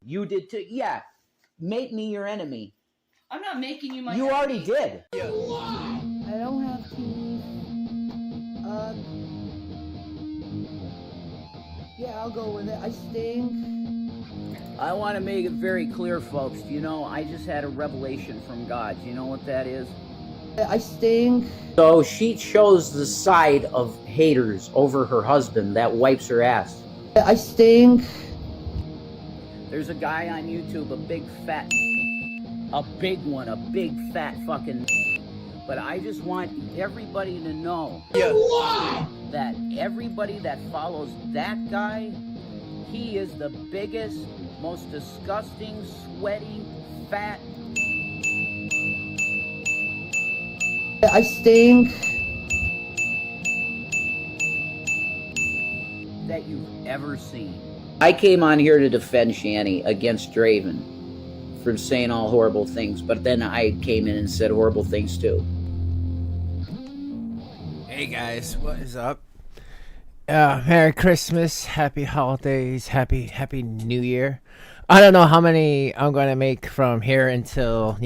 You did too. Yeah. Make me your enemy. I'm not making you my You enemy. already did. I don't have teeth. Yeah, I'll go with it. I stink. I want to make it very clear, folks. You know, I just had a revelation from God. You know what that is? I stink. So she chose the side of haters over her husband that wipes her ass. I stink. There's a guy on YouTube, a big fat, a big one, a big fat fucking. But I just want everybody to know that everybody that follows that guy, he is the biggest, most disgusting, sweaty, fat. I stink. That you've ever seen. I came on here to defend Shanny against Draven for saying all horrible things, but then I came in and said horrible things too. Hey guys, what is up? Merry Christmas, Happy Holidays, Happy New Year. I don't know how many I'm going to make from here until,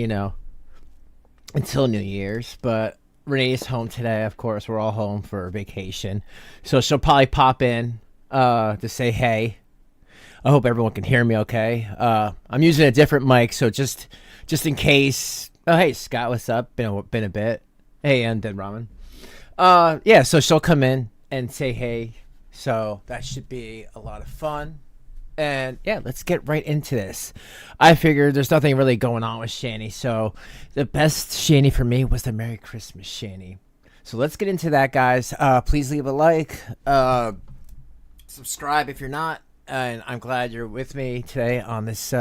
until New Year's, but Renee's home today, of course. We're all home for vacation. So she'll probably pop in to say hey. I hope everyone can hear me okay. I'm using a different mic, so just in case. Oh, hey, Scott, what's up? Been a bit. Hey, and Dead Ramen. Yeah, so she'll come in and say hey. So that should be a lot of fun. And yeah, let's get right into this. I figured there's nothing really going on with Shanny, so the best Shanny for me was the Merry Christmas Shanny. So let's get into that, guys. Please leave a like. Subscribe if you're not. And I'm glad you're with me today on this,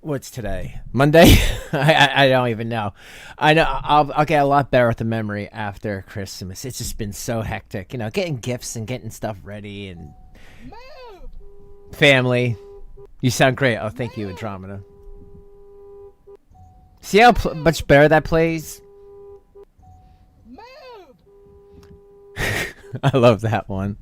what's today? Monday? I don't even know. I know I'll get a lot better with the memory after Christmas. It's just been so hectic, getting gifts and getting stuff ready and family. You sound great. Oh, thank you, Andromeda. See how much better that plays? I love that one.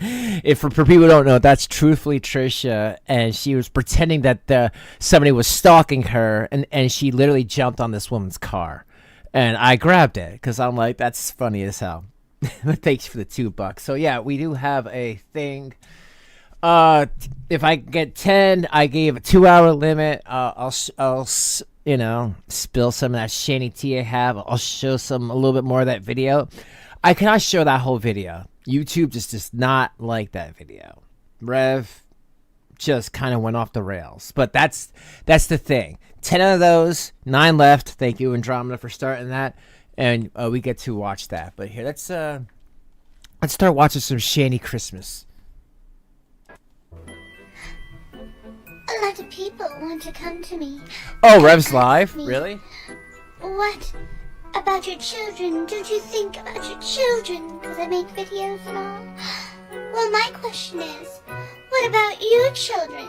If for people who don't know, that's truthfully Trisha, and she was pretending that somebody was stalking her, and she literally jumped on this woman's car, and I grabbed it because I'm like, that's funny as hell. Thanks for the $2. So yeah, we do have a thing. If I get 10, I gave a 2-hour limit. I'll spill some of that Shanny tea I have. I'll show a little bit more of that video. I cannot show that whole video. YouTube just does not like that video. Rev just kind of went off the rails. But that's the thing. 10 of those, 9 left. Thank you, Andromeda, for starting that. And we get to watch that. But here, let's start watching some Shanny Christmas. A lot of people want to come to me. Oh, Rev's live? Really? What about your children? Don't you think about your children? Because I make videos and all. Well, my question is, what about your children?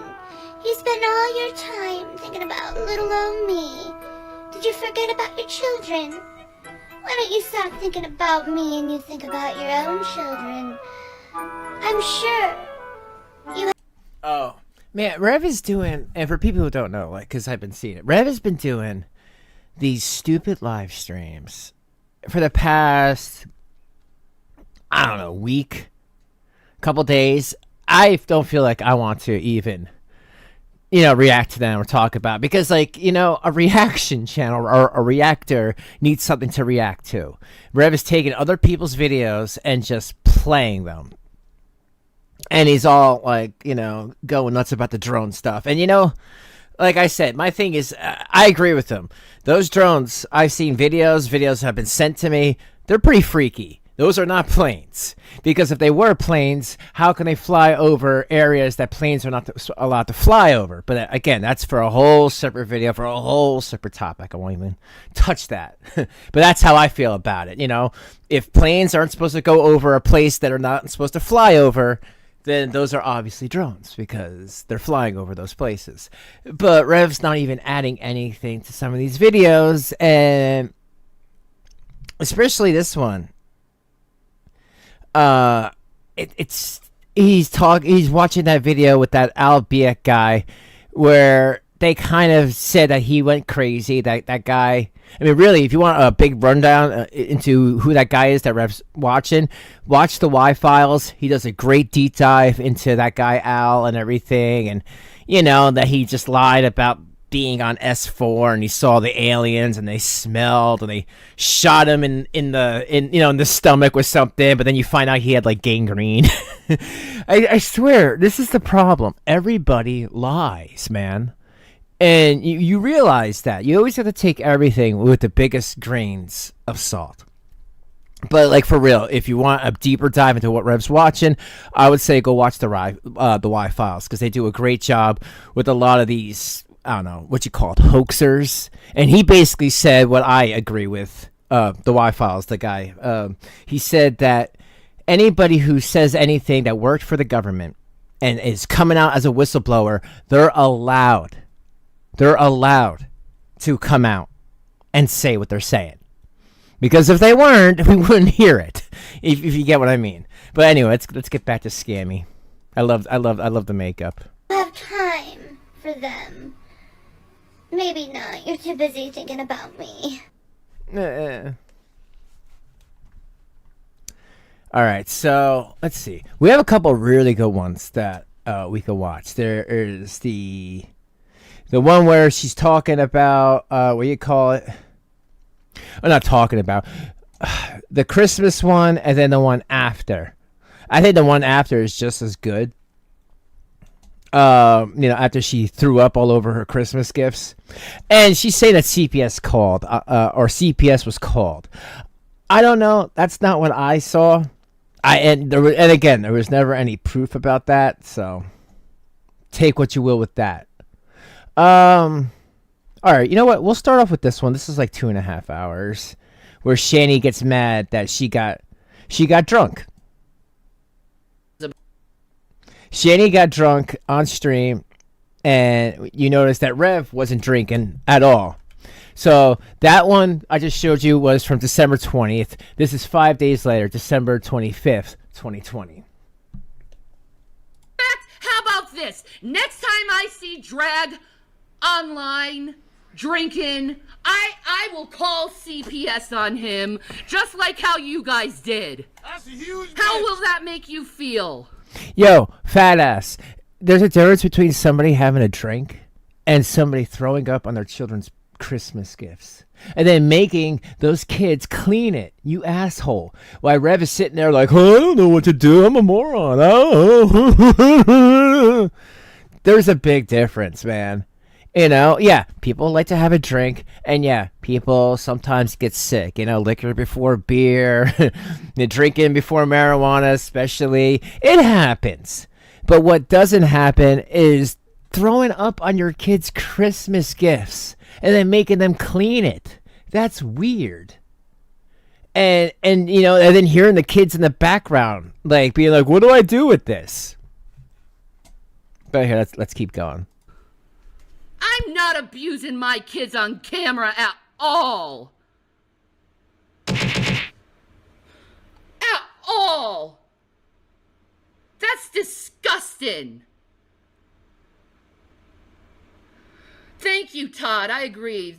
You spend all your time thinking about little old me. Did you forget about your children? Why don't you stop thinking about me and you think about your own children? I'm sure you have... Oh. Man, Rev is doing, and for people who don't know, because I've been seeing it, Rev has been doing these stupid live streams for the past, I don't know, week, couple days. I don't feel like I want to even, react to them or talk about, because, a reaction channel or a reactor needs something to react to. Rev is taking other people's videos and just playing them. And he's all going nuts about the drone stuff. And like I said, my thing is, I agree with him. Those drones, I've seen videos have been sent to me. They're pretty freaky. Those are not planes. Because if they were planes, how can they fly over areas that planes are not allowed to fly over? But again, that's for a whole separate video, for a whole separate topic. I won't even touch that. But that's how I feel about it. If planes aren't supposed to go over a place that are not supposed to fly over, then those are obviously drones because they're flying over those places. But Rev's not even adding anything to some of these videos, and especially this one. It's he's watching that video with that Albiek guy where they kind of said that he went crazy. That guy. I mean, really, if you want a big rundown into who that guy is that Rev's watching, watch the Y Files. He does a great deep dive into that guy Al and everything, and that he just lied about being on S4 and he saw the aliens and they smelled and they shot him in the stomach with something, but then you find out he had like gangrene. I swear, this is the problem. Everybody lies, man. And you realize that. You always have to take everything with the biggest grains of salt. But, like, for real, if you want a deeper dive into what Rev's watching, I would say go watch the Y Files, because they do a great job with a lot of these, I don't know, what you call it, hoaxers. And he basically said what I agree with, the Y Files, the guy. He said that anybody who says anything that worked for the government and is coming out as a whistleblower, they're allowed to come out and say what they're saying. Because if they weren't, we wouldn't hear it. If you get what I mean. But anyway, let's get back to Scammy. I love the makeup. I have time for them. Maybe not. You're too busy thinking about me. All right, so let's see. We have a couple really good ones that we can watch. There is the one where she's talking about what do you call it? I'm not talking about the Christmas one, and then the one after. I think the one after is just as good. After she threw up all over her Christmas gifts, and she's saying that CPS called, or CPS was called. I don't know. That's not what I saw. And again, there was never any proof about that. So take what you will with that. All right, you know what? We'll start off with this one. This is like 2.5 hours, where Shanny gets mad that she got drunk. Shanny got drunk on stream, and you notice that Rev wasn't drinking at all. So that one I just showed you was from December 20th. This is 5 days later, December 25th, 2020. How about this? Next time I see Drag online drinking, I will call CPS on him, just like how you guys did. That's a huge How bitch. will that make you feel? Yo, fat ass. There's a difference between somebody having a drink and somebody throwing up on their children's Christmas gifts and then making those kids clean it, you asshole. While Rev is sitting there like, oh, I don't know what to do. I'm a moron. Oh. There's a big difference, man. Yeah, people like to have a drink, and yeah, people sometimes get sick. Liquor before beer, drinking before marijuana especially. It happens. But what doesn't happen is throwing up on your kids' Christmas gifts and then making them clean it. That's weird. And then hearing the kids in the background, like, being like, what do I do with this? But here, let's keep going. I'm not abusing my kids on camera at all. At all. That's disgusting. Thank you, Todd. I agree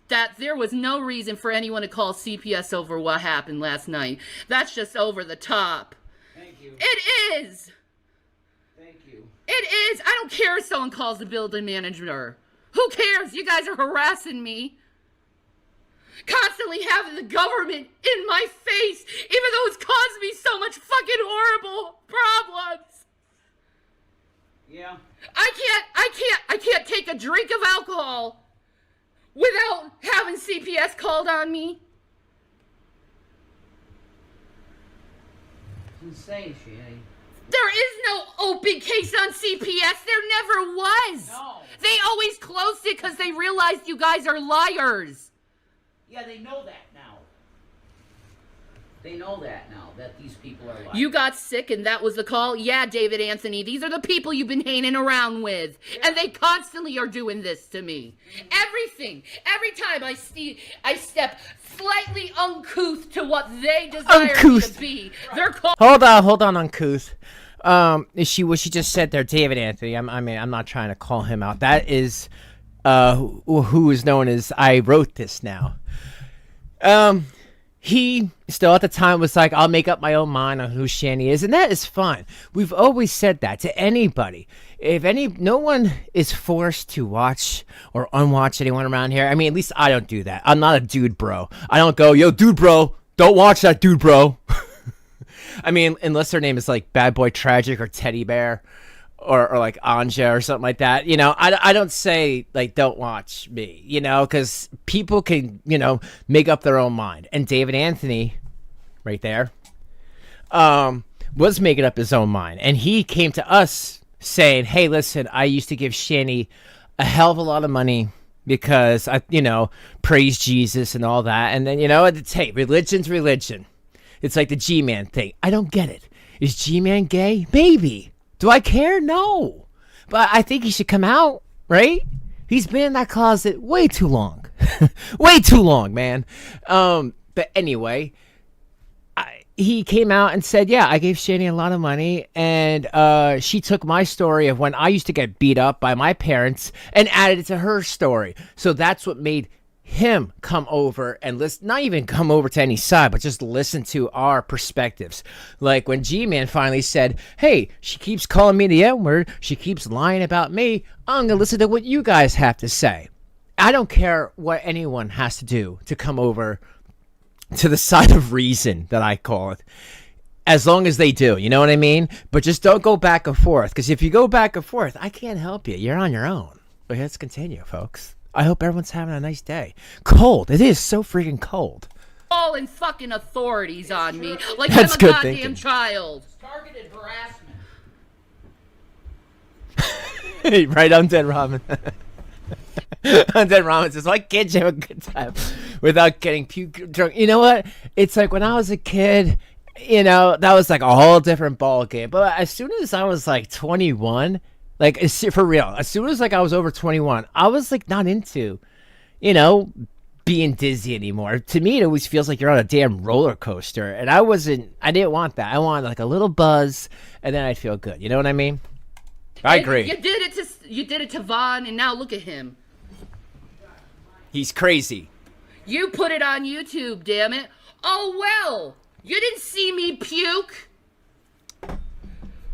that there was no reason for anyone to call CPS over what happened last night. That's just over the top. Thank you. It is. Thank you. It is. I don't care if someone calls the building manager. Who cares? You guys are harassing me. Constantly having the government in my face, even though it's caused me so much fucking horrible problems. Yeah. I can't take a drink of alcohol without having CPS called on me. It's insane, Shanny. There is no open case on CPS. There never was. No. They always closed it because they realized you guys are liars. Yeah, they know that now. They know that now, that these people are lying. You got sick and that was the call? Yeah, David Anthony, these are the people you've been hanging around with. Yeah. And they constantly are doing this to me. Everything. Every time I step slightly uncouth to what they desire me to be. They're called... Hold on, Uncouth. What she just said there, David Anthony. I mean, I'm not trying to call him out. That is, who is known as I wrote this now. He still at the time was like, I'll make up my own mind on who Shanny is, and that is fine. We've always said that to anybody. No one is forced to watch or unwatch anyone around here. I mean, at least I don't do that. I'm not a dude bro. I don't go, yo, dude bro, don't watch that dude bro. I mean, unless their name is like Bad Boy Tragic or Teddy Bear or like Anja or something like that. You know, I don't say like, don't watch me, you know, because people can, you know, make up their own mind. And David Anthony right there was making up his own mind. And he came to us saying, hey, listen, I used to give Shanny a hell of a lot of money because I, you know, praise Jesus and all that. And then, you know, hey, religion's religion. It's like the G-Man thing. I don't get it. Is G-Man gay? Maybe. Do I care? No. But I think he should come out, right? He's been in that closet way too long. Way too long, man. But anyway, he came out and said, yeah, I gave Shanny a lot of money, and she took my story of when I used to get beat up by my parents and added it to her story. So that's what made him come over and listen, not even come over to any side, but just listen to our perspectives. Like when G-Man finally said, hey, she keeps calling me the N-word, she keeps lying about me, I'm gonna listen to what you guys have to say. I don't care what anyone has to do to come over to the side of reason, that I call it, as long as they do, you know what I mean? But just don't go back and forth, because if you go back and forth, I can't help you. You're on your own. But let's continue, folks. I hope everyone's having a nice day. Cold. It is so freaking cold. Calling fucking authorities on me like That's I'm a good goddamn thinking. child. Targeted harassment. Right, I'm dead, Ramen. I'm dead, Ramen says, why can't you have a good time without getting puke drunk? You know what? It's like when I was a kid, you know, that was like a whole different ball game. But as soon as I was like 21, like, for real, as soon as like I was over 21, I was like not into, you know, being dizzy anymore. To me, it always feels like you're on a damn roller coaster, and I didn't want that. I wanted like a little buzz, and then I'd feel good. You know what I mean? I agree. You did it to Vaughn, and now look at him. He's crazy. You put it on YouTube, damn it. Oh well, you didn't see me puke.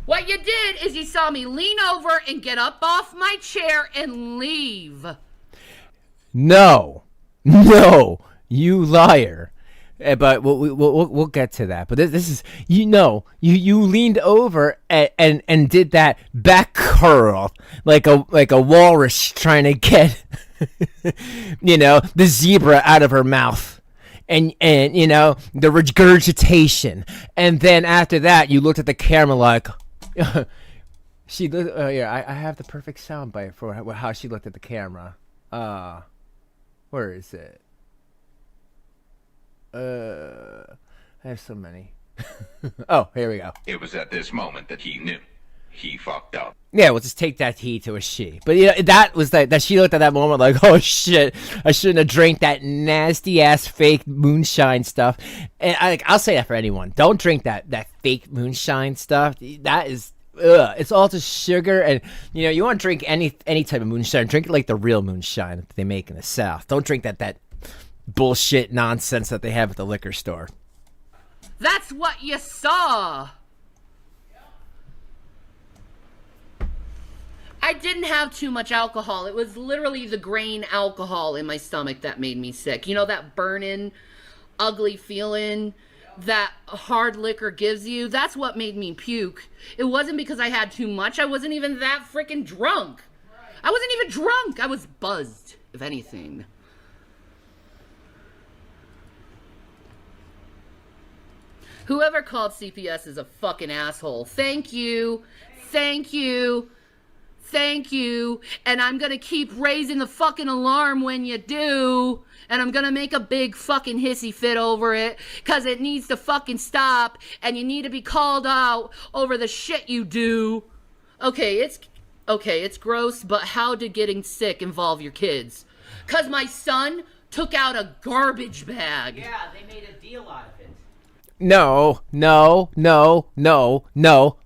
What you did is you saw me lean over and get up off my chair and leave. No, you liar. But we'll get to that. But this is, you know, you leaned over and did that back curl like a walrus trying to get you know, the zebra out of her mouth. And you know, the regurgitation. And then after that, you looked at the camera like she looked, yeah, I have the perfect soundbite for how she looked at the camera. Where is it? I have so many. Oh, here we go. It was at this moment that he knew. He fucked up. Yeah, we'll just take that he to a she. But you know, that was that she looked at that moment like, oh shit, I shouldn't have drank that nasty ass fake moonshine stuff. And I'll say that for anyone. Don't drink that fake moonshine stuff. That is, it's all just sugar. And you know, you want to drink any type of moonshine, drink it like the real moonshine that they make in the South. Don't drink that bullshit nonsense that they have at the liquor store. That's what you saw. I didn't have too much alcohol. It was literally the grain alcohol in my stomach that made me sick. You know, that burning, ugly feeling that hard liquor gives you? That's what made me puke. It wasn't because I had too much. I wasn't even that freaking drunk. I wasn't even drunk. I was buzzed, if anything. Whoever called CPS is a fucking asshole. Thank you. Thank you. Thank you. And I'm gonna keep raising the fucking alarm when you do. And I'm gonna make a big fucking hissy fit over it. Cause it needs to fucking stop. And you need to be called out over the shit you do. Okay, it's gross, but how did getting sick involve your kids? Cause my son took out a garbage bag. Yeah, they made a deal out of it. No,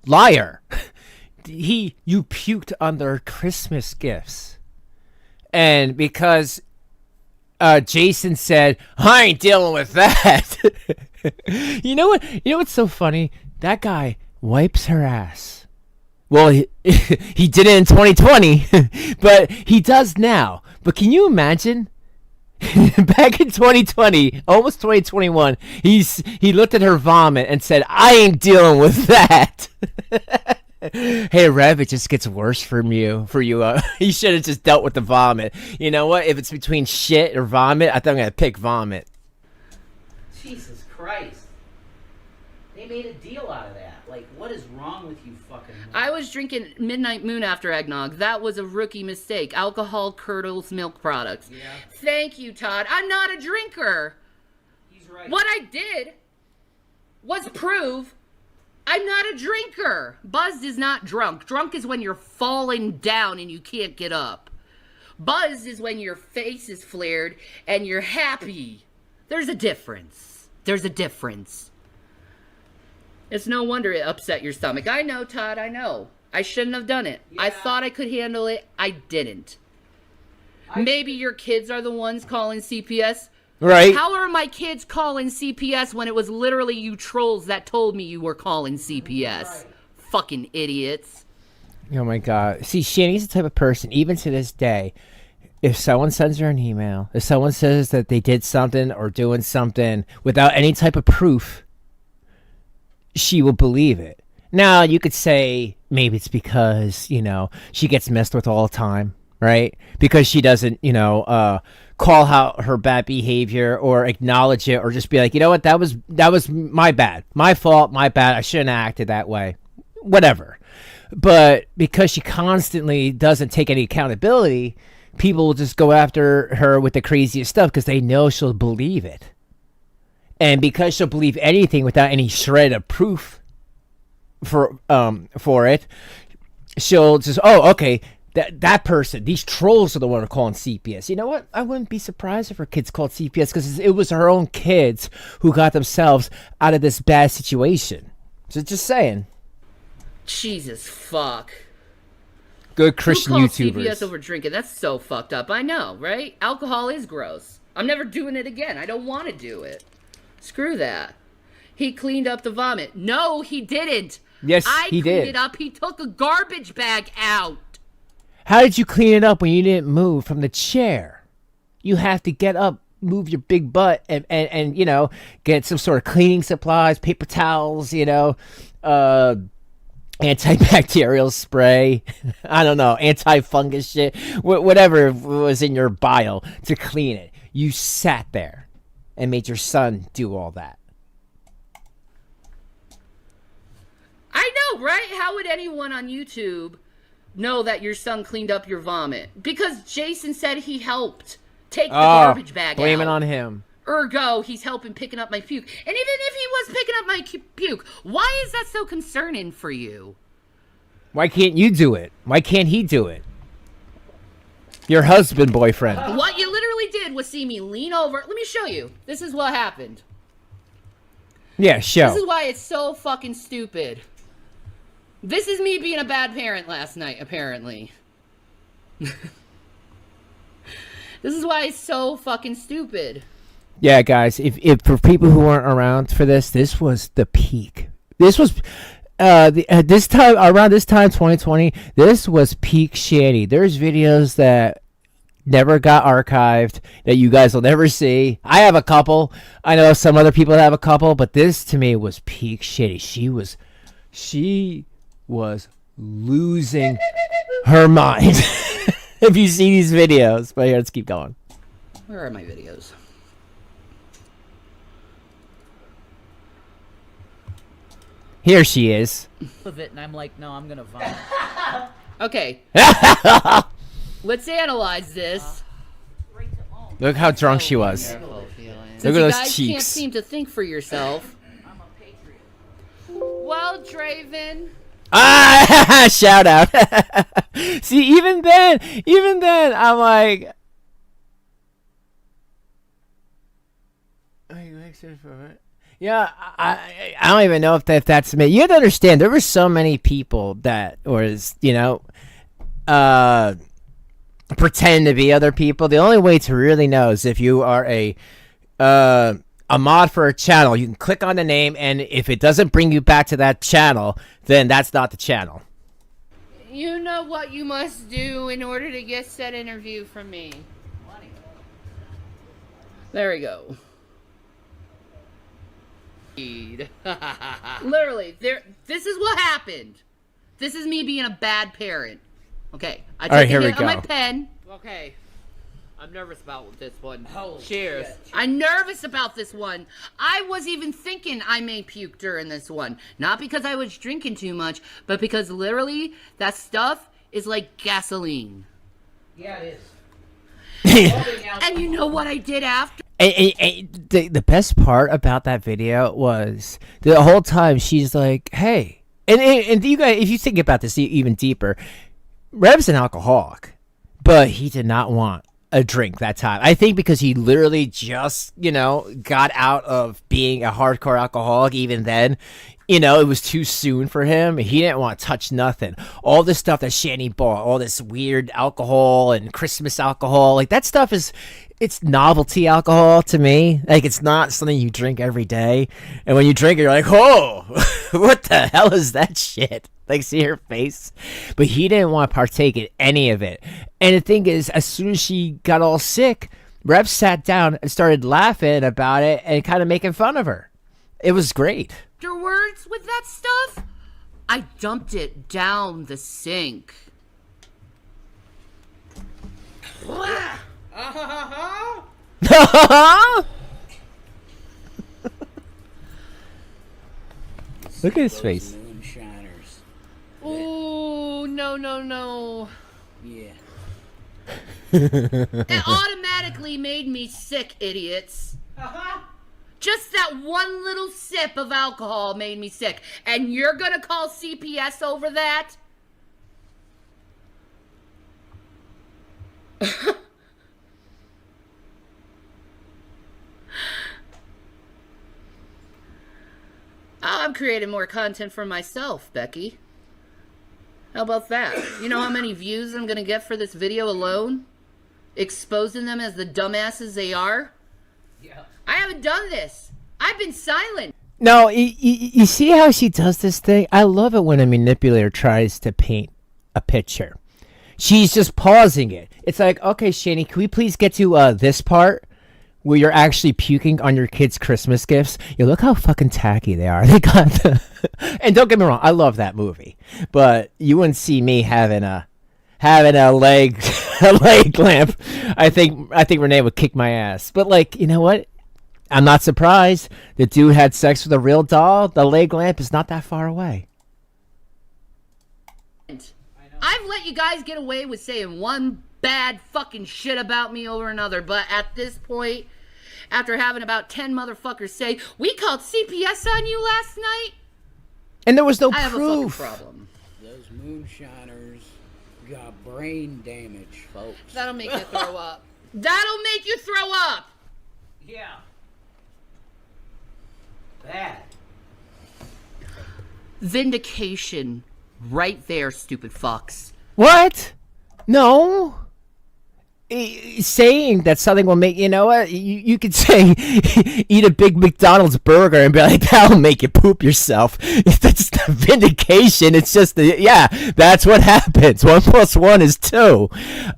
liar. You puked on their Christmas gifts. And because Jason said, I ain't dealing with that. You know what's so funny? That guy wipes her ass. Well, he did it in 2020, but he does now. But can you imagine? Back in 2020, almost 2021, he looked at her vomit and said, I ain't dealing with that. Hey, Rev, it just gets worse for you. You should have just dealt with the vomit. You know what? If it's between shit or vomit, I think I'm going to pick vomit. Jesus Christ. They made a deal out of that. Like, what is wrong with you fucking... I was drinking Midnight Moon after eggnog. That was a rookie mistake. Alcohol curdles milk products. Yeah. Thank you, Todd. I'm not a drinker. He's right. What I did was prove I'm not a drinker. Buzzed is not drunk. Drunk is when you're falling down and you can't get up. Buzzed is when your face is flared and you're happy. There's a difference. It's no wonder it upset your stomach. I know, Todd, I know. I shouldn't have done it. Yeah. I thought I could handle it. I didn't. Maybe your kids are the ones calling CPS. Right. How are my kids calling CPS when it was literally you trolls that told me you were calling CPS? Right. Fucking idiots. Oh my God. See, Shanny's the type of person, even to this day, if someone sends her an email, if someone says that they did something or doing something without any type of proof, she will believe it. Now, you could say maybe it's because, she gets messed with all the time, right? Because she doesn't, call out her bad behavior or acknowledge it or just be like, you know what, that was my bad. My fault, my bad. I shouldn't have acted that way. Whatever. But because she constantly doesn't take any accountability, people will just go after her with the craziest stuff because they know she'll believe it. And because she'll believe anything without any shred of proof for it, she'll just, okay, that person, these trolls are the one who are calling CPS. You know what? I wouldn't be surprised if her kids called CPS because it was her own kids who got themselves out of this bad situation. So just saying. Jesus fuck. Good Christian Who calls YouTubers. CPS over drinking? That's so fucked up. I know, right? Alcohol is gross. I'm never doing it again. I don't want to do it. Screw that. He cleaned up the vomit. No, he didn't. Yes, he did. I cleaned it up. He took a garbage bag out. How did you clean it up when you didn't move from the chair? You have to get up, move your big butt, and get some sort of cleaning supplies, paper towels, antibacterial spray, I don't know, anti-fungus shit, whatever was in your bio to clean it. You sat there and made your son do all that. I know, right? How would anyone on YouTube know that your son cleaned up your vomit? Because Jason said he helped take the garbage bag out. Blame it on him. Ergo, he's helping picking up my puke. And even if he was picking up my puke, why is that so concerning for you? Why can't you do it? Why can't he do it? Your husband, boyfriend. What you literally did was see me lean over. Let me show you. This is what happened. Yeah, show. This is why it's so fucking stupid. This is me being a bad parent last night, apparently. This is why it's so fucking stupid. Yeah, guys, if for people who weren't around for this was the peak. This was this time, around this time, 2020, this was peak Shanny. There's videos that never got archived that you guys will never see. I have a couple. I know some other people have a couple, but this to me was peak Shanny. She was losing her mind. If you see these videos. But here, let's keep going. Where are my videos? Here she is. Of it, and I'm like, no, I'm gonna vomit. Okay. Let's analyze this. Look how drunk she was. Since Look at you those guys cheeks. can't seem to think for yourself. I'm a patriot. Well, Draven. Ah, shout out. See, even then, I'm like, Yeah, I don't even know if that's me. You have to understand, there were so many people that was, pretend to be other people. The only way to really know is if you are a mod for a channel. You can click on the name, and if it doesn't bring you back to that channel, then that's not the channel. You know what you must do in order to get said interview from me. There we go. Literally, this is what happened. This is me being a bad parent. Okay, I took a hit on my pen. Okay, I'm nervous about this one. Cheers. I'm nervous about this one. I was even thinking I may puke during this one. Not because I was drinking too much, but because literally that stuff is like gasoline. Yeah, it is. And you know what I did after? The best part about that video was the whole time she's like, hey, and you guys, if you think about this even deeper, Rev's an alcoholic, but he did not want a drink that time. I think because he literally just, got out of being a hardcore alcoholic. Even then, it was too soon for him. He didn't want to touch nothing. All this stuff that Shanny bought, all this weird alcohol and Christmas alcohol, like that stuff it's novelty alcohol to me. Like, it's not something you drink every day. And when you drink it, you're like, oh, what the hell is that shit? Like, see her face? But he didn't want to partake in any of it. And the thing is, as soon as she got all sick, Rev sat down and started laughing about it and kind of making fun of her. It was great. Afterwards with that stuff, I dumped it down the sink. Look at his face. Moonshiners. Oh, no. Yeah. It automatically made me sick, idiots. Just that one little sip of alcohol made me sick. And you're gonna call CPS over that? I'm creating more content for myself, Becky. How about that? You know how many views I'm gonna get for this video alone? Exposing them as the dumbasses they are? Yeah. I haven't done this. I've been silent. No, you see how she does this thing? I love it when a manipulator tries to paint a picture. She's just pausing it. It's like, okay, Shani, can we please get to this part where you're actually puking on your kids' Christmas gifts? You look how fucking tacky they are. They got the... And don't get me wrong, I love that movie, but you wouldn't see me having a leg a leg lamp. I think Renee would kick my ass. But like, you know what? I'm not surprised. The dude had sex with a real doll. The leg lamp is not that far away. I've let you guys get away with saying one bad fucking shit about me over another, but at this point, after having about 10 motherfuckers say, we called CPS on you last night, and there was no I have proof. a fucking problem. Those moonshiners got brain damage, folks. That'll make you throw up. That'll make you throw up! Yeah. Bad. Vindication. Right there, stupid fucks. What? No. Saying that something will make, you know what? You could say, eat a big McDonald's burger and be like, that'll make you poop yourself. That's not vindication. It's just, yeah, that's what happens. 1 + 1 is 2.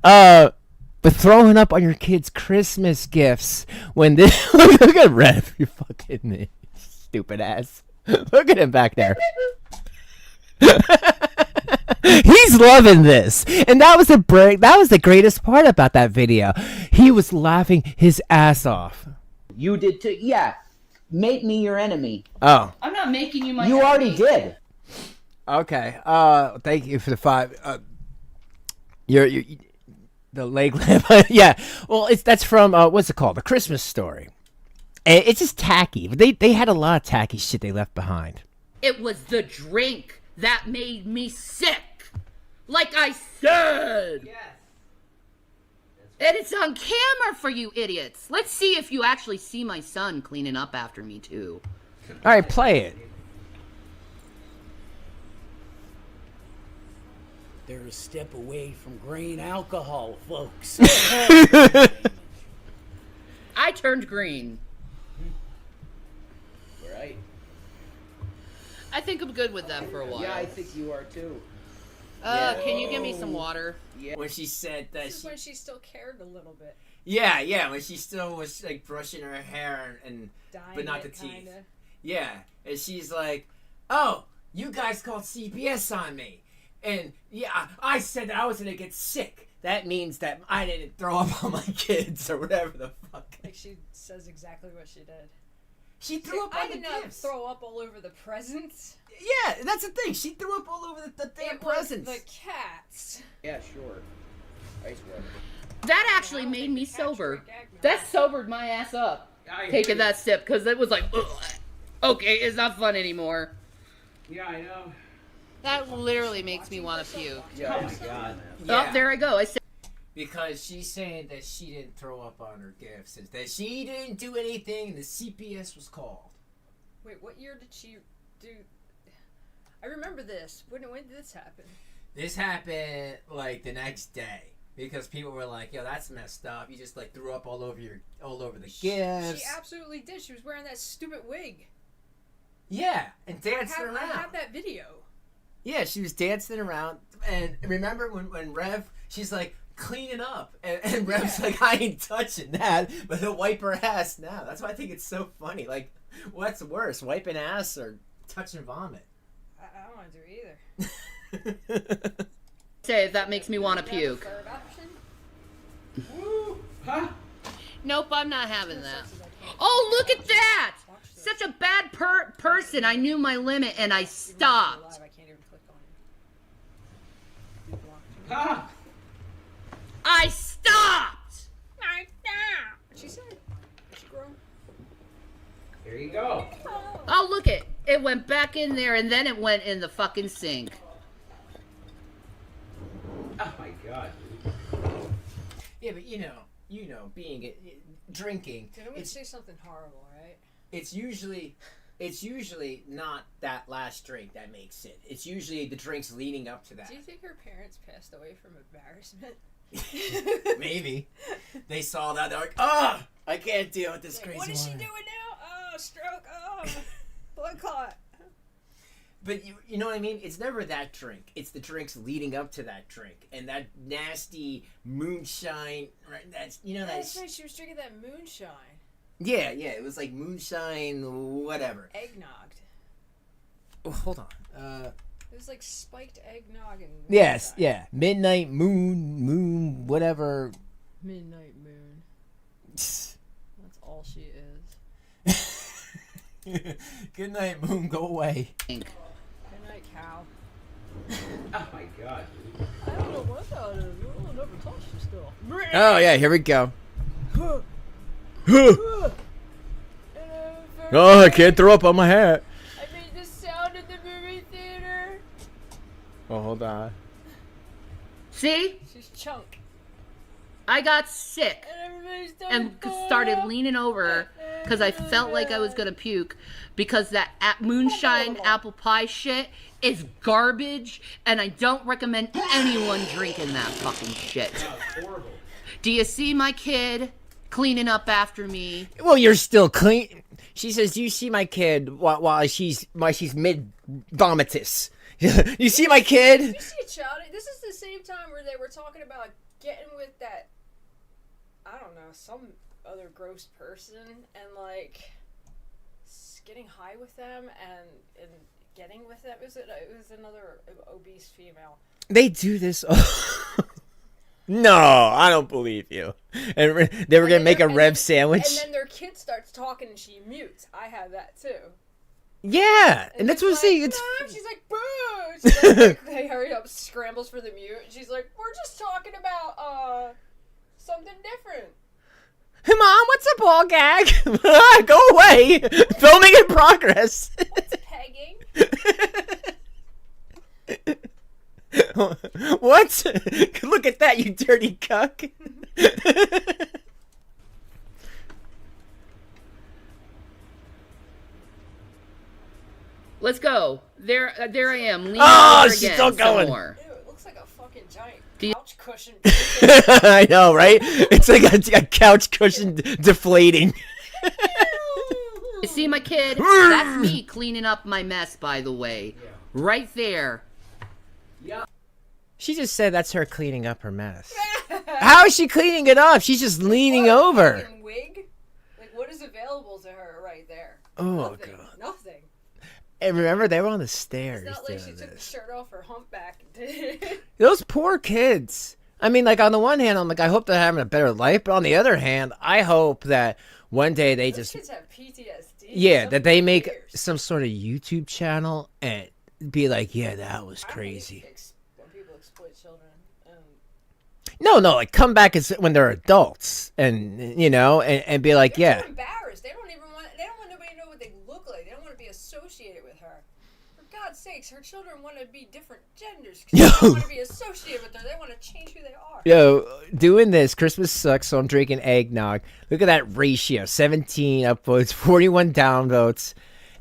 But throwing up on your kids' Christmas gifts when this, look at Rev, you fucking stupid ass. Look at him back there. He's loving this, and that was the greatest part about that video. He was laughing his ass off. You did too. Yeah. Make me your enemy. Oh, I'm not making you my You enemy. already did. okay. Thank you for the 5. You're the leg lamp. Yeah. Well, that's from what's it called? The Christmas Story. And it's just tacky. They had a lot of tacky shit they left behind. It was the drink that made me sick. Like I said. Yes. And it's on camera for you idiots. Let's see if you actually see my son cleaning up after me too. All right, play it. They're a step away from grain alcohol, folks. I turned green. Right? I think I'm good with that for a while. Yeah, I think you are too. Can you give me some water? Yeah. When she said that, This is when she still cared a little bit. yeah, when she still was like brushing her hair and Dying but not it, the teeth. kinda. Yeah, and she's like, "Oh, you guys called CPS on me, and yeah, I said that I was gonna get sick. That means that I didn't throw up on my kids or whatever the fuck." Like she says exactly what she did. She threw up I on the did not gifts. throw up all over the presents. Yeah, that's the thing. She threw up all over the damn It was presents. the cats. Yeah, sure. I swear. That actually made me sober. Drink eggnog. That sobered my ass up. Taking that sip, because it was like, ugh. Okay, it's not fun anymore. Yeah, I know. That literally makes me want to puke. Yeah, oh my god. Yeah. Oh, there I go. I said. Because she's saying that she didn't throw up on her gifts, and that she didn't do anything, and the CPS was called. Wait, what year did she do? I remember this. When did this happen? This happened like the next day because people were like, "Yo, that's messed up. You just like threw up all over the gifts." She absolutely did. She was wearing that stupid wig. Yeah, and dancing I around. have that video. Yeah, she was dancing around, and remember when Rev, she's like cleaning up, and Rev's like, "I ain't touching that," but he'll wipe her ass now. That's why I think it's so funny. Like, what's worse, wiping ass or touching vomit? I don't want to do either. Say that makes me want to puke. Third option? Woo! Huh? Nope, I'm not having that. Oh, look at that! Such a bad person. I knew my limit and I stopped. I can't even click on it. Ha! I stopped! What'd she say? She grown? There you go. Oh, look it. It went back in there and then it went in the fucking sink. Oh my god. Yeah, but you know, being drinking, Did I say something horrible, right? it's usually not that last drink that makes it. It's usually the drinks leading up to that. Do you think her parents passed away from embarrassment? Maybe they saw that, they're like, "Ah, I can't deal with this Like, crazy what is she woman." doing now? Oh, stroke. Oh, blood clot. But you know what I mean? It's never that drink. It's the drinks leading up to that drink, and that nasty moonshine. Right? That's That's right. She was drinking that moonshine. Yeah. It was like moonshine, whatever. Eggnogged. Oh, hold on. It was like spiked eggnog and Yes, moonshine. yeah. Midnight moon, whatever. Midnight moon. That's all she is. Good night, moon. Go away. Good night, cow. Oh my god. I don't know what that is. I'll never touch you still. Oh yeah, here we go. Oh, I can't throw up on my hat. I made this sound in the movie theater. Oh, hold on. See? She's chunk. I got sick And everybody's done and started leaning over because I felt like I was going to puke because that moonshine apple pie shit is garbage and I don't recommend anyone drinking that fucking shit. Horrible. Do you see my kid cleaning up after me? Well, you're still clean. She says, "Do you see my kid while she's mid vomitus? You see my kid?" You see a child? This is the same time where they were talking about getting with that, I don't know, some other gross person and like getting high with them and getting with them. It was another obese female. They do this. No, I don't believe you. And they were gonna make a Rev sandwich. And then their kid starts talking and she mutes. I have that too. Yeah, and that's what I'm like, saying. It's "Mom," she's like, boo! She's like, they hurry up, scrambles for the mute. And she's like, we're just talking about something different. Hey, Mom, what's a ball gag? Go away. Filming in progress. What's pegging? What? Look at that, you dirty cuck. Let's go. There I am. Leaning Oh, over she's again still some going. more. Ew, it looks like a fucking giant you- couch cushion. I know, right? It's like a couch cushion deflating. You see my kid? That's me cleaning up my mess, by the way. Right there. She just said that's her cleaning up her mess. How is she cleaning it up? She's just leaning over. Fucking wig? Like, what is available to her right there? Oh, Nothing. God. Nothing. And remember, they were on the stairs It's not like she doing took the this. shirt off her humpback and did it. Those poor kids. I mean, like, on the one hand, I'm like, I hope they're having a better life. But on the other hand, I hope that one day they Those just... kids have PTSD. Yeah, that they Something make years. some sort of YouTube channel and be like, yeah, that was I don't crazy. hate when people exploit children. No, like, come back as when they're adults and, you know, and be like, They're yeah. too embarrassed. They don't want nobody to know what they look like. They don't want to be associated with her. For God's sakes, her children want to be different genders. 'Cause they don't want to be associated with her. They want to change who they are. Yo, doing this, Christmas sucks, so I'm drinking eggnog. Look at that ratio, 17 upvotes, 41 downvotes,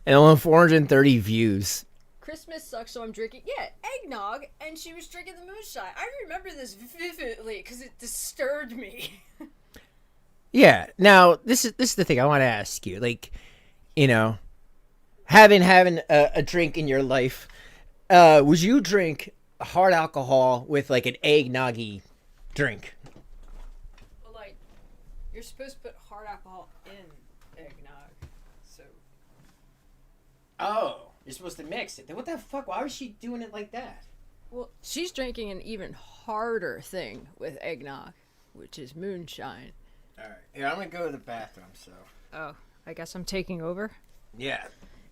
and only 430 views. Christmas sucks, so I'm drinking. Yeah, eggnog, and she was drinking the moonshine. I remember this vividly because it disturbed me. Yeah, now, this is the thing I want to ask you. Like, you know, having a drink in your life, would you drink hard alcohol with, like, an eggnoggy drink? Well, like, you're supposed to put hard alcohol in eggnog, so. Oh. You're supposed to mix it. Then what the fuck? Why was she doing it like that? Well, she's drinking an even harder thing with eggnog, which is moonshine. Alright. Yeah, I'm gonna go to the bathroom, so. Oh, I guess I'm taking over? Yeah.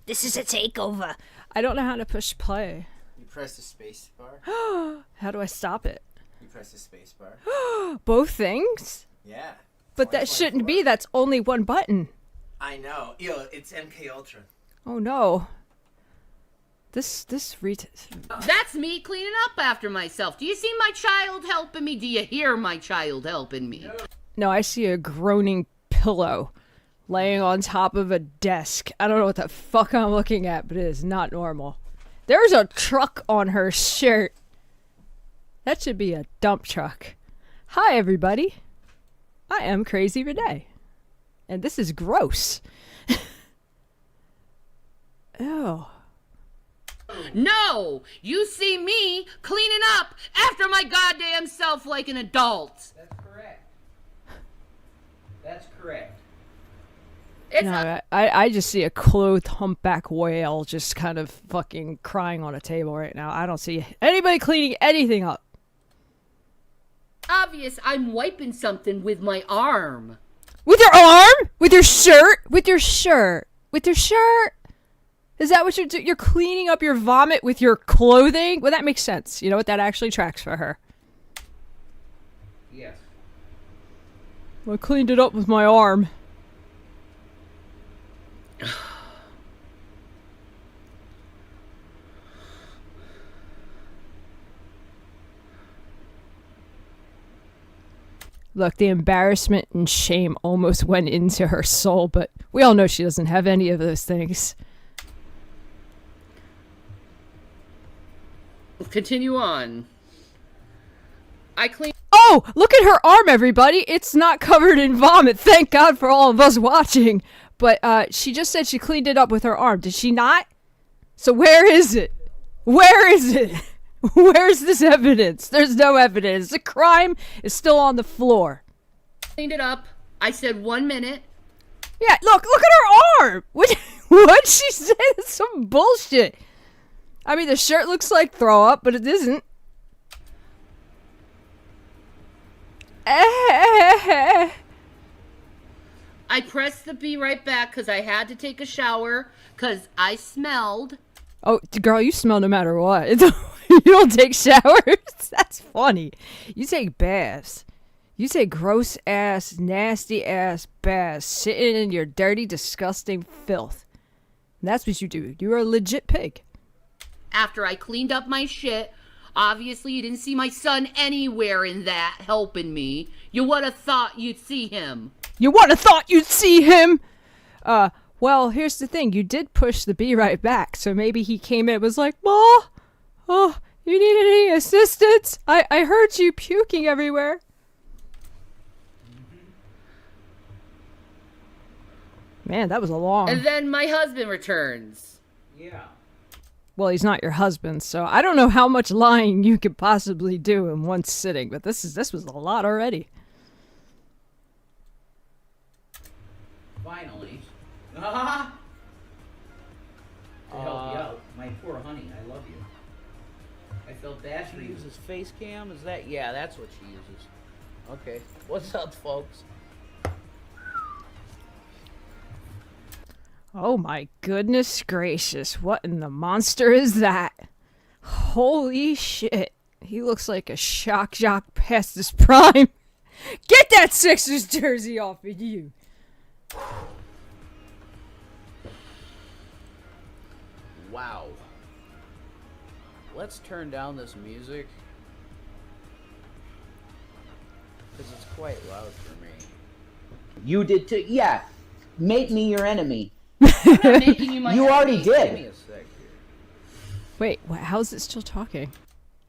This is a takeover. I don't know how to push play. You press the space bar. How do I stop it? You press the space bar. Both things? Yeah. But that shouldn't be. That's only one button. I know. Yo, it's MK Ultra. Oh no. This That's me cleaning up after myself. Do you see my child helping me? Do you hear my child helping me? No, I see a groaning pillow laying on top of a desk. I don't know what the fuck I'm looking at, but it is not normal. There's a truck on her shirt. That should be a dump truck. Hi, everybody. I am Crazy Renee. And this is gross. Ew. No! You see me cleaning up after my goddamn self like an adult. That's correct. That's correct. It's No, I just see a clothed humpback whale just kind of fucking crying on a table right now. I don't see anybody cleaning anything up. obvious I'm wiping something with my arm. With your arm? With your shirt? With your shirt? With your shirt? Is that what you're doing? You're cleaning up your vomit with your clothing? Well, that makes sense. You know what? That actually tracks for her. Yes. I cleaned it up with my arm. Look, the embarrassment and shame almost went into her soul, but we all know she doesn't have any of those things. Continue on. I clean. Oh, look at her arm, everybody. It's not covered in vomit. Thank God for all of us watching. But she just said she cleaned it up with her arm. Did she not? So where is it? Where is it? Where's this evidence? There's no evidence. The crime is still on the floor. Cleaned it up. I said 1 minute. Yeah, look at her arm. What'd she say? That's some bullshit. I mean, the shirt looks like throw up, but it isn't. I pressed the be right back because I had to take a shower because I smelled. Oh, girl, you smell no matter what. You don't take showers? That's funny. You take baths. You take gross ass, nasty ass baths sitting in your dirty, disgusting filth. And that's what you do. You're a legit pig. After I cleaned up my shit, obviously you didn't see my son anywhere in that helping me. You would have thought you'd see him. You would have thought you'd see him. Well, here's the thing. You did push the bee right back, so maybe he came in and was like, Ma, oh, you need any assistance? I heard you puking everywhere. Man, that was a long... And then my husband returns. Yeah. Well, he's not your husband, so I don't know how much lying you could possibly do in one sitting, but this was a lot already. Finally. To help you out. My poor honey, I love you. I felt bad for you. She uses face cam? Is that? Yeah, that's what she uses. Okay. What's up, folks? Oh my goodness gracious, what in the monster is that? Holy shit. He looks like a shock jock past his prime. Get that Sixers jersey off of you. Wow. Let's turn down this music. Because it's quite loud for me. You did too? Yeah. Make me your enemy. I'm not making you my You already enemy. did. Give me a sec here. Wait, how is it still talking?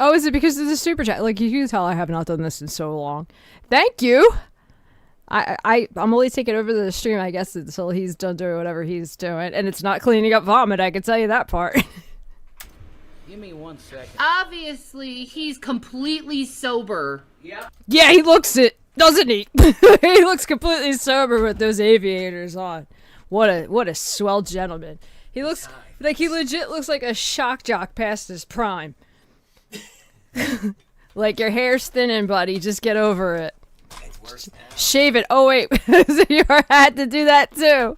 Oh, is it because of the super chat? Like, you can tell I have not done this in so long. Thank you! I'm only taking over the stream, I guess, until he's done doing whatever he's doing. And it's not cleaning up vomit, I can tell you that part. Give me 1 second. Obviously, he's completely sober. Yep. Yeah, he looks it, doesn't he? He looks completely sober with those aviators on. What a swell gentleman. He looks like he legit looks like a shock jock past his prime. Like, your hair's thinning, buddy. Just get over it. Shave it. Oh, wait. So you had to do that, too.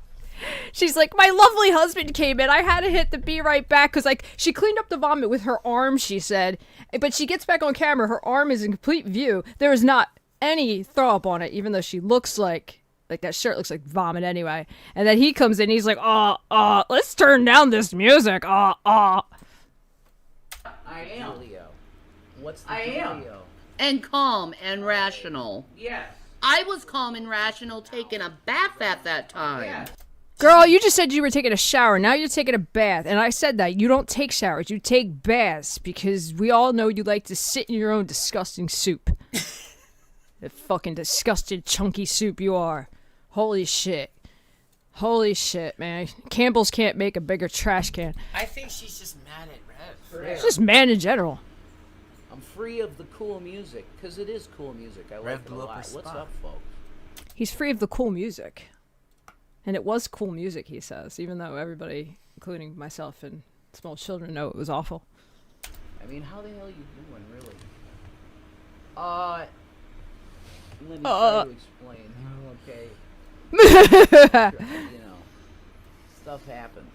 She's like, my lovely husband came in. I had to hit the bee right back because, like, she cleaned up the vomit with her arm, she said. But she gets back on camera. Her arm is in complete view. There is not any throw up on it, even though she looks like that shirt looks like vomit anyway. And then he comes in. He's like, let's turn down this music. I am. What's the dealio? And calm and rational. Yes. I was calm and rational taking a bath at that time. Yeah. Girl, you just said you were taking a shower. Now you're taking a bath. And I said that. You don't take showers. You take baths. Because we all know you like to sit in your own disgusting soup. That fucking disgusting chunky soup you are. Holy shit. Holy shit, man. Campbell's can't make a bigger trash can. I think she's just mad at Rev. She's just mad in general. I'm free of the cool music, because it is cool music. I like it a lot. What's up, folks? He's free of the cool music. And it was cool music, he says, even though everybody, including myself and small children, know it was awful. I mean, how the hell are you doing, really? Let me try to explain. Okay. You know, stuff happens.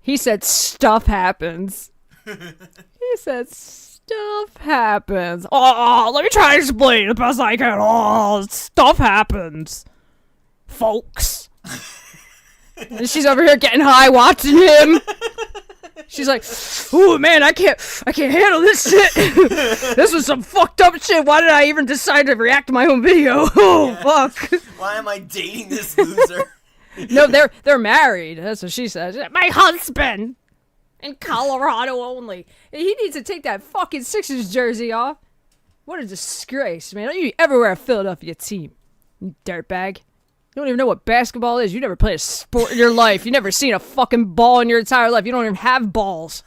He said stuff happens. He said stuff happens. Let me try to explain the best I can. Stuff happens. Folks. And she's over here getting high watching him. She's like, "Ooh, man, I can't handle this shit. This was some fucked up shit. Why did I even decide to react to my own video? Oh, fuck. Why am I dating this loser?" No, they're married. That's what she says. My husband. In Colorado only. He needs to take that fucking Sixers jersey off. What a disgrace, man. Don't you ever wear a Philadelphia team, you dirtbag. You don't even know what basketball is. You never played a sport in your life. You never seen a fucking ball in your entire life. You don't even have balls.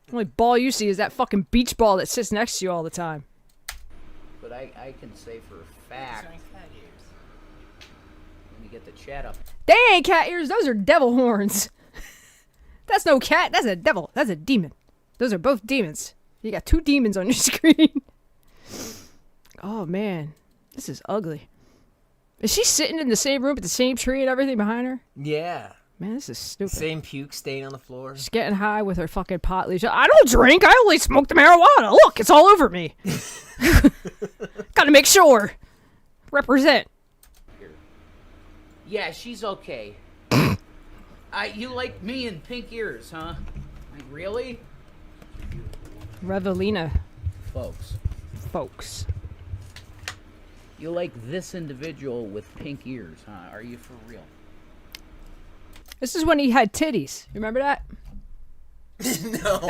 The only ball you see is that fucking beach ball that sits next to you all the time. But I can say for a fact. Let me get the chat up. They ain't cat ears. Those are devil horns. That's no cat. That's a devil. That's a demon. Those are both demons. You got two demons on your screen. Oh, man. This is ugly. Is she sitting in the same room with the same tree and everything behind her? Yeah. Man, this is stupid. Same puke stain on the floor. She's getting high with her fucking pot leaves. I don't drink. I only smoke the marijuana. Look, it's all over me. Gotta make sure. Represent. Yeah, she's okay. You like me in pink ears, huh? Like, really? Revelina. Folks. You like this individual with pink ears, huh? Are you for real? This is when he had titties. Remember that? No.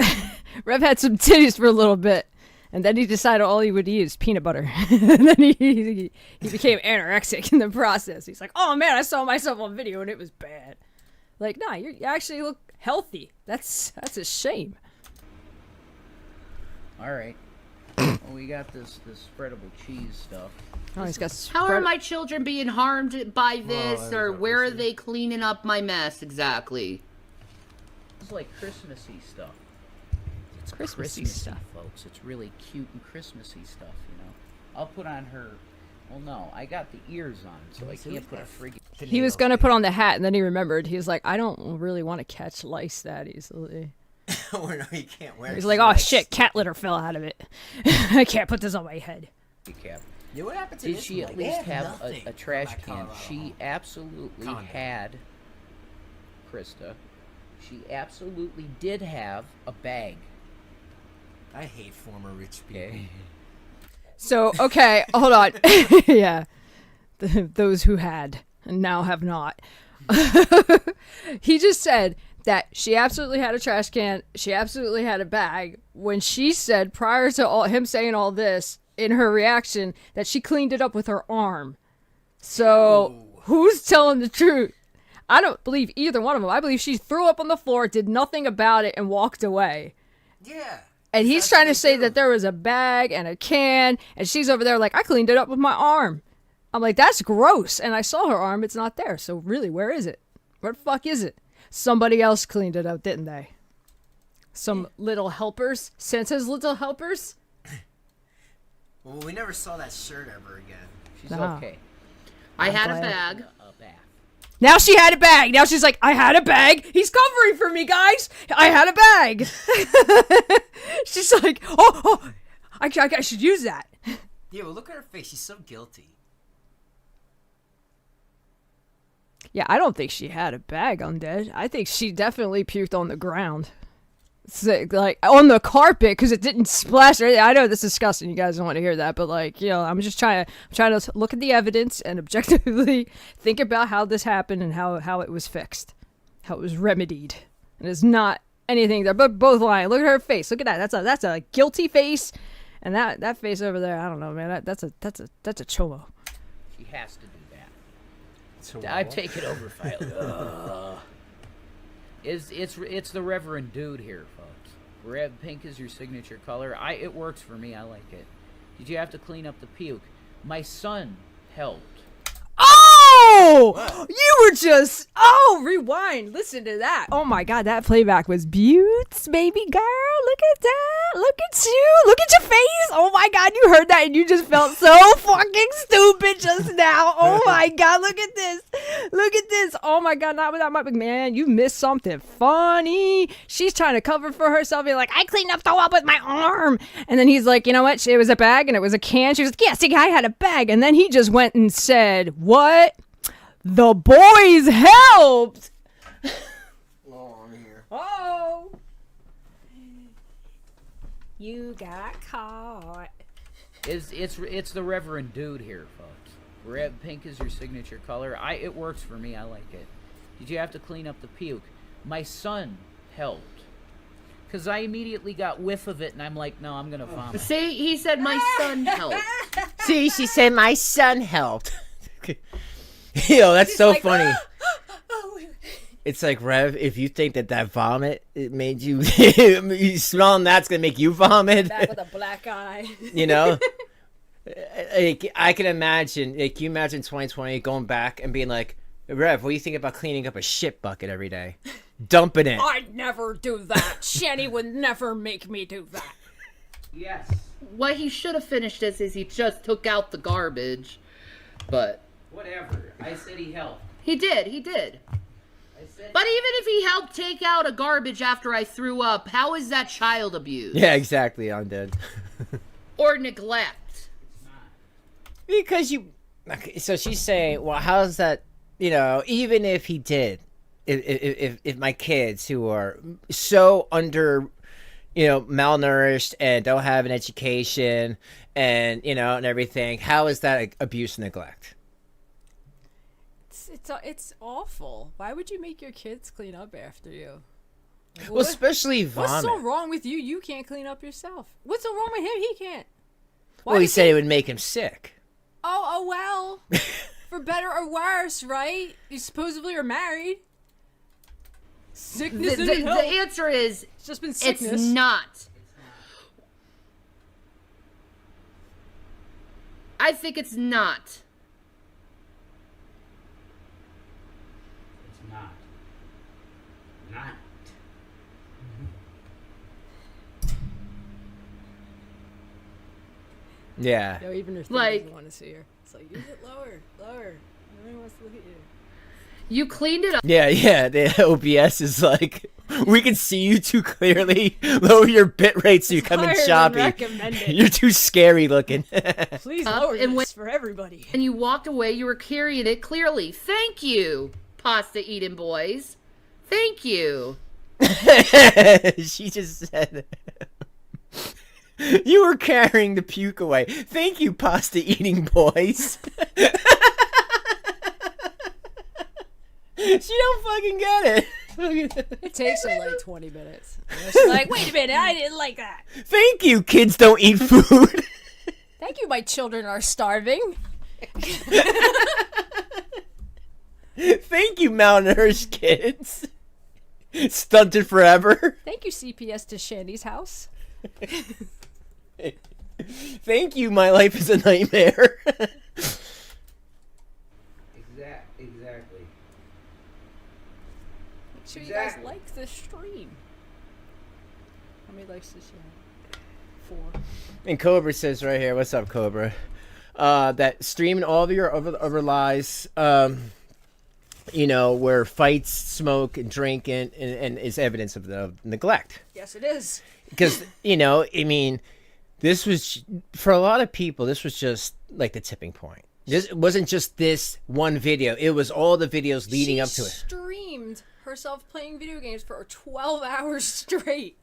Rev had some titties for a little bit, and then he decided all he would eat is peanut butter. And then he became anorexic in the process. He's like, oh man, I saw myself on video and it was bad. Like, nah, you actually look healthy. That's a shame. All right. Well, we got this spreadable cheese stuff. Oh, he's got How are my children being harmed by this, or where are they cleaning up my mess exactly? It's like Christmassy stuff. It's Christmassy stuff, folks. It's really cute and Christmassy stuff, you know. I'll put on her. Well, no, I got the ears on, so I can't put a friggin'. He was gonna put on the hat, and then he remembered. He was like, I don't really want to catch lice that easily. Oh, no, you can't wear it. He's like, oh shit, cat litter fell out of it. I can't put this on my head. Cap. Yeah, what happened to Did this she one? at They least have have nothing a trash for my can? Colorado She absolutely condo. had, Krista, she absolutely did have a bag. I hate former rich people. Okay. So, okay, hold on. Yeah. Those who had and now have not. He just said that she absolutely had a trash can. She absolutely had a bag. When she said, prior to him saying all this, in her reaction, that she cleaned it up with her arm. So, who's telling the truth? I don't believe either one of them. I believe she threw up on the floor, did nothing about it, and walked away. Yeah. And he's trying to say that there was a bag and a can, and she's over there like, I cleaned it up with my arm. I'm like, that's gross. And I saw her arm. It's not there. So really, where is it? Where the fuck is it? Somebody else cleaned it up, didn't they? Some little helpers? Santa's little helpers? Well, we never saw that shirt ever again. She's Ah. okay. I had a glad. bag. A bath. Now she had a bag. Now she's like, I had a bag. He's covering for me, guys. I had a bag. She's like, I should use that. Yeah, well, look at her face. She's so guilty. Yeah, I don't think she had a bag, Undead. I think she definitely puked on the ground. So, like, on the carpet, because it didn't splash. I know this is disgusting. You guys don't want to hear that, but, like, you know, I'm trying to look at the evidence and objectively think about how this happened and how it was fixed, how it was remedied. And it's not anything there, but both lying. Look at her face. Look at that. That's a guilty face, and that face over there. I don't know, man. That's a cholo. She has to do that. I take it over, Philo. It's the Reverend Dude here, folks. Red pink is your signature color. It works for me. I like it. Did you have to clean up the puke? My son helped. Oh! You were just... Oh, rewind. Listen to that. Oh, my God. That playback was beauts, baby girl. Look at that. Look at you. Look at your face. Oh, my God. You heard that and you just felt so fucking stupid just now. Oh, my God. Look at this. Look at this. Oh, my God. Not without my... Man, you missed something funny. She's trying to cover for herself. Being like, I cleaned up throw up with my arm. And then he's like, you know what? It was a bag and it was a can. She was like, yeah, see, I had a bag. And then he just went and said, what? The boys helped. Oh, I'm here. Oh, you got caught. It's the Reverend Dude here, folks. Red pink is your signature color. It works for me. I like it. Did you have to clean up the puke? My son helped. Because I immediately got whiff of it, and I'm like, no, I'm going to vomit. See, he said my son helped. See, she said my son helped. Yo, that's so funny. It's like, Rev, if you think that vomit, it made you, you smelling that's going to make you vomit. Back with a black eye. You know? Like, I can imagine, like, you imagine 2020 going back and being like, Rev, what do you think about cleaning up a shit bucket every day? Dumping it. I'd never do that. Shanny would never make me do that. Yes. What he should have finished is he just took out the garbage. But Whatever. I said he helped. he did. But even if he helped take out a garbage after I threw up, how is that child abuse? Yeah, exactly, Undead. Or neglect? Because you... Okay, so she's saying, well, how's that, you know, even if he did, if my kids who are so under, you know, malnourished and don't have an education and, you know, and everything, how is that abuse and neglect? It's awful. Why would you make your kids clean up after you? Like, Well, especially vomit. What's so wrong with you? You can't clean up yourself. What's so wrong with him? He can't. Well, he said it would make him sick. Oh well. For better or worse, right? You supposedly are married. Sickness The isn't health. answer is It's just been sickness. it's not. I think it's not. It's not. Not. No, even her thing Like- doesn't want to see her. It's like, use it lower. Nobody wants to look at you. You cleaned it up. Yeah, the OBS is like, we can see you too clearly. Lower your bit rate so you come in higher than choppy. recommended. You're too scary looking. Please Up lower and this for everybody. And you walked away, you were carrying it clearly. Thank you, pasta eating boys. Thank you. She just said, you were carrying the puke away. Thank you, pasta eating boys. She don't fucking get it. It takes her like 20 minutes. And she's like, wait a minute, I didn't like that. Thank you, kids don't eat food. Thank you, my children are starving. Thank you, malnourished kids. Stunted forever. Thank you, CPS to Shandy's house. Thank you, my life is a nightmare. Exactly. Make sure you guys like the stream. How many likes this year? 4. And Cobra says right here, what's up, Cobra? That streaming all of your other lies, you know, where fights, smoke, and drinking, and is evidence of the neglect. Yes, it is. Because, you know, I mean, this was, for a lot of people, this was just like the tipping point. This it wasn't just this one video. It was all the videos leading up to it. She streamed herself playing video games for 12 hours straight.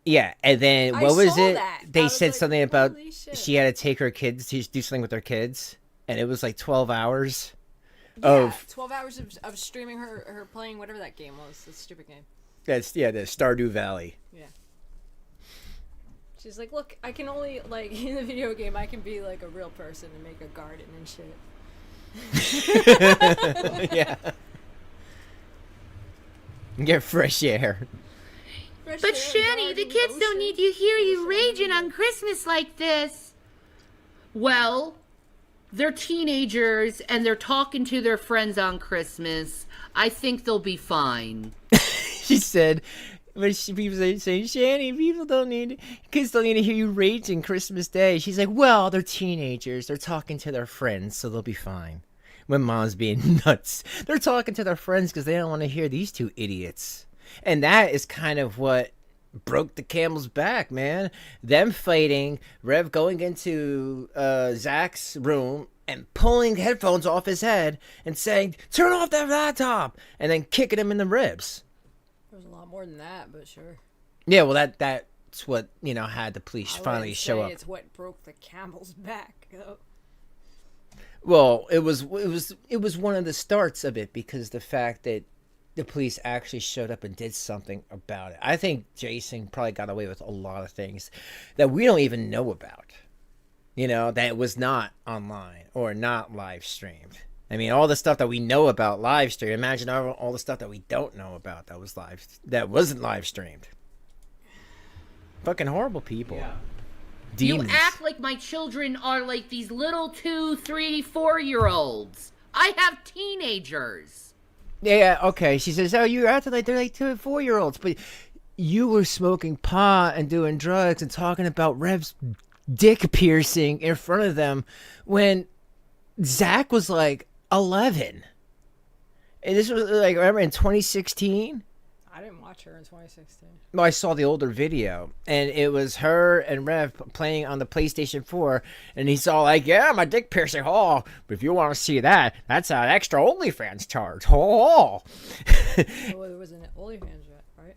Yeah, and then I what was saw it? that. I They was said like, something about holy shit. she had to take her kids to do something with her kids, and it was like 12 hours Yeah, of 12 hours of streaming her playing whatever that game was. The stupid game. the Stardew Valley. Yeah. She's like, look, I can only, like, in the video game, I can be, like, a real person and make a garden and shit. Yeah. Get fresh air. Fresh But air, Shanny, the garden, kids don't ocean. need to hear you Ocean, raging on everything. Christmas like this. Well, they're teenagers and they're talking to their friends on Christmas. I think they'll be fine. She said, but people say, Shanny, kids don't need to hear you raging Christmas Day. She's like, well, they're teenagers. They're talking to their friends, so they'll be fine. When mom's being nuts. They're talking to their friends because they don't want to hear these two idiots. And that is kind of what broke the camel's back, man. Them fighting, Rev going into Zach's room and pulling headphones off his head and saying, turn off that laptop, and then kicking him in the ribs. There's a lot more than that, but sure. Yeah, well, that's what, you know, had the police I finally wouldn't show say up. It's what broke the camel's back, though. Well, it was one of the starts of it because the fact that the police actually showed up and did something about it. I think Jason probably got away with a lot of things that we don't even know about. You know, that was not online or not live streamed. I mean, all the stuff that we know about live stream. Imagine all the stuff that we don't know about that wasn't live streamed. Fucking horrible people. Yeah. Demons. You act like my children are like these little 2, 3, 4-year-olds. I have teenagers. Yeah, okay. She says, oh, you're acting like they're like 2 and 4-year-olds, but you were smoking pot and doing drugs and talking about Rev's dick piercing in front of them when Zach was like 11. And this was like, remember in 2016? I didn't watch her in 2016. Well, I saw the older video, and it was her and Rev playing on the PlayStation 4, and he's all like, yeah, my dick piercing, but if you want to see that, that's an extra OnlyFans charge, Oh, there was an OnlyFans yet, right?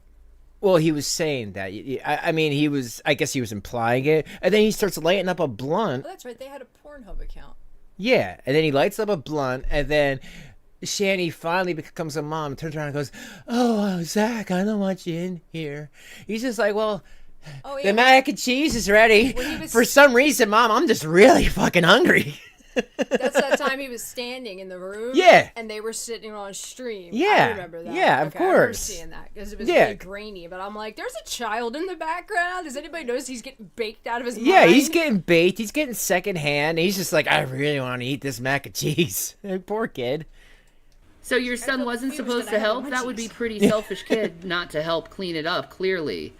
Well, he was saying that. I mean, I guess he was implying it, and then he starts lighting up a blunt. Oh, that's right. They had a Pornhub account. Yeah, and then he lights up a blunt, and then Shanny finally becomes a mom, turns around and goes, "Oh, Zach, I don't want you in here." He's just like, "Well, Oh, the mac and cheese is ready. For some reason, Mom, I'm just really fucking hungry." That's that time he was standing in the room. Yeah. And they were sitting on stream. Yeah. I remember that. Yeah, of Okay, I remember course. seeing that because it was Yeah. really grainy. But I'm like, there's a child in the background. Does anybody notice he's getting baked out of his Yeah, mind? he's getting baked. He's getting secondhand. He's just like, "I really want to eat this mac and cheese." Poor kid. So your son wasn't supposed to help? That would be pretty selfish kid not to help clean it up, clearly.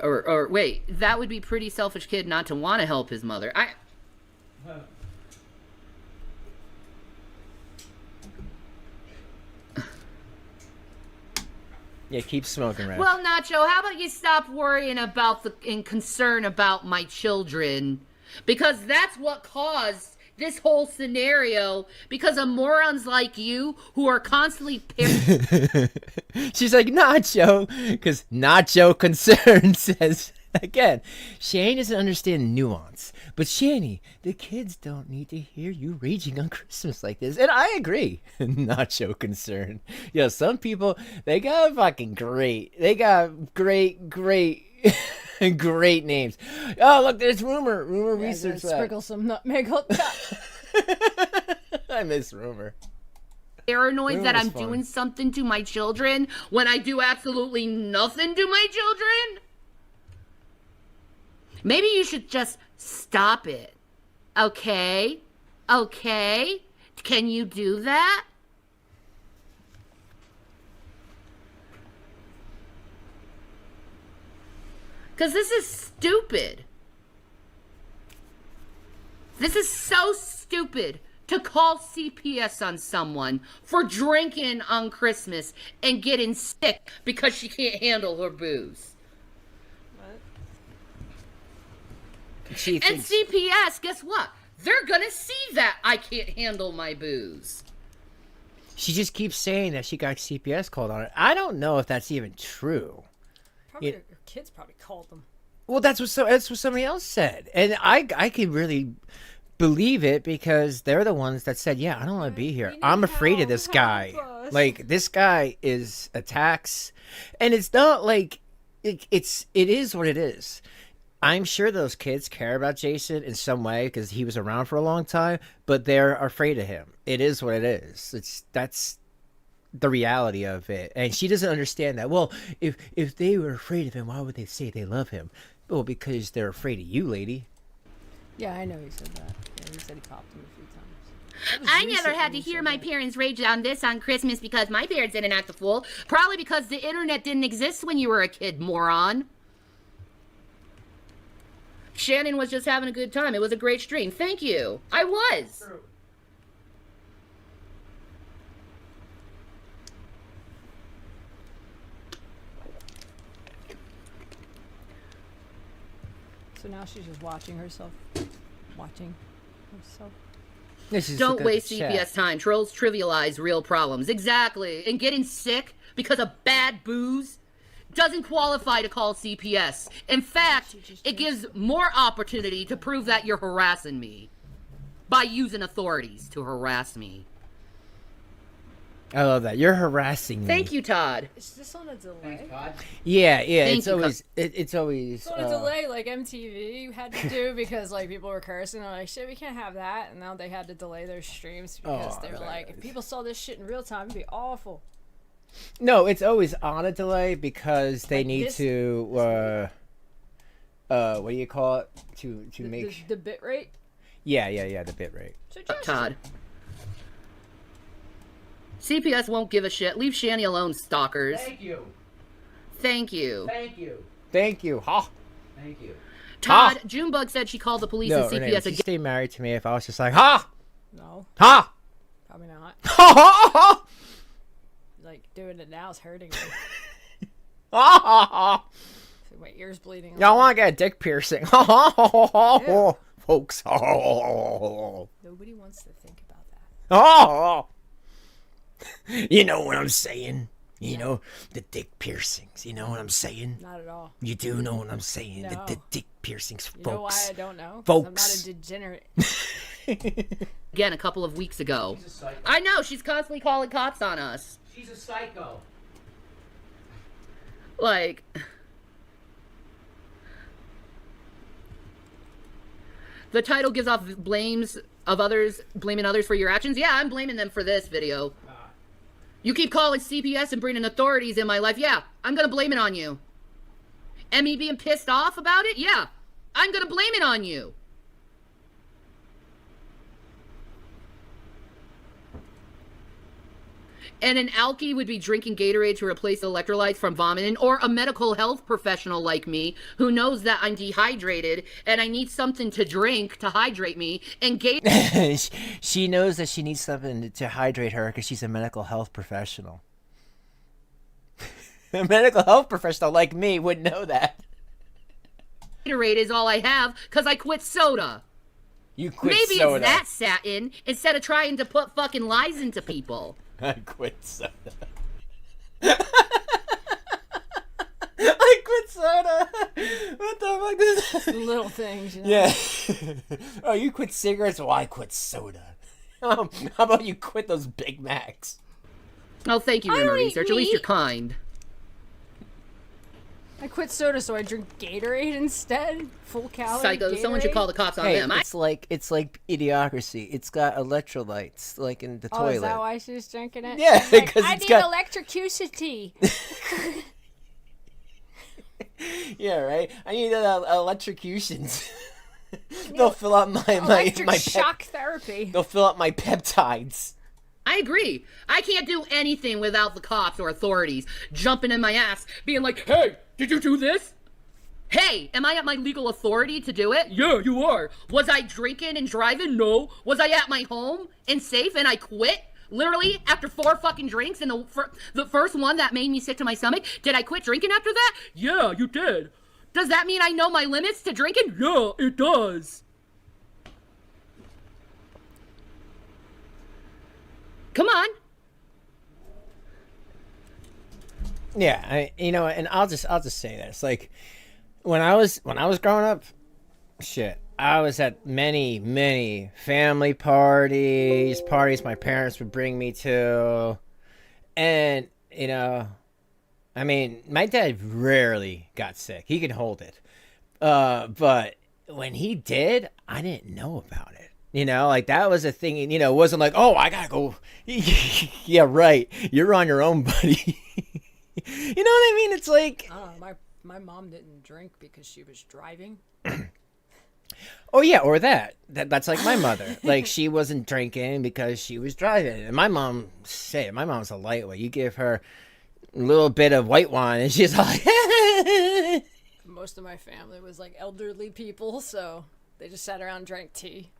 Or wait, that would be pretty selfish kid not to want to help his mother. Yeah, keep smoking, Rev. Well, Nacho, how about you stop worrying about and concern about my children? Because that's what caused this whole scenario, because of morons like you who are constantly She's like, "Nacho," because Nacho Concern says, again, Shane doesn't understand nuance. But Shanny, the kids don't need to hear you raging on Christmas like this. And I agree. Nacho Concern. Yo, some people, they got fucking great. They got great, great names. Oh, look, there's Rumor. Rumor research lab. Sprinkle some nutmeg on top. I miss Rumor. paranoid that I'm fun. doing something to my children when I do absolutely nothing to my children? Maybe you should just stop it. Okay? Okay? Can you do that? Because this is stupid. This is so stupid to call CPS on someone for drinking on Christmas and getting sick because she can't handle her booze. And CPS, guess what? They're gonna see that I can't handle my booze. She just keeps saying that she got CPS called on her. I don't know if that's even true. Probably her kids probably called them. Well, that's what somebody else said, and I can really believe it because they're the ones that said, "Yeah, I don't want to be here. I'm afraid of this guy. Like, this guy is attacks," and it's not like it is what it is. I'm sure those kids care about Jason in some way because he was around for a long time, but they're afraid of him. It is what it is. That's the reality of it, and she doesn't understand that. Well, if they were afraid of him, why would they say they love him? Well, because they're afraid of you, lady. Yeah, I know he said that. Yeah, he said he popped him a few times. I never had to hear my parents rage on this on Christmas because my parents didn't act a fool. Probably because the internet didn't exist when you were a kid, moron. Shannon was just having a good time. It was a great stream. Thank you. I was. True. So now she's just watching herself. Watching herself. Don't waste CPS time. Trolls trivialize real problems. Exactly. And getting sick because of bad booze doesn't qualify to call CPS. In fact, it gives more opportunity to prove that you're harassing me by using authorities to harass me. I love that. You're harassing me. Thank you, Todd. Is this on a delay? Yeah. Thank It's you, always. It's always. It's on a delay like MTV had to do because like people were cursing. They're like, shit, we can't have that. And now they had to delay their streams because they were like, if people saw this shit in real time, it'd be awful. No, it's always on a delay because they need to. What do you call it? To make the bit rate. Yeah, the bit rate. So Todd. CPS won't give a shit. Leave Shanny alone, stalkers. Thank you. Thank you. Thank you. Thank you. Ha. Thank you. Todd, Junebug said she called the police No, and CPS Renee, would you again. stay married to me if I was just like, ha, No, ha, probably not. ha, ha, ha, Like doing it now is hurting me. ha, ha, ha. My ears bleeding. Y'all want to get a dick piercing? Ha, ha, ha, ha, ha, ha. Folks. Ha, ha, ha, ha. Nobody wants to think about that. Ha, ha. You know what I'm saying? You know, the dick piercings. You know what I'm saying? Not at all. You do know what I'm saying. No. The dick piercings, folks. You know why I don't know? 'Cause Folks. I'm not a degenerate. again a couple of weeks ago. She's a psycho. I know, she's constantly calling cops on us. She's a psycho. Like, the title gives off blames of others, blaming others for your actions. Yeah, I'm blaming them for this video. You keep calling CPS and bringing authorities in my life. Yeah, I'm gonna blame it on you. And me being pissed off about it? Yeah, I'm gonna blame it on you. And an alkie would be drinking Gatorade to replace electrolytes from vomiting, or a medical health professional like me who knows that I'm dehydrated and I need something to drink to hydrate me, and She knows that she needs something to hydrate her because she's a medical health professional. A medical health professional like me would know that. Gatorade is all I have because I quit soda. You quit Maybe soda. it's that satin instead of trying to put fucking lies into people. I quit soda. I quit soda. What the fuck is that? Little things, you know? Yeah. Oh, you quit cigarettes? Well, I quit soda. How about you quit those Big Macs? Oh, thank you, I Rimmer don't eat Research. At least you're meat. kind. I quit soda, so I drink Gatorade instead. Full calorie. Psycho. Gatorade. Someone should call the cops on Hey, them. it's like Idiocracy. It's got electrolytes, like in the Oh, toilet. is that why she's drinking it? Yeah, She's like, 'cause I it's need got- electrocucity. Yeah, right. I need electrocutions. They'll fill up my Electric my shock therapy. They'll fill up my peptides. I agree. I can't do anything without the cops or authorities jumping in my ass, being like, hey, did you do this? Hey, am I at my legal authority to do it? Yeah, you are. Was I drinking and driving? No. Was I at my home and safe and I quit? Literally, after 4 fucking drinks and the first one that made me sick to my stomach, did I quit drinking after that? Yeah, you did. Does that mean I know my limits to drinking? Yeah, it does. Come on. Yeah, and I'll just say this. Like, when I was growing up, shit, I was at many family parties my parents would bring me to, and I mean, my dad rarely got sick. He could hold it, but when he did, I didn't know about it. Like that was a thing. It wasn't like, oh, I gotta go. Yeah, right. You're on your own, buddy. You know what I mean? It's like, I don't know, my mom didn't drink because she was driving. oh yeah, or that's like my mother. Like, she wasn't drinking because she was driving. And my mom's a lightweight. You give her a little bit of white wine and she's like, Most of my family was like elderly people, so they just sat around and drank tea.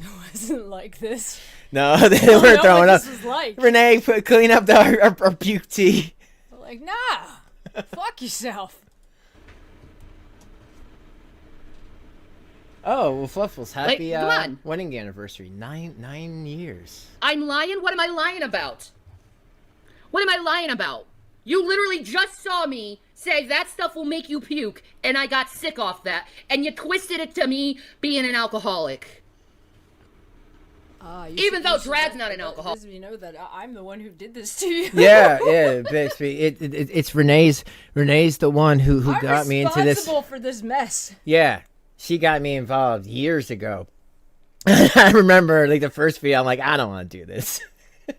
It wasn't like this. no, they I were don't know throwing what up. this was like. Renee, clean up our puke tea. They're like, nah, fuck yourself. Oh, well, Fluffles, happy come on. wedding anniversary. 9 years. I'm lying? What am I lying about? What am I lying about? You literally just saw me say that stuff will make you puke, and I got sick off that, and you twisted it to me being an alcoholic. Even though Drad's not an alcoholic. You know that I'm the one who did this to you. Yeah, basically, it's Renee's the one who got me into this. I'm responsible for this mess. Yeah, she got me involved years ago. I remember, like, the first video, I'm like, I don't want to do this.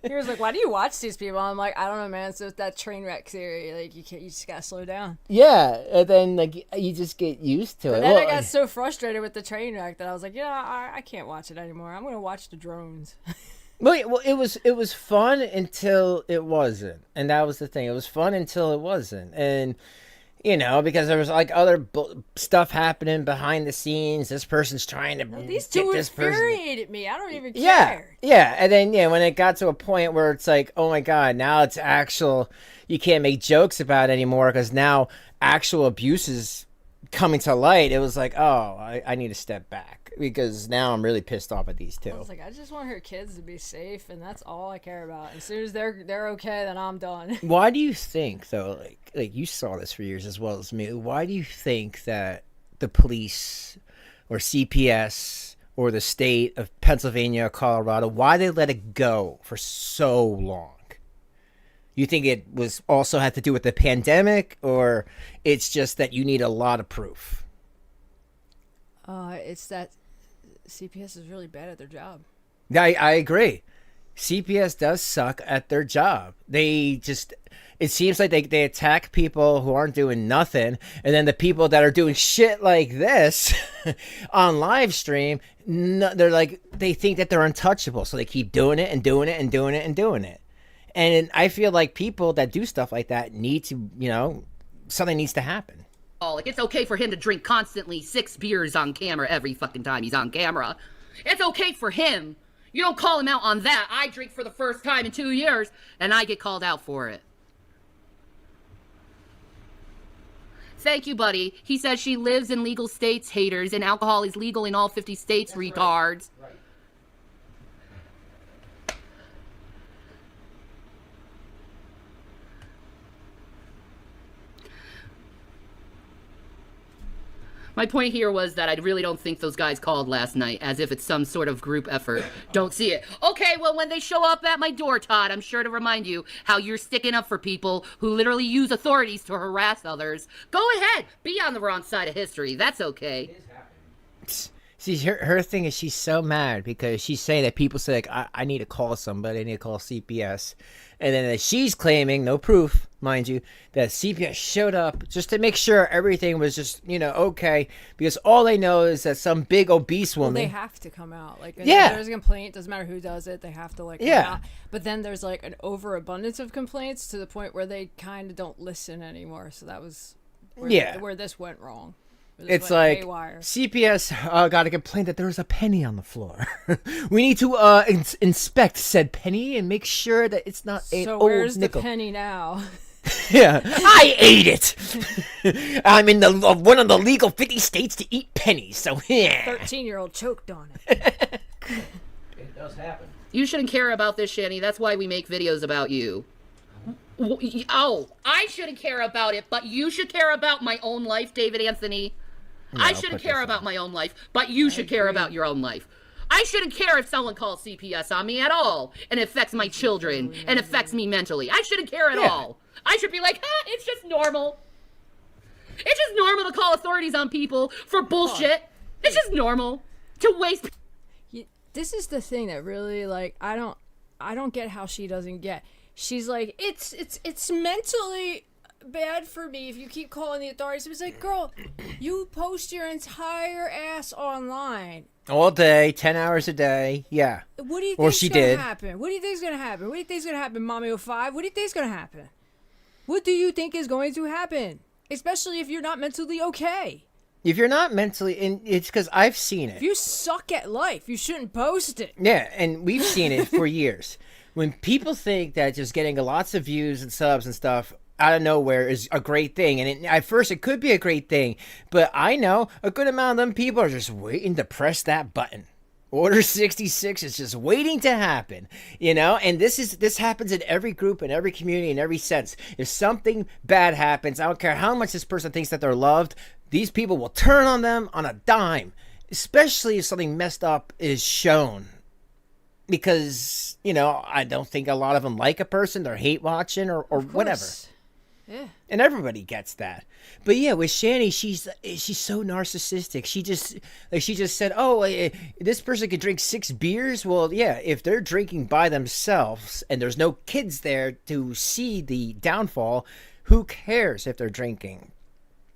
He was like, why do you watch these people? I'm like, I don't know, man. So it's that train wreck theory. Like, you just gotta slow down. Yeah, and then, like, you just get used to it. But then I got so frustrated with the train wreck that I was like, I can't watch it anymore. I'm gonna watch the drones. Well, it was fun until it wasn't, and that was the thing. It was fun until it wasn't, and because there was like other stuff happening behind the scenes. This person's trying to These get two this person. infuriated me. I don't even Yeah, care. yeah, and then when it got to a point where it's like, oh my god, now it's actual. You can't make jokes about it anymore because now actual abuse is coming to light. It was like, oh, I need to step back because now I'm really pissed off at these two. I was like, I just want her kids to be safe, and that's all I care about. As soon as they're okay, then I'm done. Why do you think, though, like you saw this for years as well as me, why do you think that the police or CPS or the state of Pennsylvania or Colorado, why they let it go for so long. You think it was also had to do with the pandemic, or it's just that you need a lot of proof? It's that CPS is really bad at their job. I agree. CPS does suck at their job. It seems like they attack people who aren't doing nothing, and then the people that are doing shit like this on live stream, they think that they're untouchable, so they keep doing it and doing it and doing it and doing it. And I feel like people that do stuff like that need to, something needs to happen. Like, it's okay for him to drink constantly 6 beers on camera every fucking time he's on camera. It's okay for him. You don't call him out on that. I drink for the first time in 2 years, and I get called out for it. Thank you, buddy. He says she lives in legal states, haters, and alcohol is legal in all 50 states, retards. Right. My point here was that I really don't think those guys called last night, as if it's some sort of group effort. Don't see it. Okay, well, when they show up at my door, Todd, I'm sure to remind you how you're sticking up for people who literally use authorities to harass others. Go ahead. Be on the wrong side of history. That's okay. See, her thing is she's so mad because she's saying that people say, like, I need to call somebody. I need to call CPS. And then she's claiming, no proof, mind you, that CPS showed up just to make sure everything was just, okay. Because all they know is that some big obese woman. Well, they have to come out. Like, if there's a complaint, doesn't matter who does it, they have to, come out. But then there's, an overabundance of complaints to the point where they kind of don't listen anymore. So that was where this went wrong. It's like haywire. CPS got a complaint that there was a penny on the floor. We need to inspect said penny and make sure that it's not an old nickel. So where's the penny now? Yeah, I ate it. I'm in one of the legal 50 states to eat pennies. So yeah. 13-year-old choked on it. It does happen. You shouldn't care about this, Shanny. That's why we make videos about you. Oh, I shouldn't care about it, but you should care about my own life, David Anthony. No, I shouldn't care about my own life, but you should care about your own life. I shouldn't care if someone calls CPS on me at all, and it affects my children, and affects me mentally. I shouldn't care at all. I should be like, it's just normal. It's just normal to call authorities on people for bullshit. It's just normal to waste. This is the thing that really, I don't get how she doesn't get. She's like, it's mentally bad for me if you keep calling the authorities. It was like, girl, you post your entire ass online all day, 10 hours a day. Yeah. What do you think's gonna happen? What do you think's gonna happen? What do you think's gonna happen, Mommy 05? What do you think's gonna happen? What do you think is going to happen? Especially if you're not mentally okay. If you're not mentally, and it's because I've seen it. If you suck at life, you shouldn't post it. Yeah, and we've seen it for years. When people think that just getting lots of views and subs and stuff out of nowhere is a great thing, and at first it could be a great thing, but I know a good amount of them people are just waiting to press that button. Order 66 is just waiting to happen, and this happens in every group, in every community, in every sense. If something bad happens, I don't care how much this person thinks that they're loved, these people will turn on them on a dime, especially if something messed up is shown. Because, I don't think a lot of them like a person, they're hate watching or whatever. Yeah. And everybody gets that. But yeah, with Shanny, she's so narcissistic. She just said, this person could drink 6 beers. Well, yeah, if they're drinking by themselves and there's no kids there to see the downfall, who cares if they're drinking?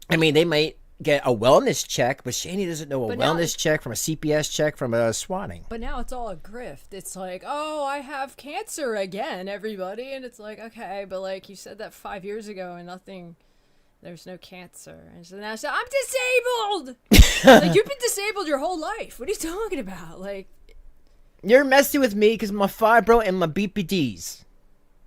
I mean, they might get a wellness check, but Shanny doesn't know a wellness check from a CPS check from a swatting. But now it's all a grift. It's like, I have cancer again, everybody. And it's like, okay, but you said that 5 years ago and there's no cancer. And so now I'm disabled! You've been disabled your whole life. What are you talking about? You're messing with me because my fibro and my BPDs.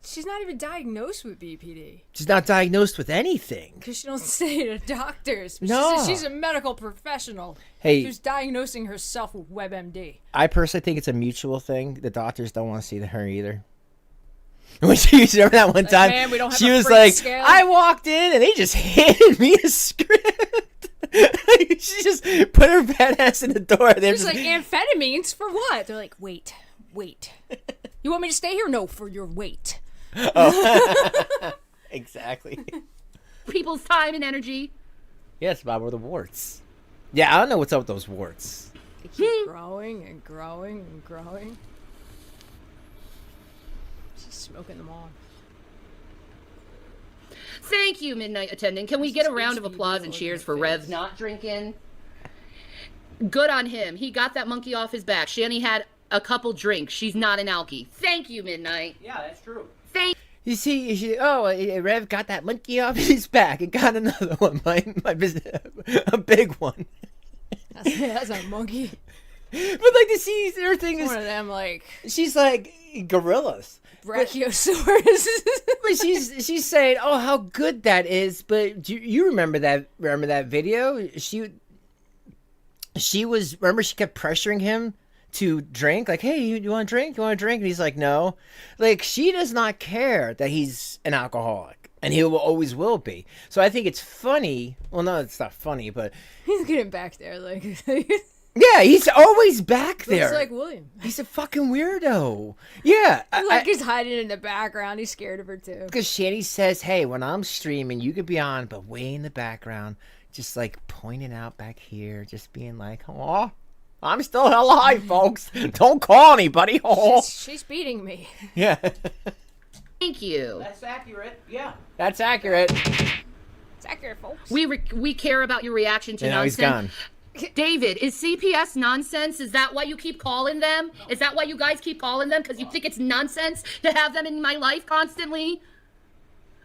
She's not even diagnosed with BPD. She's not diagnosed with anything. Because she don't stay to doctors. No. She's a medical professional. Hey. She's diagnosing herself with WebMD. I personally think it's a mutual thing. The doctors don't want to see her either. When she remember that one time, man, we don't have she a was free like, scale. I walked in and they just handed me a script. She just put her pen passing the door. They're It's like amphetamines for what? They're like, wait. You want me to stay here? No, for your weight. Oh. Exactly. People's time and energy. Yes, Bob, or the warts. Yeah, I don't know what's up with those warts. They keep growing and growing and growing. Just smoking them all. Thank you, Midnight Attendant. Can we get a round of applause and cheers for Rev not drinking? Good on him. He got that monkey off his back. Shanny had a couple drinks. She's not an alkie. Thank you, Midnight. Yeah, that's true. You see, Rev got that monkey off his back and got another one, my business, a big one. That's a monkey. But like to see her thing is One of them, like, she's like gorillas. Brachiosaurus. But she's saying, "Oh, how good that is!" But do you remember that? Remember that video? She was. Remember, she kept pressuring him to drink. Like, "Hey, you want to drink? You want to drink?" And he's like, "No." Like, she does not care that he's an alcoholic, and he will always will be. So I think it's funny. Well, no, it's not funny, but He's getting back there, like. yeah, he's always back there. Looks like William. He's a fucking weirdo. Yeah, He's hiding in the background. He's scared of her too. because Shanny says, "Hey, when I'm streaming, you could be on, but way in the background, just like pointing out back here, just being like, oh, I'm still alive, folks. Don't call anybody. Oh, She's beating me. yeah, Thank you. That's accurate. Yeah. that's accurate." It's accurate, folks. We care about your reaction to And now he's nonsense. gone. David, is CPS nonsense? Is that why you keep calling them? Is that why you guys keep calling them? Because you think it's nonsense to have them in my life constantly?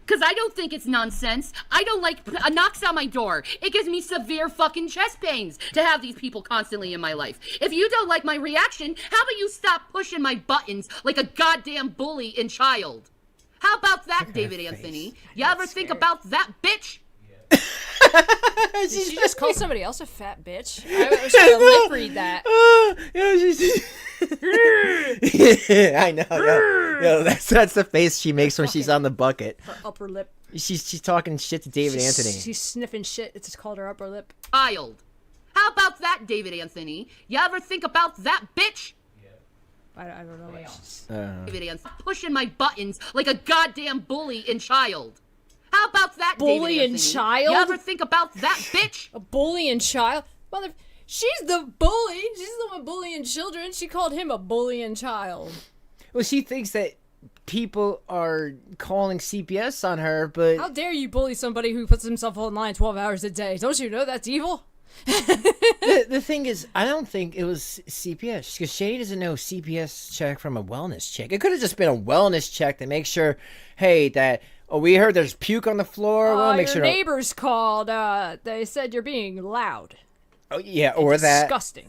Because I don't think it's nonsense. I don't like knocks on my door. It gives me severe fucking chest pains to have these people constantly in my life. If you don't like my reaction, how about you stop pushing my buttons like a goddamn bully and child? How about that, David Anthony? You ever think about that, bitch? Did she just call somebody else a fat bitch? I was trying to lip read that. I know. Yo, that's the face she makes when she's on the bucket. Her upper lip. She's talking shit to David Anthony. She's sniffing shit. It's called her upper lip. Child. How about that, David Anthony? You ever think about that, bitch? I don't know what she's... David Anthony. Pushing my buttons like a goddamn bully and child. How about that, Bully David and Anthony? child? You ever think about that, bitch? A bully and child? Mother... She's the bully. She's the one bullying children. She called him a bully and child. Well, she thinks that people are calling CPS on her, but How dare you bully somebody who puts himself online 12 hours a day? Don't you know that's evil? the thing is, I don't think it was CPS because Shady doesn't know CPS check from a wellness check. It could have just been a wellness check to make sure, hey, that we heard there's puke on the floor. We'll make your sure. neighbors called. They said you're being loud. Oh yeah, or that. Disgusting.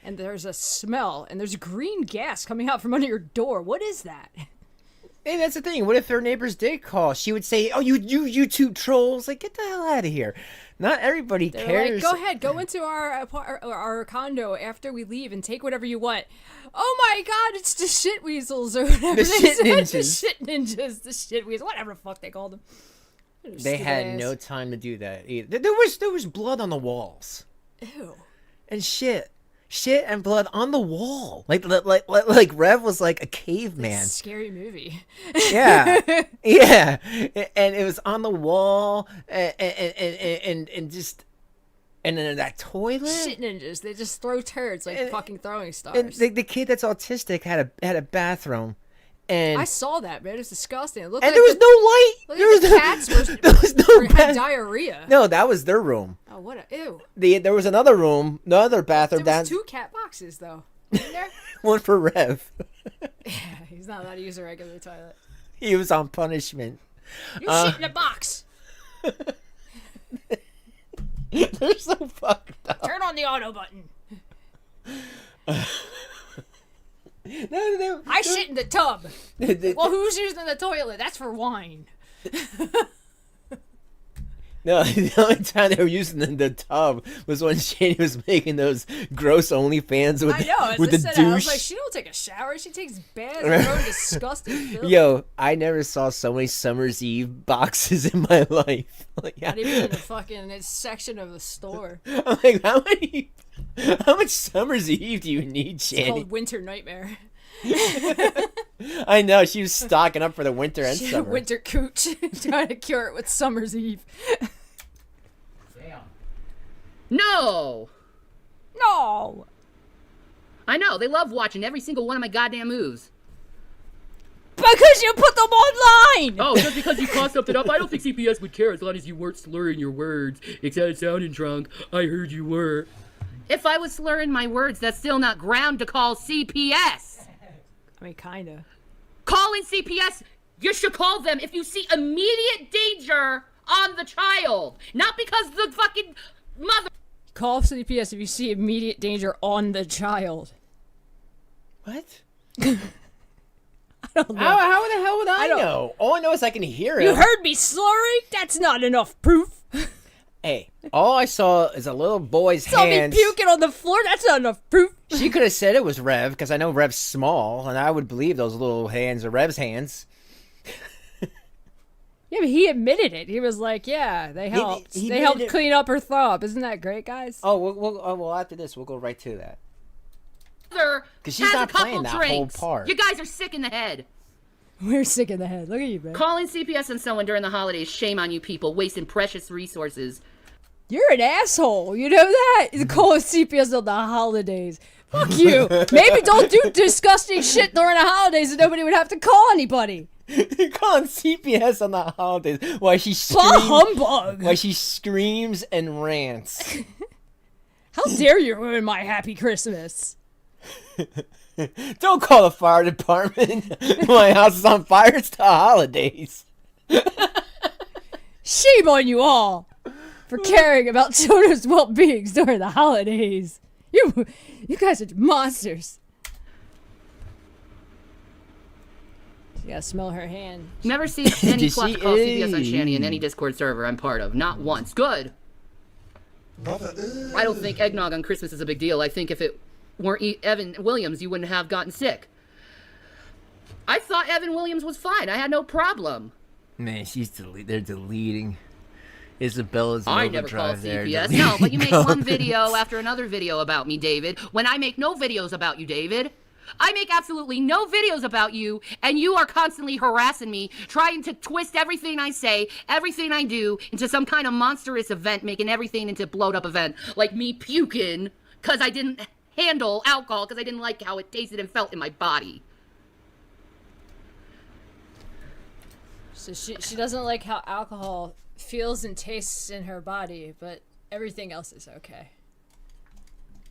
And there's a smell, and there's green gas coming out from under your door. What is that? Hey, that's the thing. What if their neighbors did call? She would say, "Oh, you YouTube trolls! Like, get the hell out of here!" Not everybody They're cares. like, go ahead, go into our condo after we leave and take whatever you want. Oh my God, it's the shit weasels or whatever The they shit said. ninjas. The shit ninjas, the shit weasels, whatever the fuck they called them. They had Stupid no ass. time to do that either. There was blood on the walls Ew. and shit and blood on the wall. Like Rev was like a caveman. Scary movie. Yeah, yeah, and it was on the wall, and just, and then that toilet. Shit ninjas, they just throw turds like fucking throwing stars. And the kid that's autistic had a bathroom, and I saw that, man. It was disgusting. It looked and like there was no light. looked There like was the no cats were, there was no had bath- diarrhea. No, that was their room. Oh, what a ew. There was another room, another bathroom There down. was 2 cat boxes though. Wasn't there? One for Rev. He's not allowed to use a regular toilet. He was on punishment. You shit in a box. They're so fucked up. Turn on the auto button. No, I shit in the tub. they- Well, who's using the toilet? That's for wine. No, the only time they were using the tub was when Shady was making those gross OnlyFans with, I know. As with I the said, douche. I was like, she don't take a shower. She takes baths. Her own disgusting filth. Yo, I never saw so many Summer's Eve boxes in my life. Like, Not even in the fucking section of the store. I'm like, how many? How much Summer's Eve do you need, It's Shanny? called Winter Nightmare. I know, she was stocking up for the winter and summer. Winter cooch. Trying to cure it with Summer's Eve. Damn. No! No! I know, they love watching every single one of my goddamn moves. Because you put them online! Oh, just because you caused something up? I don't think CPS would care as long as you weren't slurring your words. It sounded drunk. I heard you were. If I was slurring my words, that's still not ground to call CPS. I mean, kinda. Calling CPS, you should call them if you see immediate danger on the child. Not because the fucking mother... Call CPS if you see immediate danger on the child. What? I don't know. How the hell would I don't- know? All I know is I can hear it. You heard me slurring? That's not enough proof. Hey, all I saw is a little boy's Saw me hands. puking on the floor? That's not enough proof. She could have said it was Rev, because I know Rev's small, and I would believe those little hands are Rev's hands. Yeah, but he admitted it. He was like, "Yeah, they helped. he they helped admitted it. clean up her thumb. Isn't that great, guys?" Oh, well, after this, we'll go right to that. Because she's has not a couple playing that drinks. whole part. You guys are sick in the head. We're sick in the head. Look at you, man. Calling CPS on someone during the holidays, shame on you people, wasting precious resources. You're an asshole. You know that? You call CPS on the holidays. Fuck you. Maybe don't do disgusting shit during the holidays, and nobody would have to call anybody. You're calling CPS on the holidays while she Bah screams. humbug. While she screams and rants. How dare you ruin my happy Christmas? Don't call the fire department. My house is on fire. It's the holidays. Shame on you all for caring about children's well-being during the holidays. You guys are monsters. You gotta smell her hand. Never seen any Did plot she- to call CPS on Shanny in any Discord server I'm part of. Not once. Good. I don't think eggnog on Christmas is a big deal. I think if it weren't Evan Williams, you wouldn't have gotten sick. I thought Evan Williams was fine. I had no problem. Man, they're deleting. Isabella's I never called overdrive there. CPS. No, but you make one video after another video about me, David. When I make no videos about you, David. I make absolutely no videos about you, and you are constantly harassing me, trying to twist everything I say, everything I do, into some kind of monstrous event, making everything into a blowed-up event. Like me puking because I didn't handle alcohol, because I didn't like how it tasted and felt in my body. So she doesn't like how alcohol feels and tastes in her body, but everything else is okay.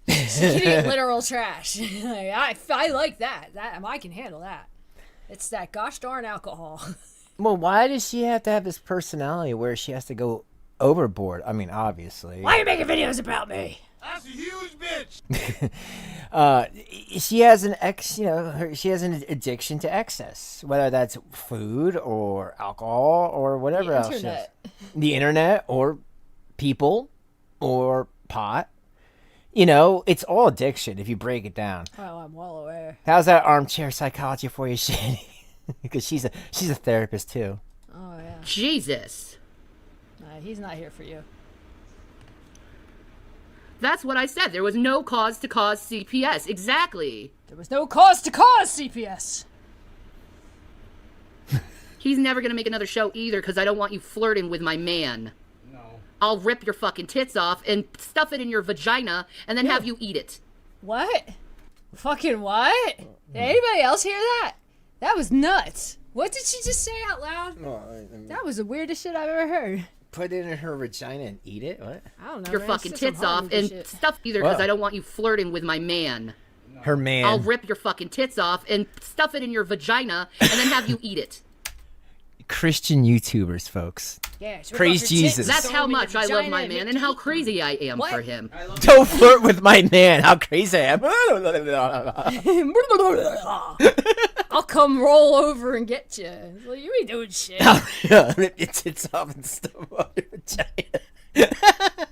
She can eat literal trash. Like, I like that. I can handle that. It's that gosh darn alcohol. Well, why does she have to have this personality where she has to go overboard? I mean, obviously. Why are you making videos about me? That's a huge bitch. She has she has an addiction to excess, whether that's food or alcohol or whatever else. Internet. The internet or people or pot. You know, it's all addiction if you break it down. Oh, I'm well aware. How's that armchair psychology for you, Shani? Because she's a therapist too. Oh yeah. Jesus. He's not here for you. That's what I said. There was no cause to cause CPS. Exactly. There was no cause to cause CPS. He's never gonna make another show either, because I don't want you flirting with my man. No. I'll rip your fucking tits off and stuff it in your vagina and then have you eat it. What? Fucking what? Did anybody else hear that? That was nuts. What did she just say out loud? That was the weirdest shit I've ever heard. Put it in her vagina and eat it? What? I don't know. Your man. fucking It's just tits some off Hollywood and shit. stuff either, because Wow. I don't want you flirting with my man. Her man. I'll rip your fucking tits off and stuff it in your vagina and then have you eat it. Christian YouTubers, folks. Yeah, so Praise rip off your tits, Jesus. That's throw how them in much the I love vagina my and man make and how you eat crazy I am What? for him. Don't flirt with my man. How crazy I am. them. I'll come roll over and get you. Well, you ain't doing shit. Rip your tits off and stuff on your vagina.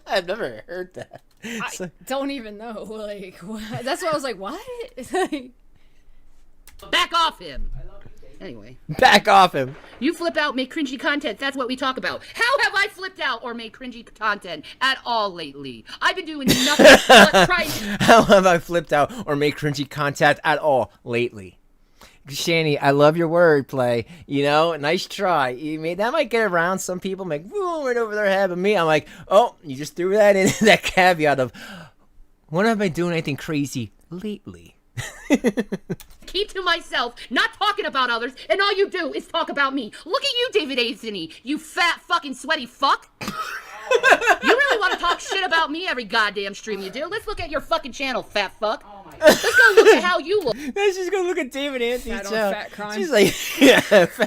I've never heard that. I don't even know. Like, what? That's why I was like, what? Like, Back off him. Anyway. Back off him. You flip out, make cringy content. That's what we talk about. How have I flipped out or made cringy content at all lately? I've been doing nothing but trying. How have I flipped out or made cringy content at all lately? Shanny, I love your wordplay. You know, nice try. You made that might get around some people, make boom right over their head. But me, I'm like, oh, you just threw that in that caveat of, when have I doing anything crazy lately? Keep to myself, not talking about others, and all you do is talk about me. Look at you, David Anthony, you fat fucking sweaty fuck. You really want to talk shit about me every goddamn stream you do? Let's look at your fucking channel, fat fuck. Let's go look at how you look. Let's just go look at David Anthony's Fat on channel. fat crime. She's like,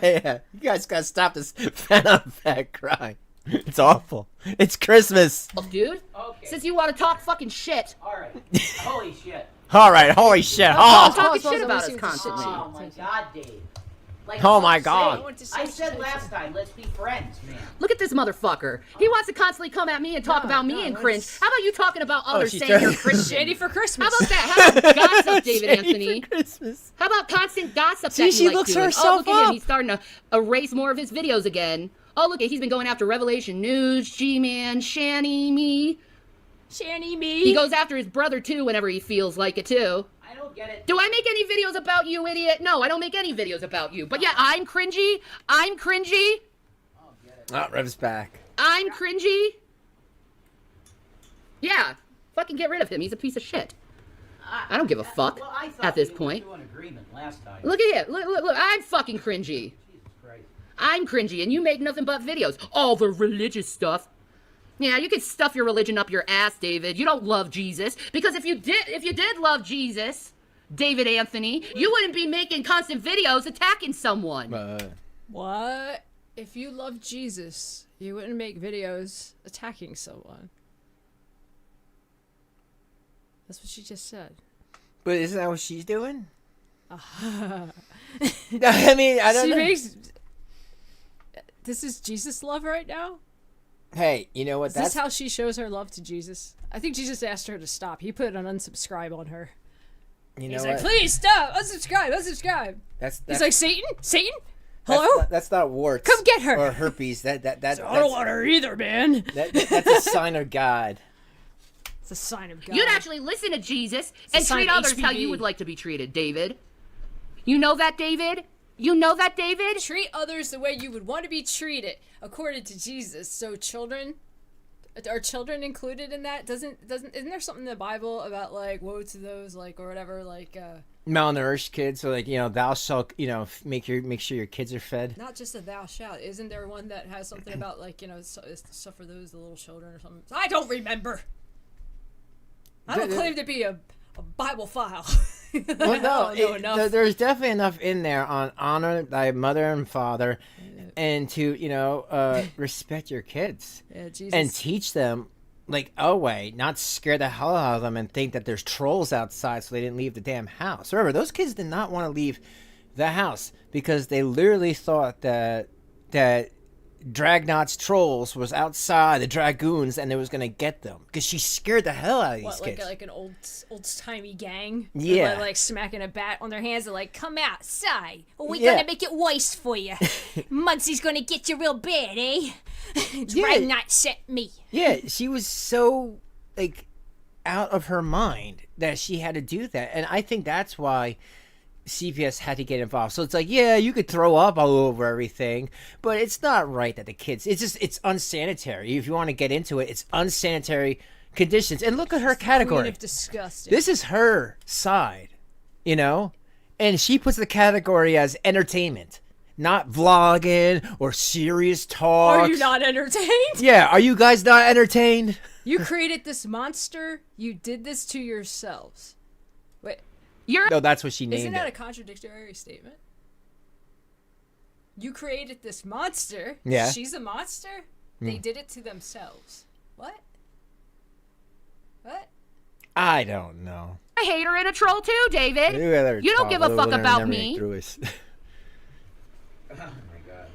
yeah, you guys gotta stop this fat on fat crime. It's awful. It's Christmas. Dude, since you want to talk fucking shit. Alright. Holy shit. All right, holy shit. Oh, Oh, talking pause, shit about pause, us pause, constantly. Oh my god, Dave. Like, Oh my fuck's God. sake. I said last time, let's be friends, man. Look at this motherfucker. He wants to constantly come at me and talk about me and cringe. How about you talking about others she's saying you're trying- Christian? Shady for How Christmas. about that? How about gossip, David Shady Anthony? for Christmas. How about constant gossip See, that you she like looks doing? herself Oh, look at up. him. He's starting to erase more of his videos again. Oh, look at he's been going after Revelation News, G-Man, Shanny, me. Shanny me. He goes after his brother, too, whenever he feels like it, too. I don't get it. Do I make any videos about you, idiot? No, I don't make any videos about you. But yeah, I'm cringy. I'm cringy. Oh, Rev's back. I'm cringy. Yeah. Fucking get rid of him. He's a piece of shit. I don't give a fuck Well, I thought at this we point. were to an agreement last time. Look at it. Look. I'm fucking cringy. Jesus Christ. I'm cringy, and you make nothing but videos. All the religious stuff. Yeah, you can stuff your religion up your ass, David. You don't love Jesus. Because if you did love Jesus, David Anthony, you wouldn't be making constant videos attacking someone. What? If you love Jesus, you wouldn't make videos attacking someone. That's what she just said. But isn't that what she's doing? I mean, I don't She know. makes. This is Jesus love right now? Hey, you know what? Is this how she shows her love to Jesus? I think Jesus asked her to stop. He put an unsubscribe on her. you know He's what? like, please stop! Unsubscribe! That's He's like, Satan? Hello? That's not warts. Come get her! Or herpes. I don't want her either, man. That's a sign of God. It's a sign of God. You'd actually listen to Jesus a and sign treat of others how HPV. you would like to be treated, David. You know that, David? You know that, David? Treat others the way you would want to be treated, according to Jesus. So children, are children included in that? Isn't there something in the Bible about like woe to those like or whatever like Malnourished kids, so like, you know, thou shalt, you know, make sure your kids are fed. not just a thou shalt. Isn't there one that has something about like, you know, stuff for those the little children or something? I don't remember. I don't claim to be a Bible file. Well, I don't know enough. there's definitely enough in there on honor thy mother and father, and to, you know, respect your kids Yeah, Jesus. and teach them like a way, not scare the hell out of them and think that there's trolls outside, so they didn't leave the damn house. Remember, those kids did not want to leave the house because they literally thought that Dragnot's trolls was outside the dragoons and it was gonna get them because she scared the hell out of these What, kids. like an old timey gang? Yeah. Like smacking a bat on their hands and like, come outside, or we Yeah. gonna make it worse for you. Muncie's gonna get you real bad, eh? Yeah. Dragnot sent me. Yeah, she was so like out of her mind that she had to do that, and I think that's why CPS had to get involved. So it's like, yeah, you could throw up all over everything, but it's not right that the kids. It's unsanitary. If you want to get into it, it's unsanitary conditions. And look at her Queen category. of disgusting. This is her side, you know, and she puts the category as entertainment, not vlogging or serious talk. Are you not entertained? Yeah, are you guys not entertained? You created this monster. You did this to yourselves. Wait, No, that's what she named isn't that a it. contradictory statement? You created this monster. Yeah. She's a monster. They did it to themselves. What? What? I don't know. A hater and a troll too, David. Maybe I better You don't talk give a little fuck bit about and me. through this. Oh my god.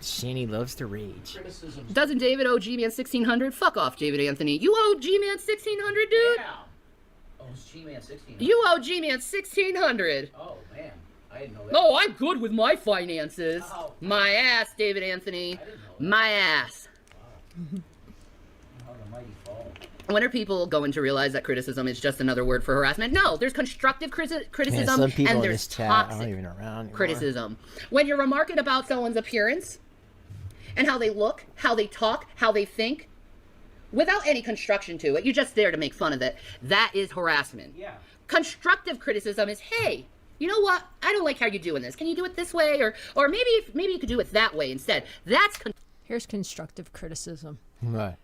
Shanny loves to rage. Criticism. Doesn't David owe G-Man 1600? Fuck off, David Anthony. You owe G-Man 1600, dude? Yeah. Oh, it's G-Man 16. You owe G-Man 1600. Oh, man. I didn't know that. No, I'm good with my finances. Oh. My ass, David Anthony. I didn't know that. My ass. How the mighty fall. When are people going to realize that criticism is just another word for harassment? No, there's constructive criticism Man, some people and in there's this chat aren't toxic even around anymore. criticism. When you're remarking about someone's appearance and how they look, how they talk, how they think, without any construction to it, you're just there to make fun of it. That is harassment. Yeah. Constructive criticism is, hey, you know what? I don't like how you're doing this. Can you do it this way, or maybe you could do it that way instead? That's Here's constructive criticism. Right.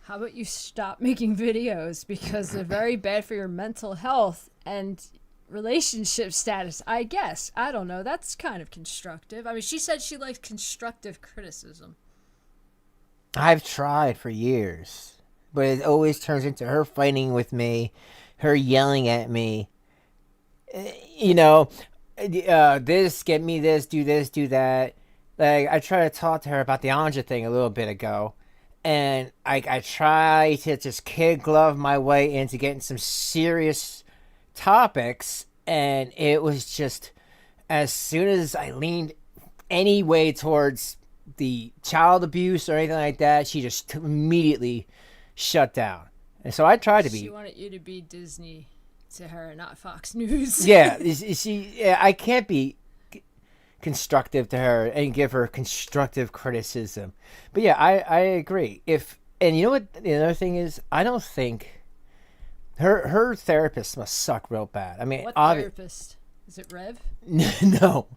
How about you stop making videos because they're very bad for your mental health and relationship status, I guess. I don't know. That's kind of constructive. I mean, she said she likes constructive criticism. I've tried for years, but it always turns into her fighting with me, her yelling at me. You know, this, get me this, do that. Like, I tried to talk to her about the Anja thing a little bit ago, and I try to just kid glove my way into getting some serious topics, and it was just, as soon as I leaned any way towards the child abuse or anything like that, she just immediately shut down. And so I tried to be. She wanted you to be Disney to her, not Fox News. Yeah, I can't be constructive to her and give her constructive criticism. But yeah, I agree. And you know what the other thing is? I don't think her therapist must suck real bad. I mean, What therapist? Is it Rev? No.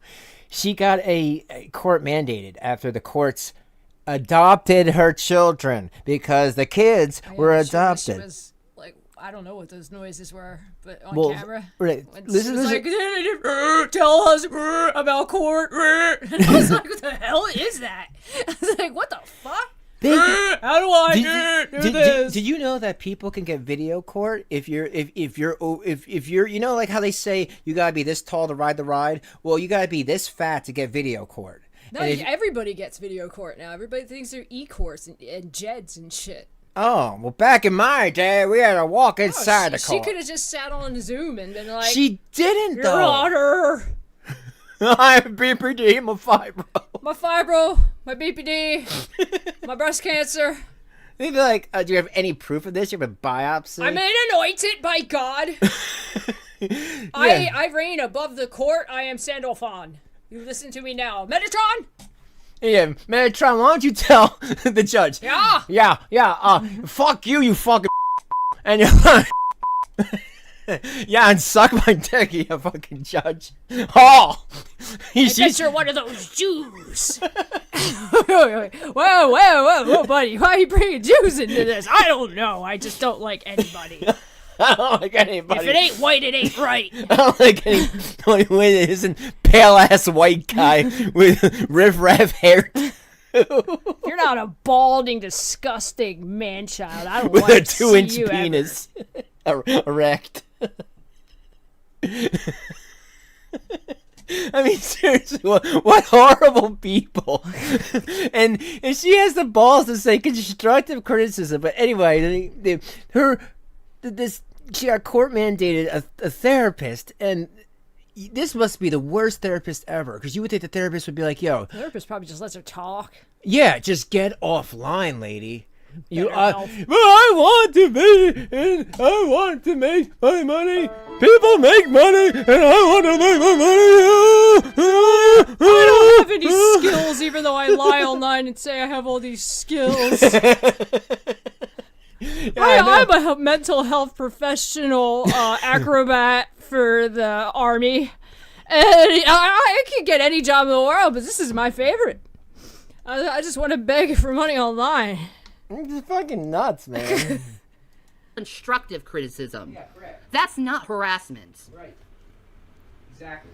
She got a court mandated after the courts adopted her children because the kids were adopted. She was like, I don't know what those noises were, but on Well, camera. right. When Listen, she was listen. like, tell us about court. And I was like, what the hell is that? I was like, what the fuck? How do I do this? Did you know that people can get video court if you're you know, like how they say you gotta be this tall to ride the ride? Well, you gotta be this fat to get video court. No, And if- everybody gets video court now. Everybody thinks they're e-courts and Jeds and shit. Oh, well, back in my day, we had to walk inside the She court. could have just sat on Zoom and been like, She didn't, Your though. Honor, I have BPD, I'm a fibro. my fibro, my BPD, my breast cancer. They'd be like, do you have any proof of this? You have a biopsy? I'm anointed by God. Yeah. I reign above the court. I am Sandalphon. You listen to me now. Metatron? Yeah, Metatron, why don't you tell the judge? Yeah. Yeah, fuck you, you fucking and you're like, yeah, and suck my dick, you fucking judge. Oh! I bet you're one of those Jews. Whoa, buddy. Why are you bringing Jews into this? I don't know. I just don't like anybody. I don't like anybody. If it ain't white, it ain't right. I don't like anybody with isn't pale-ass white guy with riff-raff hair. You're not a balding, disgusting man-child. I don't With want a to see 2-inch you penis. Erect. I mean, seriously, what horrible people. and she has the balls to say constructive criticism. But anyway, she got court mandated a therapist, and this must be the worst therapist ever, because you would think the therapist would be like, yo, The therapist probably just lets her talk. yeah, just get offline, lady. You Better are. health. Well, I want to be, and I want to make my money. People make money, and I want to make my money. I don't have any skills, even though I lie online and say I have all these skills. I'm a mental health professional acrobat for the army, and I can get any job in the world, but this is my favorite. I just want to beg for money online. It's fucking nuts, man. constructive criticism. Yeah, correct. That's not harassment. Right. Exactly.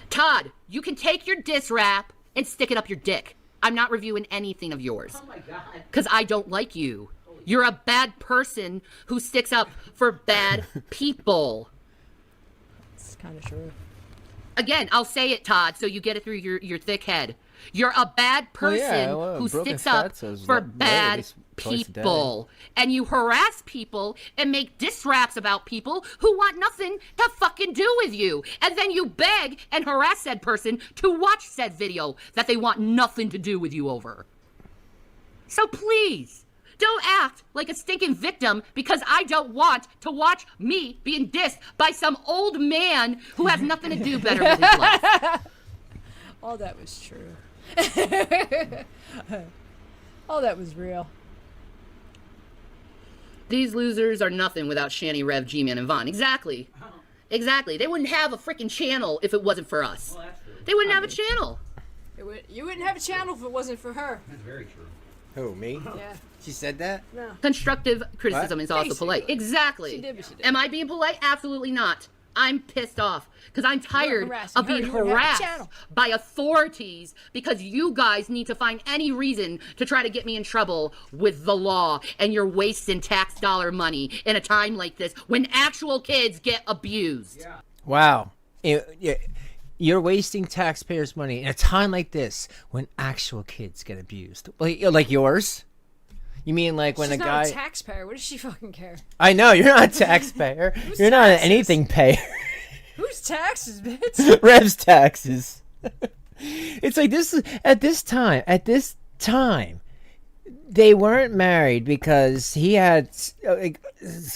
Todd, you can take your diss rap and stick it up your dick. I'm not reviewing anything of yours. Oh my god. Because I don't like you. You're a bad person who sticks up for bad people. It's kind of true. Again, I'll say it, Todd, so you get it through your thick head. You're a bad person who sticks up for bad Twice a day. people. And you harass people and make diss raps about people who want nothing to fucking do with you. And then you beg and harass said person to watch said video that they want nothing to do with you over. So please, don't act like a stinking victim because I don't want to watch me being dissed by some old man who has nothing to do better with his life. All that was true. All that was real. These losers are nothing without Shanny, Rev, G-Man, and Vaughn. Exactly. Exactly. They wouldn't have a freaking channel if it wasn't for us. Well, that's true. They wouldn't have a channel. You wouldn't have a channel if it wasn't for her. That's very true. Who, me? Yeah. She said that? No. Constructive criticism is also Basically. polite. Exactly. She did what she did. Am I being polite? Absolutely not. I'm pissed off because I'm tired harassing of being her. You wouldn't have a harassed channel. by authorities because you guys need to find any reason to try to get me in trouble with the law, and you're wasting tax dollar money in a time like this when actual kids get abused. Yeah. Wow. You're wasting taxpayers' money in a time like this when actual kids get abused. Like yours? You mean like when She's a not guy... a taxpayer. What does she fucking care? I know, you're not a taxpayer. You're not an anything payer. Whose taxes, bitch? Rev's taxes. It's like this at this time, they weren't married because he had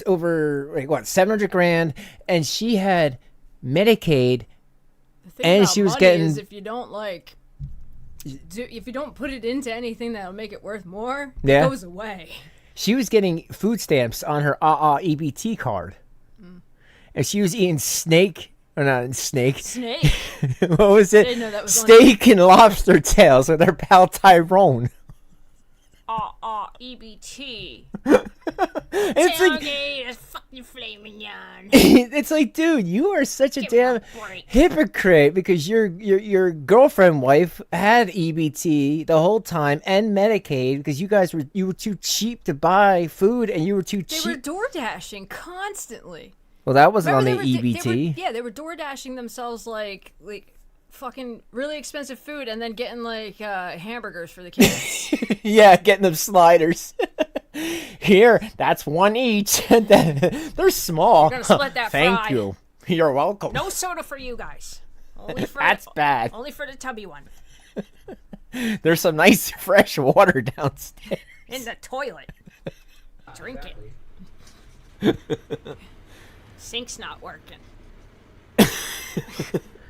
over what, 700 grand, and she had Medicaid, The thing and about she was money getting. is if you don't if you don't put it into anything that'll make it worth more, Yeah. it goes away. She was getting food stamps on her EBT card, and she was eating snake. Or not snake. Snake. What was it? didn't know that was Steak and lobster tails with her pal Tyrone. EBT. It's like, fuck you, flaming yarn. it's like, dude, you are such a damn hypocrite because your girlfriend wife had EBT the whole time and Medicaid because you were too cheap to buy food and you were too They cheap. were door dashing constantly. Well, that wasn't Remember on the they EBT. they were door dashing themselves like fucking really expensive food and then getting like hamburgers for the kids. Yeah, getting them sliders. Here, that's one each. They're small. We're gonna split that Thank fry. you. You're welcome. No soda for you guys. Only for That's bad. Only for the tubby one. There's some nice fresh water downstairs. In the toilet. Drink it. Sink's not working.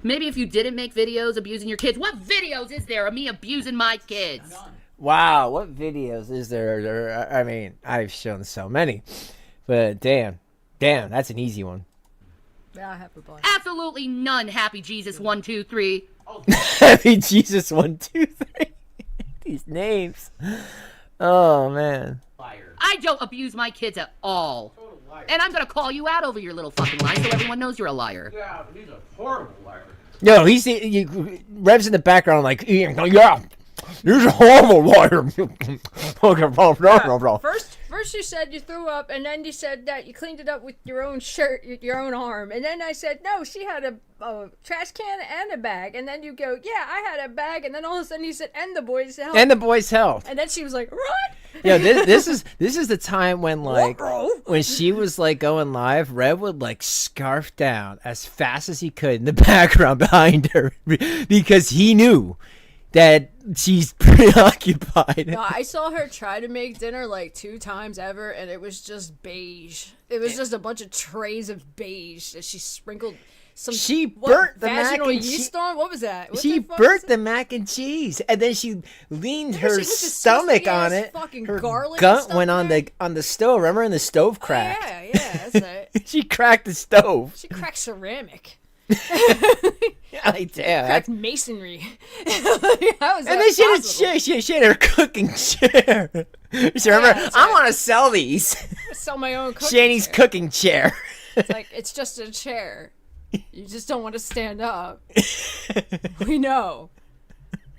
Maybe if you didn't make videos abusing your kids, what videos is there of me abusing my kids? Wow, what videos is there? I mean, I've shown so many, but damn, that's an easy one. Yeah, I have a bunch. Absolutely none. Happy Jesus 1 2 3. Happy Jesus 1 2 3. These names. Oh man. I don't abuse my kids at all. And I'm gonna call you out over your little fucking lie so everyone knows you're a liar. Yeah, but he's a horrible liar. No, Rev's in the background like, yeah, you're a horrible liar. First you said you threw up, and then you said that you cleaned it up with your own shirt, your own arm, and then I said no, she had a trash can and a bag, and then you go, yeah, I had a bag, and then all of a sudden you said, and the boys helped, And the boys helped. and then she was like, what? Yeah, this is the time when like bro? when she was like going live, Rev would like scarf down as fast as he could in the background behind her because he knew that she's preoccupied. No, I saw her try to make dinner like 2 times ever, and it was just beige. It was just a bunch of trays of beige that she sprinkled some. She burnt the mac vaginal and yeast cheese. on. What was that? What She the fuck burnt was the mac and cheese, and then she leaned She her put stomach on disgusting-ass it. fucking Her garlic and gut stuff went in on there? the stove. Remember, and the stove cracked. Yeah, that's right. She cracked the stove. She cracked ceramic. Yeah, like, damn. Cracked masonry. How is And that then possible? she had her cooking chair. She remember, that's I right. want to sell these. I sell my own cooking Shanny's chair. cooking chair. It's like, it's just a chair. You just don't want to stand up. We know.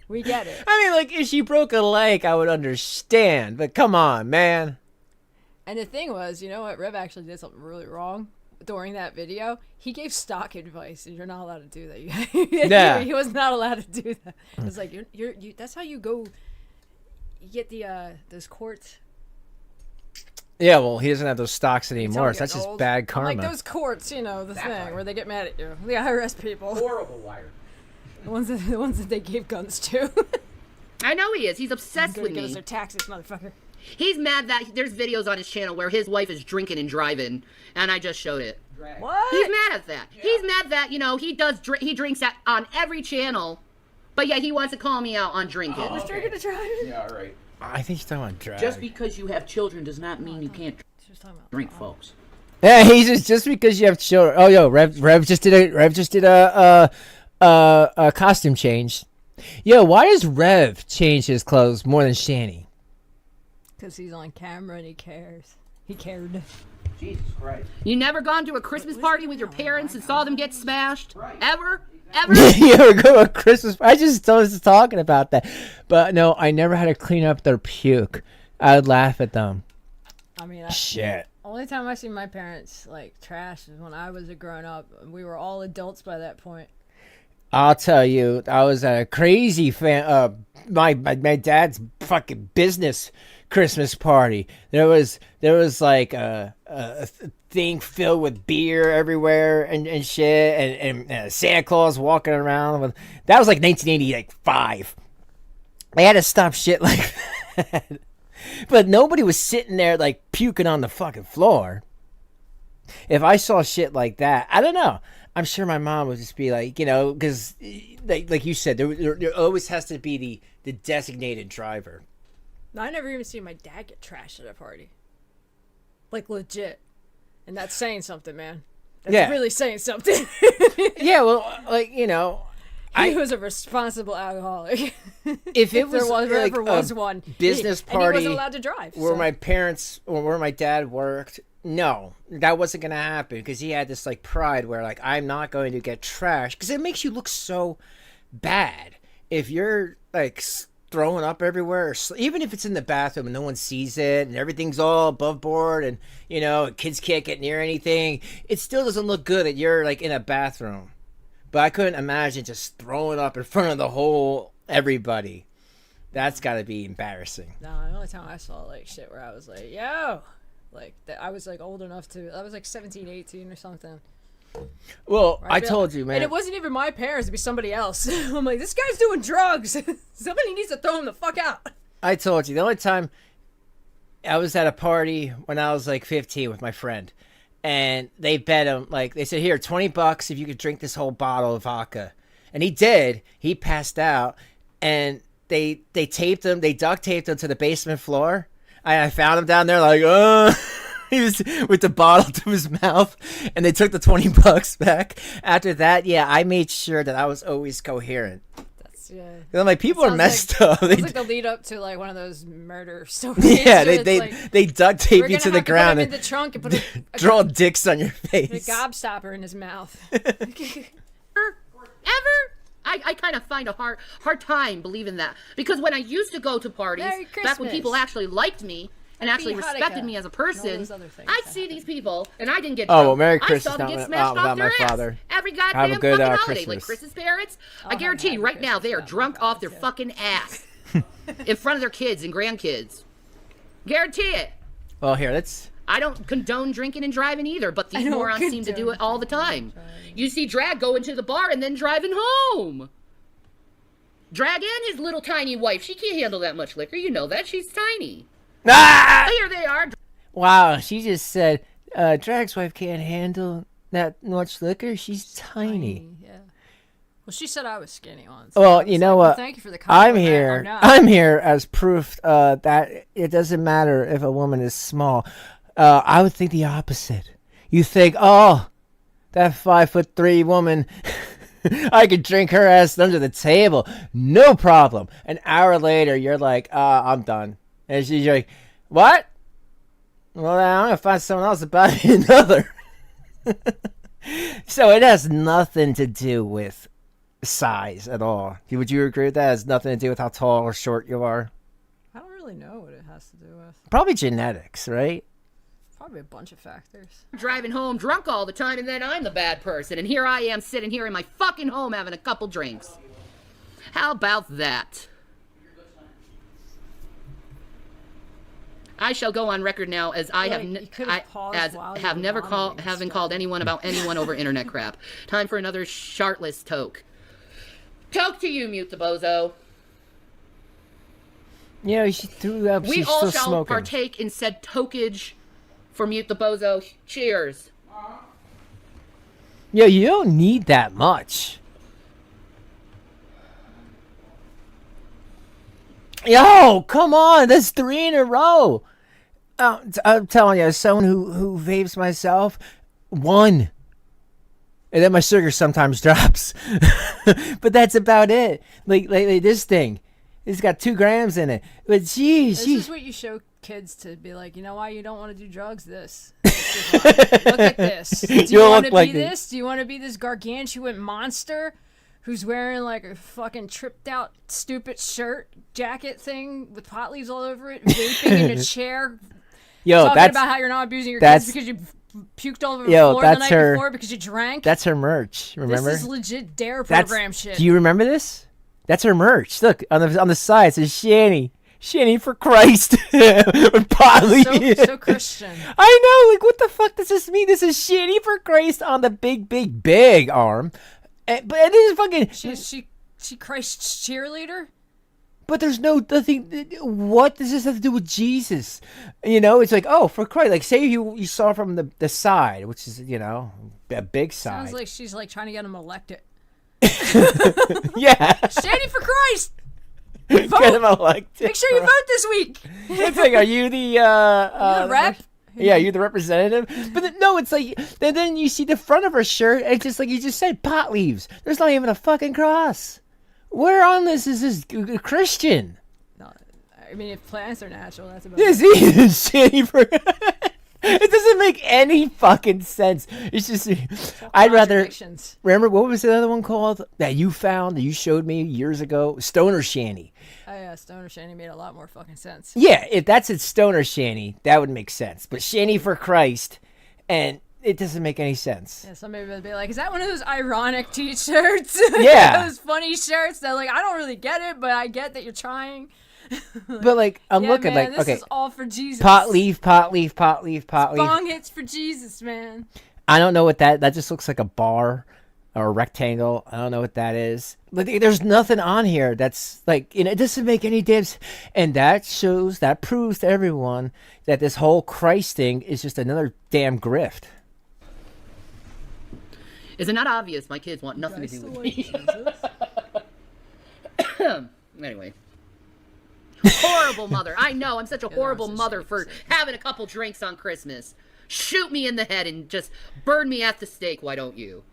We get it. I mean, like, if she broke a leg, I would understand. But come on, man. And the thing was, you know what? Rev actually did something really wrong during that video. He gave stock advice, and you're not allowed to do that. Yeah. He was not allowed to do that. It's like, you that's how you go. You get the those court Yeah, well, he doesn't have those stocks anymore, I'm so that's just old. bad I'm karma. like those courts, you know, the thing where they get mad at you. The IRS people. Horrible liar. The ones that they gave guns to. I know he is. He's obsessed Gonna with give us me. their taxes, motherfucker. He's mad that there's videos on his channel where his wife is drinking and driving, and I just showed it. What? He's mad at that. Yeah. He's mad that, you know, he drinks on every channel, but yeah, he wants to call me out on drinking. He was drinking and driving? Yeah, all right. I think he's talking about drag. Just because you have children does not mean you can't drink, folks. Yeah, he's just because you have children. Oh, yo, Rev just did a costume change. Yo, why does Rev change his clothes more than Shanny? Because he's on camera and he cares. He cared. Jesus Christ. You never gone to a Christmas party with your parents and saw them get smashed? Right. Ever? Ever? You ever go to a Christmas? I just was talking about that, but no, I never had to clean up their puke. I would laugh at them. I mean, Shit. only time I see my parents like trash is when I was a grown up. We were all adults by that point. I'll tell you, I was at a crazy my dad's fucking business Christmas party. There was like a thing filled with beer everywhere and shit, and Santa Claus walking around with. That was like 1985. They had to stop shit like that. But nobody was sitting there like puking on the fucking floor. If I saw shit like that, I don't know. I'm sure my mom would just be like, you know, because like you said, there always has to be the designated driver. I never even seen my dad get trashed at a party. Like legit. And that's saying something, man. That's really saying something. Yeah, well, like, you know, he was a responsible alcoholic. If it was there like was a one business and he party wasn't allowed to drive. where So. my parents or where my dad worked, no, that wasn't gonna happen because he had this like pride where like I'm not going to get trashed because it makes you look so bad if you're like throwing up everywhere, or even if it's in the bathroom and no one sees it and everything's all above board and you know kids can't get near anything. It still doesn't look good that you're like in a bathroom. But I couldn't imagine just throwing up in front of the whole everybody. That's got to be embarrassing. No, the only time I saw like shit where I was like, yo, like I was like old enough to. I was like 17, 18 or something. Well, Right? I told you, man. And it wasn't even my parents; it'd be somebody else. I'm like, this guy's doing drugs. Somebody needs to throw him the fuck out. I told you the only time I was at a party when I was like 15 with my friend, and they bet him like they said, "Here, $20 if you could drink this whole bottle of vodka," and he did. He passed out, and they taped him. They duct taped him to the basement floor. I found him down there like, he was with the bottle to his mouth, and they took the $20 back. After that, yeah, I made sure that I was always coherent. That's yeah. I'm like, people are messed up. It's like the lead up to like one of those murder stories. Yeah, where they it's like, they duct tape we're you gonna to the have to ground put him and in the trunk and put draw dicks on your a face. gobstopper in his mouth. Ever? I kind of find a hard time believing that because when I used to go to parties, Merry back when people Christmas. actually liked me and actually Happy respected Hanukkah. me as a And all person, those other things I'd that see these people and I didn't get Oh, drunk. well, Merry I Christmas saw them not get with- smashed without off their my ass father. every Have a goddamn good, fucking holiday. Christmas. Like Chris's parents, I have guarantee you Happy right now they are Christmas drunk without my off their dad, fucking ass in front of their kids and grandkids. Guarantee it. Well, here, let's. I don't condone drinking and driving either, but these don't morons seem to do condone it all the time. You see Drag go into the bar and then driving home. Drag and his little tiny wife. She can't handle that much liquor. You know that. She's tiny. Ah! Here they are. Wow, she just said, Drag's wife can't handle that much liquor. She's tiny. Yeah. Well, she said I was skinny once. Well, I was you know like, well, what? thank you for the I'm compliment. here. not. I'm here as proof that it doesn't matter if a woman is small. I would think the opposite. You think, oh, that 5'3" woman, I could drink her ass under the table, no problem. An hour later, you're like, I'm done. And she's like, what? Well, I'm gonna find someone else to buy me another. So it has nothing to do with size at all. Would you agree with that? It has nothing to do with how tall or short you are. I don't really know what it has to do with. Probably genetics, right? Probably a bunch of factors. Driving home drunk all the time, and then I'm the bad person. And here I am sitting here in my fucking home having a couple drinks. How about that? I shall go on record now as I have You could've paused while you were never vomiting haven't instead. called anyone about anyone over internet crap. Time for another shartless toke. Toke to you, Mute the Bozo. Yeah, she threw up. We She's all still shall smoking. partake in said tokage for Mute the Bozo. Cheers. Yo, you don't need that much. Yo, come on. That's 3 in a row. I'm telling you, as someone who vapes myself, 1. And then my sugar sometimes drops. But that's about it. Like this thing. It's got 2 grams in it. But geez, This is what you show kids to be like, you know why you don't want to do drugs? This. Look at this. Do you You'll want look to like be it. this? Do you want to be this gargantuan monster who's wearing like a fucking tripped out stupid shirt jacket thing with pot leaves all over it, vaping in a chair, Yo, talking that's about how you're not abusing your that's- kids because you puked all over the Yo, floor the that's night her- before because you drank? that's her merch. Remember? This is legit dare That's- program shit. Do you remember this? That's her merch. Look on the side. It says Shanny for Christ with Polly. so Christian. I know. Like, what the fuck does this mean? This is Shanny for Christ on the big arm. But it is fucking. She Christ's cheerleader? But there's nothing. What does this have to do with Jesus? You know, it's like, oh, for Christ. Like, say you saw from the side, which is, you know, a big side. Sounds like she's like trying to get him elected. Yeah. Shanny for Christ! Get him elected. Make sure you vote this week. It's like, are you the the rep? Yeah, you're the representative. But no, it's like then you see the front of her shirt, and it's just like you just said, pot leaves. There's not even a fucking cross. Where on this is this Christian? No, I mean, if plants are natural, that's about This is shitty for. It doesn't make any fucking sense. It's just I'd rather contradictions. remember what was the other one called that you found that you showed me years ago? Stoner Shanny. Oh yeah, Stoner Shanny made a lot more fucking sense. Yeah, if that's a Stoner Shanny, that would make sense. But Shanny for Christ, and it doesn't make any sense. Yeah, somebody would be like, "Is that one of those ironic T-shirts? Yeah. those funny shirts that like I don't really get it, but I get that you're trying." But like I'm Yeah, looking man, like this okay, is all for Jesus. pot leaf. Bong hits for Jesus, man. I don't know what that just looks like a bar or a rectangle. I don't know what that is. Like there's nothing on here that's like, you know, it doesn't make any difference. And that proves to everyone that this whole Christ thing is just another damn grift. Is it not obvious my kids want nothing to do with me? Anyway. Horrible mother. I know, I'm such a horrible mother for having a couple drinks on Christmas. Shoot me in the head and just burn me at the stake, why don't you?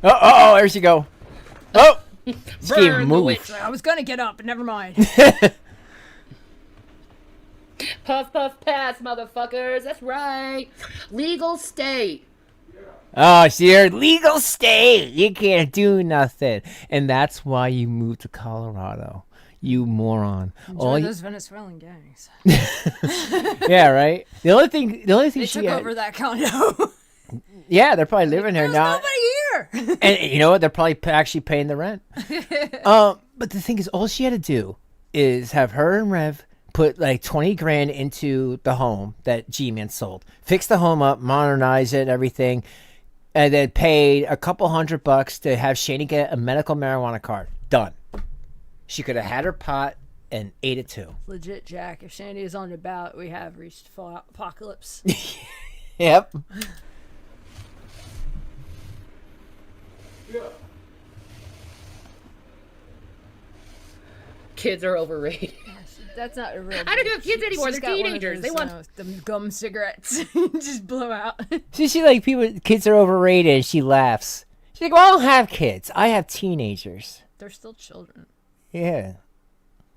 Oh, there she go. Oh! She gave Burn the move. witch. I was gonna get up, but never mind. Puff, puff, pass, motherfuckers. That's right. Legal state. Oh, see, you're legal state. You can't do nothing. And that's why you moved to Colorado. You moron. Enjoy those Venezuelan gangs. Yeah, right? The only thing They she took had, over that condo. yeah, they're probably living here There's now. nobody here. And you know what? They're probably actually paying the rent. But the thing is, all she had to do is have her and Rev put like 20 grand into the home that G-Man sold, fix the home up, modernize it, everything, and then paid a couple $100 to have Shani get a medical marijuana card. Done. She could have had her pot and ate it too. Legit, Jack. If Shandy is on the ballot, we have reached full apocalypse. Yep. Kids are overrated. That's not a real. I don't have kids anymore. She's They're got one of teenagers. those, They want the gum cigarettes. Just blow out. She like kids are overrated. She laughs. She's like, well, I don't have kids. I have teenagers. They're still children. Yeah.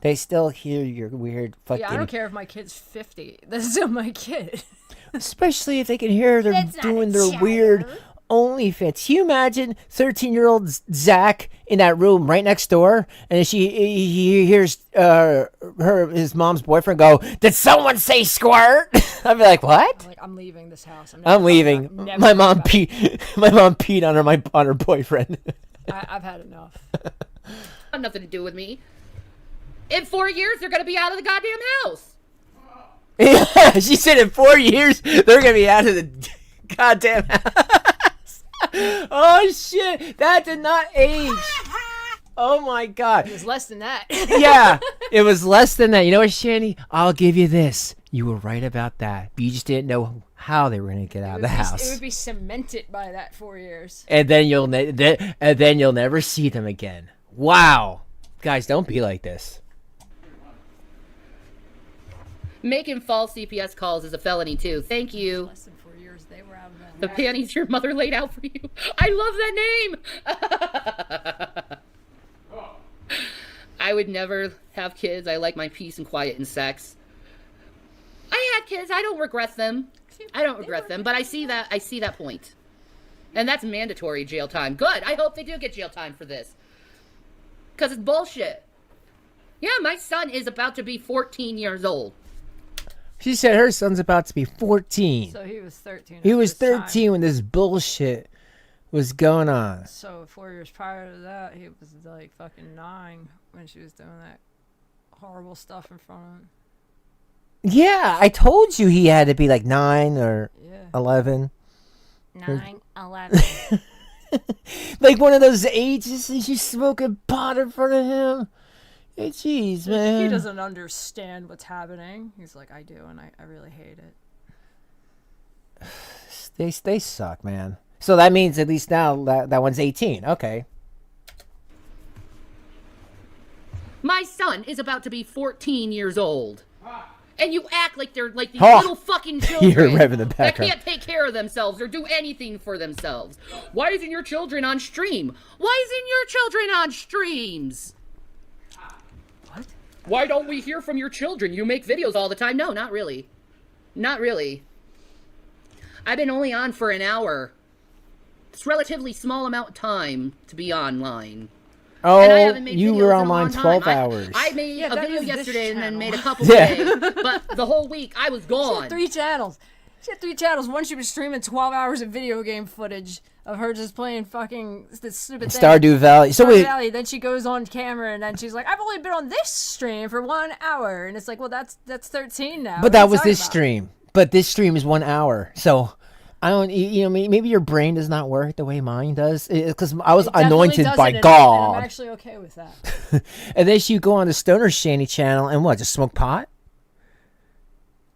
They still hear your weird fucking... Yeah, I don't care if my kid's 50. That's still my kid. Especially if they can hear they're That's not doing a their child. weird OnlyFans. Can you imagine 13-year-old Zach in that room right next door, and he hears his mom's boyfriend go, "Did someone say squirt?" I'd be like, "What?" Like, I'm leaving this house. I'm leaving. Never My coming mom back. peed on her boyfriend. I've had enough. have nothing to do with me. In 4 years, they're going to be out of the goddamn house. Yeah, she said in 4 years they're gonna be out of the goddamn house. Oh shit, that did not age. Oh my god. It was less than that. Yeah, it was less than that. You know what, Shanny? I'll give you this. You were right about that. But you just didn't know how they were gonna get out of the house. It would be cemented by that 4 years. And then you'll never see them again. Wow, guys, don't be like this. Making false CPS calls is a felony too. Thank you. Less than 4 years, they were out of that. The panties your mother laid out for you. I love that name. I would never have kids. I like my peace and quiet and sex. I had kids. I don't regret them. I don't regret them, but I see that point. And that's mandatory jail time. Good. I hope they do get jail time for this. Because it's bullshit. Yeah, my son is about to be 14 years old. She said her son's about to be 14. So he was 13. He was 13 when this bullshit was going on. So 4 years prior to that, he was like fucking 9 when she was doing that horrible stuff in front of him. Yeah, I told you he had to be like 9 or 11. 9, 11. Like one of those ages and she's smoking pot in front of him. Hey, jeez, man. He doesn't understand what's happening. He's like, I do, and I really hate it. They suck, man. So that means at least now that one's 18. Okay. My son is about to be 14 years old. And you act like they're like these little fucking children You're revving the that background. can't take care of themselves or do anything for themselves. Why isn't your children on stream? Why isn't your children on streams? What? Why don't we hear from your children? You make videos all the time. No, not really. Not really. I've been only on for an hour. It's a relatively small amount of time to be online. Oh, and I haven't made you videos were in a online long time. 12 hours. I made a video is this yesterday and then channel. made a couple today. But the whole week I was She gone. had 3 channels. She had 3 channels. One, she was streaming 12 hours of video game footage of her just playing fucking this stupid thing. Stardew Valley. So Stardew wait, Valley. Then she goes on camera and then she's like, I've only been on this stream for 1 hour. And it's like, well, that's 13 now. but What that are you was talking this about? stream. But this stream is 1 hour. So I don't, maybe your brain does not work the way mine does. Because I was It definitely anointed doesn't, by and God. I'm actually okay with that. And then she go on the Stoner Shanny channel and what? Just smoke pot?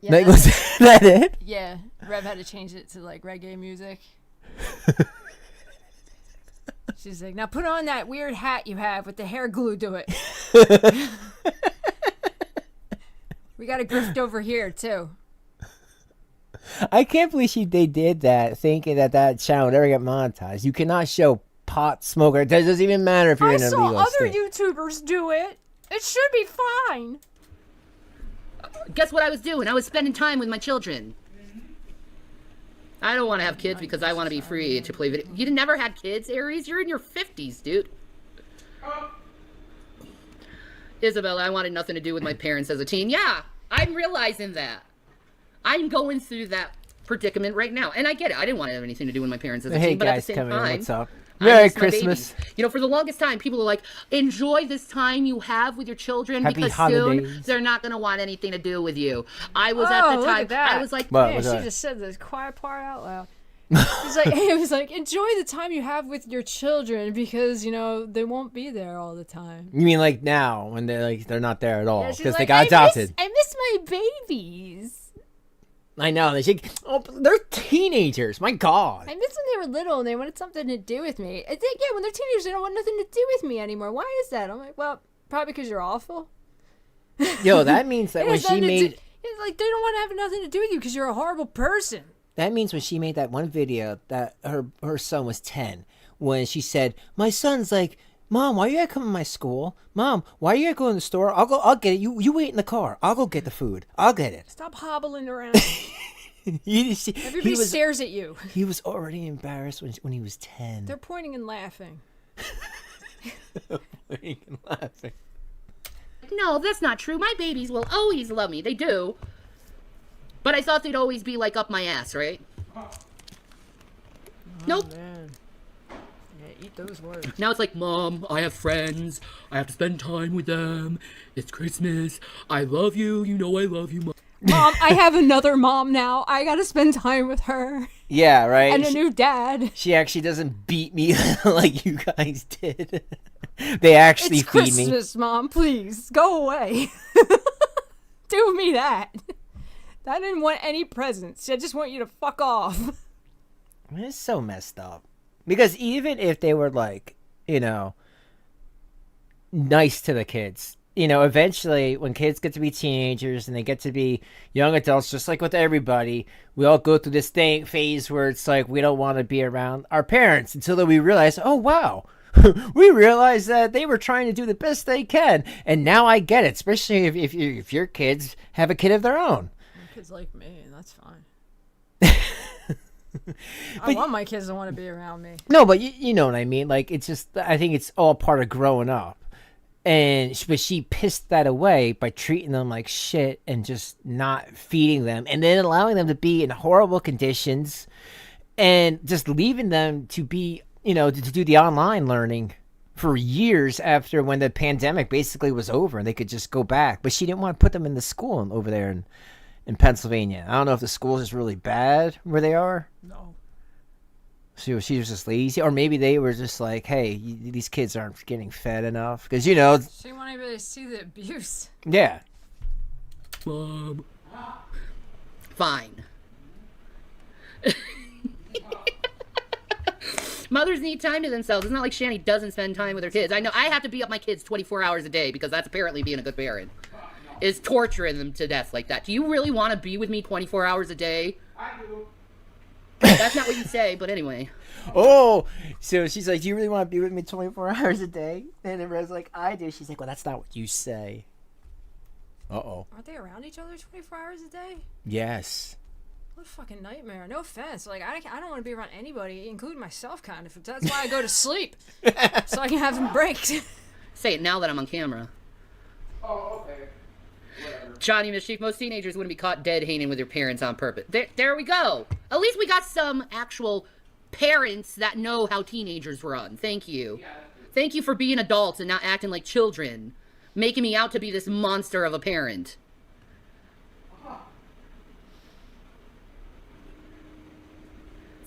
Yeah, Like, was that it? yeah. Rev had to change it to like reggae music. She's like, now put on that weird hat you have with the hair glue to it. We got a grift over here too. I can't believe they did that, thinking that channel would ever get monetized. You cannot show pot smoker. It doesn't even matter if you're I in a saw legal other state. YouTubers do it. It should be fine. Guess what I was doing? I was spending time with my children. I don't want to have kids because I want to be free to play video. You never had kids, Aries? You're in your 50s, dude. Isabella, I wanted nothing to do with my parents as a teen. Yeah, I'm realizing that. I'm going through that predicament right now. And I get it. I didn't want to have anything to do with my parents as a Hey teen. But at the guys, same coming in. time, What's up? I Merry miss my Christmas. babies. You know, for the longest time, people are like, enjoy this time you have with your children Happy because holidays. soon they're not going to want anything to do with you. I was Oh, at the look time, at that. I was like, What? Man, What's she that? just said this quiet part out loud. It was like, enjoy the time you have with your children because, you know, they won't be there all the time. You mean like now when they're not there at all Yeah, she's because they like, got adopted? I miss my babies. I know. They're teenagers. My God. I miss when they were little and they wanted something to do with me. I think, yeah, when they're teenagers, they don't want nothing to do with me anymore. Why is that? I'm like, well, probably because you're awful. Yo, that means that It when has she nothing to made do- it's like they don't want to have nothing to do with you because you're a horrible person. that means when she made that one video that her son was 10 when she said, my son's like, Mom, why you gotta come to my school? Mom, why you gotta go in the store? I'll get it. You wait in the car. I'll go get the food. I'll get it. Stop hobbling around. Everybody stares at you. He was already embarrassed when he was 10. They're pointing and laughing. laughing. no, that's not true. My babies will always love me. They do. But I thought they'd always be like up my ass, right? Nope. Man. Yeah, eat those words. Now it's like, Mom, I have friends. I have to spend time with them. It's Christmas. I love you. You know I love you, Mom. Mom, I have another mom now. I gotta spend time with her. Yeah, right. And a new dad. She actually doesn't beat me like you guys did. They actually It's feed me. Christmas, Mom. Please go away. Do me that. I didn't want any presents. I just want you to fuck off. It's so messed up. Because even if they were like, you know, nice to the kids, you know, eventually when kids get to be teenagers and they get to be young adults, just like with everybody, we all go through this phase where it's like we don't want to be around our parents until then we realize, oh, wow, we realize that they were trying to do the best they can. And now I get it, especially if your kids have a kid of their own. Kids like me, and that's fine. I But- want my kids to want to be around me. No, but you know what I mean? Like, it's just, I think it's all part of growing up. But she pissed that away by treating them like shit and just not feeding them and then allowing them to be in horrible conditions and just leaving them to be, you know, to do the online learning for years after when the pandemic basically was over and they could just go back. But she didn't want to put them in the school over there in Pennsylvania. I don't know if the school is really bad where they are. No. She was just lazy, or maybe they were just like, "Hey, these kids aren't getting fed enough," because you know. She wanted me to see the abuse. Yeah. Fine. Mothers need time to themselves. It's not like Shanny doesn't spend time with her kids. I know I have to be up my kids 24 hours a day because that's apparently being a good parent. Is torturing them to death like that. Do you really want to be with me 24 hours a day? I do. That's not what you say, but anyway. Oh, so she's like, "Do you really want to be with me 24 hours a day?" And everyone's like, "I do." She's like, "Well, that's not what you say." Uh-oh. Aren't they around each other 24 hours a day? Yes. What a fucking nightmare. No offense. Like, I don't want to be around anybody, including myself, kind of. That's why I go to sleep. So I can have some breaks. Say it now that I'm on camera. Oh, okay. Johnny Mischief, most teenagers wouldn't be caught dead hanging with their parents on purpose. There we go. At least we got some actual parents that know how teenagers run. Thank you. Thank you for being adults and not acting like children. Making me out to be this monster of a parent. Uh-huh.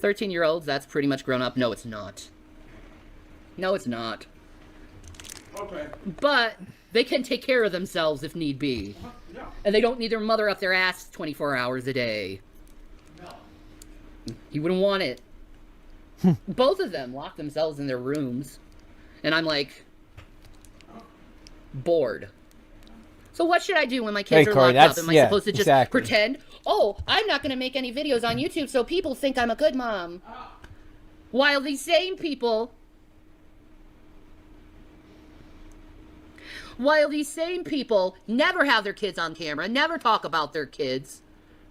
13-year-olds, that's pretty much grown up. No, it's not. No, it's not. Okay. But they can take care of themselves if need be. No. And they don't need their mother up their ass 24 hours a day. No. You wouldn't want it. Both of them lock themselves in their rooms. And I'm like, bored. So what should I do when my kids are Corey, locked up? Am I supposed to just exactly. pretend, oh, I'm not going to make any videos on YouTube so people think I'm a good mom? While these same people... While these same people never have their kids on camera, never talk about their kids,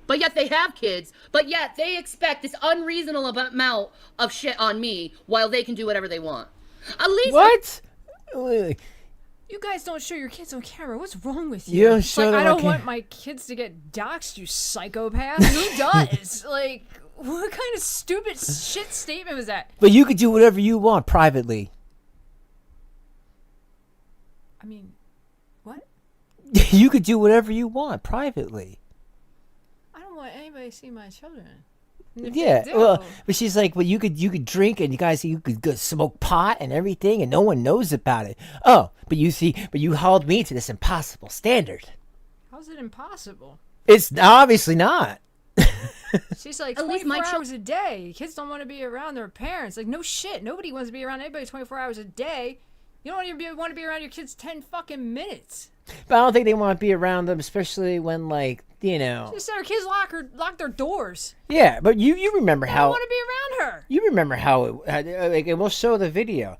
but yet they have kids, but yet they expect this unreasonable amount of shit on me while they can do whatever they want. At least... What? You guys don't show your kids on camera. What's wrong with You you? don't It's show like, them I on don't want my kids to get doxxed, you psychopath. Who does? Like, what kind of stupid shit statement was that? But you could do whatever you want privately. I mean, what? You could do whatever you want privately. I don't want anybody to see my children. And if they Yeah, do- well, but she's like, well, you could drink and you could go smoke pot and everything, and no one knows about it. Oh, but you held me to this impossible standard. how's it impossible? It's obviously not. She's like, At least 24 my hours a day. Kids don't want to be around their parents. Like, no shit. Nobody wants to be around anybody 24 hours a day. You don't even want to be around your kids 10 fucking minutes. But I don't think they want to be around them, especially when, like, you know. Just said her kids lock their doors. Yeah, but you remember I don't how want to be around her. you remember how it, like, and we'll show the video.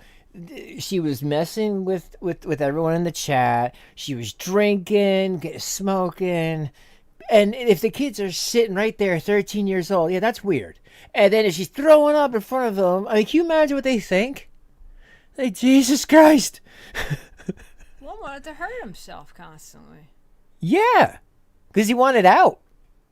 She was messing with everyone in the chat. She was drinking, smoking, and if the kids are sitting right there, 13 years old, yeah, that's weird. And then if she's throwing up in front of them, I mean, can you imagine what they think? Like, Jesus Christ. One wanted to hurt himself constantly. Yeah, because he wanted out.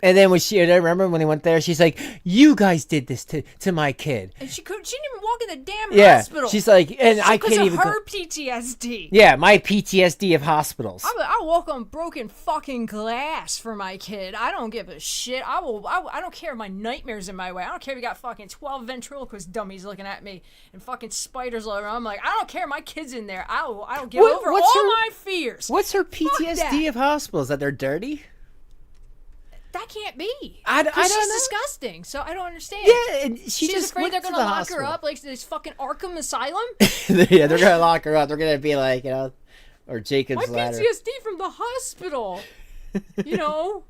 And then when I remember when he went there, she's like, "You guys did this to my kid." And she didn't even walk in the damn Yeah, hospital. she's like, and I because can't of even. her PTSD. Yeah, my PTSD of hospitals. I'll walk on broken fucking glass for my kid. I don't give a shit. I don't care if my nightmare's in my way. I don't care if you got fucking 12 ventriloquist dummies looking at me and fucking spiders all around. I'm like, I don't care. My kid's in there. I don't give over all my fears. What's her PTSD of hospitals? That they're dirty? That can't be. I don't she's know. disgusting. So I don't understand. Yeah, and she's just afraid went they're to gonna the lock hospital. her up like this fucking Arkham Asylum. Yeah, they're gonna lock her up. They're gonna be like, or Jacob's My Ladder. PTSD from the hospital.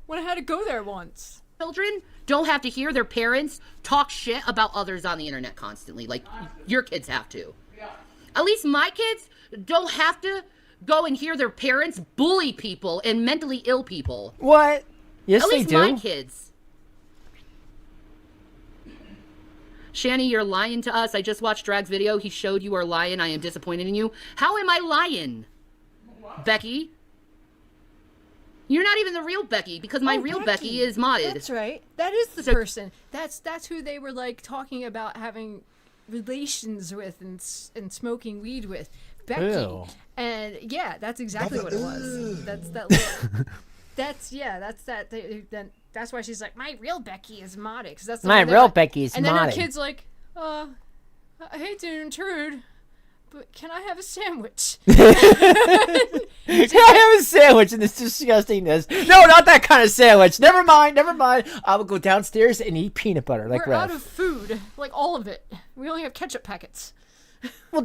When I had to go there once. Children don't have to hear their parents talk shit about others on the internet constantly, like your kids have to. At least my kids don't have to go and hear their parents bully people and mentally ill people. What? Yes, At they least do. my kids. Shanny, you're lying to us. I just watched Drag's video. He showed you are lying. I am disappointed in you. How am I lying? Becky? You're not even the real Becky, because my real Becky is modded. That's right. That is the person. That's who they were like talking about having relations with and smoking weed with. Becky. Ew. And yeah, that's exactly what it was. That's that little, that's that that's why she's like, my real Becky is modded, because that's the My one they're real like- Becky is and then her modded. kid's like, I hate to intrude, but can I have a sandwich? Can I have a sandwich in this disgustingness? No, not that kind of sandwich. Never mind. I will go downstairs and eat peanut butter like We're Rev. out of food, like all of it. We only have ketchup packets. Well,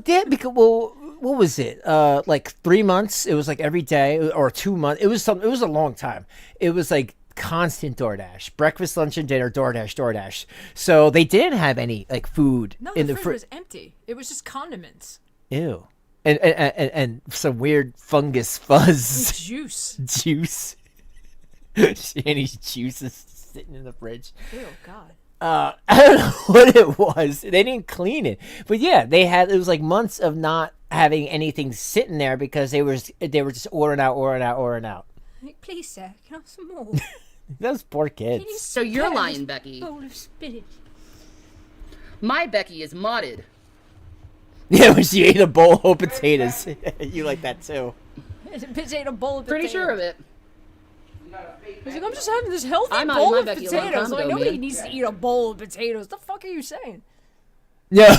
what was it? Like 3 months. It was like every day, or 2 months. It was a long time. It was like constant DoorDash, breakfast, lunch, and dinner. DoorDash. So they didn't have any like food No, in the the fridge was empty. It was just condiments. Ew. And some weird fungus fuzz Juice. juice. Shanny's juice is sitting in the fridge. Ew, God. I don't know what it was. They didn't clean it, but yeah, it was like months of not having anything sitting there because they were just ordering out. Like, please, sir, can I have some more? Those poor kids. So you're lying, Becky. Bowl of spinach. My Becky is modded. Yeah, when she ate a bowl of potatoes. You like that too. Potato bowl of Pretty potatoes. sure of it. He's like, I'm just having this healthy I'm bowl my of Becky a long potatoes. time Like, ago, nobody man. needs to eat a bowl of potatoes. The fuck are you saying? Yeah.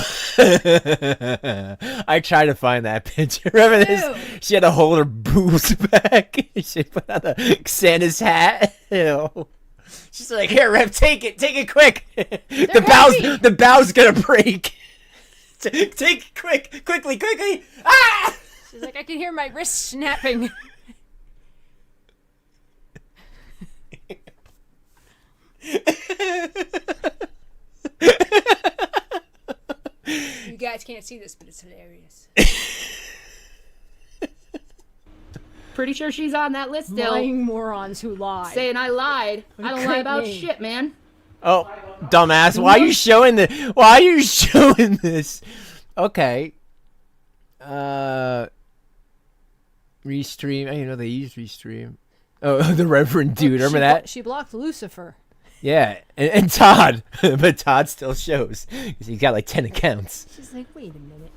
I tried to find that picture. Remember this? Ew. She had to hold her boobs back. She put on the Santa's hat. Ew. She's like, here, Rev, take it quick. The bow's gonna break. Take it quickly. Ah! She's like, I can hear my wrist snapping. You guys can't see this, but it's hilarious. Pretty sure she's on that list still. Lying morons who lie. Saying I lied. I don't lie Great about name. shit, man. Oh, dumbass! Why are you showing this? Why are you showing this? Okay. Restream. I didn't know they use Restream. Oh, the Reverend dude. Remember that? She blocked Lucifer. Yeah, and Todd, but Todd still shows because he's got like 10 accounts. She's like, wait a minute.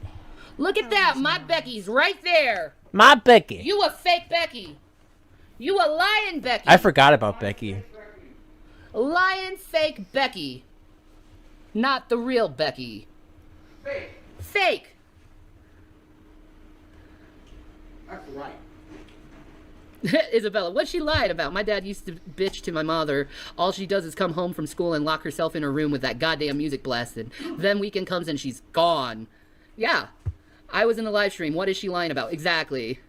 Look at that. My Becky's right there. My Becky. You a fake Becky. You a lying Becky. I forgot about Becky. Lying fake Becky. Not the real Becky. Fake. That's right. Isabella, what she lied about? My dad used to bitch to my mother. All she does is come home from school and lock herself in her room with that goddamn music blasted. Then weekend comes and she's gone. Yeah. I was in the live stream. What is she lying about? Exactly.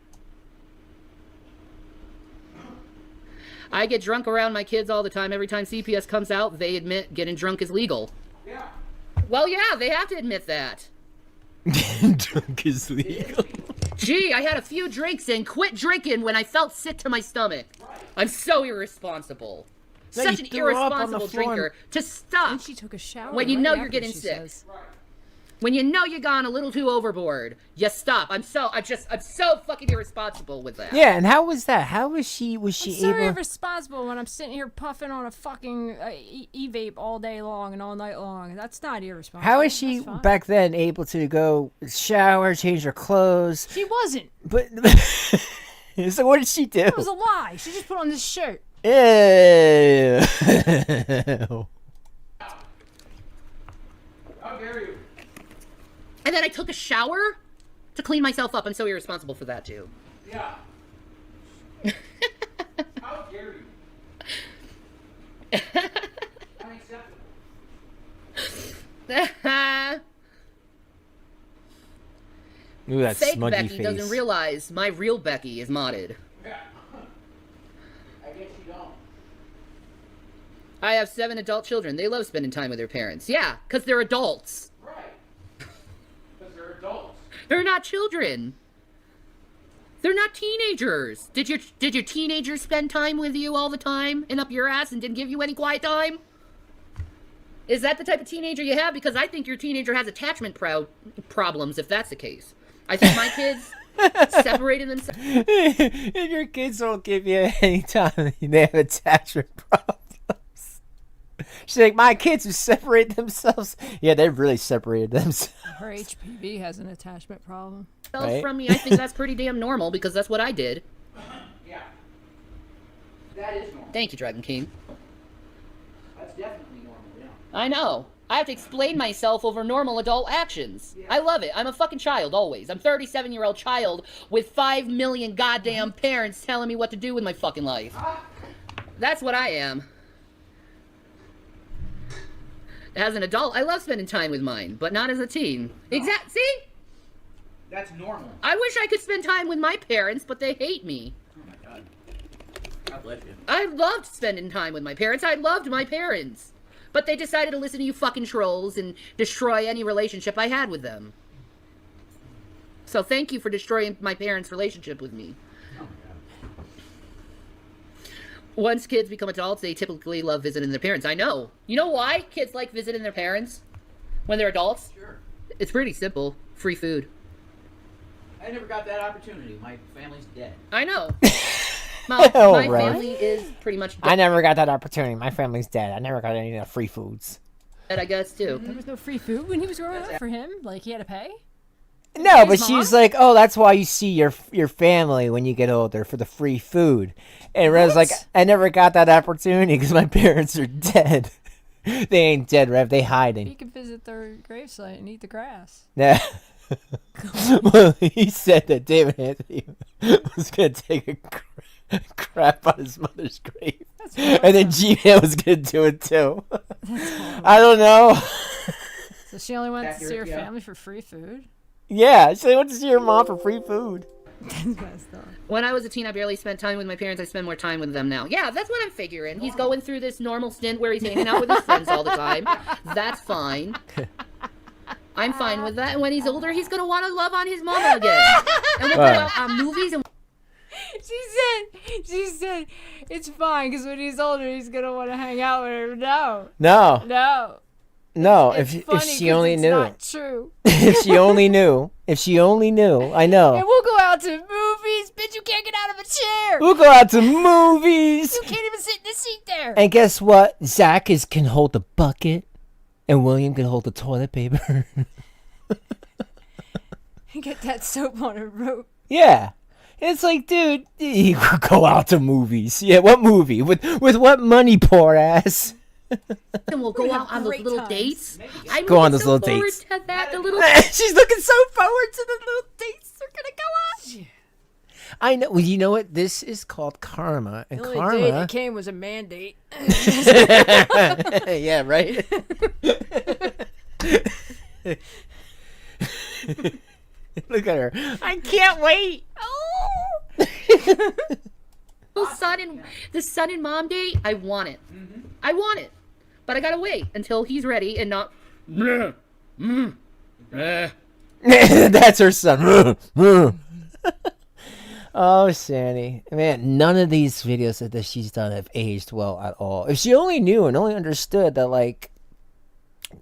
I get drunk around my kids all the time. Every time CPS comes out, they admit getting drunk is legal. Yeah. Well, yeah, they have to admit that. Drunk is legal. Gee, I had a few drinks and quit drinking when I felt sick to my stomach. I'm so irresponsible. No, Such you an threw up on the irresponsible floor. drinker to stop. And she took a shower. when you right know you're after, getting she sick. says. When you know you've gone a little too overboard, you stop. I'm so fucking irresponsible with that. Yeah, and how was that? How was she I'm so able? irresponsible when I'm sitting here puffing on a fucking e-vape all day long and all night long. That's not irresponsible. How is she That's fine. back then able to go shower, change her clothes? She wasn't. But so what did she do? It was a lie. She just put on this shirt. Ew. How dare you? And then I took a shower to clean myself up. I'm so irresponsible for that too. Yeah. How dare you? Unacceptable. Ooh, that Fake smudgy Becky face. doesn't realize my real Becky is modded. Yeah. I guess you don't. I have 7 adult children. They love spending time with their parents. Yeah, because they're adults. Right. Because they're adults. They're not children. They're not teenagers. Did your teenagers spend time with you all the time and up your ass and didn't give you any quiet time? Is that the type of teenager you have? Because I think your teenager has attachment problems, if that's the case. I think my kids separated themselves. If your kids don't give you any time, they have attachment problems. She's like, my kids have separated themselves. Yeah, they've really separated themselves. Her HPV has an attachment problem. Right? From me, I think that's pretty damn normal because that's what I did. Yeah. That is normal. Thank you, Dragon King. That's definitely normal, yeah. I know. I have to explain myself over normal adult actions. Yeah. I love it. I'm a fucking child always. I'm a 37-year-old child with 5 million goddamn parents telling me what to do with my fucking life. That's what I am. As an adult, I love spending time with mine, but not as a teen. See? That's normal. I wish I could spend time with my parents, but they hate me. Oh my god. God bless you. I loved spending time with my parents. I loved my parents. But they decided to listen to you fucking trolls and destroy any relationship I had with them. So thank you for destroying my parents' relationship with me. Oh my god. Once kids become adults, they typically love visiting their parents. I know. You know why kids like visiting their parents when they're adults? Sure. It's pretty simple. Free food. I never got that opportunity. My family's dead. I know. My Oh, my right. family is pretty much I dead, never got that opportunity. My family's dead. I never got any of the free foods. I guess, too. There was no free food when he was growing up for him. Like, he had to pay. No, but His she's mom? like, oh, that's why you see your family when you get older, for the free food. And Rev's like, What? I never got that opportunity because my parents are dead. They ain't dead, Rev. They He hiding. could visit their gravesite and eat the grass. Yeah. Well, he said that David Anthony was going to take a crap on his mother's grave. That's And then G-Man was going to do it too. I don't know. So she only went to see her Accurate, yeah. family for free food? Yeah, she went to see her mom for free food. That's messed up. When I was a teen, I barely spent time with my parents. I spend more time with them now. Yeah, that's what I'm figuring. He's going through this normal stint where he's hanging out with his friends all the time. That's fine. I'm fine with that. And when he's older, he's going to want to love on his mama again. And we'll go out on movies and... She said, it's fine because when he's older, he's gonna want to hang out with her. No, No, it's if funny she 'cause only it's knew. not true. If she only knew. If she only knew. I And know. we'll go out to movies, bitch. You can't get out of a chair. We'll go out to movies. You can't even sit in the seat there. And guess what? Zach can hold the bucket, and William can hold the toilet paper. Get that soap on a rope. Yeah. It's like, dude, you could go out to movies. Yeah, what movie? With what money, poor ass? we'll go out on those great little times. dates. I'm Go on looking those so little forward dates. to that. The little... She's looking so forward to the little dates they're gonna go on. I know. Well, you know what? This is called karma, and The only day karma. that came was a mandate. Yeah, right. Look at her. I can't wait. The son and mom date, I want it. I want it. But I gotta wait until he's ready and not... That's her son. Oh, Sandy. Man, none of these videos that she's done have aged well at all. If she only knew and only understood that, like,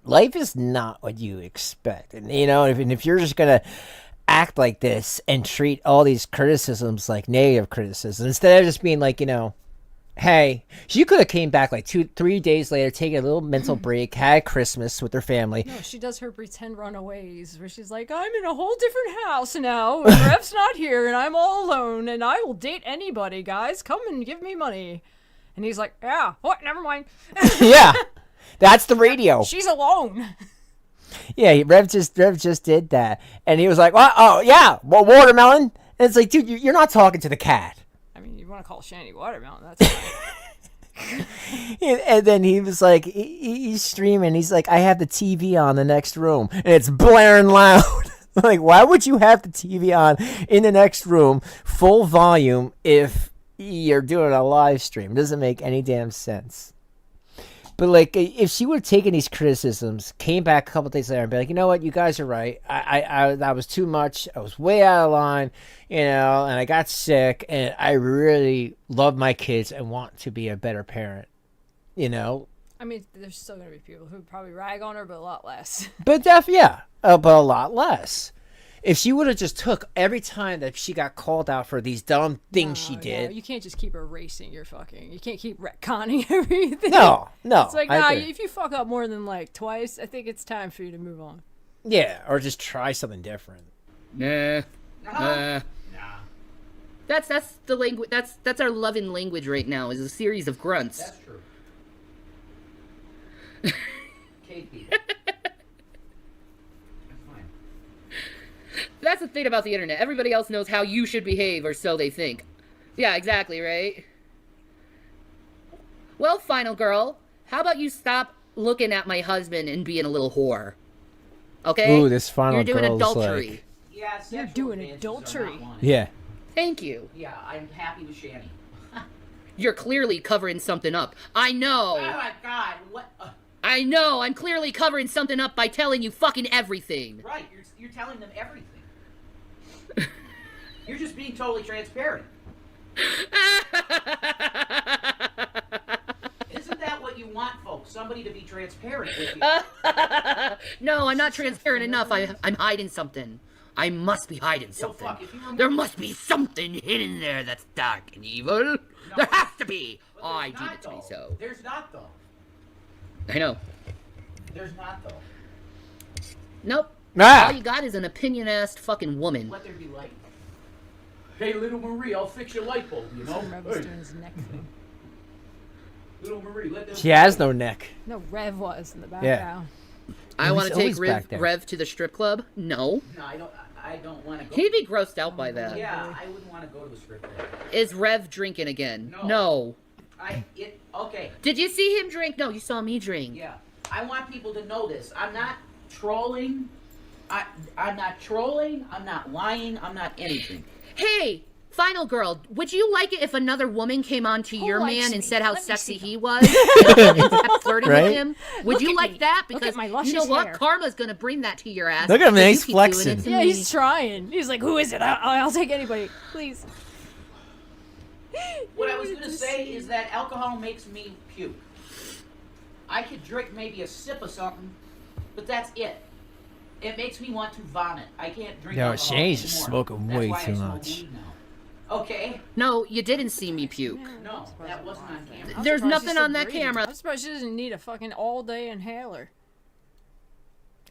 life is not what you expect. And, you know, if you're just going to act like this and treat all these criticisms like negative criticism, instead of just being like, you know, hey, she could have came back like 2-3 days later, taking a little mental break, had Christmas with her family. No, she does her pretend runaways where she's like, I'm in a whole different house now, and Rev's not here, and I'm all alone, and I will date anybody, guys. Come and give me money. And he's like, yeah, what? Never mind. Yeah, that's the radio. She's alone. Yeah, Rev just did that, and he was like, oh yeah, well, watermelon. And it's like, dude, you're not talking to the cat. I mean, you want to call Shanny watermelon? That's fine. And then he was like, he's streaming. He's like, I have the TV on the next room, and it's blaring loud. Like, why would you have the TV on in the next room, full volume, if you're doing a live stream? It doesn't make any damn sense. But, like, if she would have taken these criticisms, came back a couple days later and be like, you know what, you guys are right. I that was too much. I was way out of line, you know, and I got sick, and I really love my kids and want to be a better parent, you know? I mean, there's still going to be people who probably rag on her, but a lot less. But but a lot less. If she would have just took every time that she got called out for these dumb things she did. No, you can't just keep erasing your fucking. You can't keep retconning everything. No. It's like, nah, if you fuck up more than like twice, I think it's time for you to move on. Yeah, or just try something different. Nah. That's the language. That's our loving language right now. Is a series of grunts. That's true. KP. That's the thing about the internet. Everybody else knows how you should behave, or so they think. Yeah, exactly, right? Well, final girl, how about you stop looking at my husband and being a little whore? Okay? Ooh, this final You're doing girl's adultery. like... Yeah, You're doing adultery. Yeah. Thank you. Yeah, I'm happy with Shanny. You're clearly covering something up. I know. Oh my God, what? I know. I'm clearly covering something up by telling you fucking everything. Right, you're telling them everything. You're just being totally transparent. Isn't that what you want, folks? Somebody to be transparent with you. No, I'm not transparent enough. I'm hiding something. I must be hiding something. There must be something hidden there that's dark and evil. No, there has to be. Oh, I deem it to be so. There's not, though. I know. There's not, though. Nope. Ah. All you got is an opinion-ass fucking woman. Let there be light. Hey, little Marie, I'll fix your light bulb, you know? Rev was doing his neck thing. Little Marie, let there She has no neck. No, Rev was in the background. I want to take always back there. Rev to the strip club? No. No, I don't want to go. He'd be grossed out by that. Yeah, I wouldn't want to go to a strip club. Is Rev drinking again? No. Okay. Did you see him drink? No, you saw me drink. Yeah. I want people to know this. I'm not trolling. I'm not trolling. I'm not lying. I'm not anything. Hey, final girl, would you like it if another woman came on to your likes man me? and said how Let me sexy see he was and kept flirting Right? with him? Would Look you at like me. that? Look Because at my you know luscious what? hair. Karma's gonna bring that to your ass. Look at him, if you he's keep doing flexing. it to Yeah, me. he's trying. He's like, who is it? I'll take anybody. Please. What I was going to say is that alcohol makes me puke. I could drink maybe a sip of something, but that's it. It makes me want to vomit. I can't drink Yo, alcohol Shane's just anymore. smoking That's way why too I smoke much. weed now. Okay? No, you didn't see me puke. No, that wasn't on camera. There's surprised nothing she's still on that breathing. camera. I'm surprised she doesn't need a fucking all-day inhaler.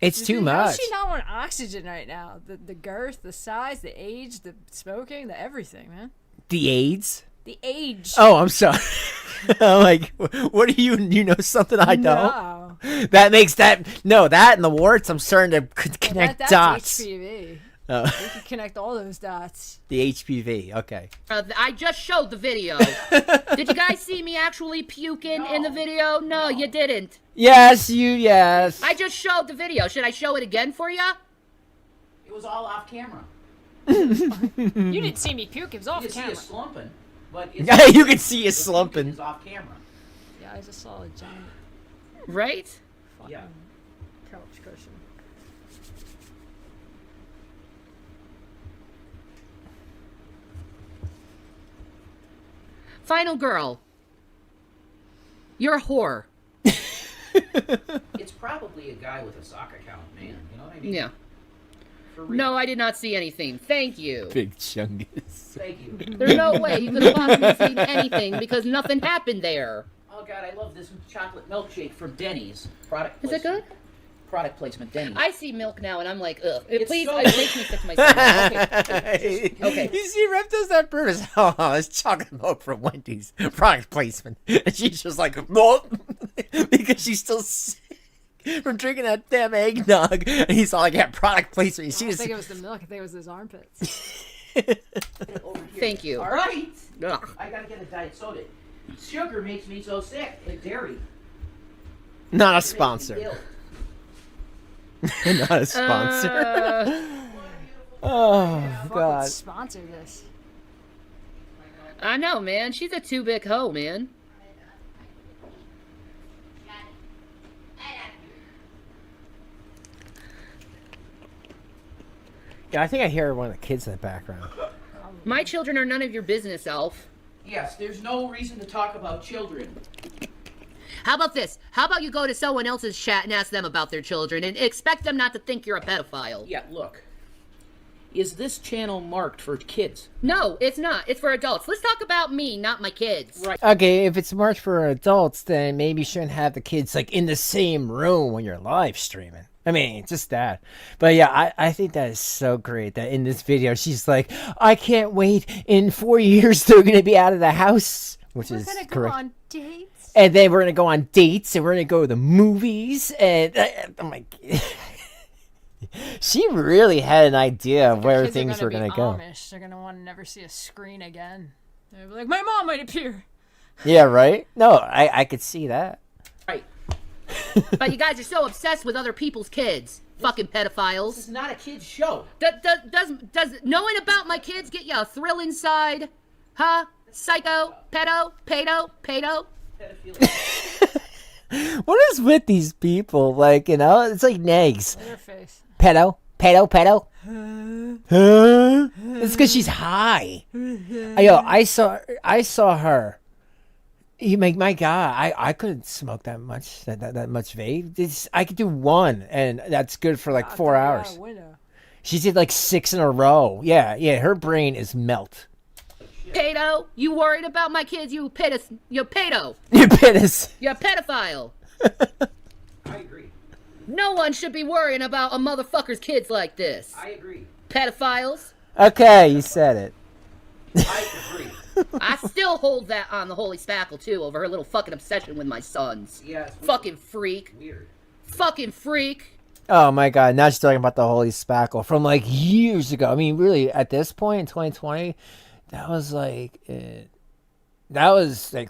It's too How much. is she not on oxygen right now? The girth, the size, the age, the smoking, the everything, man. The AIDS? The age. Oh, I'm sorry. I'm like, what do you know something I don't? No. That makes that that and the warts. I'm starting to connect That's dots. HPV. Oh, We can connect all those dots. the HPV. Okay. I just showed the video. Did you guys see me actually puking in the video? No, you didn't. Yes. I just showed the video. Should I show it again for you? It was all off camera. You didn't see me puke. It was off You see camera. us slumping, but Yeah, you can see you the slumping. is off camera. Yeah, I just saw a giant Right? fucking Yeah. couch cushion. Final girl. You're a whore. It's probably a guy with a sock account, man. You know what I mean? Yeah. For real. No, I did not see anything. Thank you. Big Chungus. Thank you. There's no way you could have possibly seen anything because nothing happened there. Oh God, I love this chocolate milkshake from Denny's. Product Is it placement. good? Product placement, Denny's. I see milk now and I'm like, ugh. It's Please, so- it makes me sick to my stomach. Okay. You see, Rev does that purpose. Oh, it's chocolate milk from Wendy's. Product placement. And she's just like, no. Because she's still sick from drinking that damn eggnog. And he's all like, yeah, product placement. I She don't just, think it was the milk. I think it was his armpits. Over here. Thank you. All right. Ugh. I gotta get a diet soda. Sugar makes me so sick. Like dairy. not a It makes me sponsor. ill. Not a sponsor. Fuck would God. sponsor this. I know, man. She's a too big hoe, man. Yeah, I think I hear one of the kids in the background. My children are none of your business, Elf. Yes, there's no reason to talk about children. How about this? How about you go to someone else's chat and ask them about their children and expect them not to think you're a pedophile? Yeah, look. Is this channel marked for kids? No, it's not. It's for adults. Let's talk about me, not my kids. Right. Okay, if it's marked for adults, then maybe you shouldn't have the kids like in the same room when you're live streaming. I mean, just that. But yeah, I think that is so great that in this video she's like, I can't wait. In 4 years they're gonna be out of the house, which is We're gonna correct. go on dates. And then we're gonna go on dates and we're gonna go to the movies and I'm like, she really had an idea of where Kids are things were be gonna go. Amish. They're gonna want to never see a screen again. They'll be like, my mom might appear. Yeah, right. No, I could see that. Right. But you guys are so obsessed with other people's kids. Fucking This pedophiles. is not a kid's show. Does knowing about my kids get you a thrill inside? Huh? Psycho? Pedo? Pedo? Pedophilia. What is with these people? Like, you know, it's like nags. Their face. Pedo. Huh? It's because she's high. Yo, I saw her. My God, I couldn't smoke that much, that much vape. I could do one, and that's good for like 4 hours. She did like 6 in a row. Yeah, her brain is melt. Pedo? You worried about my kids? You pedo? You penis. You're a pedophile. I agree. No one should be worrying about a motherfucker's kids like this. I agree. Pedophiles. Okay, you said it. I agree. I still hold that on the Holy Spackle too over her little fucking obsession with my sons. Yeah, it's Fucking freak. weird. Fucking freak. Oh my God, now she's talking about the Holy Spackle from like years ago. I mean, really, at this point in 2020, that was like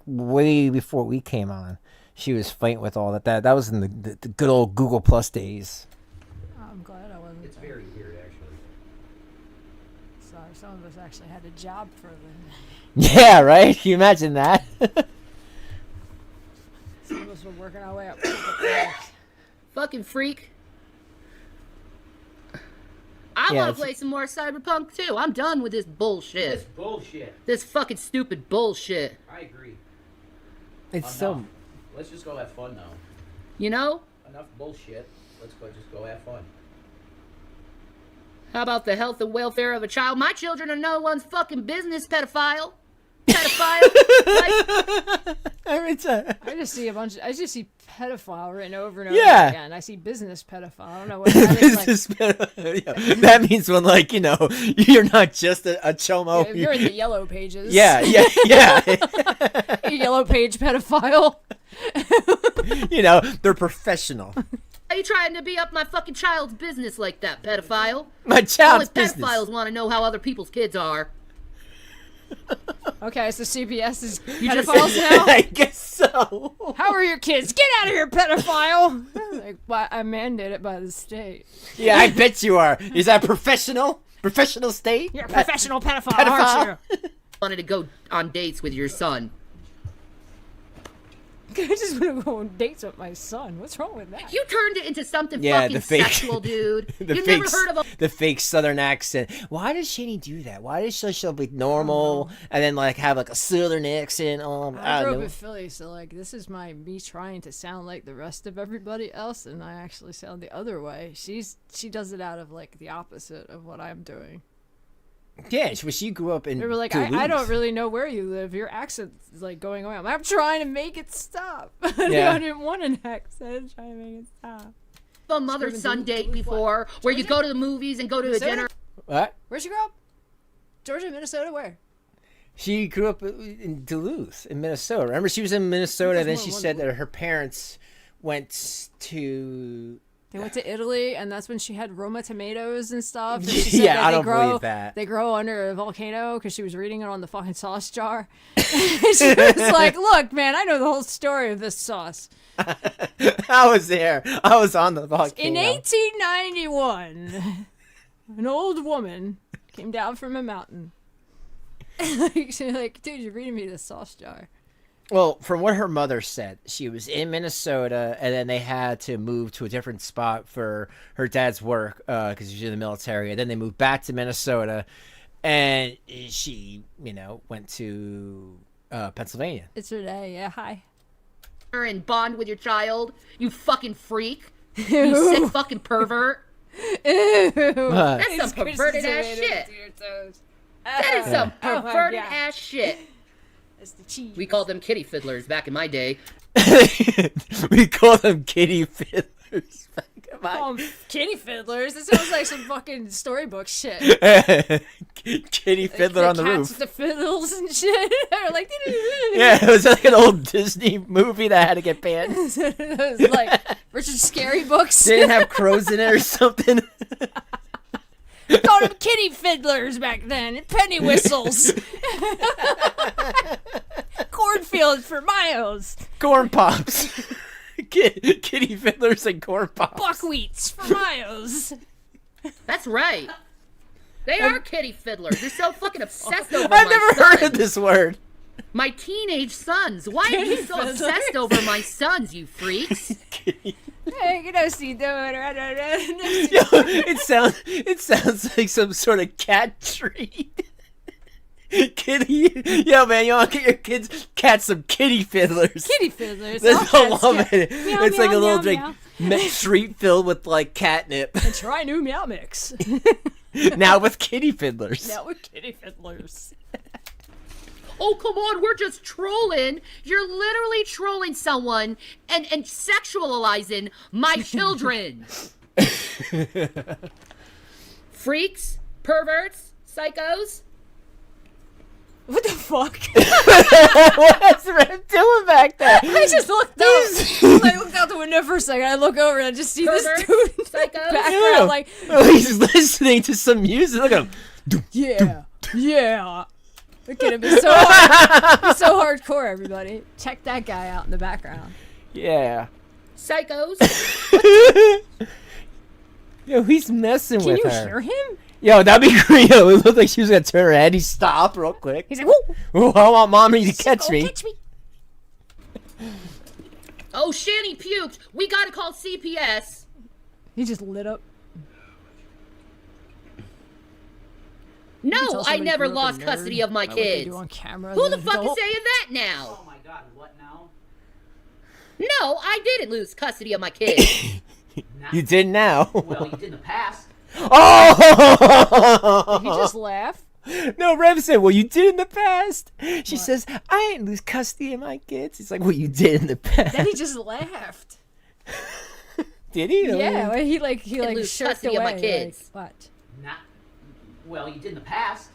way before we came on. She was fighting with all that. That was in the good old Google Plus days. I'm glad I wasn't. It's very weird, actually. Sorry, some of us actually had a job for them. Yeah, right? Can you imagine that? Some of us were working our way up. Fucking freak. I Yeah, want it's- to play some more Cyberpunk too. I'm done with this bullshit. This bullshit. This fucking stupid bullshit. I agree. It's Enough. Let's just go have fun now. You know? Enough bullshit. Let's just go have fun. How about the health and welfare of a child? My children are no one's fucking business, pedophile. Pedophile. Like, every time. I just see pedophile written over and over Yeah. again. I see business pedophile. I don't know what that is. Like, Yeah, that means when, like, you know, you're not just a chomo. if you're in the yellow pages. Yeah. Yellow page pedophile. You know, they're professional. are you trying to be up my fucking child's business like that, pedophile? My child's Only business. pedophiles want to know how other people's kids are. Okay, so CBS is You just- pedophiles now? I guess so. How are your kids? Get out of here, pedophile! Like, well, I mandated by the state. Yeah, I bet you are. Is that professional? Professional state? You're a professional pedophile, aren't you? Wanted to go on dates with your son. I just want to go on dates with my son. What's wrong with that? You turned it into something Yeah, fucking the fake- sexual, dude. The You fake, never heard of a the fake Southern accent. Why does Shanny do that? Why does she'll be normal and then like have like a Southern accent? I I grew don't up know. in Philly, so like this is me trying to sound like the rest of everybody else, and I actually sound the other way. She does it out of like the opposite of what I'm doing. Yeah, she grew up in. They were like, Duluth. I don't really know where you live. Your accent's like going away. I'm trying to make it stop. Yeah. I didn't want an accent. Trying to make it stop. mother-son date before where you go to the movies and go to a Minnesota? dinner? What? Where'd you grow up? Georgia, Minnesota, where? She grew up in Duluth, in Minnesota. Remember, she was in Minnesota, and then she said that her parents went to. They went to Italy, and that's when she had Roma tomatoes and stuff. And she said Yeah, that I they don't grow, believe that. They grow under a volcano because she was reading it on the fucking sauce jar. She was like, look, man, I know the whole story of this sauce. I was there. I was on the volcano. In 1891, an old woman came down from a mountain. She's like, dude, you're reading me this sauce jar. Well, from what her mother said, she was in Minnesota, and then they had to move to a different spot for her dad's work because he was in the military. And then they moved back to Minnesota, and she, went to Pennsylvania. It's Renee, yeah, hi. And bond with your child, you fucking freak. You sick fucking pervert. Ew. That's some perverted ass shit. That is some perverted ass shit. That's the cheese. We called them kitty fiddlers back in my day. We call them kitty fiddlers. Kitty fiddlers? That sounds like some fucking storybook shit. Kitty fiddler on the cats roof. with the fiddles and shit. They're like, Yeah, it was like an old Disney movie that had to get banned. it was like Richard Scary books. They didn't have crows in it or something. Called them kitty fiddlers back then, and penny whistles. Cornfields for miles. Corn pops. Kitty fiddlers and corn pops. Buckwheats for miles. That's right. They are kitty fiddlers. They're so fucking obsessed over I've my never son. heard of this word. My teenage sons. Why are you so obsessed over my sons, you freaks? Hey, you know, see, Yo, it sounds like some sort of cat treat. Kitty, yo man, you want to get your cats some kitty fiddlers? Kitty fiddlers. That's all I love cats it. get- Meow, It's like meow, a little meow, like treat filled with like catnip. And try new meow mix. Now with kitty fiddlers. Now with kitty fiddlers. Oh, come on, we're just trolling. You're literally trolling someone and sexualizing my children. Freaks, perverts, psychos. What the fuck? What's Red doing back there? I just looked out. I looked out the window for a second. I look over and I just see this Perverts, dude in the psychos. background, like, Oh, he's listening to some music. Look at him. yeah. Look at him. He's so hard. He's so hardcore, everybody. Check that guy out in the background. Yeah. Psychos. Yo, he's messing Can with you her. hear him? Yo, that'd be great. Yo, it looked like she was gonna turn her head. He stopped real quick. He's like, whoa. Oh, I want mommy to catch Go me. catch me. Oh, Shanny puked. We gotta call CPS. He just lit up. No, tell I somebody never grew up a lost nerd custody of my by what they kids. do on camera Who as the an fuck is adult. saying that now? Oh my god, what now? No, I didn't lose custody of my kids. You did now. Well, you did in the past. Oh! Did he just laugh? No, Rev said, well, you did in the past. She says, I didn't lose custody of my kids. He's like, well, you did in the past. Then he just laughed. Did he? Yeah, well, he like lose shirked custody away. of my kids. Like, what? Not. Well, you did in the past.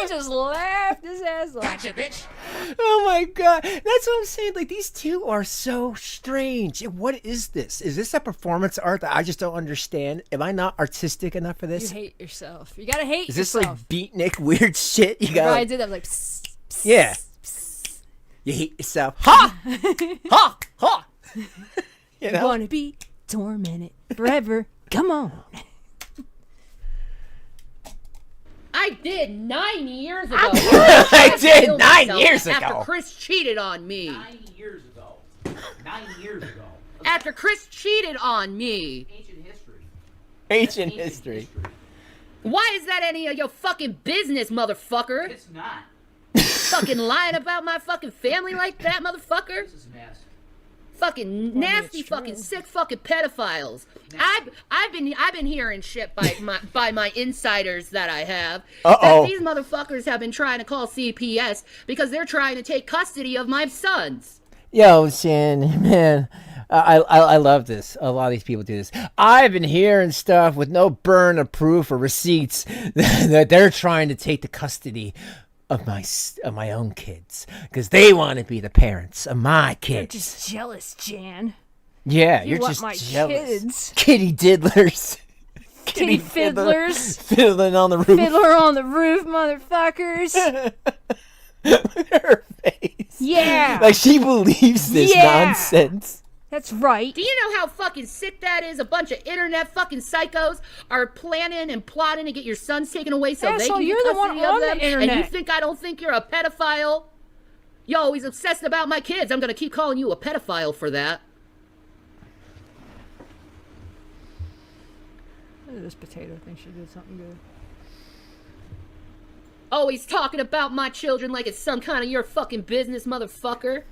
He just laughed his ass off. Gotcha, bitch. Oh my god. That's what I'm saying. Like, these two are so strange. What is this? Is this a performance art that I just don't understand? Am I not artistic enough for You this? hate yourself. You gotta hate Is this yourself. like beatnik weird shit? You I got did that like. Psst, psst, Yeah. psst. you hate yourself. Ha! Ha! Ha! You know? Wanna be tormented forever? Come on. I I did 9 years ago. I did killed 9 myself years After ago. Chris cheated on me. 9 years ago. 9 years ago. After Chris cheated on me. Ancient history. Ancient history. Why is that any of your fucking business, motherfucker? It's not. Fucking lying about my fucking family like that, motherfucker? This is a mess. Fucking nasty, fucking sick, fucking pedophiles. I've been hearing shit by my insiders that I have. Uh-oh. That these motherfuckers have been trying to call CPS because they're trying to take custody of my sons. Yo, Shan, man, I love this. A lot of these people do this. I've been hearing stuff with no burden of proof or receipts that they're trying to take the custody of my own kids because they want to be the parents of my kids. You're just jealous, Jan. Yeah, You you're want just my jealous. kids. Kitty diddlers. Kitty fiddlers. Fiddling on the roof. Fiddler on the roof, motherfuckers. Look at her face. Yeah. Like she believes this nonsense. That's right. Do you know how fucking sick that is? A bunch of internet fucking psychos are planning and plotting to get your sons taken away so they Asshole, can you're get the one custody on of the them. internet. And you think I don't think you're a pedophile? Yo, he's obsessed about my kids. I'm gonna keep calling you a pedophile for that. This potato thinks she did something good. Oh, he's talking about my children like it's some kind of your fucking business, motherfucker.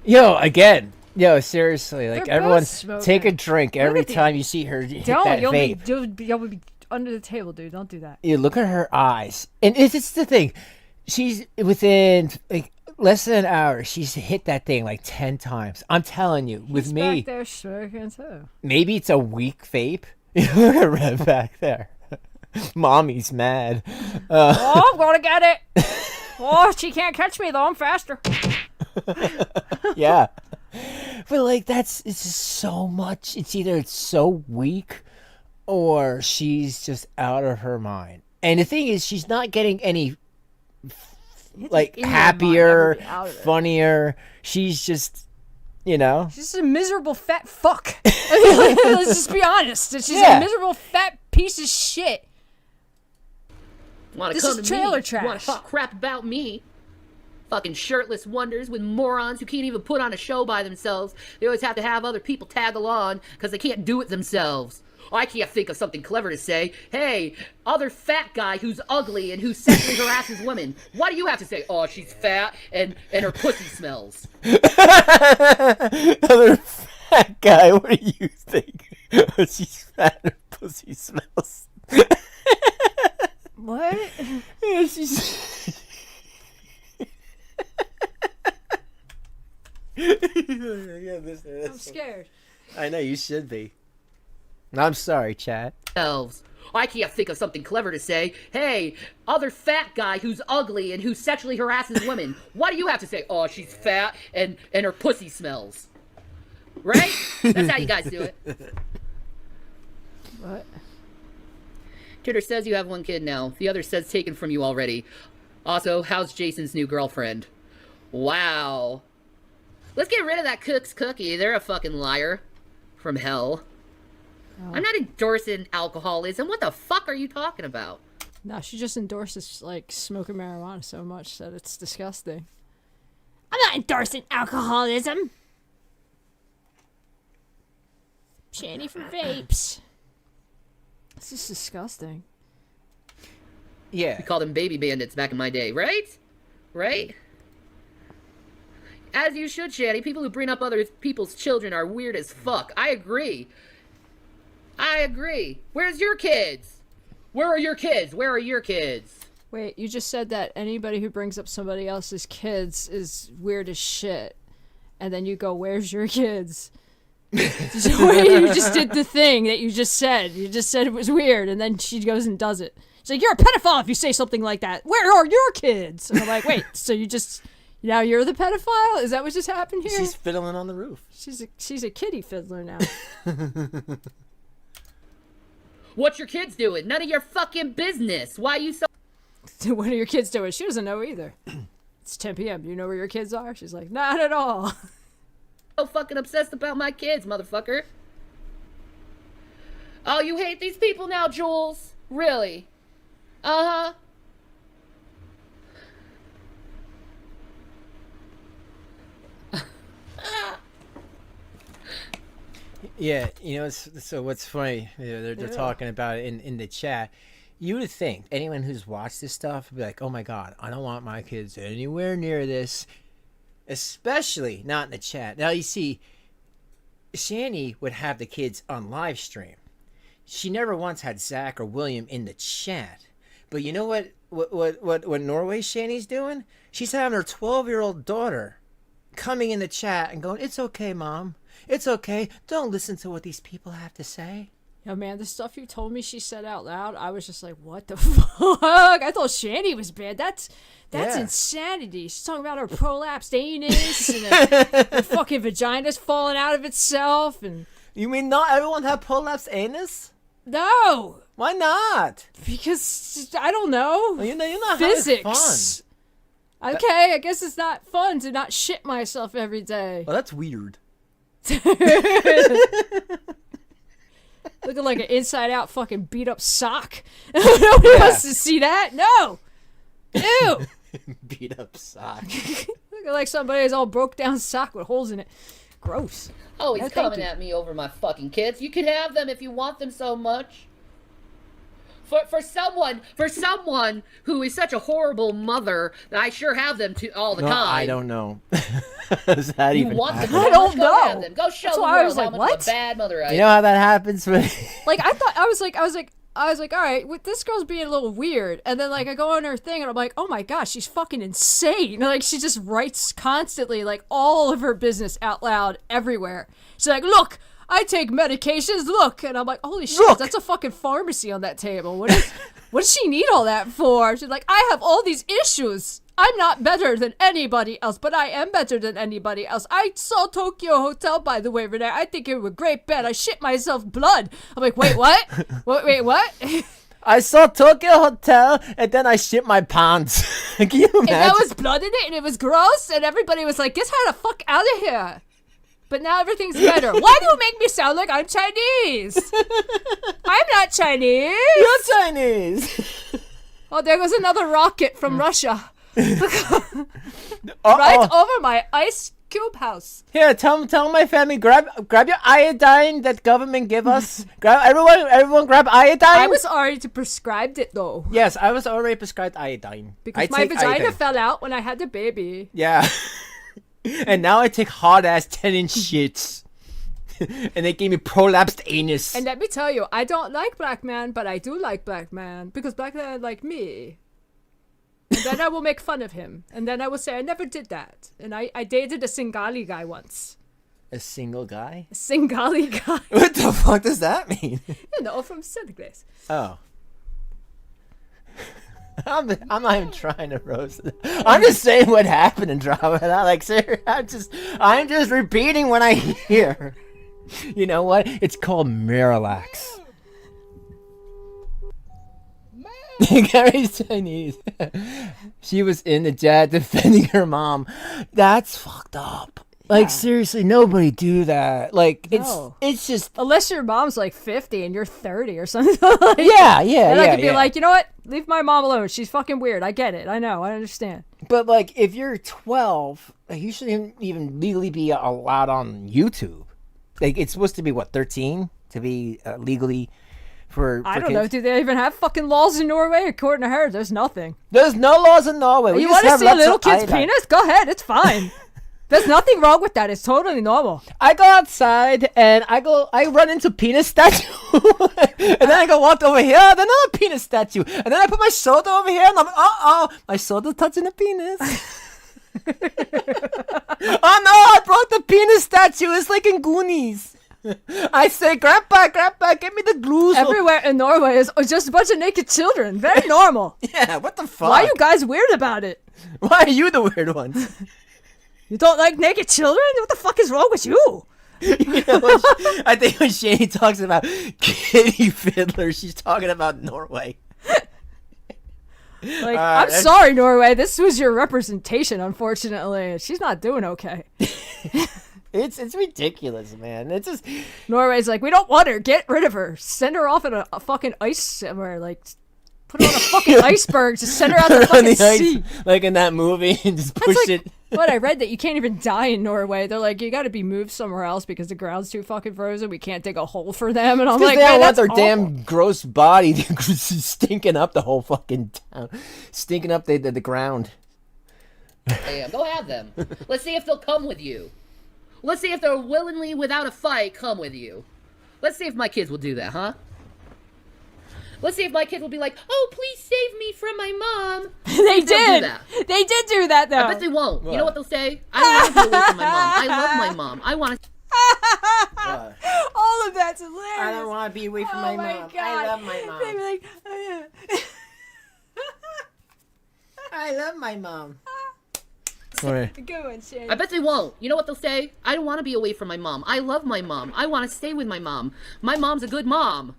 Yo, again. Yo, seriously, like They're everyone, both smoking. take a drink every at the- time you see her hit Don't. that You'll vape. be under the table, dude. Don't do that. You look at her eyes, and it's the thing. She's within like less than an hour. She's hit that thing like 10 times. I'm telling you, with He's me, back there smoking too. maybe it's a weak vape. Look at Red back there. Mommy's mad. Oh, I'm gonna get it. Oh, she can't catch me though. I'm faster. Yeah, but like it's just so much. It's either it's so weak, or she's just out of her mind. And the thing is, she's not getting any like in your mind, happier, everybody out of it. funnier. She's just, you know. She's just a miserable fat fuck. I mean, like, let's just be honest. She's Yeah. a miserable fat piece of shit. Wanna This come is to trailer me? trash. Wanna talk crap about me? Fucking shirtless wonders with morons who can't even put on a show by themselves. They always have to have other people tag along because they can't do it themselves. I can't think of something clever to say. Hey, other fat guy who's ugly and who sexually harasses women. What do you have to say? Oh, she's fat and her pussy smells. Other fat guy, what do you think? Oh, she's fat and her pussy smells. What? Yeah, she's. I'm scared. I know, you should be. I'm sorry, Chad. Selves. I can't think of something clever to say. Hey, other fat guy who's ugly and who sexually harasses women. What do you have to say? Oh, she's fat and her pussy smells. Right? That's how you guys do it. What? Twitter says you have one kid now. The other says taken from you already. Also, how's Jason's new girlfriend? Wow. Let's get rid of that Cook's Cookie. They're a fucking liar. From hell. Oh. I'm not endorsing alcoholism. What the fuck are you talking about? No, she just endorses like smoking marijuana so much that it's disgusting. I'm not endorsing alcoholism. Shanny for vapes. This is disgusting. Yeah. We called them baby bandits back in my day, right? Right? As you should, Shanny. People who bring up other people's children are weird as fuck. I agree. I agree. Where's your kids? Where are your kids? Where are your kids? Wait, you just said that anybody who brings up somebody else's kids is weird as shit. And then you go, where's your kids? So wait, you just did the thing that you just said. You just said it was weird, and then she goes and does it. She's like, you're a pedophile if you say something like that. Where are your kids? And I'm like, wait, so you just... Now you're the pedophile? Is that what just happened here? She's fiddling on the roof. She's a kitty fiddler now. What's your kids doing? None of your fucking business. Why you so... What are your kids doing? She doesn't know either. It's 10 p.m. Do you know where your kids are? She's like, not at all. so fucking obsessed about my kids, motherfucker? Oh, you hate these people now, Jules? Really? Uh-huh. Yeah, you know, so what's funny, they're talking about it in the chat. You would think anyone who's watched this stuff would be like, oh my God, I don't want my kids anywhere near this, especially not in the chat. Now, you see, Shanny would have the kids on live stream. She never once had Zach or William in the chat. But you know what Norway Shanny's doing? She's having her 12-year-old daughter coming in the chat and going, it's okay, Mom. It's okay. Don't listen to what these people have to say. Yeah, man, the stuff you told me she said out loud, I was just like, what the fuck? I thought Shanny was bad. That's insanity. She's talking about her prolapsed anus and her fucking vagina's falling out of itself. And you mean not everyone have prolapsed anus? No. Why not? Because, I don't know. Well, you're not physics. having fun. Okay, I guess it's not fun to not shit myself every day. Well, that's weird. Looking like an inside-out fucking beat-up sock. Nobody wants to see that. No. Ew. Beat-up sock. Looking like somebody's all broke-down sock with holes in it. Gross. Oh, he's No, thank coming you. at me over my fucking kids. You can have them if you want them so much. For someone who is such a horrible mother, I sure have them all the time. I don't know. Does that You even want them? happen? I don't Go know. have them. Go show That's the why I world was like, how much what? of a bad mother I am. You know how that happens? Like, I was like, all right, this girl's being a little weird. And then, like, I go on her thing, and I'm like, oh my gosh, she's fucking insane. Like, she just writes constantly, like, all of her business out loud everywhere. She's like, look, I take medications, look. And I'm like, holy shit, Look. that's a fucking pharmacy on that table. What does she need all that for? She's like, I have all these issues. I'm not better than anybody else, but I am better than anybody else. I saw Tokyo Hotel, by the way, Renee. I think it was a great bed. I shit myself blood. I'm like, wait, what? Wait, what? I saw Tokyo Hotel, and then I shit my pants. Can you imagine? And there was blood in it, and it was gross, and everybody was like, get her the fuck out of here. But now everything's better. Why do you make me sound like I'm Chinese? I'm not Chinese. You're Chinese. Oh, there goes another rocket from Russia. Uh-oh. Right over my ice cube house. Here, tell my family, grab your iodine that government give us. Grab everyone grab iodine. I was already prescribed it, though. Yes, I was already prescribed iodine. Because I my take vagina iodine. fell out when I had the baby. Yeah. And now I take hard ass 10-inch shits. And they gave me prolapsed anus. And let me tell you, I don't like black men, but I do like black men. Because black men like me. And then I will make fun of him. And then I will say, I never did that. And I dated a Singali guy once. A single guy? A Singali guy. What the fuck does that mean? You know, from Senegal. Oh. I'm not even trying to roast it. I'm just saying what happened and drama it out. Like, sir, I'm just repeating what I hear. You know what? It's called Miralax. Gary's Chinese. She was in the chat defending her mom. That's fucked up. Like, seriously, nobody do that. Like, No. it's just... Unless your mom's like 50 and you're 30 or something. Like, Yeah. And I could be like, you know what? Leave my mom alone. She's fucking weird. I get it. I know. I understand. But, like, if you're 12, like, you shouldn't even legally be allowed on YouTube. Like, it's supposed to be, what, 13? To be legally for I don't kids? know. Do they even have fucking laws in Norway? According to her, there's nothing. There's no laws in Norway. You want to see a little kid's penis? Go ahead. It's fine. There's nothing wrong with that. It's totally normal. I go outside and I run into penis statue. And then I go walk over here, then another penis statue. And then I put my shoulder over here and I'm my shoulder touching the penis. Oh no, I broke the penis statue. It's like in Goonies. I say, Grandpa, get me the glue. Everywhere in Norway is just a bunch of naked children. Very normal. Yeah, what the fuck? Why are you guys weird about it? Why are you the weird ones? You don't like naked children? What the fuck is wrong with you? You know, I think when Shani talks about kitty fiddler, she's talking about Norway. Like, I'm sorry, Norway. This was your representation, unfortunately. She's not doing okay. It's ridiculous, man. It's just Norway's like, we don't want her. Get rid of her. Send her off in a fucking ice somewhere. Like, put her on a fucking iceberg. Just send her out to the on fucking the sea. ice, like in that movie, and just That's push like it. what I read, that you can't even die in Norway. They're like, you got to be moved somewhere else because the ground's too fucking frozen. We can't dig a hole for them. And I'm Because like, they man, don't want that's their awful. damn gross body stinking up the whole fucking town, stinking up the ground. Yeah, go have them. Let's see if they'll come with you. Let's see if they'll willingly, without a fight, come with you. Let's see if my kids will do that, huh? Let's see if my kids will be like, oh, please save me from my mom. They They'll do did. that. They did do that, though. I bet they won't. You know what they'll say? I don't want to be away from my mom. I love my mom. I want to... All of that's hilarious. I don't want to be away from Oh my mom. God. I love my They'd mom. be like, oh, yeah. I love my mom. Go on, Shannon. I bet they won't. You know what they'll say? I don't want to be away from my mom. I love my mom. I want to stay with my mom. My mom's a good mom.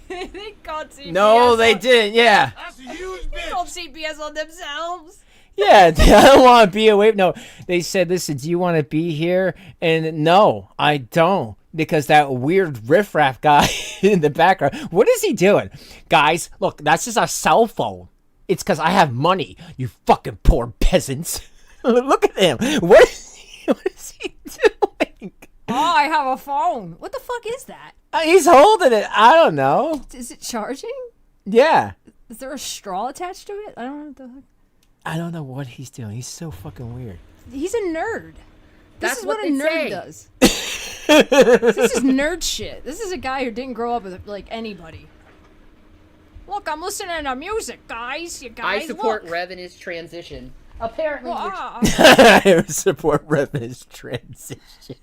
They called CPS. No, they didn't. Yeah. They called CPS on themselves. Yeah, I don't want to be away. No, they said, listen, do you want to be here? And no, I don't. Because that weird riffraff guy in the background, what is he doing? Guys, look, that's just a cell phone. It's because I have money, you fucking poor peasants. Look at him. What is he doing? Oh, I have a phone. What the fuck is that? He's holding it. I don't know. Is it charging? Yeah. Is there a straw attached to it? I don't know what the fuck. I don't know what he's doing. He's so fucking weird. He's a nerd. This That's is what what a they nerd say. does. This is nerd shit. This is a guy who didn't grow up with like anybody. Look, I'm listening to music, guys. You guys, I support look. Rev in his transition. Apparently, Well, you're I support Reven's transition.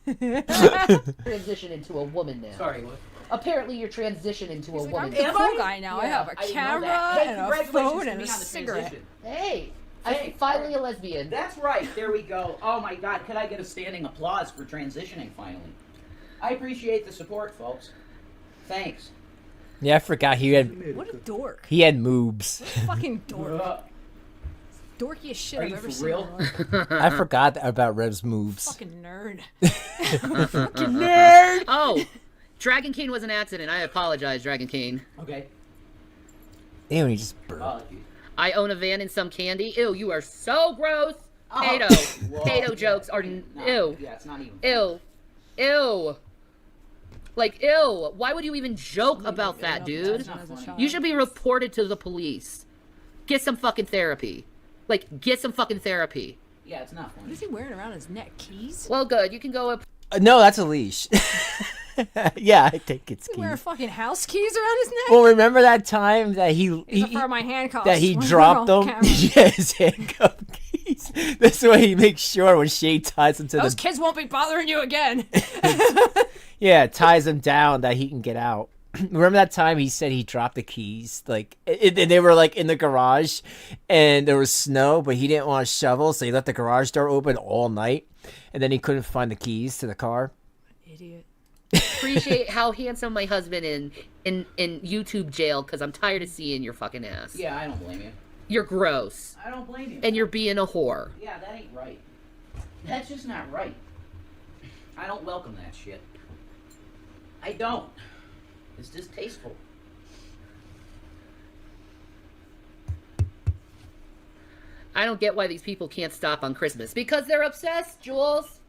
transition into a woman now. Sorry, what? Apparently, you're transition into a He's like, woman. I'm the now. cool guy now. I Yeah, have a I didn't know camera that. Hey, and a congratulations phone to and a me on the cigarette. transition. Hey, Hey, I'm finally a lesbian. That's right. There we go. Oh my God, could I get a standing applause for transitioning finally? I appreciate the support, folks. Thanks. Yeah, I forgot he had What a dork. moobs. Fucking dork. Uh, Dorkiest shit Are I've you ever for seen real? in my life. I forgot about Rev's moves. Fucking nerd. Fucking nerd. Oh, Dragon King was an accident. I apologize, Dragon King. Okay. Ew, he just burped. Apologies. I own a van and some candy. Ew, you are so gross. Oh. Potato. Whoa. Potato jokes are No, ew. Yeah, it's not even. Ew. Ew. Like, ew. Why would you even joke about that, dude? That's not funny. You should be reported to the police. Get some fucking therapy. Like, get some fucking therapy. Yeah, it's not What funny. is he wearing around his neck? Keys? Well, good. You can go up. No, that's a leash. Yeah, I think it's Is he wearing keys. fucking house keys around his neck? Well, remember that time that These are for my handcuffs. that he when we're dropped on them? camera. Yeah, his handcuff keys. This way he makes sure when Shay ties him to Those the kids won't be bothering you again. ties him down that he can get out. Remember that time he said he dropped the keys, like, and they were like in the garage, and there was snow, but he didn't want to shovel, so he left the garage door open all night, and then he couldn't find the keys to the car. Idiot. Appreciate how handsome my husband in YouTube jail because I'm tired of seeing your fucking ass. Yeah, I don't blame you. You're gross. I don't blame you. And you're being a whore. Yeah, that ain't right. That's just not right. I don't welcome that shit. I don't. It's distasteful. I don't get why these people can't stop on Christmas. Because they're obsessed, Jules.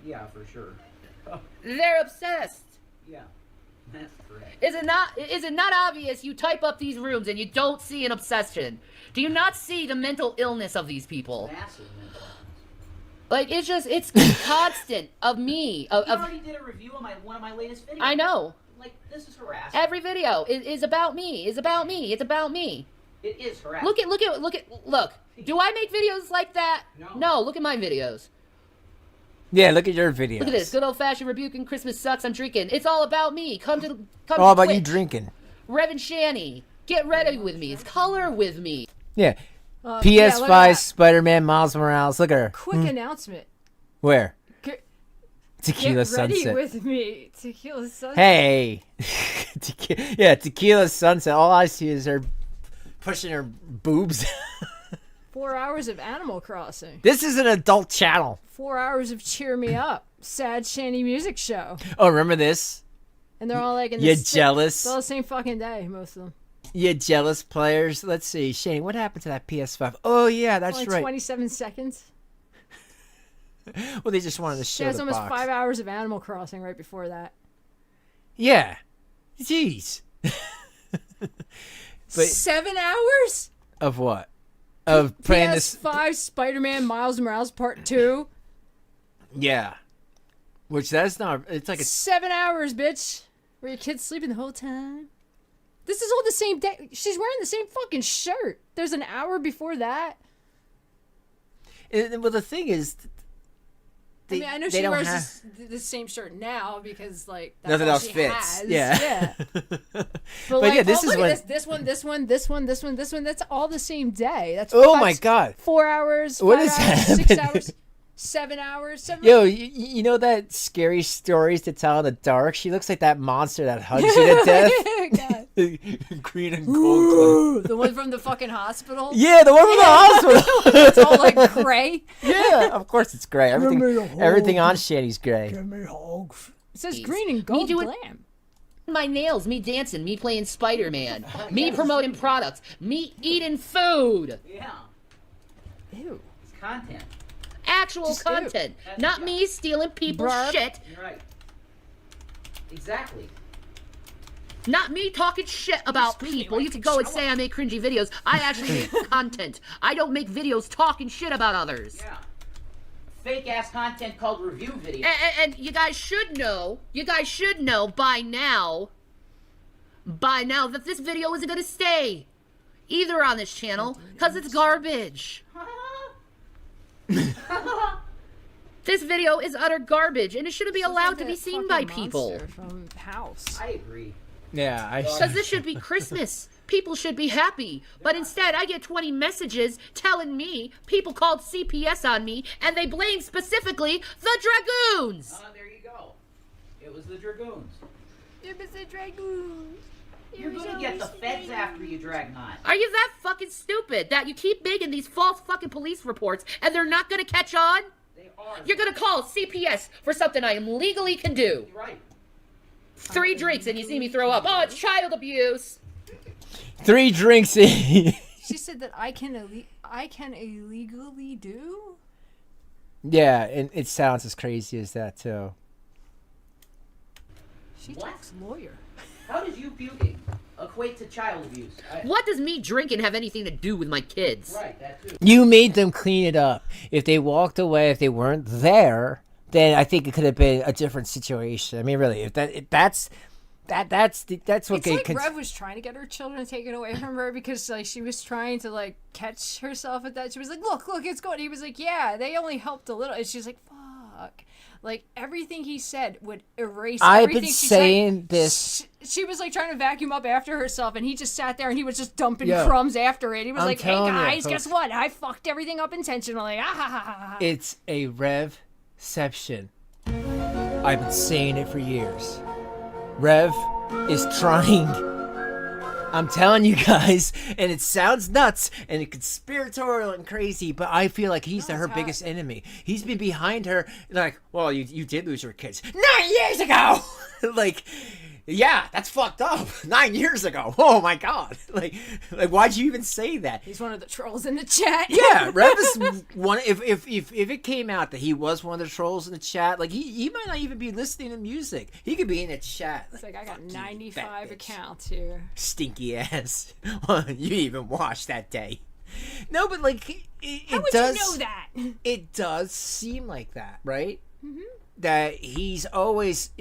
Yeah, for sure. They're obsessed. Yeah, that's correct. Is it not obvious you type up these rooms and you don't see an obsession? Do you not see the mental illness of these people? Massive mental illness. Like, it's constant of me. You already did a review of one of my latest videos. I know. Like, this is harassment. Every video is about me. It's about me. It's about me. It is harassment. Look. Do I make videos like that? No. No, look at my videos. Yeah, look at your videos. Look at this. Good old-fashioned rebuking Christmas sucks. I'm drinking. It's all about me. Come to All about you Twitch. drinking. Rev and Shanny. Get ready with me. It's color with me. Yeah. Yeah, look at PS5, that. Spider-Man, Miles Morales. Look at her. Quick announcement. Where? Get Tequila ready Sunset. with me. Tequila Sunset. Hey. Tequila Sunset. All I see is her pushing her boobs. 4 hours of Animal Crossing. This is an adult channel. 4 hours of Cheer Me Up. Sad Shanny music show. Oh, remember this? And they're all like in You the jealous? They're all the same fucking day, most of them. You jealous players? Let's see. Shane, what happened to that PS5? Oh, yeah, that's Only right. 27 seconds. Well, they just wanted to show She has the almost box. 5 hours of Animal Crossing right before that. Yeah. Jeez. But 7 hours? of what? Of playing this? PS5 Spider-Man Miles Morales Part 2. Yeah. Which that's not. It's like a. 7 hours, bitch. Were your kids sleeping the whole time? This is all the same day. She's wearing the same fucking shirt. There's an hour before that. Well, the thing is, they, I mean, I know they she don't wears have the same shirt now because, like, that's nothing all else she fits. has. Yeah. But But yeah, this oh, is look when. at this one. That's all the same day. That's Oh my God. 4 hours. What 5 is hours, 6 happening? hours, 7 hours. Yo, you know that scary stories to tell in the dark? She looks like that monster that hugs you to death. God. Green and gold. The one from the fucking hospital. Yeah, the one from the hospital. It's all like gray. Yeah, of course it's gray. Everything on Shanny's gray. It says green and gold doing- glam. My nails, me dancing, me playing Spider-Man, me promoting products, me eating food. Yeah. Ew. It's content. Actual Just ew. content. Not me stealing people's Bruh. shit. You're right. Exactly. Not me talking shit about people. You can go and say I make cringy videos. I actually make content. I don't make videos talking shit about others. Yeah. Fake ass content called review videos. And you guys should know by now that this video isn't gonna stay either on this channel because it's garbage. This video is utter garbage and it shouldn't be allowed to be seen by people. From House. I agree. Yeah, Because this should be Christmas. People should be happy. But instead, I get 20 messages telling me people called CPS on me, and they blame specifically the Dragoons. There you go. It was the Dragoons. It was a dragoon. You're gonna get the feds after you, Dragon. Are you that fucking stupid that you keep making these false fucking police reports and they're not gonna catch on? They are. You're gonna call CPS for something I am legally can do. You're right. 3 drinks and you see me throw up. Oh, it's child abuse. 3 drinks in. She said that I can illegally do. Yeah, and it sounds as crazy as that too. She What? talks lawyer. How does you puking equate to child abuse? What does me drinking have anything to do with my kids? Right, that too. You made them clean it up. If they walked away, if they weren't there, then I think it could have been a different situation. I mean, really, that's what It's get like Rev was trying to get her children taken away from her because like she was trying to like catch herself at that. She was like, look, it's going. He was like, yeah, they only helped a little. And she's like, fuck. Like everything he said would erase. I've everything been she saying said. this. She was like trying to vacuum up after herself, and he just sat there and he was just dumping Yo, crumbs after it. He was I'm like, hey telling you, guys, guess folks. what? I fucked everything up intentionally. Ah, ha, ha, ha, ha. It's a Revception. I've been saying it for years. Rev is trying. I'm telling you guys, and it sounds nuts and conspiratorial and crazy, but I feel like he's her biggest enemy. He's been behind her, like, well, you did lose your kids 9 years ago. Like, yeah, that's fucked up. 9 years ago. Oh my god. Like, why'd you even say that? He's one of the trolls in the chat. Yeah, Rev is one. If it came out that he was one of the trolls in the chat, like he might not even be listening to music. He could be in the chat. It's like I got "Fuck you, 95 fat bitch. accounts here. Stinky ass. You even watched that day. No, but like it How would does. you know that? It does seem like that, right? Mm-hmm. That he's always,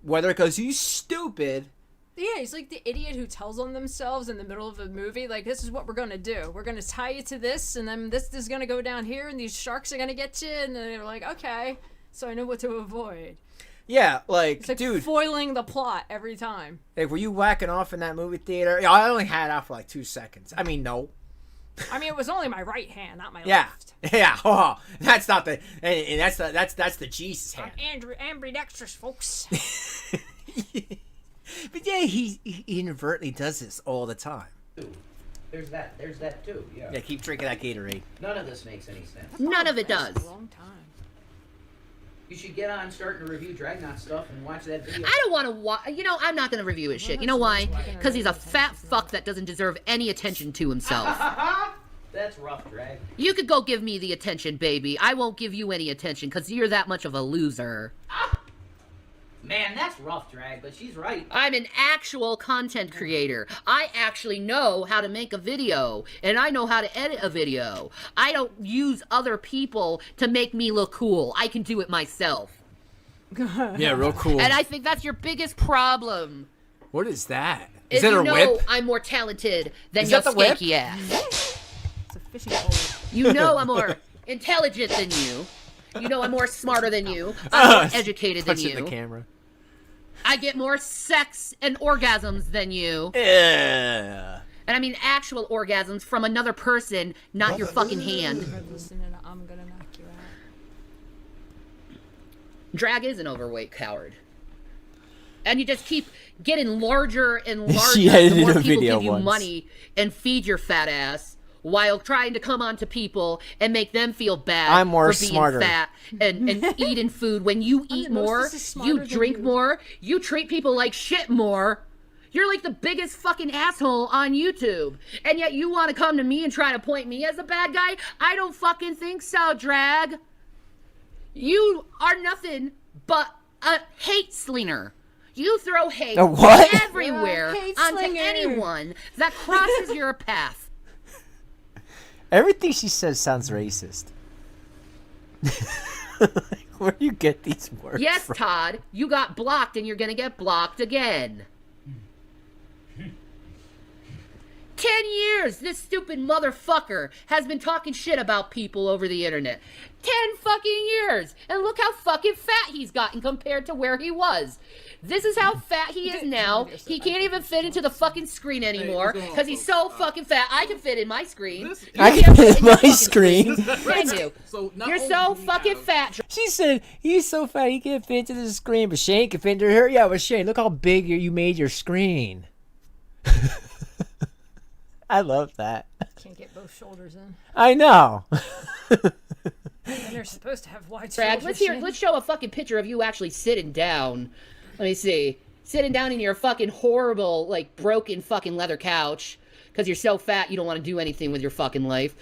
whether it goes, you stupid. Yeah, he's like the idiot who tells on themselves in the middle of a movie, like, this is what we're going to do. We're going to tie you to this, and then this is going to go down here, and these sharks are going to get you, and then they're like, okay, so I know what to avoid. Yeah, like, It's like dude, foiling the plot every time. like, were you whacking off in that movie theater? Yeah, I only had it out for like 2 seconds. I mean, no. I mean, it was only my right hand, not my Yeah, left. yeah. Oh, that's not the, and that's the Jesus hand. I'm ambidextrous, folks. But yeah, he inadvertently does this all the time. There's that too. Yeah. Yeah, keep drinking that Gatorade. None of this makes any sense. None of it does. Long time. You should get on starting to review Dragnot stuff and watch that video. I don't want to watch. You know, I'm not going to review his shit. You know why? Because he's a fat fuck that doesn't deserve any attention to himself. That's rough, Drag. You could go give me the attention, baby. I won't give you any attention because you're that much of a loser. Man, that's rough, Drag, but she's right. I'm an actual content creator. I actually know how to make a video, and I know how to edit a video. I don't use other people to make me look cool. I can do it myself. Yeah, real cool. And I think that's your biggest problem. What is that? Is that you a know whip? I'm more talented than Is your that the whip? skanky ass. It's a fishing pole. You know I'm more intelligent than you. You know I'm more smarter than you. I'm more educated than Punching you. the camera. I get more sex and orgasms than you. Yeah. And I mean actual orgasms from another person, not your fucking hand. Listening to I'm gonna knock you out. Drag is an overweight coward. And you just keep getting larger and larger She the edited more a people video give you once. money and feed your fat ass while trying to come on to people and make them feel bad I'm more for being smarter. fat and eating food. When you eat the most more, this is smarter you than drink you. more, you treat people like shit more. You're like the biggest fucking asshole on YouTube. And yet you want to come to me and try to point me as a bad guy? I don't fucking think so, Drag. You are nothing but a hate slinger. You throw hate A what? everywhere Yeah, hate onto slinger. anyone that crosses your path. Everything she says sounds racist. Where do you get these words Yes, from? Todd, you got blocked and you're gonna get blocked again. 10 years this stupid motherfucker has been talking shit about people over the internet. 10 fucking years! And look how fucking fat he's gotten compared to where he was. This is how fat he is now. He can't even fit into the fucking screen anymore because he's so fucking fat. I can fit in my screen. I You can can't fit in your my fucking screen. Can you? You're so fucking fat. She said, he's so fat he can't fit into the screen, but Shane can fit into her. Yeah, but Shane, look how big you made your screen. I love that. Can't get both shoulders in. I know. And they're supposed to have wide Drag, shoulders. let's show a fucking picture of you actually sitting down. Let me see. Sitting down in your fucking horrible, like, broken fucking leather couch. Because you're so fat you don't want to do anything with your fucking life.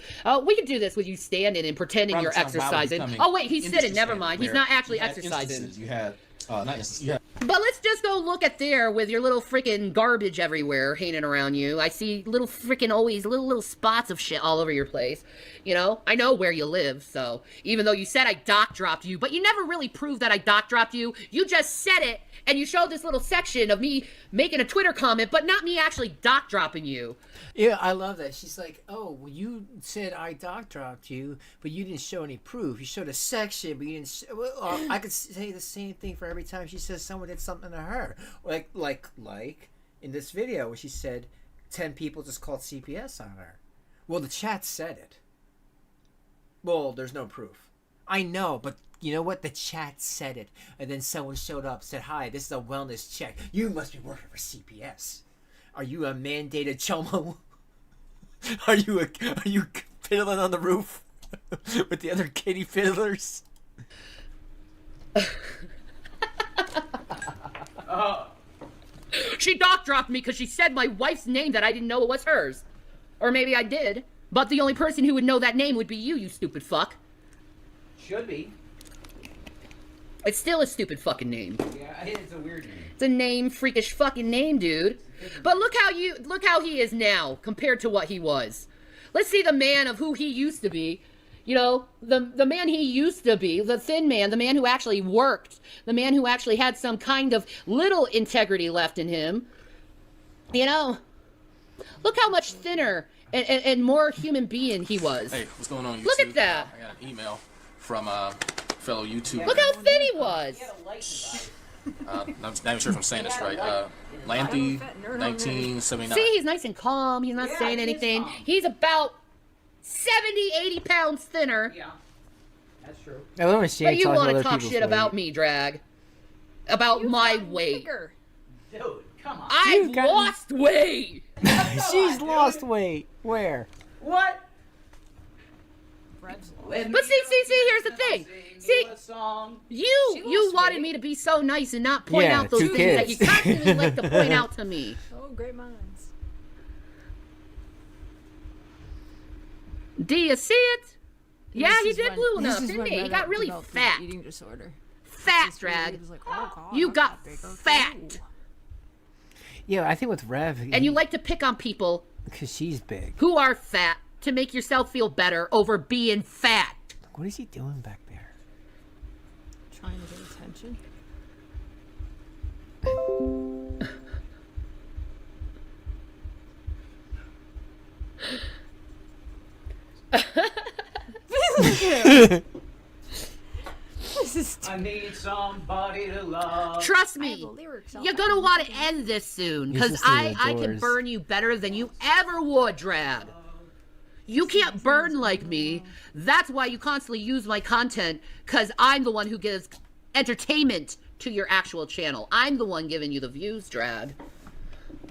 We could do this with you standing and pretending you're exercising. Oh, wait, he's sitting. Never mind. He's not actually exercising. You had, not instances, you had. But let's just go look at there with your little freaking garbage everywhere hanging around you. I see little freaking always little spots of shit all over your place. You know, I know where you live, so even though you said I dock dropped you, but you never really proved that I dock dropped you. You just said it, and you showed this little section of me making a Twitter comment, but not me actually dock dropping you. Yeah, I love that. She's like, oh, well, you said I dock dropped you, but you didn't show any proof. You showed a section, but you didn't. I could say the same thing for every time she says someone did something to her. Like in this video where she said 10 people just called CPS on her. Well, the chat said it. Well, there's no proof. I know, but you know what? The chat said it. And then someone showed up, said, hi, this is a wellness check. You must be working for CPS. Are you a mandated chomo? Are you fiddling on the roof with the other kitty fiddlers? She dock dropped me because she said my wife's name that I didn't know it was hers. Or maybe I did. But the only person who would know that name would be you stupid fuck. Should be. It's still a stupid fucking name. Yeah, it's a weird name. It's a name, freakish fucking name, dude. But look how he is now compared to what he was. Let's see the man of who he used to be. You know, the man he used to be, the thin man, the man who actually worked, the man who actually had some kind of little integrity left in him. You know, look how much thinner and more human being he was. Hey, what's going on, YouTube? Look at that. I got an email from fellow YouTuber. Look how thin he was. I'm not even sure if I'm saying this right. Lampy, 1979. See, he's nice and calm. He's not saying anything. He's about 70, 80 pounds thinner. Yeah, that's true. I love when Shane But you talks want about to other talk people's shit weight. about me, Drag. About my weight. Bigger. Dude, come on. I've lost weight. She's lost weight. Where? What? But see, here's the thing. See, you wanted me to be so nice and not point out those 2 things that you kids. constantly like to point out to me. Oh, great minds. Do you see it? Yeah, he This is did when- blue this enough, is didn't when he? He Reddit got really developed the fat. Eating disorder. Fat, This really Drag. was like, oh, God, You I got bigger. fat. Yeah, I think with Rev, And you like to pick on people because she's big. who are fat to make yourself feel better over being fat. What is he doing back there? Trying to get attention. I need somebody to love. Trust me, you're gonna want to end this soon, because Just through the I can doors. burn you better than you ever would, Drag. You can't burn like me. That's why you constantly use my content, because I'm the one who gives entertainment to your actual channel. I'm the one giving you the views, Drag.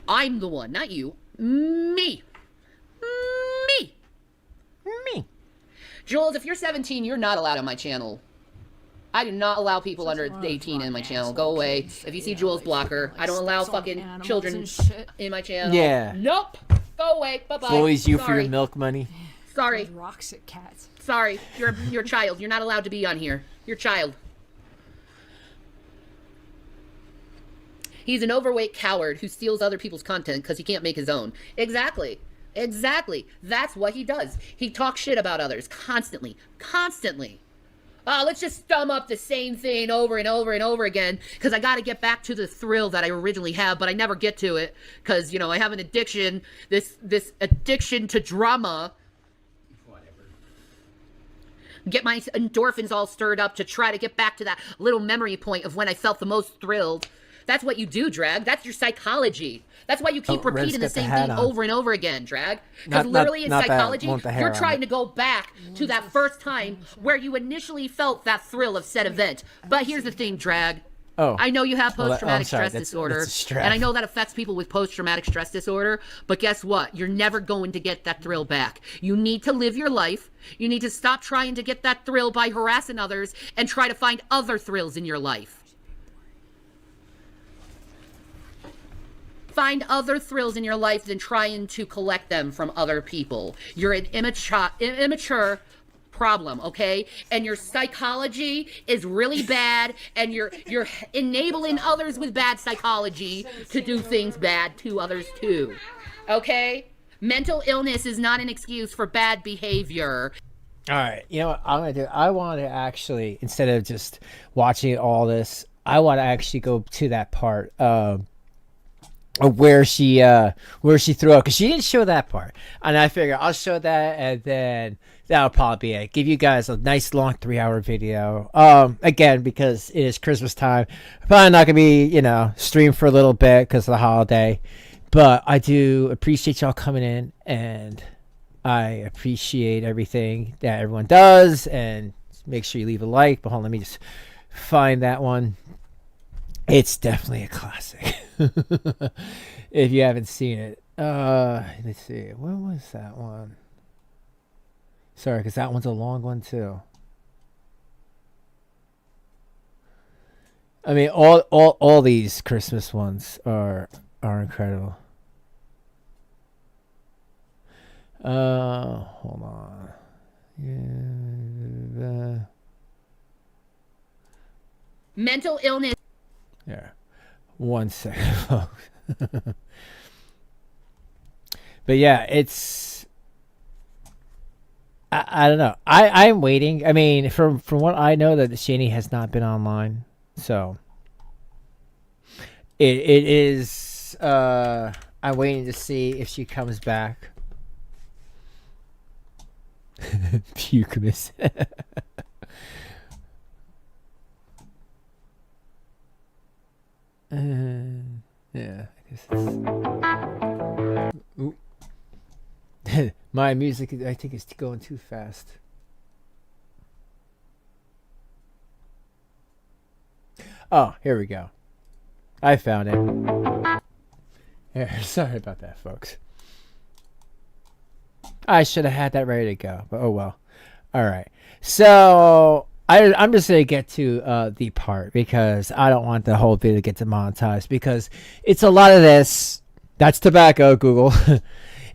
I'm the one, not you. Me. Me. Me. Jules, if you're 17, you're not allowed on my channel. I do not allow people under 18 in my channel. Go away. If you see Jules, block her. I don't allow fucking children in my channel. Yeah. Nope. Go away. Bye-bye. It's always you for Sorry. your milk money. Sorry. Rocks at cats. Sorry. You're a child. You're not allowed to be on here. You're a child. He's an overweight coward who steals other people's content because he can't make his own. Exactly. Exactly. That's what he does. He talks shit about others constantly. Constantly. Let's just stum up the same thing over and over and over again, because I got to get back to the thrill that I originally have, but I never get to it because, you know, I have an addiction, this addiction to drama. Get my endorphins all stirred up to try to get back to that little memory point of when I felt the most thrilled. That's what you do, Drag. That's your psychology. That's why you keep Red's repeating the got the same hat thing on. over and over again, Drag. Because Not- literally in not that psychology, want the hair you're on trying it. to go back to that first time where you initially felt that thrill of said event. But here's the thing, Drag. Oh. I know you have Well, post-traumatic I'm sorry, stress that's- disorder, that's a strap. and I know that affects people with post-traumatic stress disorder, but guess what? You're never going to get that thrill back. You need to live your life. You need to stop trying to get that thrill by harassing others and try to find other thrills in your life. Find other thrills in your life than trying to collect them from other people. You're an immature problem, okay? And your psychology is really bad, and you're enabling others with bad psychology to do things bad to others too. Okay? Mental illness is not an excuse for bad behavior. All right, you know what I'm gonna do? I want to actually, instead of just watching all this, I want to actually go to that part of where she threw up, because she didn't show that part, and I figure I'll show that, and then that'll probably be it. Give you guys a nice long 3-hour video. Again, because it is Christmas time, probably not gonna be streamed for a little bit because of the holiday, but I do appreciate y'all coming in, and I appreciate everything that everyone does, and make sure you leave a like. But hold on, let me just find that one. It's definitely a classic. If you haven't seen it. Let's see. Where was that one? Sorry, because that one's a long one too. I mean, all these Christmas ones are incredible. Hold on. Yeah. Mental illness. Yeah. 1 second, folks. But yeah, it's I don't know. I'm waiting. I mean, from what I know, that Shanny has not been online, so it is. I'm waiting to see if she comes back. Pucamus. Yeah, I guess it's... My music, I think, is going too fast. Oh, here we go. I found it. Here, sorry about that, folks. I should have had that ready to go, but oh well. All right. So I'm just gonna get to the part because I don't want the whole video to get demonetized because it's a lot of this. That's tobacco, Google.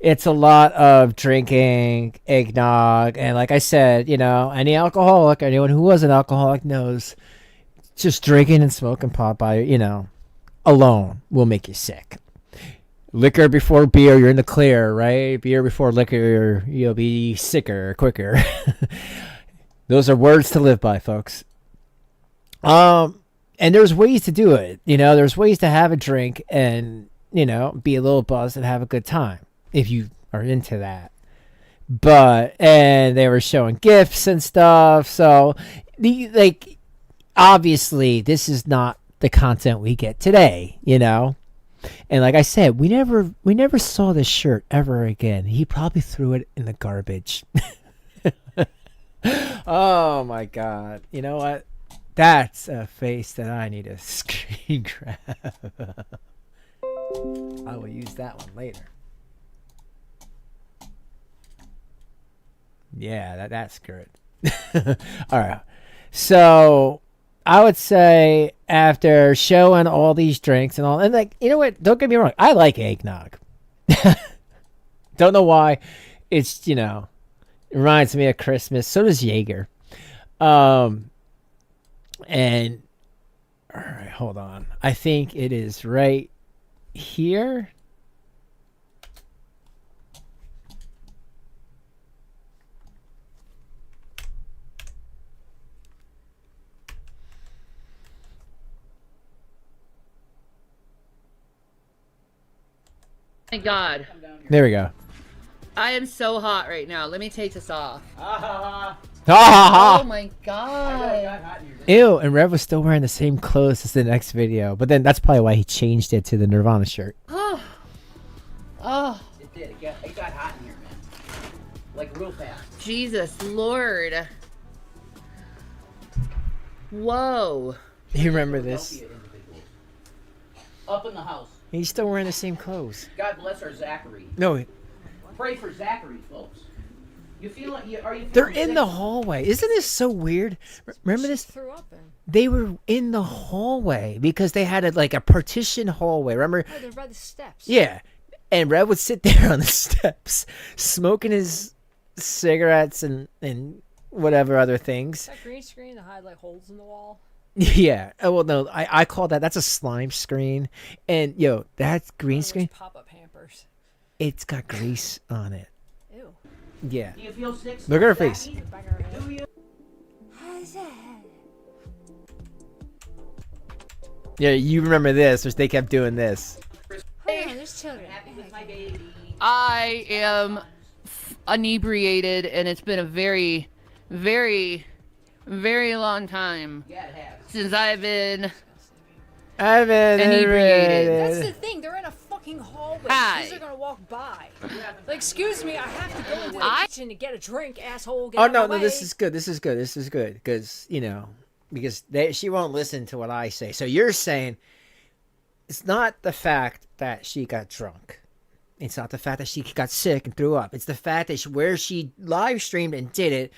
It's a lot of drinking, eggnog, and like I said, you know, any alcoholic, anyone who was an alcoholic knows just drinking and smoking pot by, you know, alone will make you sick. Liquor before beer, you're in the clear, right? Beer before liquor, you'll be sicker quicker. Those are words to live by, folks. And there's ways to do it. You know, there's ways to have a drink and, you know, be a little buzzed and have a good time if you are into that. And they were showing gifts and stuff. So, obviously, this is not the content we get today, you know? And like I said, we never saw this shirt ever again. He probably threw it in the garbage. Oh my God. You know what? That's a face that I need to screen grab. I will use that one later. Yeah, that's good. All right. So I would say after showing all these drinks and all, and like, you know what? Don't get me wrong. I like eggnog. Don't know why. It's, you know, it reminds me of Christmas. So does Jaeger. And all right, hold on. I think it is right here. My God. There we go. I am so hot right now. Let me take this off. Ha ha Oh my God. Ew, and Rev was still wearing the same clothes as the next video. But then that's probably why he changed it to the Nirvana shirt. Oh. Oh. It did. It got hot in here, man. Like real fast. Jesus Lord. Whoa. You remember this? Up in the house. He's still wearing the same clothes. God bless our Zachary. No, Pray for Zachary, folks. You feel like they're in the hallway. Isn't this so weird? Remember this? Threw up in. They were in the hallway because they had a partition hallway. Remember? Oh, they're by the steps. Yeah, and Red would sit there on the steps, smoking his cigarettes and whatever other things. Is that green screen to hide like holes in the wall? Yeah. Oh well, no. I call that's a slime screen, and yo, that's green screen. Pop-up hampers. It's got grease on it. Ew. Yeah. Do you feel sick? Look at her face. Do you? Yeah, you remember this, which they kept doing this. Hold on, there's children. Happy with my baby. I am inebriated, and it's been a very, very, very long time Yeah, it has. since I've been inebriated. That's the thing. They're in a fucking hallway. Hi. Kids are gonna walk by. Like, excuse me, I have to go into the kitchen to get a drink, asshole. Get Oh out no, of my no, way. this is good. This is good. This is good because she won't listen to what I say. So you're saying it's not the fact that she got drunk. It's not the fact that she got sick and threw up. It's the fact that where she live streamed and did it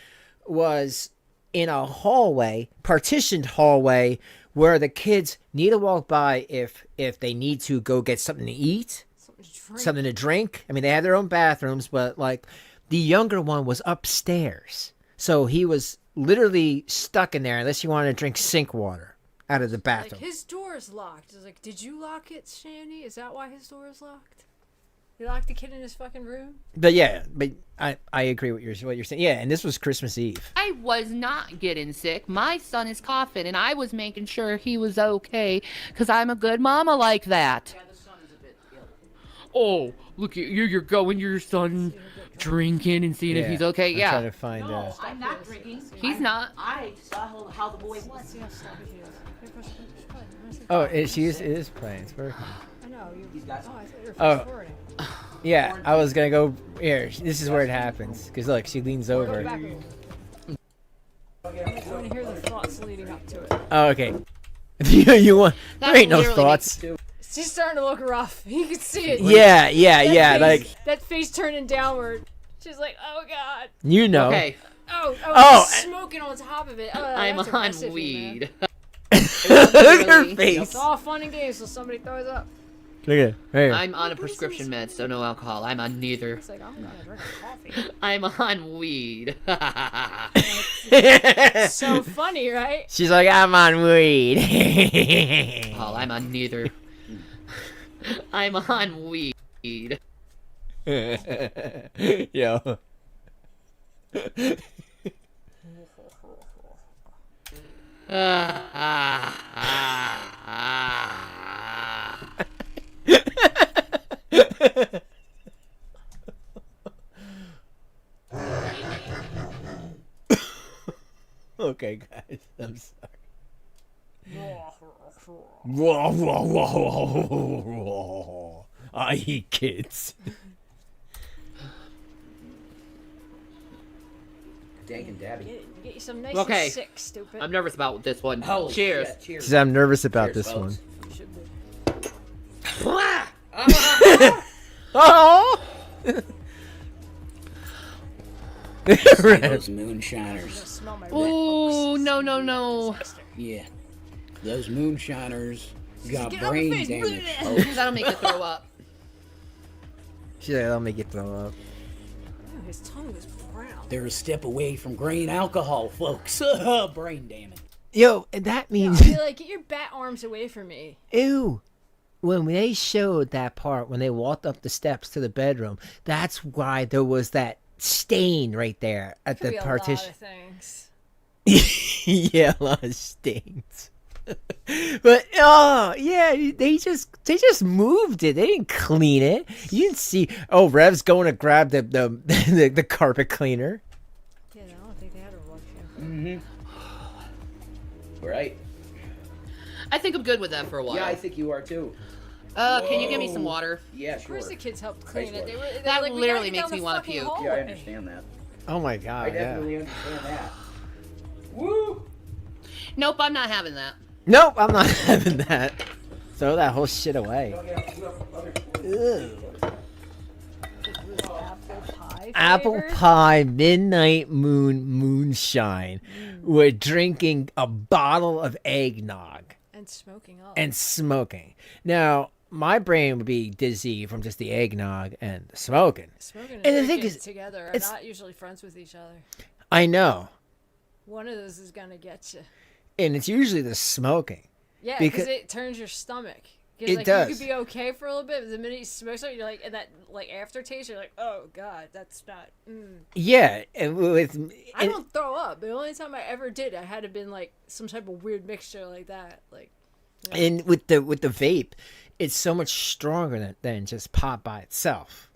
was in a hallway, partitioned hallway, where the kids need to walk by if they need to go get something to eat, something to drink. I mean, they had their own bathrooms, but like the younger one was upstairs, so he was literally stuck in there unless he wanted to drink sink water out of the bathroom. Like, his door is locked. It's like, did you lock it, Shanny? Is that why his door is locked? You locked the kid in his fucking room? But yeah, I agree with what you're saying. Yeah, and this was Christmas Eve. I was not getting sick. My son is coughing, and I was making sure he was okay because I'm a good mama like that. Yeah, the sun is a bit ill. Oh, look at you! You're going your son drinking and seeing if he's okay. I'm yeah. trying to find. No, I'm not drinking. He's not. I saw how the boy was. Oh, it is playing. It's working. I know. He's got Oh, I thought you were Oh. fast-forwarding. Yeah, I was gonna go here. This is where it happens. Cause look, she leans Go over. back. I want to hear the thoughts leading up to it. Oh, okay. you want? That's There ain't no literally thoughts. She's starting to look rough. You can see it. Yeah, That face- like that face turning downward. She's like, oh god. you know. Okay, Oh, smoking on top of it. Oh, I'm that's on aggressive, man. weed. Look at her face. It's all fun and games, so somebody throws up. Look at her. I'm on a prescription med, so no alcohol. I'm on neither. It's like, I'm gonna drink a coffee. I'm on weed. So funny, right? She's like, I'm on weed. Paul, I'm on neither. I'm on weed. Yo. Okay, guys, I'm sorry. I eat kids. Dank and Dabby. Get you some nice Okay. and sick, stupid. I'm nervous about this one. Oh, Cheers. shit, cheers. Because I'm nervous about Cheers, this folks. You should be. one. Oh! Those moonshiners. Smell my Ooh, no. Yeah. Those moonshiners got Get out brain my face. damage. folks. That'll make you throw up. She's like, I'll make it throw up. Ooh, his tongue is brown. They're a step away from grain alcohol, folks. Brain damage. Yo, that means. I'll be like, get your bat arms away from me. Ew. When they showed that part, when they walked up the steps to the bedroom, that's why there was that stain right there at Could the be a partition. lot of things. Yeah, a lot of stains. But oh yeah, they just moved it. They didn't clean it. You didn't see. Oh, Rev's going to grab the carpet cleaner. Yeah, I don't think they had a wash shampoo. Mm-hmm. Right. I think I'm good with that for a while. Yeah, I think you are too. Can you give me some water? Yeah, Of course sure. the kids helped clean it. They were That like, we literally gotta get makes down me the wanna fucking puke. hallway. Yeah, I understand that. Oh my I god, yeah. definitely understand that. Woo! Nope, I'm not having that. Nope, I'm not having that. Throw that whole shit away. Ew. Apple flavored? pie midnight moonshine. We're drinking a bottle of eggnog And smoking up. and smoking. Now, my brain would be dizzy from just the eggnog and the smoking. Smoking and And the thing drinking is, together are it's- not usually friends with each other. I know. One of those is gonna get you. And it's usually the smoking. Yeah, Because- because it turns your stomach. 'Cause, It like, does. You could be okay for a little bit, but the minute you smoke something, you're like, and that like aftertaste, you're like, oh god, that's not. Yeah, and with I and- don't throw up. The only time I ever did, I had to been like some type of weird mixture like that. Like, And with the vape, it's so much stronger than just pot by itself.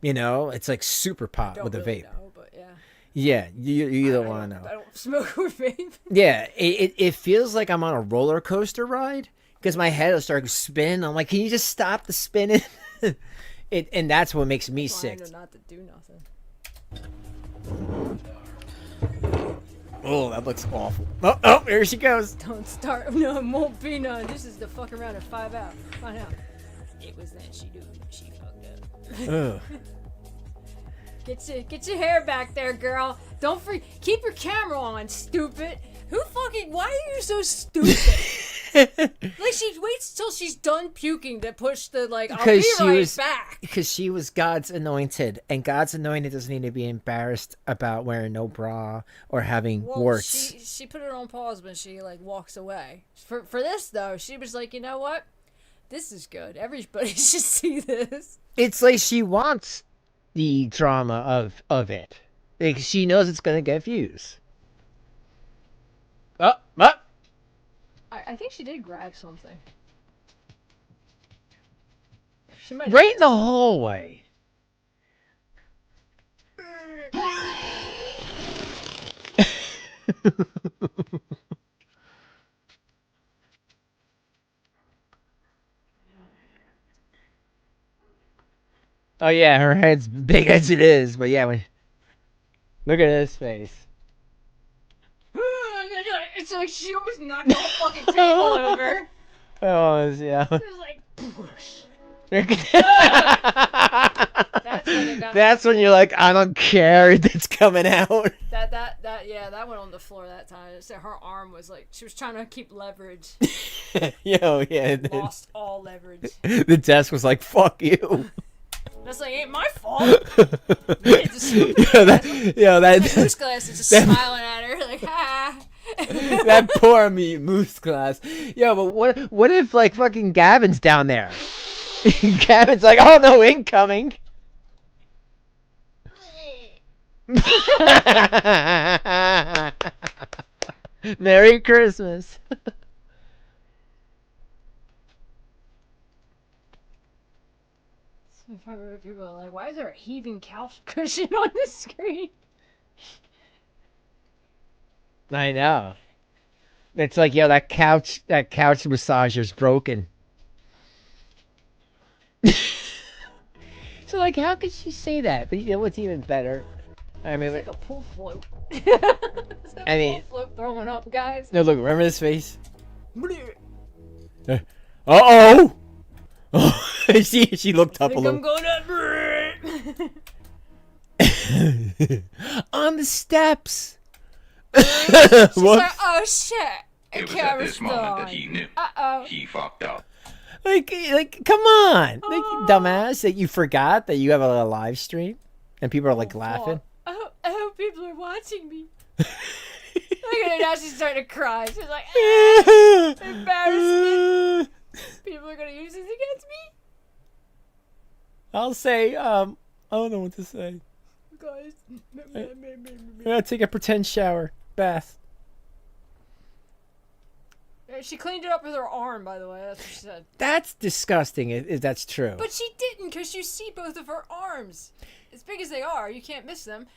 You know, it's like super pot don't with the really vape. know, but yeah. Yeah, you don't want to I know. don't smoke or vape. Yeah, it feels like I'm on a roller coaster ride because my head will start spinning. I'm like, can you just stop the spinning? And that's what makes me sick. Trying not to do nothing. Oh, that looks awful. Oh, there she goes. Don't start. No, it won't be none. This is the fuck around and find out. Find out. It was then she do. She fucked up. Ugh. Get your hair back there, girl. Don't keep your camera on, stupid. Why are you so stupid? Like she waits till she's done puking to push the like. I'll be right back. Because she was God's anointed, and God's anointed doesn't need to be embarrassed about wearing no bra or having Well, warts. she put it on pause when she like walks away. For this though, she was like, you know what? This is good. Everybody should see this. It's like she wants the drama of it. Like she knows it's gonna get views. Oh. I think she did grab something. She might. Right in the hallway. Oh yeah, her head's big as it is, but yeah, look at his face. It's like she was knocking the fucking table over. Oh yeah. It was like. That's when you're like, I don't care. It's coming out. That went on the floor that time. So her arm was like, she was trying to keep leverage. Yo, yeah. Lost all leverage. The desk was like, fuck you. That's like, ain't my fault. That Moose Glass is just smiling at her like, ha. That poor moose glass. Yo, but what if like fucking Gavin's down there? Gavin's like, oh no, incoming. Merry Christmas. People are like, why is there a heaving couch cushion on the screen? I know. It's like, yo, that couch massager's broken. So like, how could she say that? But you know what's even better? I mean, It's like a pool float. I mean, pool float throwing up, guys. no, look, remember this face? Uh-oh! Oh, she looked up a little. I'm going up. On the steps. She's like, oh shit. It was at this moment that he knew. Uh-oh. He fucked up. Like, come on, like, dumbass, that you forgot that you have a live stream, and people are like laughing. I hope people are watching me. Look at her now, she's starting to cry. She's like, embarrassment. People are gonna use this against me. I'll say, I don't know what to say. Guys, I'm gonna take a pretend shower, bath. she cleaned it up with her arm, by the way. That's what she said. That's disgusting, if that's true. But she didn't, because you see both of her arms. As big as they are, you can't miss them.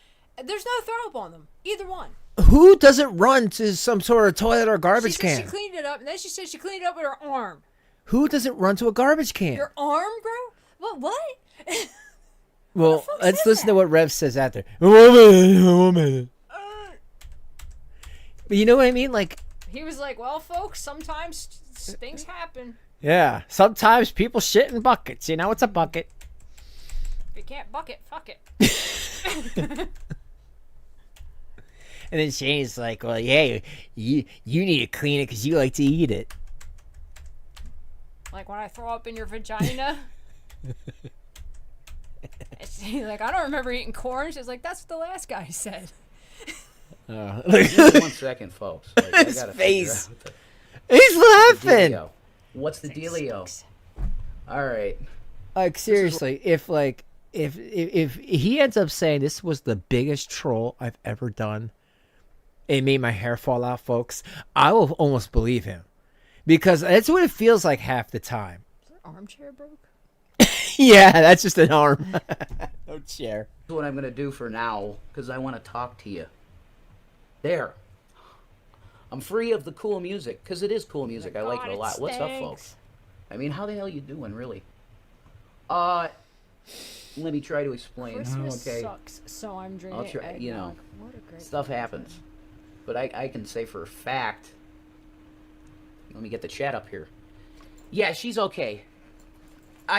There's no throw up on them. Either one. Who doesn't run to some sort of toilet or garbage She can? said she cleaned it up, and then she said she cleaned it up with her arm. Who doesn't run to a garbage can? Your arm, bro? What? Well, let's listen to what Rev says after. One minute. But you know what I mean? Like, He was like, well, folks, sometimes things happen. yeah, sometimes people shit in buckets. You know, it's a bucket. If you can't bucket, fuck it. And then Shane's like, well, yeah, you need to clean it because you like to eat it. Like when I throw up in your vagina. She's like, I don't remember eating corn. She's like, that's what the last guy said. Just 1 second, folks. Like, I His gotta face. figure out He's laughing. dealio. What's the dealio? All right. Like, seriously, if he ends up saying this was the biggest troll I've ever done, it made my hair fall out, folks, I will almost believe him. Because that's what it feels like half the time. Is her armchair broke? Yeah, that's just an arm. No chair. That's what I'm going to do for now, because I want to talk to you. There. I'm free of the cool music, because it is cool music. I like it a lot. What's up, folks? I mean, how the hell you doing, really? Let me try to explain. Christmas Okay. sucks, so I'm drinking I'll try, eggnog. you know, What a great stuff present. happens. But I can say for a fact, let me get the chat up here. Yeah, she's okay.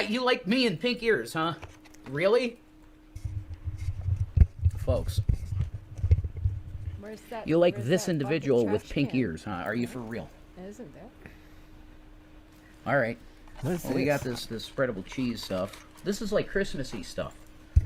You like me and pink ears, huh? Really? Folks, Where's that? you like where's this that individual bucket with trash pink can? ears, huh? Are you for real? Isn't there? All right. What's Well, we got this spreadable cheese stuff. This is like Christmassy stuff.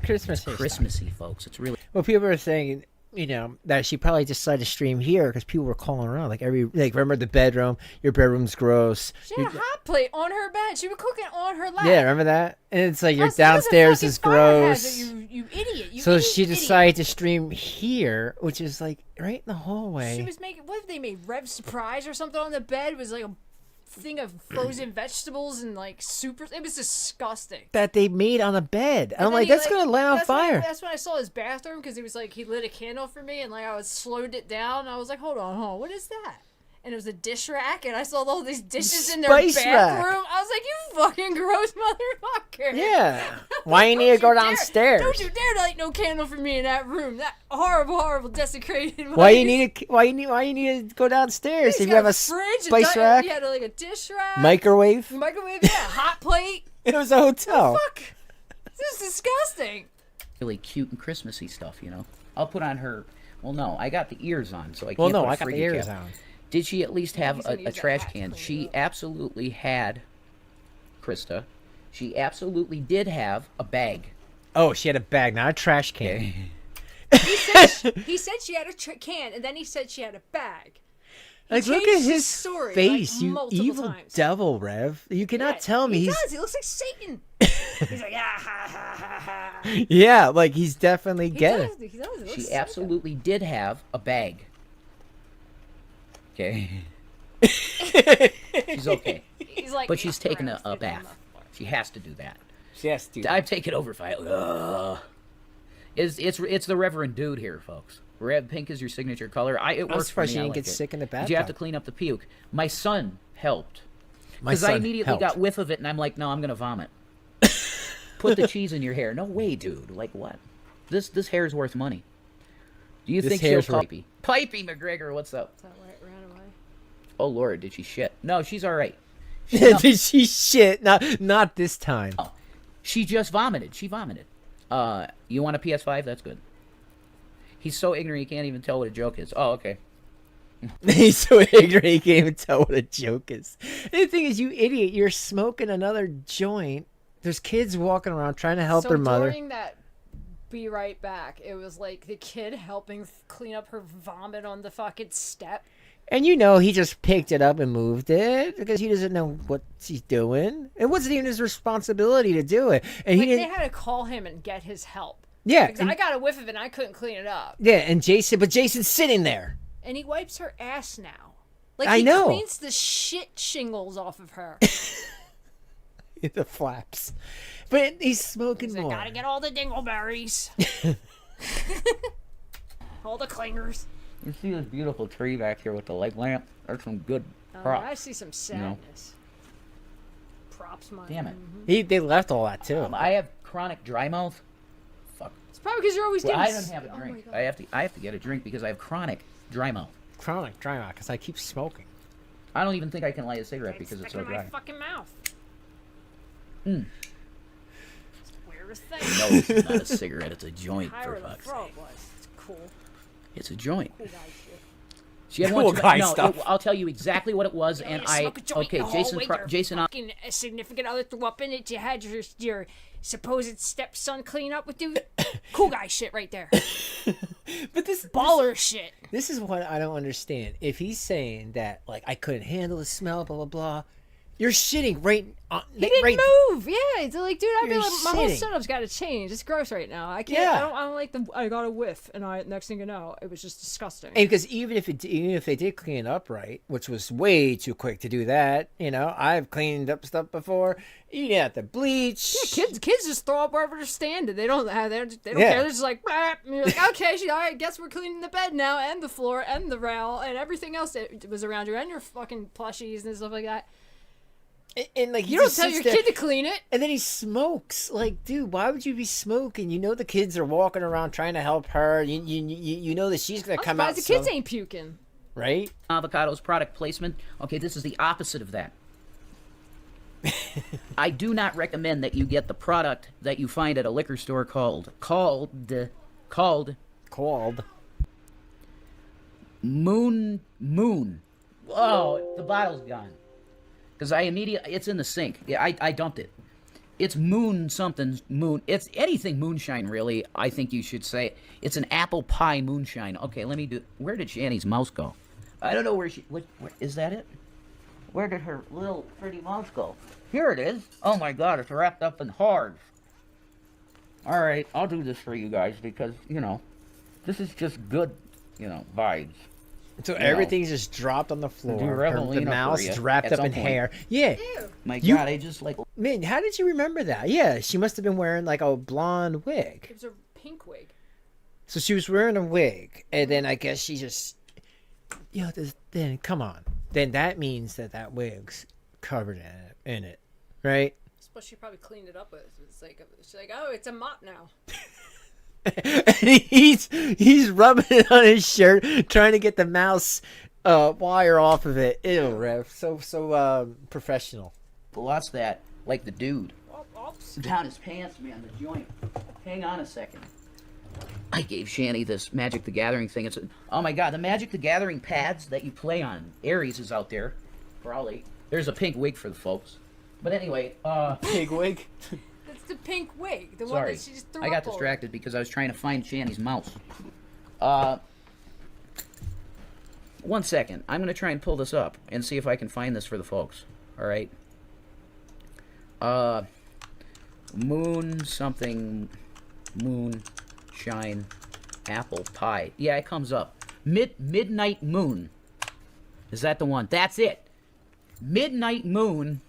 Christmassy, folks. It's really. Well, people are saying, you know, that she probably decided to stream here because people were calling around. Like, remember the bedroom? Your bedroom's gross. She had a hot plate on her bed. She was cooking on her lap. Yeah, remember that? And it's like, your Plus, there's a downstairs fucking is fire gross. hazard, you idiot. You So idiot, she idiot. decided to stream here, which is like right in the hallway. She was making, what if they made Rev Surprise or something on the bed? It was like a thing of frozen vegetables and like super. It was disgusting. That they made on a bed. And I'm then like, he, that's gonna light on that's fire. That's when I saw his bathroom because he was like, he lit a candle for me and like I was slowed it down. And I was like, hold on, what is that? and it was a dish rack, and I saw all these dishes in their Spice bathroom. rack. I was like, you fucking gross motherfucker. Yeah. Why you need to go downstairs? Don't you dare light no candle for me in that room. That horrible, desecrated. Why you need to go downstairs if you have a fridge, spice rack, you had like a dish rack, microwave? yeah, hot plate. It was a hotel. Fuck. This is disgusting. Really cute and Christmassy stuff, you know. I'll put on her. Well, no, I got the ears on, so I can't. Well, no, put a I got the Friggy ears cap. on. Did she at least have He's gonna a use that trash hat to can? clean She it up. absolutely had, Krista. She absolutely did have a bag. Oh, she had a bag, not a trash can. He said she had a can, and then he said she had a bag. Like, look changed at his his story, face, like, you multiple evil times. devil, Rev. You cannot tell me He he's. does. He looks like Satan. He's like, ah, ha, ha, ha, ha. Yeah, like he's definitely He getting. does. He does. He looks She psycho. absolutely did have a bag. Okay. She's okay. He's like, But she's "Yeah, taking right, a let's get bath. She has to do that. Yes, dude. I've taken over 5. It's the Reverend Dude here, folks. Red pink is your signature color. It works for surprised me. you I didn't like get it. sick in the Did you have to bathtub. clean up the puke? My son helped. My Because I son immediately helped. got whiff of it, and I'm like, no, I'm gonna vomit. Put the cheese in your hair. No way, dude. Like what? This hair's worth money. Do you This think she'll hair's worth- pipey? Pipey McGregor, what's up? Is that right? Ran away. Oh Lord, did she shit? No, she's all right. Did she shit? Not this time. She just vomited. She vomited. You want a PS5? That's good. He's so ignorant he can't even tell what a joke is. Oh, okay. He's so ignorant he can't even tell what a joke is. And the thing is, you idiot, you're smoking another joint. There's kids walking around trying to help So their mother. during that be right back, it was like the kid helping clean up her vomit on the fucking step. And you know he just picked it up and moved it because he doesn't know what he's doing. It wasn't even his responsibility to do it. And Like he they didn't. had to call him and get his help. Yeah, Because and- I got a whiff of it and I couldn't clean it up. Yeah, and Jason's sitting there. And he wipes her ass now. Like I he know. cleans the shit shingles off of her. The flaps. But he's smoking He's like, more. gotta get all the dingleberries. all the clingers. You see this beautiful tree back here with the light lamp? That's some good props. I see some you know? sadness. Props, man. Damn it. They left all that too. I have chronic dry mouth. Fuck. It's probably because you're always Well, getting. I don't have a Oh my drink. God. I have to get a drink because I have chronic dry mouth. Chronic dry mouth because I keep smoking. I don't even think I can light a cigarette because it's stuck so in my dry. fucking mouth. Mm. It's the weirdest thing. No, it's not a cigarette. It's a joint, Higher for than the fuck's throat sake. was. It's cool. It's a joint. Cool guy shit. She had Cool one. guy No, stuff. I'll tell you exactly what it was, and You I. smoke a joint Okay, in the Jason. hallway, your Jason. fucking significant other threw up in it. You had your supposed stepson clean up with you. Cool guy shit right there. But this Baller shit. This is what I don't understand. If he's saying that, like, I couldn't handle the smell, blah blah blah, you're shitting right on. He didn't right, move. Yeah, it's like, dude, I'd be You're like, my whole sitting. setup's got to change. It's gross right now. I can't. Yeah. I don't like the. I got a whiff, and next thing you know, it was just disgusting. And because even if they did clean it up right, which was way too quick to do that, you know, I've cleaned up stuff before. You didn't have to bleach. Yeah, kids just throw up wherever they're standing. They don't have. They don't Yeah. care. They're just like, "Bah," and you're like, okay, all right. Guess we're cleaning the bed now, and the floor, and the rail, and everything else that was around you, and your fucking plushies and stuff like that. And like he You don't just tell sits your there, kid to clean it. and then he smokes. Like, dude, why would you be smoking? You know the kids are walking around trying to help her. You know that she's gonna I'm come out. surprised the kids so- ain't puking. right. Avocados product placement. Okay, this is the opposite of that. I do not recommend that you get the product that you find at a liquor store called Moon. Whoa, the bottle's gone. Because it's in the sink. Yeah, I dumped it. It's moon. It's anything moonshine, really, I think you should say. It's an apple pie moonshine. Okay, where did Shanny's mouse go? I don't know where is that it? Where did her little pretty mouse go? Here it is. Oh my god, it's wrapped up in hard. Alright, I'll do this for you guys because, this is just good, vibes. So You everything's just dropped on the floor. Do The Revelina mouse for is you wrapped at up some in point. hair. Yeah. My You- god, I just like... Man, how did you remember that? Yeah, she must have been wearing like a blonde wig. It was a pink wig. So she was wearing a wig, and then I guess she just then come on. Then that means that wig's covered in it, right? But she probably cleaned it up with. She's like, oh, it's a mop now. And he's rubbing it on his shirt, trying to get the mouse wire off of it. Ew, Rev. So professional. Lost that, like the dude. Down his pants, man, the joint. Hang on a second. I gave Shanny this Magic the Gathering thing. It's oh my god, the Magic the Gathering pads that you play on. Aries is out there. Probably. There's a pink wig for the folks. But anyway, pink wig? That's the pink wig. The one sorry, that she just threw I got up distracted because I was trying to find Shanny's mouse. 1 second. I'm going to try and pull this up and see if I can find this for the folks. Alright? Moon something... Moonshine apple pie. Yeah, it comes up. Midnight Moon. Is that the one? That's it. Midnight Moon.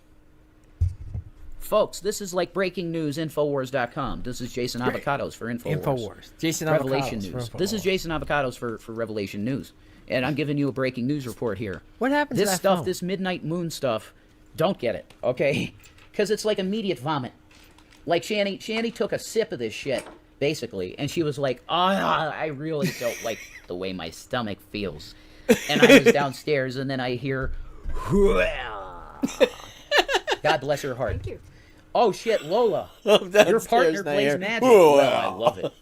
Folks, this is like breaking news, Infowars.com. This is Jason Avocados for Infowars. Infowars. Jason Revelation Avocados News. for This is Jason Avocados for Revelation News. And I'm giving you a breaking news report here. What happened to this that stuff, phone? this Midnight Moon stuff, don't get it, okay? Because it's like immediate vomit. Like Shanny took a sip of this shit, basically, and she was like, I really don't like the way my stomach feels. And I was downstairs, and then I hear, God bless her heart. Thank you. Oh shit, Lola, your partner plays Magic. Well, I love it.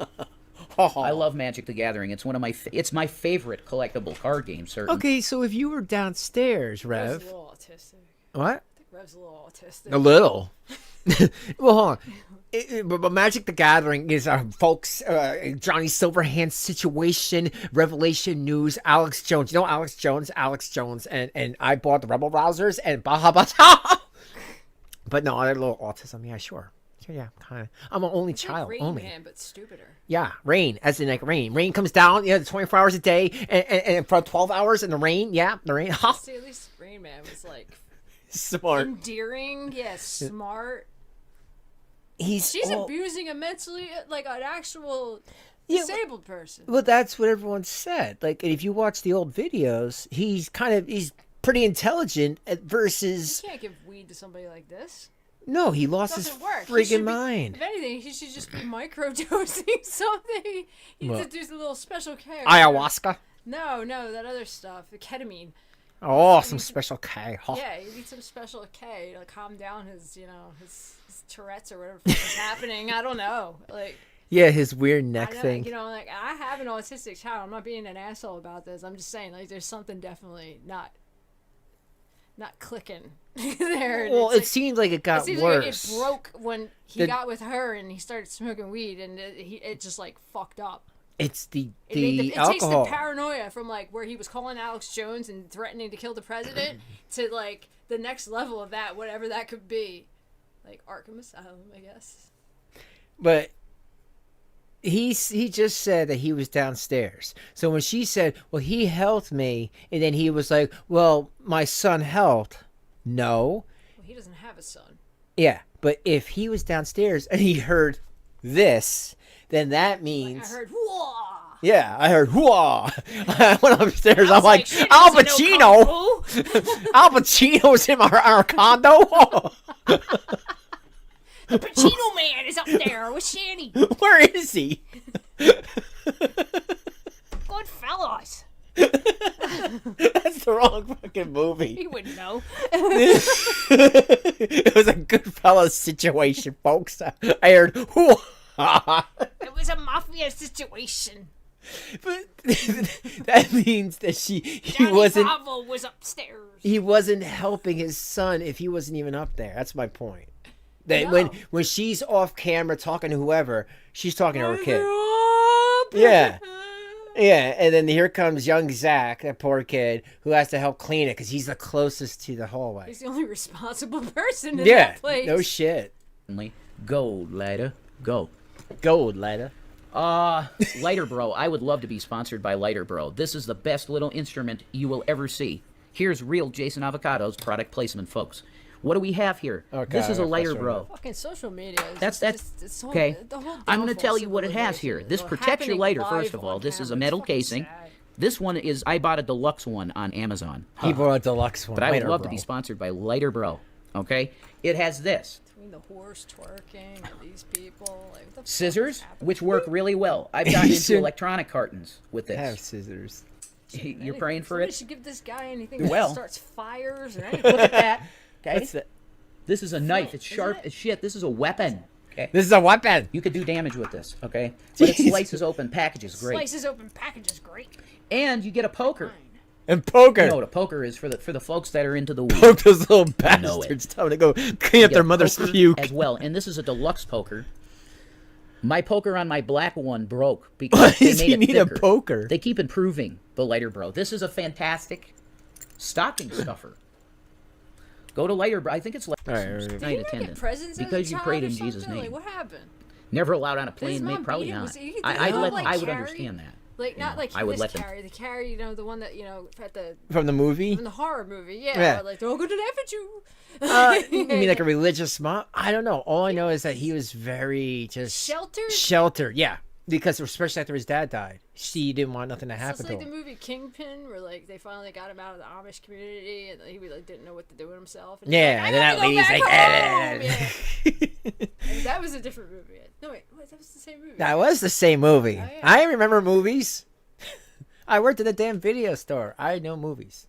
I love Magic the Gathering. It's one of it's my favorite collectible card game, certainly. Okay, so if you were downstairs, Rev's Rev. a little autistic. What? I think Rev's a little autistic. A little. Well, hold on. But Magic the Gathering is folks, Johnny Silverhand's situation, Revelation News, Alex Jones. You know Alex Jones, and I bought the Rebel Rousers and Baha Baha. But no, I had a little autism. Yeah, sure. Yeah, kind of. I'm an only child. Rain only. Man, but stupider. Yeah, rain, as in like rain. Rain comes down, 24 hours a day, and for 12 hours in the rain, the rain. See, at least Rain Man was like smart, endearing, smart. She's abusing him mentally, like an actual disabled person. Well, that's what everyone said. Like, if you watch the old videos, he's pretty intelligent versus. You can't give weed to somebody like this. No, he lost his friggin' mind. If anything, he should just be microdosing something. He needs to do a little special K. Ayahuasca? No, that other stuff, the ketamine. Oh, some special K. Oh. Yeah, he needs some special K to calm down his Tourette's or whatever is happening. I don't know. Yeah, his weird neck thing. I have an autistic child. I'm not being an asshole about this. I'm just saying, there's something definitely not clicking there. Well, it seemed like it got worse. Like it broke when he got with her and he started smoking weed, and it just fucked up. It's the it alcohol. takes the paranoia from where he was calling Alex Jones and threatening to kill the president to the next level of that, whatever that could be, like Arkham Asylum, I guess. But he just said that he was downstairs. So when she said, "Well, he helped me," and then he was like, "Well, my son helped." No. Well, he doesn't have a son. Yeah, but if he was downstairs and he heard this, then that means I heard whoa. Yeah, I heard whoa. I went upstairs. I'm like, Al Pacino. Al Pacino's in our condo. The Pacino man is up there with Shanny. Where is he? Goodfellas. That's the wrong fucking movie. He wouldn't know. It was a Goodfellas situation, folks. I heard, whoa. It was a mafia situation. But that means that he Johnny wasn't. Bravo was upstairs. He wasn't helping his son if he wasn't even up there. That's my point. That when she's off camera talking to whoever, she's talking to her kid. Yeah. Yeah, and then here comes young Zach, that poor kid, who has to help clean it because he's the closest to the hallway. He's the only responsible person in that place. No shit. Gold lighter, go. Gold lighter. Lighter Bro. I would love to be sponsored by Lighter Bro. This is the best little instrument you will ever see. Here's real Jason Avocados product placement, folks. What do we have here? Okay, this is a Lighter Bro. Fucking social media. That's okay. I'm going to tell you what it has here. This protects your lighter, first of all. This is a metal casing. This one is, I bought a deluxe one on Amazon. He bought a deluxe one. But I would Lighter love Bro. to be sponsored by Lighter Bro. Okay? It has this. Between the horse twerking and these people, like, what the fuck is Scissors, happening? which work really well. I've gotten into electronic cartons with I have this. scissors. You're praying for Somebody it? should give this guy anything Well. that starts fires or anything. Look at that. Okay? What's that? This is a knife. It's Isn't sharp it? as shit. This is a weapon. Okay? This is a weapon. You could do damage with this, okay? But it Jeez. slices open packages great. Slices open packages, great. And you get a poker. And poker. You know what a poker is for the folks that are into the weed. Poke those little know it. bastards. Time to go clean up You their get mother's poker puke. as well. And this is a deluxe poker. My poker on my black one broke because Why they does made he it need a thicker. poker? They keep improving the Lighter Bro. This is a fantastic stocking stuffer. Go to Lighter Bro. I think it's All right. night Did he not attendant. get presents as Because a you child prayed or in Jesus' something? name. Like, what happened? Never allowed on a His plane. mom Probably beat him? not. Was he- I'd did let. he, like, I would carry? understand that. Like, You not know, like I would this let them. carry. The carry, you know, the one that, you know, at the From the movie? from the horror movie. Yeah. Yeah. Where, like, they're all going to laugh at you. You mean like a religious mom? I don't know. All I know is that he was very just Sheltered? Sheltered, yeah. Because especially after his dad died, she didn't want nothing to So happen it's to like the him. movie Kingpin, where like they finally got him out of the Amish community, and he like didn't know what to do with himself. And Yeah, he's and like, then that I lady's gotta like, go home! Yeah. And that was a different movie. No wait, that was the same movie. That was the same movie. Oh, yeah. I remember movies. I worked at a damn video store. I know movies.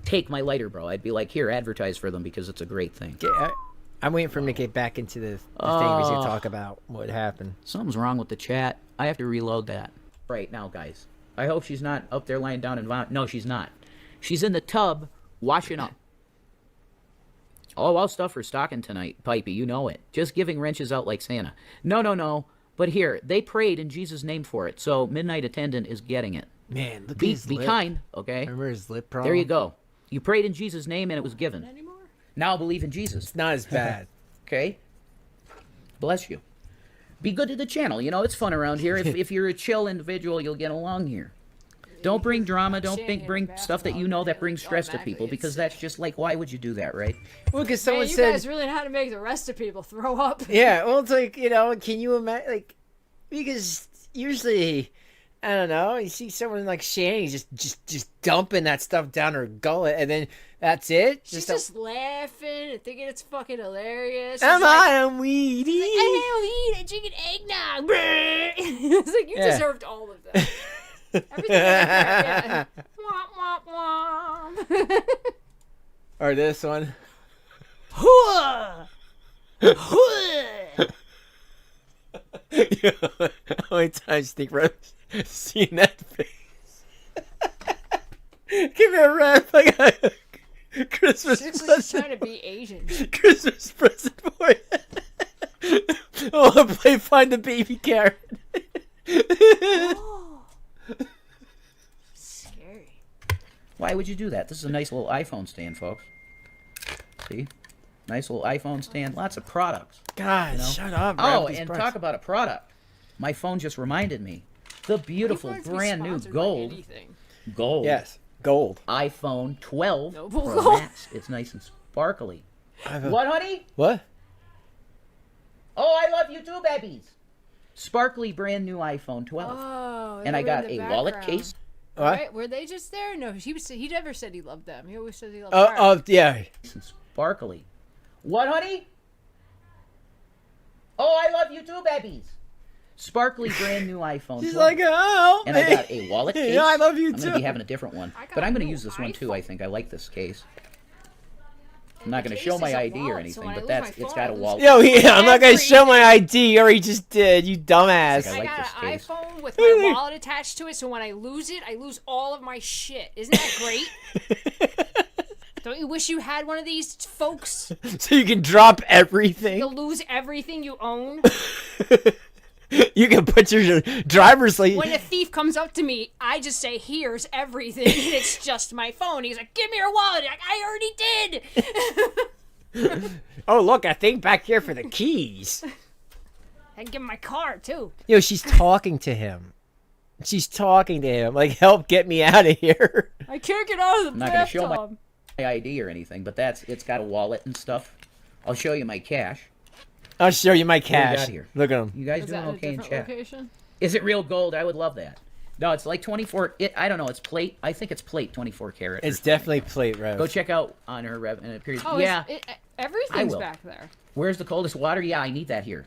Take my Lighter Bro. I'd be like, here, advertise for them because it's a great thing. I'm waiting for him to get back into the thing he's going to talk about what happened. Something's wrong with the chat. I have to reload that. Right now, guys. I hope she's not up there lying down and vomit. No, she's not. She's in the tub washing up. Oh, I'll stuff her stocking tonight, Pipey. You know it. Just giving wrenches out like Santa. No. But here, they prayed in Jesus' name for it, so Midnight Attendant is getting it. Man, look at Be his lip. kind, okay? Remember his lip problem? There you go. You prayed in Jesus' name and it was given. Now believe in Jesus. It's not as bad. Okay? Bless you. Be good to the channel. You know, it's fun around here. If you're a chill individual, you'll get along here. Don't bring drama. Don't bring stuff that you know that brings stress to people, because that's just like, why would you do that, right? Well, because Man, someone you said... guys really know how to make the rest of people throw up. Yeah, well, it's like, you know, can you imagine, like, because usually, I don't know, you see someone like Shanny just dumping that stuff down her gullet, and then that's it? She's just laughing and thinking it's fucking hilarious. Am She's like, I am weedy? I don't eat. I drink an eggnog. It's like, you Yeah. deserved all of that. Everything yeah. Womp, womp, womp. Or this one. Hooah! You know, how many times think Rose seen that face? Give me a rap. I got a Christmas Seriously, she's present. trying to be Asian. Christmas present for you. I want to play Find the Baby Carrot. Oh. Scary. Why would you do that? This is a nice little iPhone stand, folks. See? Nice little iPhone stand. Lots of products. God, You know? shut up. Oh, Rap these and products. talk about a product. My phone just reminded me. The beautiful, He wants to be brand new sponsored by gold anything. Yes, gold. iPhone 12 Noble Pro gold. Max. It's nice and sparkly. I've a- What, honey? What? Oh, I love you too, babies. Sparkly, brand new iPhone 12. Oh, and they I were got in a the wallet background. case. What? Right? Were they just there? No, he never said he loved them. He always said he loved Oh, her. oh, yeah. Nice and sparkly. What, honey? Oh, I love you too, babies. Sparkly, brand new iPhone 12. She's like, oh. And I got a wallet case. Yeah, I love you I'm too. going to be having a different one. I got But I'm a going to new use this one too, I iPhone. think. I like this case. I'm And not the going to case show my is a ID or wallet, anything, so when I but lose that's my it's phone, got a I lose wallet. Yo, yeah, I'm not gonna show my ID, or he just did. You dumbass. I I like got this an case. iPhone with my wallet attached to it, so when I lose it, I lose all of my shit. Isn't that great? Don't you wish you had one of these, folks? So you can drop everything. You'll lose everything you own. You can put your driver's license. When a thief comes up to me, I just say, "Here's everything," and it's just my phone. He's like, "Give me your wallet." I'm like, I already did. Oh, look, a thing back here for the keys. I can give him my card too. Yo, she's talking to him. She's talking to him. Like, help get me out of here. I can't get out of the I'm not going to show bathtub. my ID or anything, but it's got a wallet and stuff. I'll show you my cash. I'll show you my What do we cash. got here? Look at him. You guys Is doing that in a okay in different chat? location? Is it real gold? I would love that. No, it's like 24. I don't know. It's plate. I think it's plate 24 karat. It's definitely plate, Rev. Go check out on her rev. Period. Oh, yeah. Everything's will. back there. Where's the coldest water? Yeah, I need that here.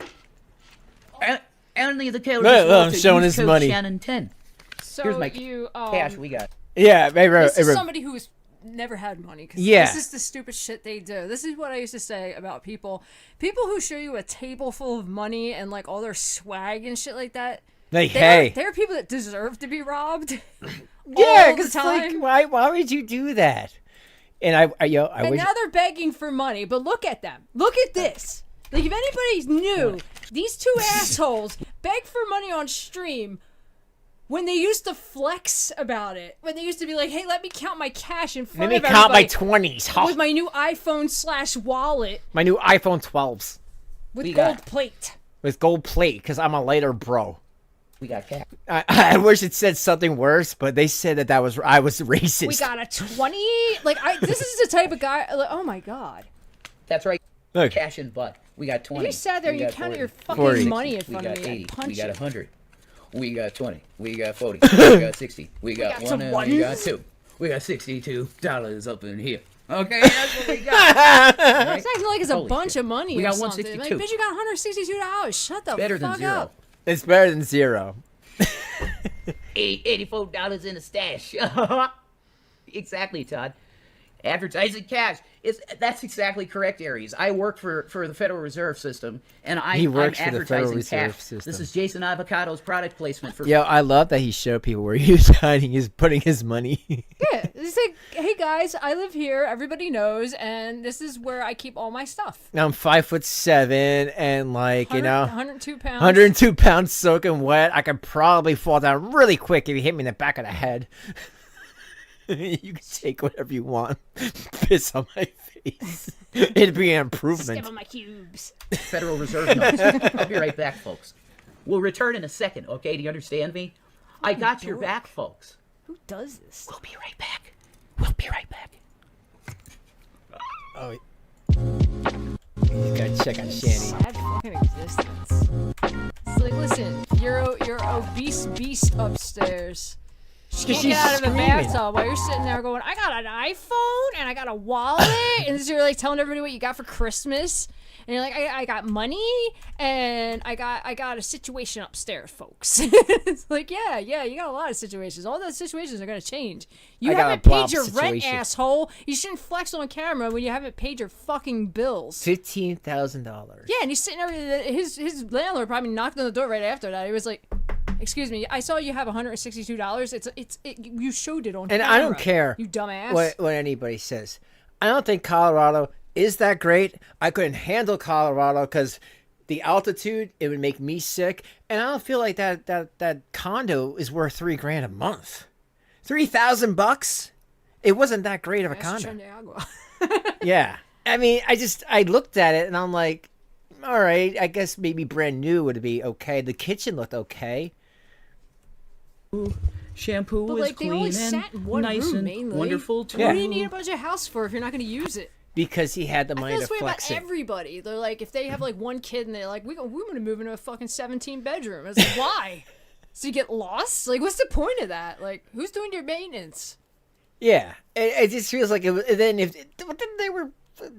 Only the coldest Look, water. I'm showing Use his code money. Shannon 10. So Here's my you cash. We got. Yeah, hey, Rev. This is somebody who's never had money. Cause Yeah. This is the stupid shit they do. This is what I used to say about people. People who show you a table full of money and like all their swag and shit like that. Like, hey. There are people that deserve to be robbed. Yeah, because like, why would you do that? And I and wish. now they're begging for money, but look at them. Look at this. Like, if anybody knew, these two assholes beg for money on stream when they used to flex about it. When they used to be like, hey, let me count my cash in front Let me of count my everybody 20s. with my new iPhone/wallet My new iPhone 12s with We gold got- plate. with gold plate because I'm a lighter bro. We got cash. I wish it said something worse, but they said that I was racist. We got a 20. Like, this is the type of guy. Like, oh my god. That's right. Look. Cash and butt. We got 20. You sat there We and you got counted 40. your fucking 40. money in We front got of me. 80. I'd punch We got you. 100. We got 20. We got 40. We got 60. We got got 1 some and ones. we got 2. We got $62 up in here. Okay, that's what we got. Right? It's acting like it's a Holy bunch shit. of money We or got something. 162. Like, bitch, you got $162. Shut the Better than fuck zero. up. It's better than zero. $84 in a stash. Exactly, Todd. Advertising cash. That's exactly correct, Aries. I work for the Federal Reserve System, and He works I'm for the Federal advertising Reserve cash. System. This is Jason Avocado's product placement for. Yo, I love that he showed people where he was putting his money. Yeah, it's like, hey guys, I live here. Everybody knows, and this is where I keep all my stuff. I'm 5'7" and like 102 pounds. 102 pounds soaking wet. I could probably fall down really quick if you hit me in the back of the head. You can take whatever you want. Piss on my face. It'd be an improvement. Step on my cubes. Federal Reserve notes. I'll be right back, folks. We'll return in a second, okay? Do you understand me? I got your back, folks. Who does this? We'll be right back. We'll be right back. Oh, you gotta check on Shanny. Sad fucking existence. It's like, listen, you're obese beast upstairs. She can't She's get out of the screaming. bathtub while you're sitting there going, I got an iPhone and I got a wallet, and so you're like telling everybody what you got for Christmas, and you're like, I got money and I got a situation upstairs, folks. It's like, yeah, you got a lot of situations. All those situations are gonna change. You I got a haven't paid blob your rent, situation. asshole. You shouldn't flex on camera when you haven't paid your fucking bills. $15,000. Yeah, and he's sitting there. His landlord probably knocked on the door right after that. He was like, "Excuse me, I saw you have $162. You showed it on And camera. I don't care you dumbass." what anybody says. I don't think Colorado is that great. I couldn't handle Colorado because the altitude, it would make me sick. And I don't feel like that condo is worth $3,000 a month. $3,000? It wasn't that great of a condo. Yeah. I mean, I looked at it and I'm like, all right, I guess maybe brand new would be okay. The kitchen looked okay. Shampoo But is like, they clean only and sat in one nice room and mainly. wonderful too. What do you need a bunch of house for if you're not going to use it? Because he had the I money feel to this way about flex it. everybody. They're like, if they have like one kid and they're like, we want to move into a fucking 17 bedroom. It's like, why? So you get lost? Like, what's the point of that? Like, who's doing your maintenance? Yeah, it just feels like it was. And then then they were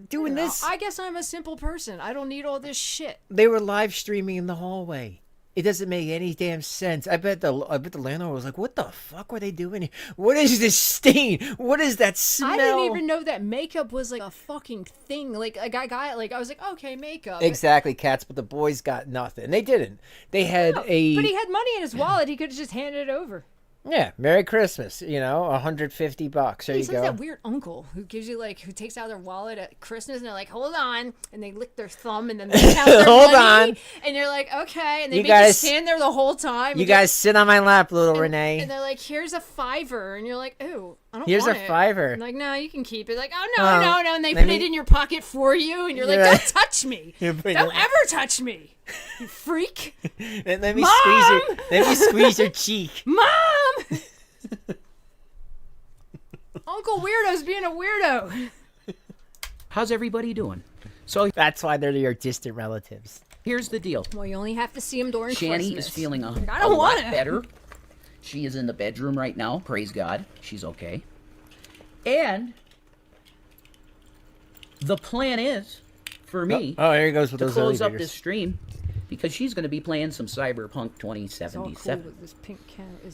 doing this. I guess I'm a simple person. I don't need all this shit. They were live streaming in the hallway. It doesn't make any damn sense. I bet the landlord was like, "What the fuck were they doing here? What is this stain? What is that smell?" I didn't even know that makeup was like a fucking thing. Like I was like, okay, makeup. Exactly, cats. But the boys got nothing. They didn't. They had No, a. but he had money in his wallet. He could have just handed it over. Yeah, Merry Christmas. $150. There you He's like go. that weird uncle who gives you who takes out their wallet at Christmas and they're like, hold on, and they lick their thumb and then they count their Hold money, on. and you're like, okay, and they You make guys- you stand there the whole time. You and guys sit on my lap, little Renee. And they're like, here's a $5, and you're like, ooh, I don't Here's want a it. $5. I'm like, no, you can keep it. Like, oh Oh, no, and they let put me- it in your pocket for you, and you're like, Yeah. don't touch me, You put don't it- ever touch me, you freak, Let me Mom! let me squeeze your cheek. Mom. Uncle Weirdo's being a weirdo. How's everybody doing? So That's why they're your distant relatives. here's the deal. Well, you only have to see him during Shanny Christmas. is feeling a I don't want lot it. better. She is in the bedroom right now. Praise God. She's okay. And the plan is for me here he goes with to those close up elevators. this stream because she's going to be playing some Cyberpunk It's all cool 2077. with this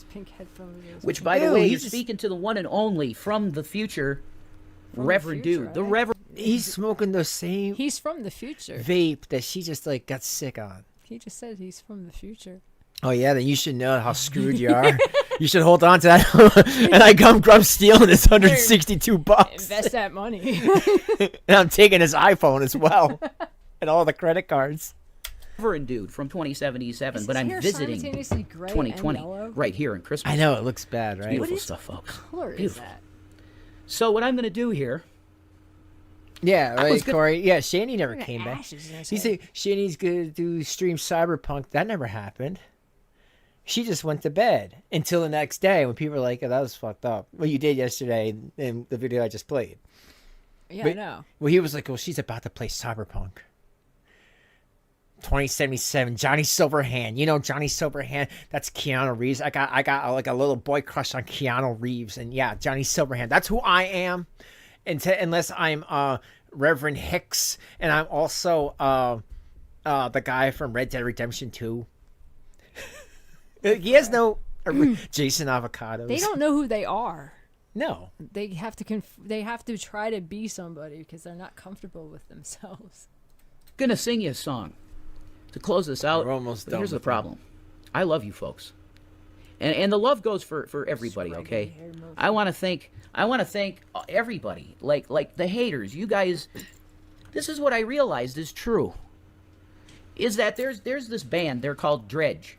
pink headphones. Which, by the Ew, way, he's you're just- speaking to the one and only from the future, From the Reverend future, Dude. The eh? Reverend. He's smoking the same He's from the future. vape that she just like got sick on. He just said he's from the future. Oh yeah, then you should know how screwed you are. You should hold on to that. And I come stealing his $162. Invest that money. And I'm taking his iPhone as well. And all the credit cards. Reverend Dude from 2077, Is but his I'm hair visiting simultaneously gray and 2020 yellow? right here in Christmas. I know, it looks bad, right? Beautiful What stuff, folks. color is Beautiful. that? So what I'm going to do here, Yeah, I right, was gonna- Corey. Yeah, Shanny never Look at came back. ashes in his He head. said Shanny's gonna do stream Cyberpunk. That never happened. She just went to bed until the next day when people were like, oh, that was fucked up. Well, you did yesterday in the video I just played. Yeah, But- I know. Well, he was like, well, she's about to play Cyberpunk 2077. Johnny Silverhand. You know Johnny Silverhand? That's Keanu Reeves. I got like a little boy crush on Keanu Reeves. And yeah, Johnny Silverhand. That's who I am. Unless I'm Reverend Hicks. And I'm also the guy from Red Dead Redemption 2. He has no Jason Avocados. They don't know who they are. No. They have to they have to try to be somebody because they're not comfortable with themselves. going to sing you a song to close this out. We're almost But done here's the with problem. I love you folks. And the love goes for everybody, okay? I want to thank everybody, like the haters. You guys, this is what I realized is true. Is that there's this band, they're called Dredge.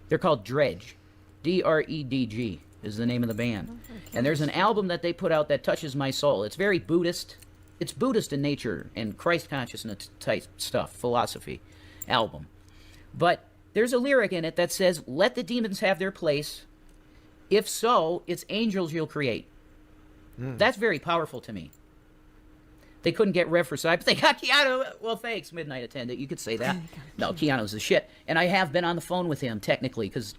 They're called Dredge. Dredg is the name of the band. And there's an album that they put out that touches my soul. It's very Buddhist. It's Buddhist in nature and Christ consciousness type stuff, philosophy album. But there's a lyric in it that says, let the demons have their place. If so, it's angels you'll create. That's very powerful to me. They couldn't get Rev for side, but they got Keanu. Well, thanks, Midnight Attendant. You could say that. No, Keanu's the shit. And I have been on the phone with him, technically, because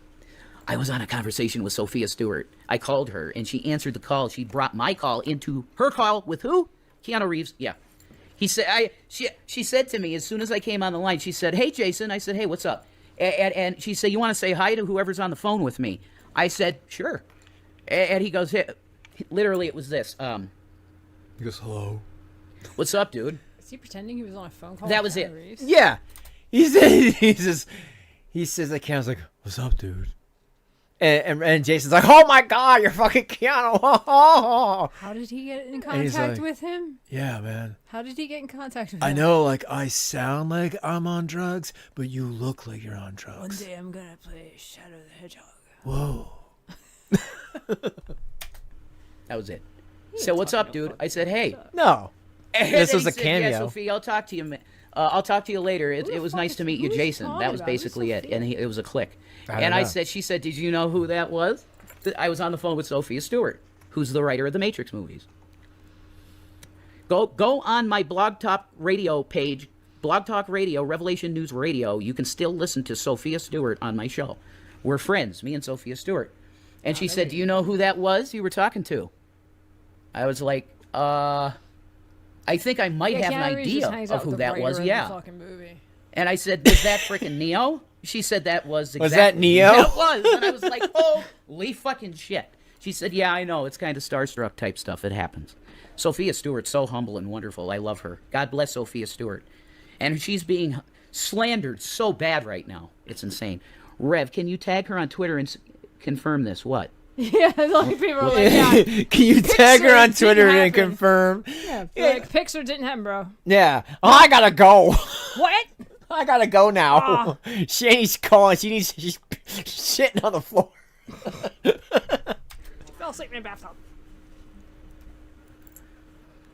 I was on a conversation with Sophia Stewart. I called her, and she answered the call. She brought my call into her call with who? Keanu Reeves. Yeah. He said, she said to me, as soon as I came on the line, she said, hey, Jason. I said, hey, what's up? And she said, you want to say hi to whoever's on the phone with me? I said, sure. And he goes, hey, literally, it was this. He goes, hello. Is What's up, dude? he pretending he was on a phone call? That with was Keanu it. Reeves? Yeah. He says like Keanu's like, what's up, dude? And Jason's like, oh my god, you're fucking Keanu. How did he get in And he's contact like- with him? Yeah, man. How did he get in contact with I him? know, like, I sound like I'm on drugs, but you look like you're on One drugs. day I'm gonna play Shadow the Hedgehog. Whoa. That was it. So what's up, dude? I said, hey. No. And This then was he a said, yeah, cameo. Sophie, I'll talk to you. I'll talk to you later. It was nice to meet you, who's Jason. talking That was about? Who's basically it. Sophia? And it was a click. I don't And know. she said, did you know who that was? I was on the phone with Sophia Stewart, who's the writer of the Matrix movies. Go on my Blog Talk Radio page, Blog Talk Radio, Revelation News Radio. You can still listen to Sophia Stewart on my show. We're friends, me and Sophia Stewart. And she said, do you know who that was you were talking to? I was like, I think I might have an Keanu Reeves just idea hangs of out who with the that was. writer of the Yeah. fucking movie. And I said, was that freaking Neo? She said that was exactly. Was that Neo? That was. And I was like, holy fucking shit. She said, yeah, I know. It's kind of starstruck type stuff. It happens. Sophia Stewart's so humble and wonderful. I love her. God bless Sophia Stewart. And she's being slandered so bad right now. It's insane. Rev, can you tag her on Twitter and confirm this? What? Yeah, like people are like, yeah, Can you tag her on didn't Twitter and happen. confirm? yeah, like Pixar didn't happen, bro. Yeah. Oh, I gotta go. What? I gotta go now. Shane's calling. She's shitting on the floor. Fell asleep in the bathtub.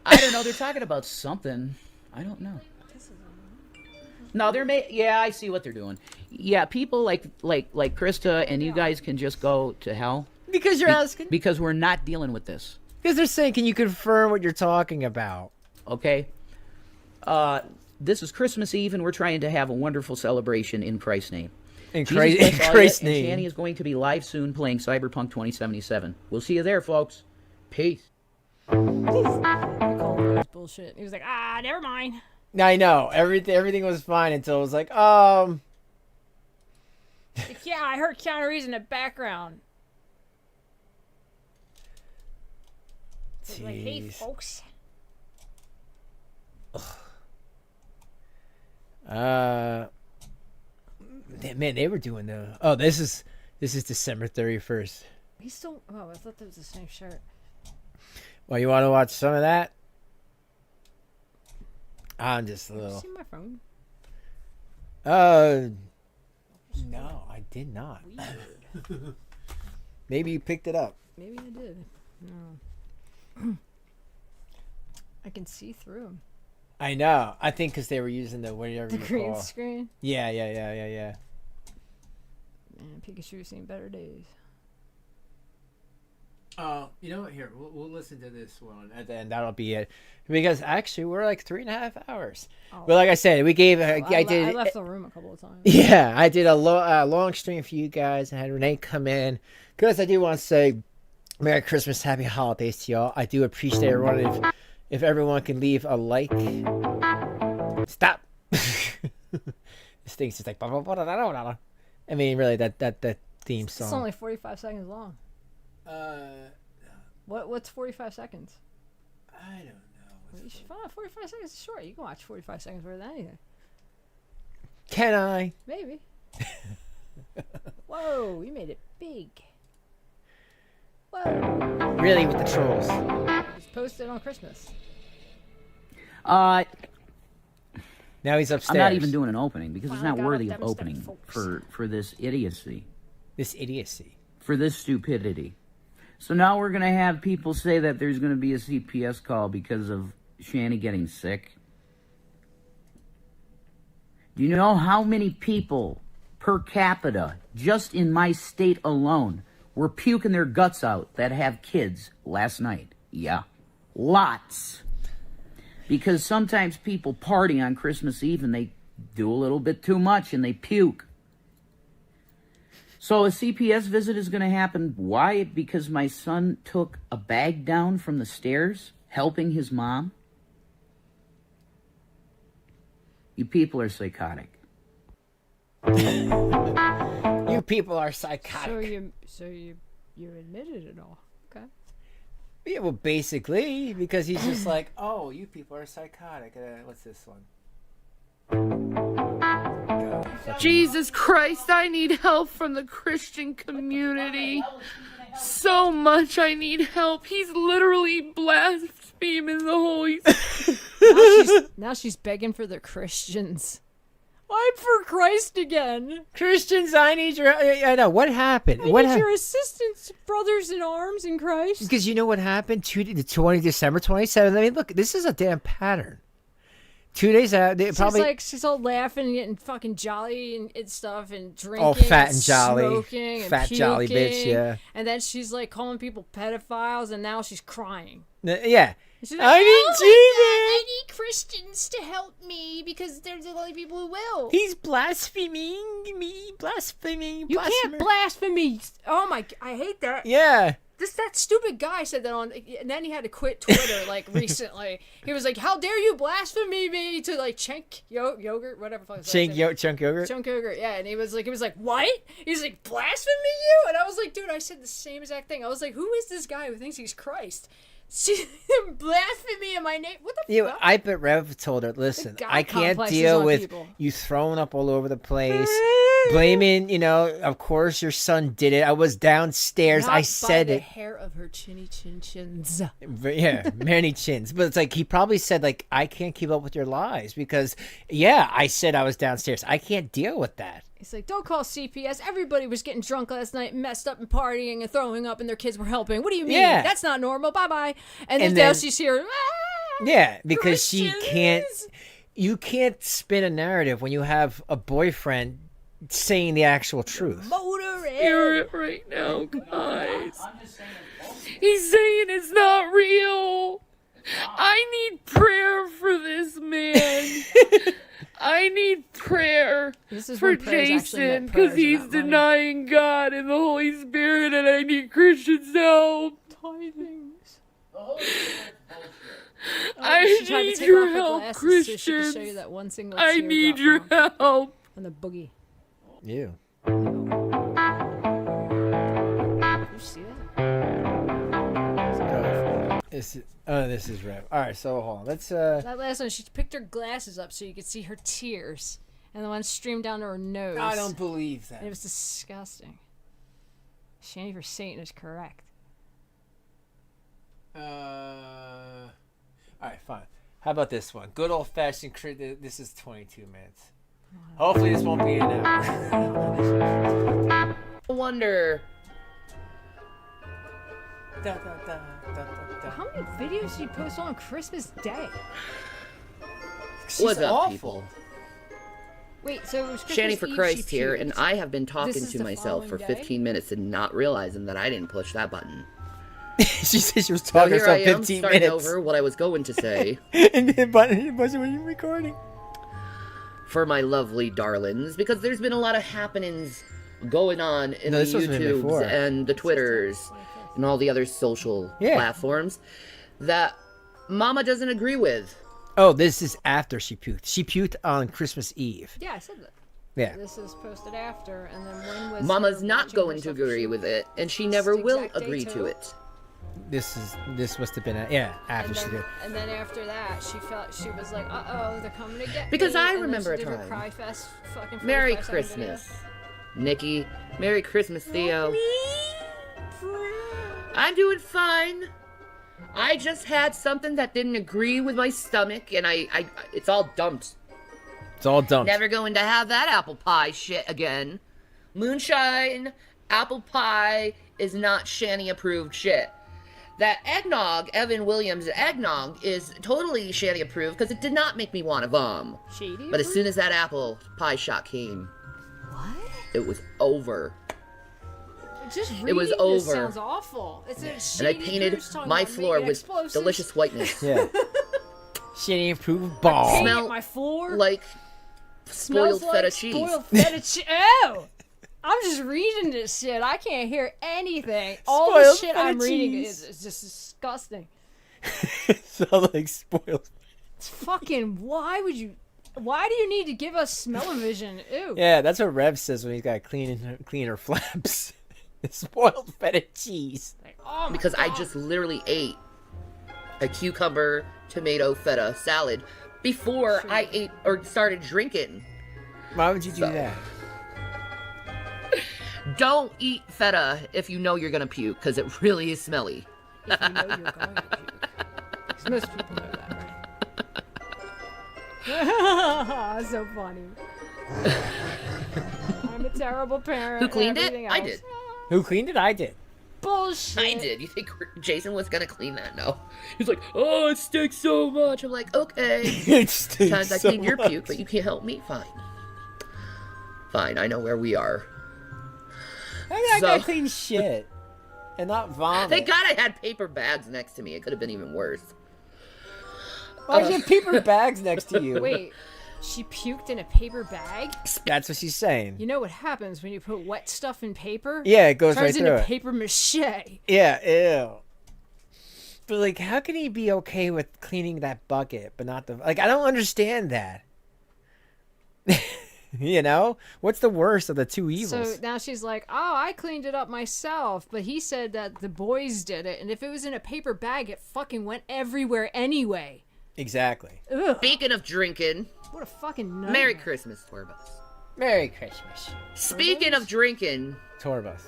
I don't know. They're talking about something. I don't know. No, yeah, I see what they're doing. Yeah, people like Krista and you guys can just go to hell Because you're asking. because we're not dealing with this. Because they're saying, can you confirm what you're talking about? Okay? This is Christmas Eve and we're trying to have a wonderful celebration in Christ's name. In Jesus bless all Christ's ya, and name. Shanny is going to be live soon playing Cyberpunk 2077. We'll see you there, folks. Peace. He called it bullshit. He was like, never mind. I know. Everything was fine until it was like, Like, yeah, I heard Keanu Reeves in the background. Like, hey, jeez. folks. Man, they were doing the. Oh, this is December 31st. He's still. Oh, I thought that was the same shirt. Well, you want to watch some of that? I'm just a little. See my phone? No, I did not. Maybe you picked it up. Maybe I did. No. I can see through him. I know. I think because they were using the whatever The you green call. screen. Yeah. Man, Pikachu's seen better days. You know what? Here, we'll listen to this one, and then that'll be it. Because actually, we're like 3.5 hours. Oh. But like I said, we gave. I did. left the room a couple of times. Yeah, I did a long stream for you guys, and had Renee come in. Because I do want to say, Merry Christmas, Happy Holidays to y'all. I do appreciate everyone if everyone can leave a like. Stop. This thing's just like. I mean, really, that theme song. It's only 45 seconds long. What's 45 seconds? I don't know. You should find out 45 seconds is short. You can watch 45 seconds worth of anything. Can I? Maybe. Whoa, you made it big. Whoa. Really, with the trolls. Just posted on Christmas. Now he's upstairs. I'm not even doing an opening because it's Finally not got worthy up of them opening steps, for this idiocy. This idiocy. For this stupidity. So now we're going to have people say that there's going to be a CPS call because of Shanny getting sick. Do you know how many people per capita, just in my state alone, were puking their guts out that have kids last night? Yeah. Lots. Because sometimes people party on Christmas Eve and they do a little bit too much and they puke. So a CPS visit is going to happen. Why? Because my son took a bag down from the stairs, helping his mom. You people are psychotic. You people are psychotic. So you admitted it all. Okay. Yeah, well, basically, because he's just like, oh, you people are psychotic. What's this one? Jesus Christ, I need help from the Christian community. So much I need help. He's literally blaspheming the Holy Spirit. Now she's begging for the Christians. I'm for Christ again. Christians, I need your. I know what happened. I need your assistance, brothers in arms in Christ. Because you know what happened? December 27th. I mean, look, this is a damn pattern. 2 days out, they probably she's all laughing and getting fucking jolly and stuff and drinking. Oh, fat and jolly, smoking and fat puking, jolly bitch, yeah. And then she's like calling people pedophiles, and now she's crying. Yeah. She's like, I need Jesus. I need Christians to help me because they're the only people who will. He's blaspheming me, blaspheming. You can't blaspheme. Oh my! I hate that. Yeah. That stupid guy said that on, and then he had to quit Twitter like recently. He was like, "How dare you blaspheme me to like chunk yogurt, whatever." Chunk yogurt. Chunk yogurt, yeah. And he was like, what? He's like, blaspheme you? And I was like, dude, I said the same exact thing. I was like, who is this guy who thinks he's Christ? Blasphemy in my name. What the fuck? I bet Rev told her, listen, God I can't complexes deal on with people. you throwing up all over the place, blaming, of course your son did it. I was downstairs. Not I said by the it. hair of her chins. Yeah, many chins. But it's like, he probably said, like, I can't keep up with your lies because, yeah, I said I was downstairs. I can't deal with that. He's like, don't call CPS. Everybody was getting drunk last night, messed up and partying and throwing up, and their kids were helping. What do you mean? Yeah. That's not normal. Bye-bye. And And now then- she's here. Yeah, because she can't. Christians. You can't spin a narrative when you have a boyfriend saying the actual truth. Hear it right now, guys. He's saying it's not real. I need prayer for this man. I need prayer This is for when prayers actually Jason meant prayers because he's and not money. denying God and the Holy Spirit, and I need Christians' help. Tithings. I She tried to need take your off her help, glasses so she could Christians. show you that one single I tear need drop your down help. on the boogie. You. You see that? This is Rev. All right, so hold on. Let's That last one, she picked her glasses up so you could see her tears, and the one streamed down to her nose. I don't believe that. And it was disgusting. Shanny for Satan is correct. All right, fine. How about this one? Good old fashioned. This is 22 minutes. Hopefully, this won't be an hour. I wonder. How many videos do you post on Christmas Day? She's What's up, awful. people? Wait, so it was Christmas Shanny for Eve Christ she here, puked. and I have been talking This is to the myself for following day? 15 minutes and not realizing that I didn't push that button. She said she was So talking here herself I am, 15 starting minutes. over what I was going to say. And the button wasn't when you were recording. For my lovely darlings, because there's been a lot of happenings going on in No, the this wasn't in before. YouTubes and the Twitters and all the other social platforms that Mama doesn't agree with. Oh, this is after she puked. She puked on Christmas Eve. Yeah, I said that. Yeah. This is posted after, and then when was Mama's her not watching going to herself agree shoot? with it, and she never will exact day agree to too? it. This must have been after she did. And then after that, she was like, "Uh-oh, they're coming to get Because me." I And then remember she a did her time. cry fest fucking Merry 45 second video. Christmas, Nikki. Merry Christmas, Theo. I'm doing fine. I just had something that didn't agree with my stomach, and it's all dumped. It's all dumped. Never going to have that apple pie shit again. Moonshine, apple pie is not Shanny approved shit. That eggnog, Evan Williams eggnog, is totally Shanny approved because it did not make me want to vom. Shady. But as soon as that apple pie shot came, What? it was over. Just It was reading this over. sounds awful. It's a And I shady painted Bruce talking my about floor making with explosives. delicious whiteness. Yeah. She approved ball. Painted Smell my floor. like spoiled Smells feta like cheese. Spoiled feta cheese. Oh! I'm just reading this shit. I can't hear anything. All the Spoiled shit feta I'm reading cheese. is just disgusting. So like spoiled. It's fucking. Why do you need to give us smell-o-vision? Ew. Yeah, that's what Rev says when he's got clean her flaps. Spoiled feta cheese. Like, oh my Because I God. just literally ate a cucumber, tomato, feta salad before I ate or started drinking. Why would you do So- that? Don't eat feta if you know you're gonna puke, because it really is smelly. If you know you're going to puke. 'Cause most people know that, right? So funny. I'm a terrible parent. Who cleaned and it? everything I else. did. Who cleaned it? I did. Bullshit. I did. You think Jason was gonna clean that? No. He's like, oh, it stinks so much. I'm like, okay. It stinks Sometimes I so clean your much. puke, but you can't help me. Fine. Fine. I know where we are. I mean, I So- gotta clean shit and not vomit. Thank God I had paper bags next to me. It could have been even worse. Why do you have paper bags next to you? Wait, she puked in a paper bag? That's what she's saying. You know what happens when you put wet stuff in paper? Yeah, it goes turns right through into it. paper mache. Yeah, ew. But like, how can he be okay with cleaning that bucket, but not the like? I don't understand that. You know, what's the worst of the two evils? So now she's like, oh, I cleaned it up myself, but he said that the boys did it, and if it was in a paper bag, it fucking went everywhere anyway. Exactly. Ugh, Speaking of drinking, what a fucking nut. Merry Christmas, Torbus. Merry Christmas, Speaking of drinking, Torbus.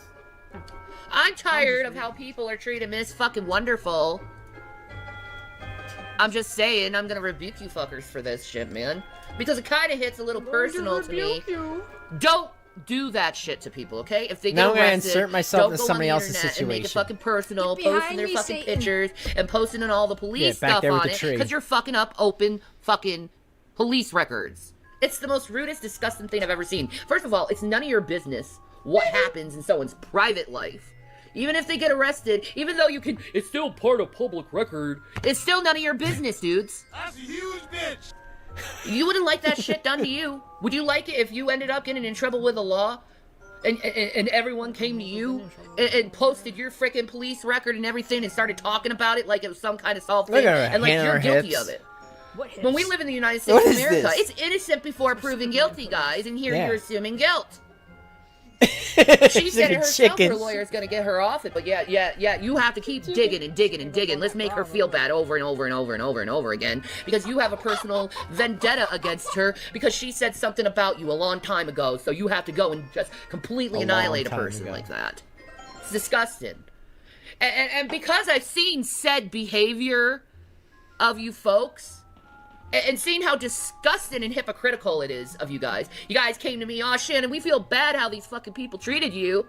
I'm tired of how people are treating Miss fucking Wonderful. I'm just saying, I'm gonna rebuke you fuckers for this shit, man. Because it kind of hits a little personal to me. Don't do that shit to people, okay? If they get Now I'm gonna arrested, insert myself don't into go on somebody the else's internet and make it situation. fucking personal, Get posting behind their me, fucking Satan. pictures and posting in all the police back stuff there with on the it tree. because you're fucking up open fucking police records. It's the most rudest, disgusting thing I've ever seen. First of all, it's none of your business what happens in someone's private life. Even if they get arrested, even though it's still part of public record, it's still none of your business, dudes. That's a huge bitch. You wouldn't like that shit done to you. Would you like it if you ended up getting in trouble with the law? And everyone came to you and posted your freaking police record and everything and started talking about it like it was some kind of solved thing. And like you're guilty of it. When we live in the United States of America, it's innocent before proven guilty, guys. And here you're assuming guilt. She said it herself, her lawyer's gonna get her off it, but yeah, you have to keep digging and digging and digging. Let's make her feel bad over and over and over and over and over again, because you have a personal vendetta against her because she said something about you a long time ago, so you have to go and just completely annihilate a person like that. It's disgusting. And because I've seen said behavior of you folks, and seeing how disgusting and hypocritical it is of you guys came to me, "Oh, Shannon, we feel bad how these fucking people treated you."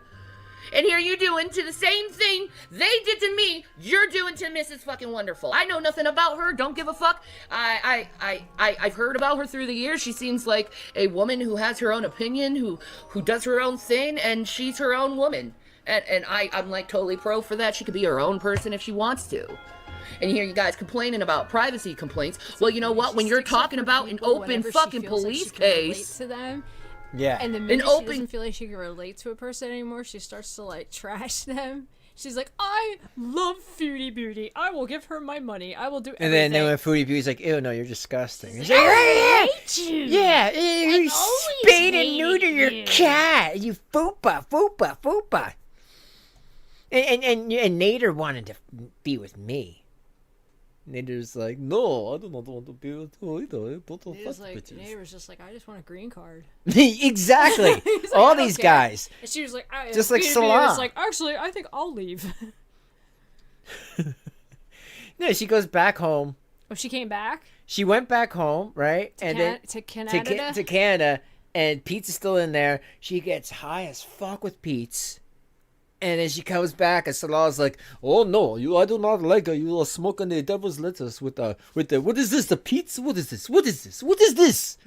And here you doing to the same thing they did to me, you're doing to Mrs. fucking Wonderful. I know nothing about her, don't give a fuck. I've heard about her through the years. She seems like a woman who has her own opinion, who does her own thing, and she's her own woman. And I'm like totally pro for that. She could be her own person if she wants to. And you hear you guys complaining about privacy complaints. Well, you know what? When you're talking about an open fucking police case, to them, yeah, and the minute she doesn't feel like she can relate to a person anymore, she starts to like trash them. She's like, "I love Foodie Beauty. I will give her my money. I will do everything." And then when Foodie Beauty's like, "Ew, no, you're disgusting." She's like, like, "I hate you. Yeah, you spayed and neuter your cat. You foopa, foopa, foopa." And Nader wanted to be with me. Nader's like, "No, I don't want to be with you either. Nader was just like, "I just want a green card." Exactly. Like, all these guys. And she was like, just like Salah. Was like, "Actually, I think I'll leave." No, she goes back home. Oh, she came back? She went back home, right? To Canada? To Canada, and Pete's is still in there. She gets high as fuck with Pete's. And then she comes back, and Salah's like, "Oh no, I do not like you are smoking the devil's lettuce with the what is this? The pizza? What is this? What is this? What is this?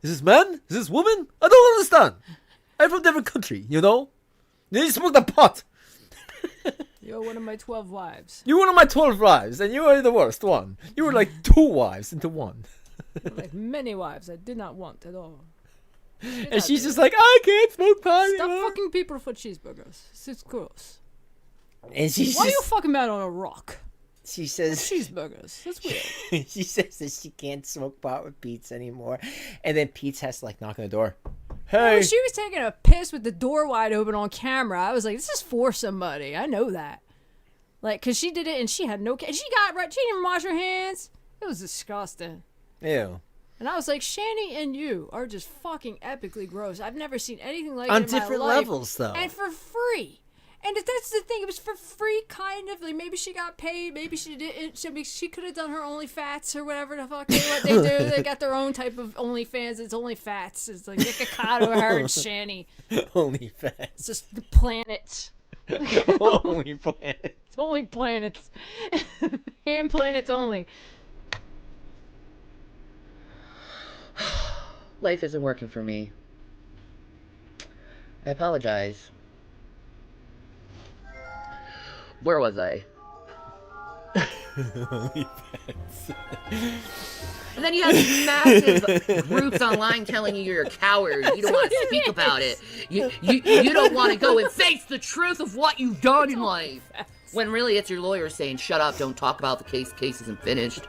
Is this man? Is this woman? I don't understand. I'm from a different country, you know. You smoke the pot. You're one of my 12 wives. You're one of my 12 wives, and you are the worst one. You were like 2 wives into one. Like many wives I did not want at all. And she's just like, "I can't smoke pot Stop anymore." fucking people for cheeseburgers. It's gross. And she's Why are you fucking mad on a rock? She says cheeseburgers. That's weird. She says that she can't smoke pot with Pete's anymore, and then Pete's has to like knock on the door. Hey, When she was taking a piss with the door wide open on camera, I was like, "This is for somebody." I know that. Like, cause she did it and she had no. She didn't even wash her hands. It was disgusting. Ew. And I was like, Shanny and you are just fucking epically gross. I've never seen anything like it On in my different life. levels, though. And for free. And that's the thing. It was for free, kind of. Like, maybe she got paid. Maybe she didn't. She could have done her OnlyFats or whatever the fuck what they do. They got their own type of OnlyFans. It's OnlyFats. It's like Nikocado, her, and Shanny. OnlyFans. It's just the planets. Only planets. It's only planets. Hand planets only. Life isn't working for me. I apologize. Where was I? And then you have these massive groups online telling you you're a coward. You don't want to speak about it. You don't want to go and face the truth of what you've done in life. When really it's your lawyer saying, "Shut up, don't talk about the case. Case isn't finished."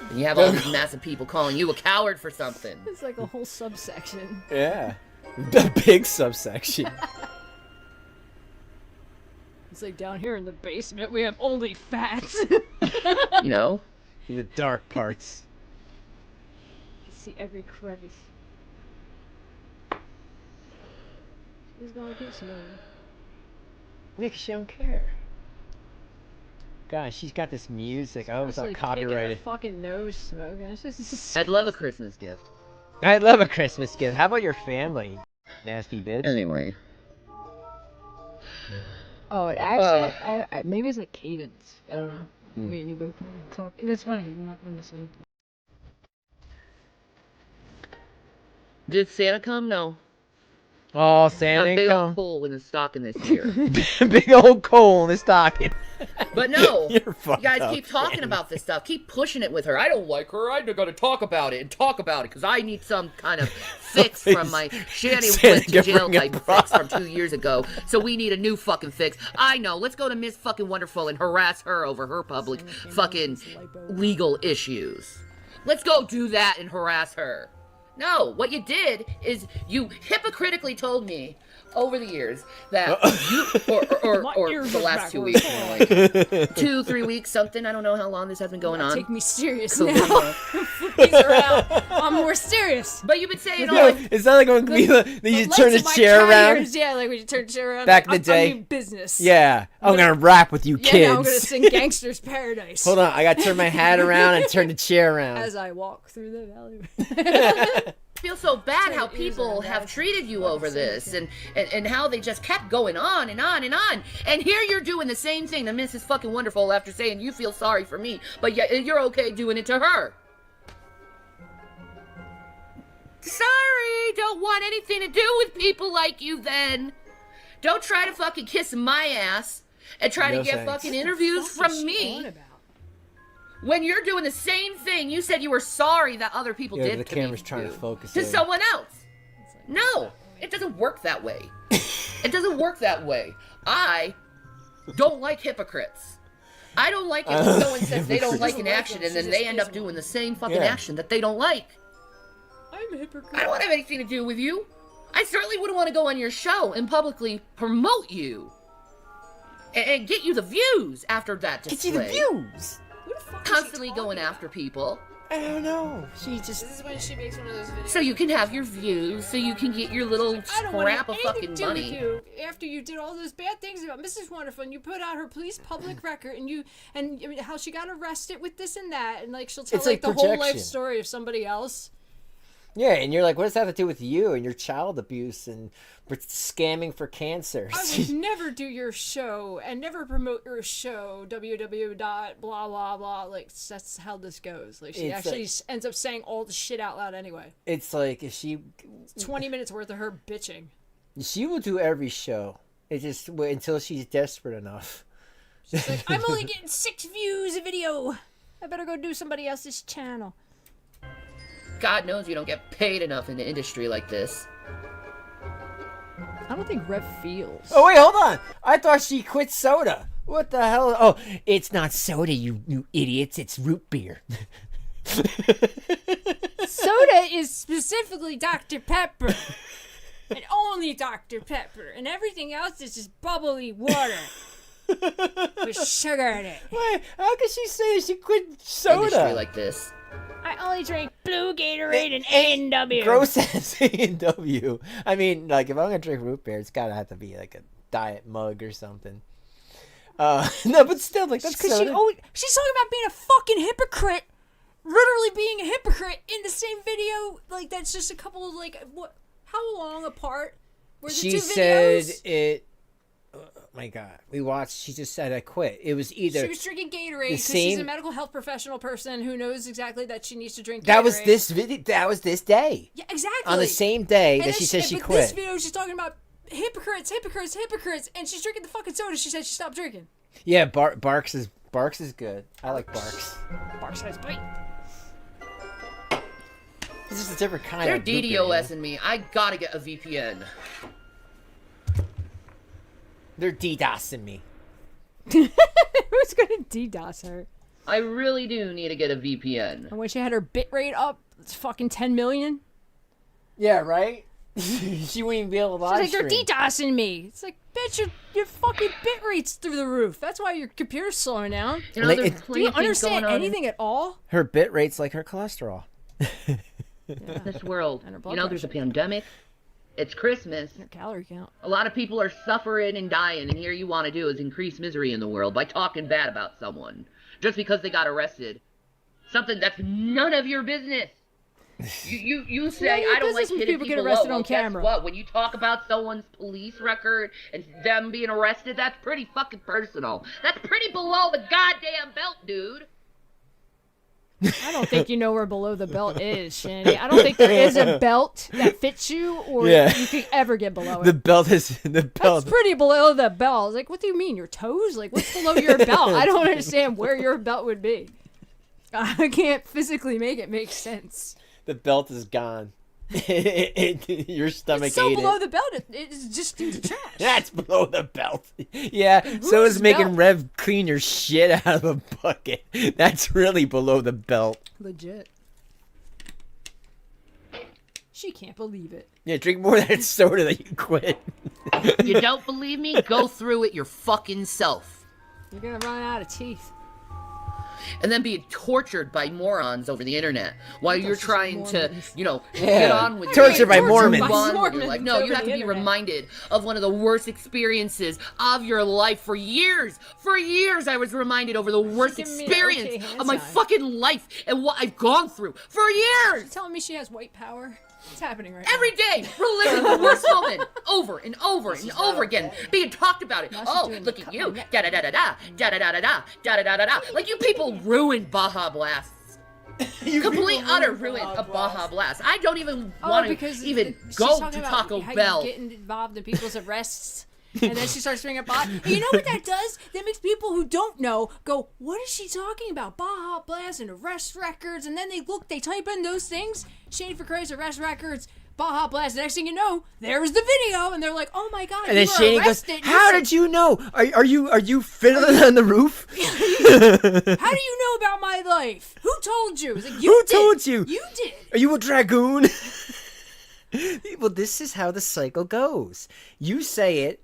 And you have all these massive people calling you a coward for something. It's like a whole subsection. Yeah. The big subsection. It's like down here in the basement, we have only fats. You know? The dark parts. You see every crevice. She's gonna keep smoking. Nick, she don't care. God, she's got this music. I almost thought copyrighted. Fucking nose smoking. It's just... I'd love a Christmas gift. I'd love a Christmas gift. How about your family? Nasty bitch. Anyway. Oh, actually, maybe it's like cadence. I don't know. Me and you both talk. It's funny. We're not going to listen. Did Santa come? No. Oh, Santa A big come. old hole in the stocking this year. Big old coal in the stocking. But no, You're you fucked guys up, keep talking man. about this stuff. Keep pushing it with her. I don't like her. I gotta talk about it and talk about it because I need some kind of fix from my Shanny went to jail type fix from 2 years ago. So we need a new fucking fix. I know. Let's go to Miss fucking Wonderful and harass her over her public fucking legal issues. Let's go do that and harass her. No, what you did is you hypocritically told me over the years that you, or the last 2 weeks, like 2-3 weeks, something. I don't know how long this has been going on. Take me serious now. These are out. I'm more serious. But you've been saying all No, like, is that like when you turn the chair around? Yeah, like when you turn the chair around. Back in the day. I mean business. Yeah, I'm gonna rap with you Yeah, kids. now I'm gonna sing Gangster's Paradise. Hold on, I gotta turn my hat around and turn the chair around. As I walk through the valley. I feel so bad how people have treated you over this and how they just kept going on and on and on. And here you're doing the same thing to Mrs. fucking Wonderful after saying you feel sorry for me, but you're okay doing it to her. Sorry, don't want anything to do with people like you then. Don't try to fucking kiss my ass and try to get fucking interviews from me. When you're doing the same thing, you said you were sorry that other people did the to camera's me, trying to focus to in. someone else. No, it doesn't work that way. It doesn't work that way. I don't like hypocrites. I don't like it when someone says they don't like an action and then they end up doing the same fucking action that they don't like. I'm a hypocrite. I don't want to have anything to do with you. I certainly wouldn't want to go on your show and publicly promote you and get you the views after that display. Get you the views. Constantly going after people. I don't know. She just. This is when she makes one of those videos. So you can have your views, so you can get your little I don't want scrap of anything fucking to do money. with you after you did all those bad things about Mrs. Wonderful, and you put out her police public record, and I mean, how she got arrested with this and that, and like she'll tell It's like like the whole life projection. story of somebody else. Yeah, and you're like, what does that have to do with you and your child abuse and scamming for cancer? I would never do your show and never promote your show. www. Blah blah blah. Like that's how this goes. Like she It's actually ends up saying all the shit out loud anyway. It's like if she 20 minutes worth of her bitching. She will do every show. It just until she's desperate enough. She's like, I'm only getting 6 views a video. I better go do somebody else's channel. God knows you don't get paid enough in the industry like this. I don't think Rev feels. Oh wait, hold on. I thought she quit soda. What the hell? Oh, it's not soda, you idiots. It's root beer. Soda is specifically Dr. Pepper. And only Dr. Pepper. And everything else is just bubbly water. With sugar in it. Wait, how can she say she quit soda? Industry like this. I only drink blue Gatorade and A&W. Gross ass A&W. I mean, like, if I'm gonna drink root beer, it's gotta have to be like a diet mug or something. No, but still, like, that's Because soda. she's talking about being a fucking hypocrite. Literally being a hypocrite in the same video. Like, that's just a couple of, like, what? How long apart were the She two said videos? it. Oh my God, we watched. She just said I quit. It was either She was drinking Gatorade the because she's a same- medical health professional person who knows exactly that she needs to drink Gatorade. that was this video. That was this day. Yeah, exactly. On the same day And that then she said she but quit. this video, she's talking about hypocrites, and she's drinking the fucking soda. She said she stopped drinking. Yeah, Barks is good. I like Barks. Barks has bite. This is a different kind They're of root beer, DDoSing me. I gotta get a VPN. They're DDoSing me. Who's gonna DDoS her? I really do need to get a VPN. And when she had her bitrate up, it's fucking 10 million. Yeah, right? She wouldn't even be able to live She's like, stream. they're DDoSing me. It's like, bitch, your fucking bitrate's through the roof. That's why your computer's slowing down. You know, Like, there's it- Do plenty you of things understand going on anything at all? Her bit rate's like her cholesterol. in this world. And her blood You know, there's a pandemic. It's Christmas. Your calorie count. A lot of people are suffering and dying, and here you want to do is increase misery in the world by talking bad about someone just because they got arrested. Something that's none of your business. You say, None of your I don't like business when hitting people people get arrested low. on Well, guess camera. what? When you talk about someone's police record and them being arrested, that's pretty fucking personal. That's pretty below the goddamn belt, dude. I don't think you know where below the belt is, Shanny. I don't think there is a belt that fits you, or you could ever get below it. The belt is the belt. That's pretty below the belt. I was like, what do you mean, your toes? Like, what's below your belt? I don't understand where your belt would be. I can't physically make it make sense. The belt is gone. Your stomach It's so ate below it. the belt, it's just in the trash. That's below the belt. Yeah, so is making belt? Rev clean your shit out of a bucket. That's really below the belt. Legit. She can't believe it. Yeah, drink more of that soda that you quit. You don't believe me? Go through it your fucking self. You're gonna run out of teeth. And then be tortured by morons over the internet while you're trying to, you know, Yeah. get on with Tortured by your Mormons. move on with your Mormons life. No, over you have the to be internet. reminded of one of the worst experiences of your life for years. For years, I was reminded over the worst giving me the experience okay hand of my sign. fucking life and what I've gone through for years. She's telling me she has white power. It's happening right Every day, reliving the worst moment over and over and over again, being talked about it. she's Oh, doing look the at you, cut da da da da da, da da da da da, da da da da da. Like you people ruined Baja Blasts. Complete utter ruin of Baja Blast. I don't even now. want because to even she's go talking to about Taco how Bell. You get involved in people's arrests. And then she starts bringing up Baja. And you know what that does? That makes people who don't know go, what is she talking about? Baja Blast and arrest records. And then they look, they type in those things. Shane for Christ, arrest records, Baja Blast. The next thing you know, there's the video. And they're like, oh my God, And then you were Shane goes, arrested. "How did you know? Are you fiddling on the roof? How do you know about my life? Who told you? It's like, you Who did. told you? You did. Are you a dragoon?" Well, this is how the cycle goes. You say it.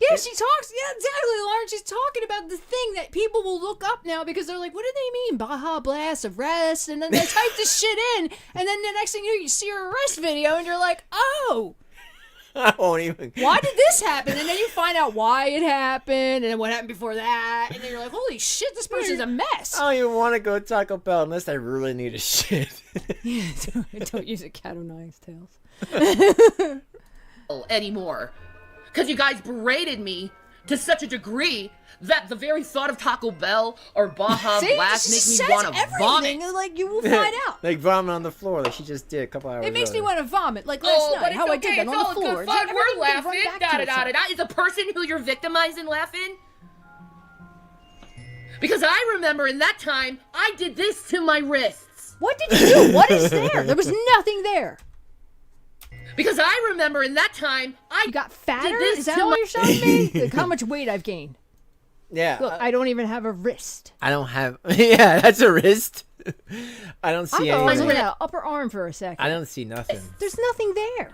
Yeah, she talks. Yeah, exactly, Lauren. She's talking about the thing that people will look up now because they're like, what do they mean? Baja Blast, arrest. And then they type this shit in. And then the next thing you see her arrest video and you're like, oh, I won't even. why did this happen? And then you find out why it happened and then what happened before that. And then you're like, holy shit, this person's a mess. I don't even want to go to Taco Bell unless I really need a shit. Yeah, don't use a cat o' nine tails. Anymore. Because you guys berated me to such a degree that the very thought of Taco Bell or Baja See, Blast she makes me says want to everything, vomit. and, like, you will find out. Like vomit on the floor, like she just did a couple hours. It makes me earlier. want to vomit, like last Oh, but night, it's how I okay. did that It's on the all floor. good fun. Everything We're can run laughing. back Da to da da da itself. da. Is the person who you're victimizing laughing? Because I remember in that time, I did this to my wrists. What did you do? What is there? There was nothing there. Because I remember in that time, I You got fatter? did this Is that to what my... you're showing me? Look how much weight I've gained. Yeah. Look, I don't even have a wrist. I don't have. Yeah, that's a wrist. I don't I see thought I was anything. looking at upper arm for a second. I don't see nothing. There's nothing there.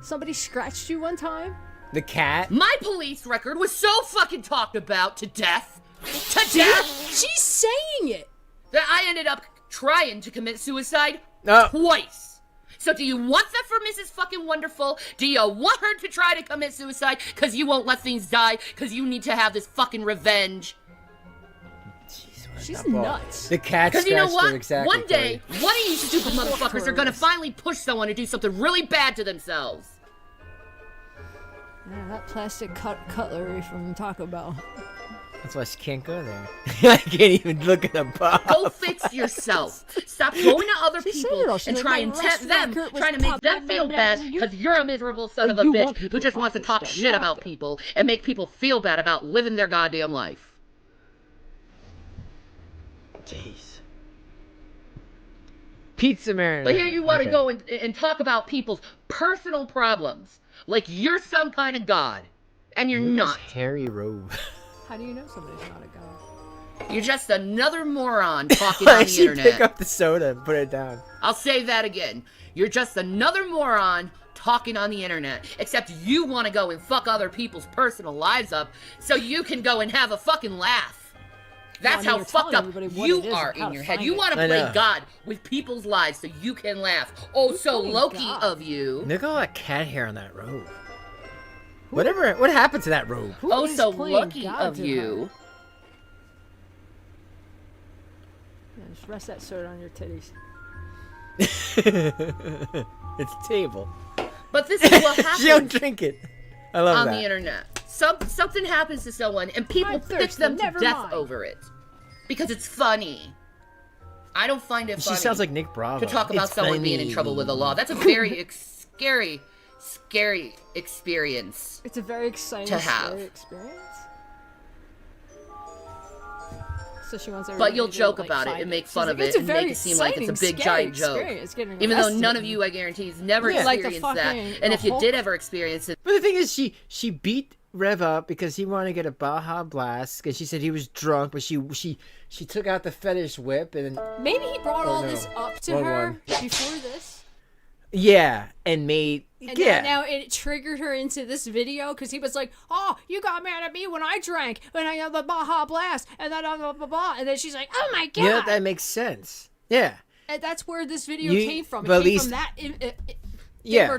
Somebody scratched you one time? The cat. My police record was so fucking talked about to death. To death! She's saying it. That I ended up trying to commit suicide No. twice. So do you want that for Mrs. Fucking Wonderful? Do you want her to try to commit suicide because you won't let things die because you need to have this fucking revenge? She's nuts. The cat Because scratched you know what? her exactly. One day, Cody. one of you stupid motherfuckers are gonna finally push someone to do something really bad to themselves. Yeah, that plastic cutlery from Taco Bell. That's why she can't go there. I can't even look at the box. Go fix yourself. Stop going to other She said people it all. She's and like, try my and tempt them, record was trying to make pop- them feel bad because you're a miserable son of a You want bitch people who just to wants to fucking talk stay shit out about there. people and make people feel bad about living their goddamn life. Jeez. Pizza marinade. But here you want to Okay. go and talk about people's personal problems like you're some kind of god. And you're not. Hairy robe. How do you know somebody's not a god? You're just another moron talking on Why the did she internet. pick up the soda and put it down? I'll say that again. You're just another moron talking on the internet. Except you want to go and fuck other people's personal lives up so you can go and have a fucking laugh. That's Well, I how mean, you're fucked telling up everybody what you it is are and how in to your head. find You it. want to I play know. God with people's lives so you can laugh. Oh, so playing Loki God? of you. Look at all that cat hair on that robe. What happened to that robe? Who Oh, is so playing lucky God of to you. Yeah, just rest that soda on your titties. It's a table. But this is what She don't happens drink it. I love on that. the internet. Something happens to someone and people I'm fix thirsty, them to never death mind. over it. Because it's funny. I don't find it She funny sounds like Nick Bravo. to talk about It's someone being in funny. trouble with the law. That's a very scary experience. It's a very exciting To have. scary experience. So she wants But everybody you'll to, joke like, about it find and make She's fun like, of "It's it a and very make it seem like it's a exciting, big giant scary joke. experience getting Even though none arrested." of you, I guarantee, has never Yeah. Like the experienced that. fucking- And the if you Hulk. did ever experience it, But the thing is, she beat Rev up because he wanted to get a Baja Blast because she said he was drunk, but she took out the fetish whip and Maybe he brought Oh, all no. this up to Wrong her one. before this. and made And yeah. now it triggered her into this video because he was like, "Oh, you got mad at me when I drank, when I had the Baja Blast, and then blah, blah, blah." And then she's like, "Oh my god!" Yeah, that makes sense. Yeah, And that's where this video You- came from. It but at came least- from that. Yeah.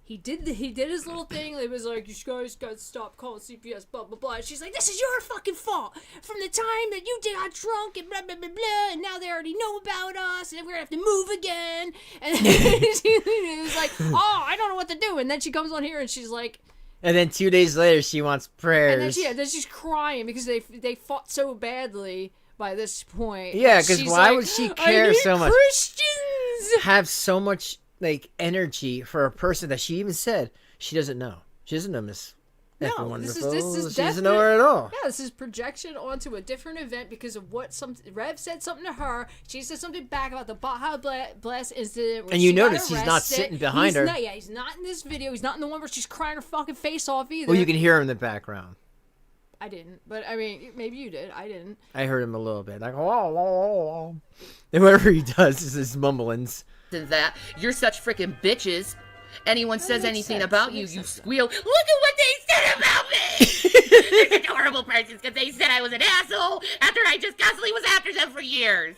He did his little thing. It was like, "You guys got to stop calling CPS, blah blah blah." And she's like, "This is your fucking fault. From the time that you got drunk and blah blah blah blah, and now they already know about us, and we're gonna have to move again." And she was like, "Oh, I don't know what to do." And then she comes on here and she's like, and then 2 days later she wants prayers. and then she's crying because they fought so badly by this point. Yeah, 'cause She's why like, would she "I care need so much?" Christians. Have so much like energy for a person that she even said she doesn't know. She doesn't know Miss No, Effing Wonderful. this is She doesn't know her at all. Yeah, this is projection onto a different event because of what Rev said something to her. She said something back about the Baja Blast incident. When And you she got notice he's not arrested. sitting behind her. Yeah, he's not in this video. He's not in the one where she's crying her fucking face off either. Well, you can hear him in the background. I didn't, but I mean, maybe you did. I didn't. I heard him a little bit, like and whatever he does is his mumblings. and that you're such freaking bitches. Anyone says makes anything sense. about That you, makes you sense. squeal. Look at what they said about me. They're such horrible persons because they said I was an asshole after I just constantly was after them for years.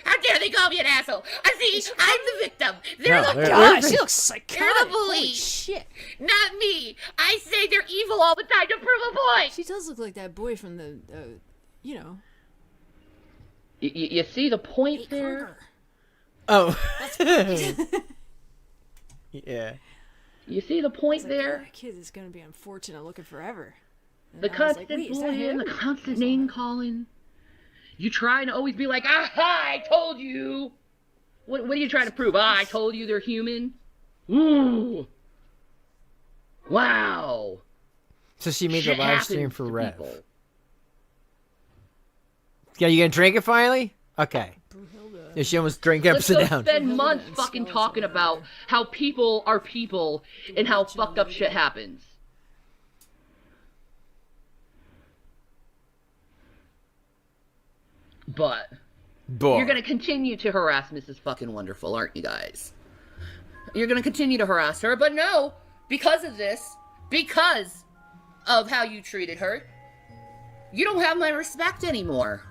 How dare they call me an asshole? I see, I'm the victim. They're No, the they're- God, she looks psychotic. They're the Holy bully. shit. not me. I say they're evil all the time to prove a point. She does look like that boy from the, you know. You see the point there? Oh. Yeah. You see the point there? That kid is gonna be unfortunate looking forever. And The I was like, constant wait, is that bullying, him? the constant name calling. You trying to always be like, aha, I told you. What are you trying to prove? Ah, I told you they're human. Ooh. Wow. So she made Shit the live happens stream for to Rev. people. Yeah, you gonna drink it finally? Okay. Yeah, she almost drank Let's upside go down. spend months fucking talking about how people are people and how fucked up shit happens. But Boy. you're gonna continue to harass Mrs. Fucking Wonderful, aren't you guys? You're gonna continue to harass her, but no, because of this, because of how you treated her, you don't have my respect anymore.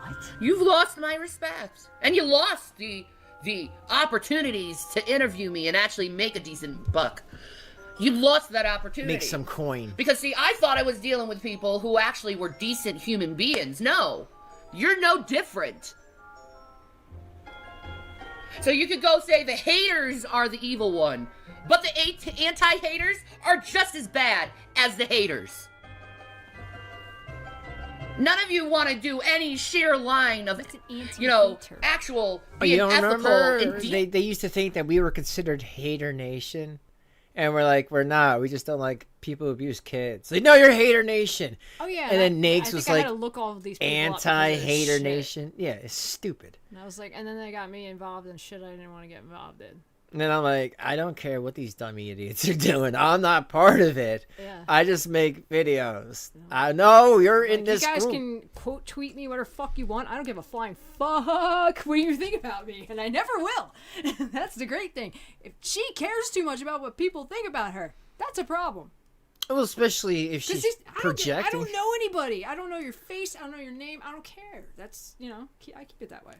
What? You've lost my respect. And you lost the opportunities to interview me and actually make a decent buck. You lost that opportunity. Make some coin. Because, see, I thought I was dealing with people who actually were decent human beings. No. You're no different. So you could go say the haters are the evil one, but the anti-haters are just as bad as the haters. None of you want to do any sheer line of, actual Oh, being you don't ethical remember? and deep. They used to think that we were considered hater nation. And we're like, we're not. We just don't like people who abuse kids. Like, no, you're hater nation. Oh yeah. And then I Nags think was I like, had to look all of these people up because of this anti-hater shit. nation. Yeah, it's stupid. And I was like, and then they got me involved in shit I didn't want to get involved in. And then I'm like, I don't care what these dummy idiots are doing. I'm not part of it. Yeah. I just make videos. I know you're in Like, this you guys group. can quote tweet me whatever fuck you want. I don't give a flying fuck what you think about me, and I never will. That's the great thing. If she cares too much about what people think about her, that's a problem. Well, especially if she's I projecting. don't know anybody. I don't know your face. I don't know your name. I don't care. That's, I keep it that way.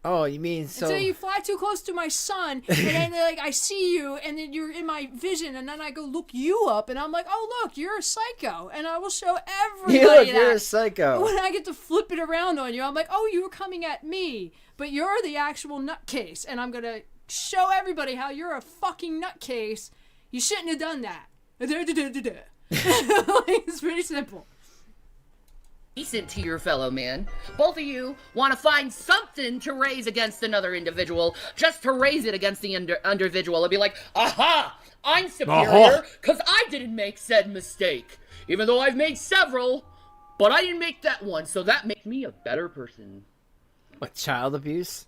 Oh, you mean so? Until you fly too close to my son, and then like I see you, and then you're in my vision, and then I go look you up, and I'm like, oh look, you're a psycho, and I will show everybody Look, that. you're a psycho. When I get to flip it around on you, I'm like, oh, you were coming at me, but you're the actual nutcase, and I'm gonna show everybody how you're a fucking nutcase. You shouldn't have done that. Like, it's pretty simple. decent to your fellow man. Both of you want to find something to raise against another individual, just to raise it against the individual and be like, aha, I'm superior because I didn't make said mistake. Even though I've made several, but I didn't make that one, so that makes me a better person. What, child abuse?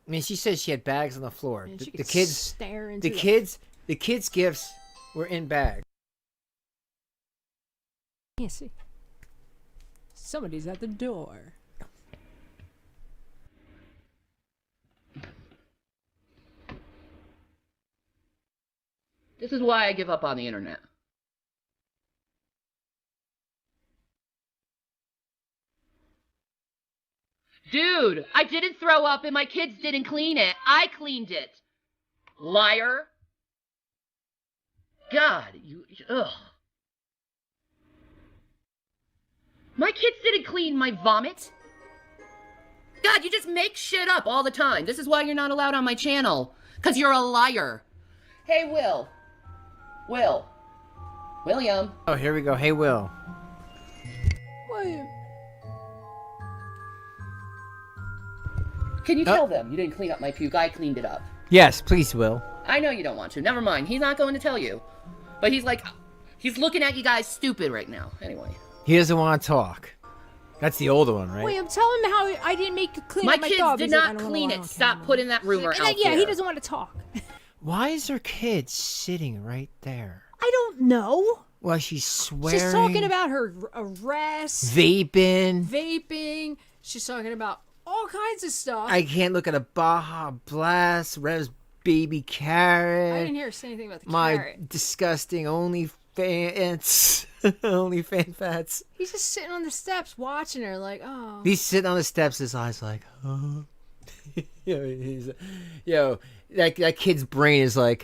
I mean, she said she had bags on the floor. The kids' gifts were in bags. Can't see. Somebody's at the door. This is why I give up on the internet. Dude, I didn't throw up and my kids didn't clean it. I cleaned it. Liar. God, ugh. My kids didn't clean my vomit. God, you just make shit up all the time. This is why you're not allowed on my channel. Because you're a liar. Hey, Will. William. Oh, here we go. Hey, Will. William. Can you tell them you didn't clean up my puke? I cleaned it up. Yes, please, Will. I know you don't want to. Never mind. He's not going to tell you. But he's like, he's looking at you guys stupid right now. Anyway. He doesn't want to talk. That's the older one, right? William, tell him how I didn't make you clean my up my kids dog. did not clean it. Stop putting that rumor out Yeah, there. he doesn't want to talk. Why is her kid sitting right there? I don't know. Well, she's swearing. She's talking about her arrest. Vaping. She's talking about all kinds of stuff. I can't look at a Baja Blast, Rev's baby carrot. I didn't hear her say anything about the my carrot. disgusting OnlyFans. OnlyFan fats. He's just sitting on the steps watching her like, oh. He's sitting on the steps, his eyes like, oh. Yo, that kid's brain is like,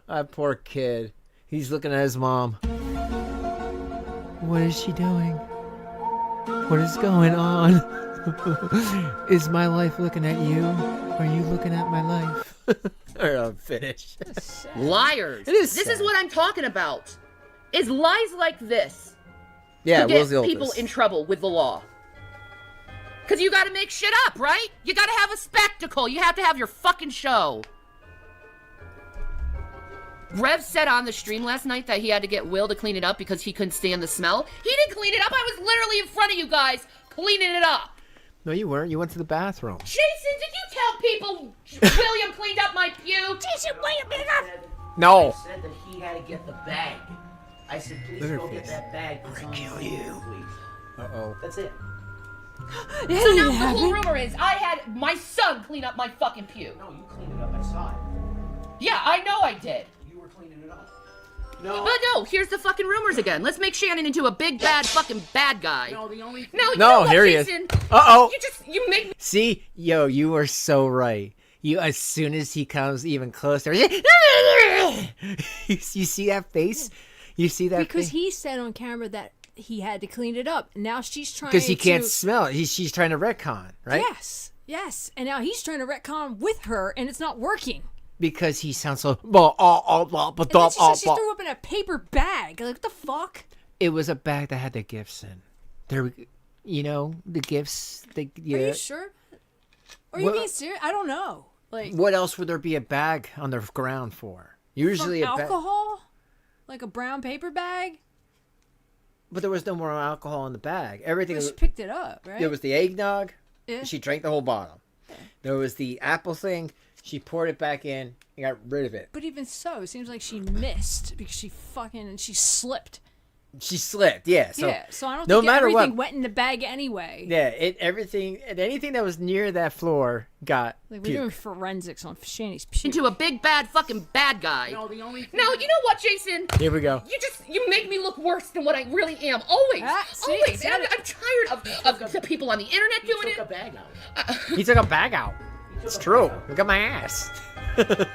that poor kid. He's looking at his mom. What is she doing? What is going on? Is my life looking at you? Are you looking at my life? Or I'm finished. Liars. It is This sad. is what I'm talking about. Is lies like this. Yeah, to Will's get the people oldest. in trouble with the law. Because you got to make shit up, right? You got to have a spectacle. You have to have your fucking show. Rev said on the stream last night that he had to get Will to clean it up because he couldn't stand the smell. He didn't clean it up. I was literally in front of you guys cleaning it up. No, you weren't. You went to the bathroom. Jason, did you tell people William cleaned up my puke? Jason, William cleaned up. No. I said that he had to get the bag. I said, please Look at go her get face. that bag. I'm gonna kill you. Please. Uh-oh. That's it. So now the whole rumor is I had my son clean up my fucking puke. No, you cleaned it up. I saw it. Yeah, I know I did. You were cleaning it up. No. But no, here's the fucking rumors again. Let's make Shannon into a big bad fucking bad guy. No, the only No, you No, know what, here he is. Jason? Uh-oh. You make me. See? Yo, you are so right. You, as soon as he comes even closer, you see that face? You see that Because face? he said on camera that he had to clean it up. Now she's trying Because he to... can't smell it. She's trying to retcon, right? Yes. And now he's trying to retcon with her, and it's not working. Because he sounds so... And then she said she threw up in a paper bag. Like, what the fuck? It was a bag that had the gifts in. There, you know, the gifts. Are you sure? Are you being serious? I don't know. Like, What else would there be a bag on the ground for? Usually from a bag. alcohol? Like a brown paper bag? But there was no more alcohol in the bag. Everything But was... she picked it up, right? There was the eggnog. Yeah. She drank the whole bottle. There was the apple thing. She poured it back in and got rid of it. But even so, it seems like she missed because she slipped. She slipped, yeah. So, So I don't no think matter everything what, went in the bag anyway. yeah, anything that was near that floor got Like, we're puke. doing forensics on Shanny's puke. Into a big bad fucking bad guy. No, the only No, you know what, Jason? Here we go. You make me look worse than what I really am. Always. See? Always. See? And I'm tired of the people on the internet he doing took it. a bag out. He took a bag out. It's true. Look at my ass. Rev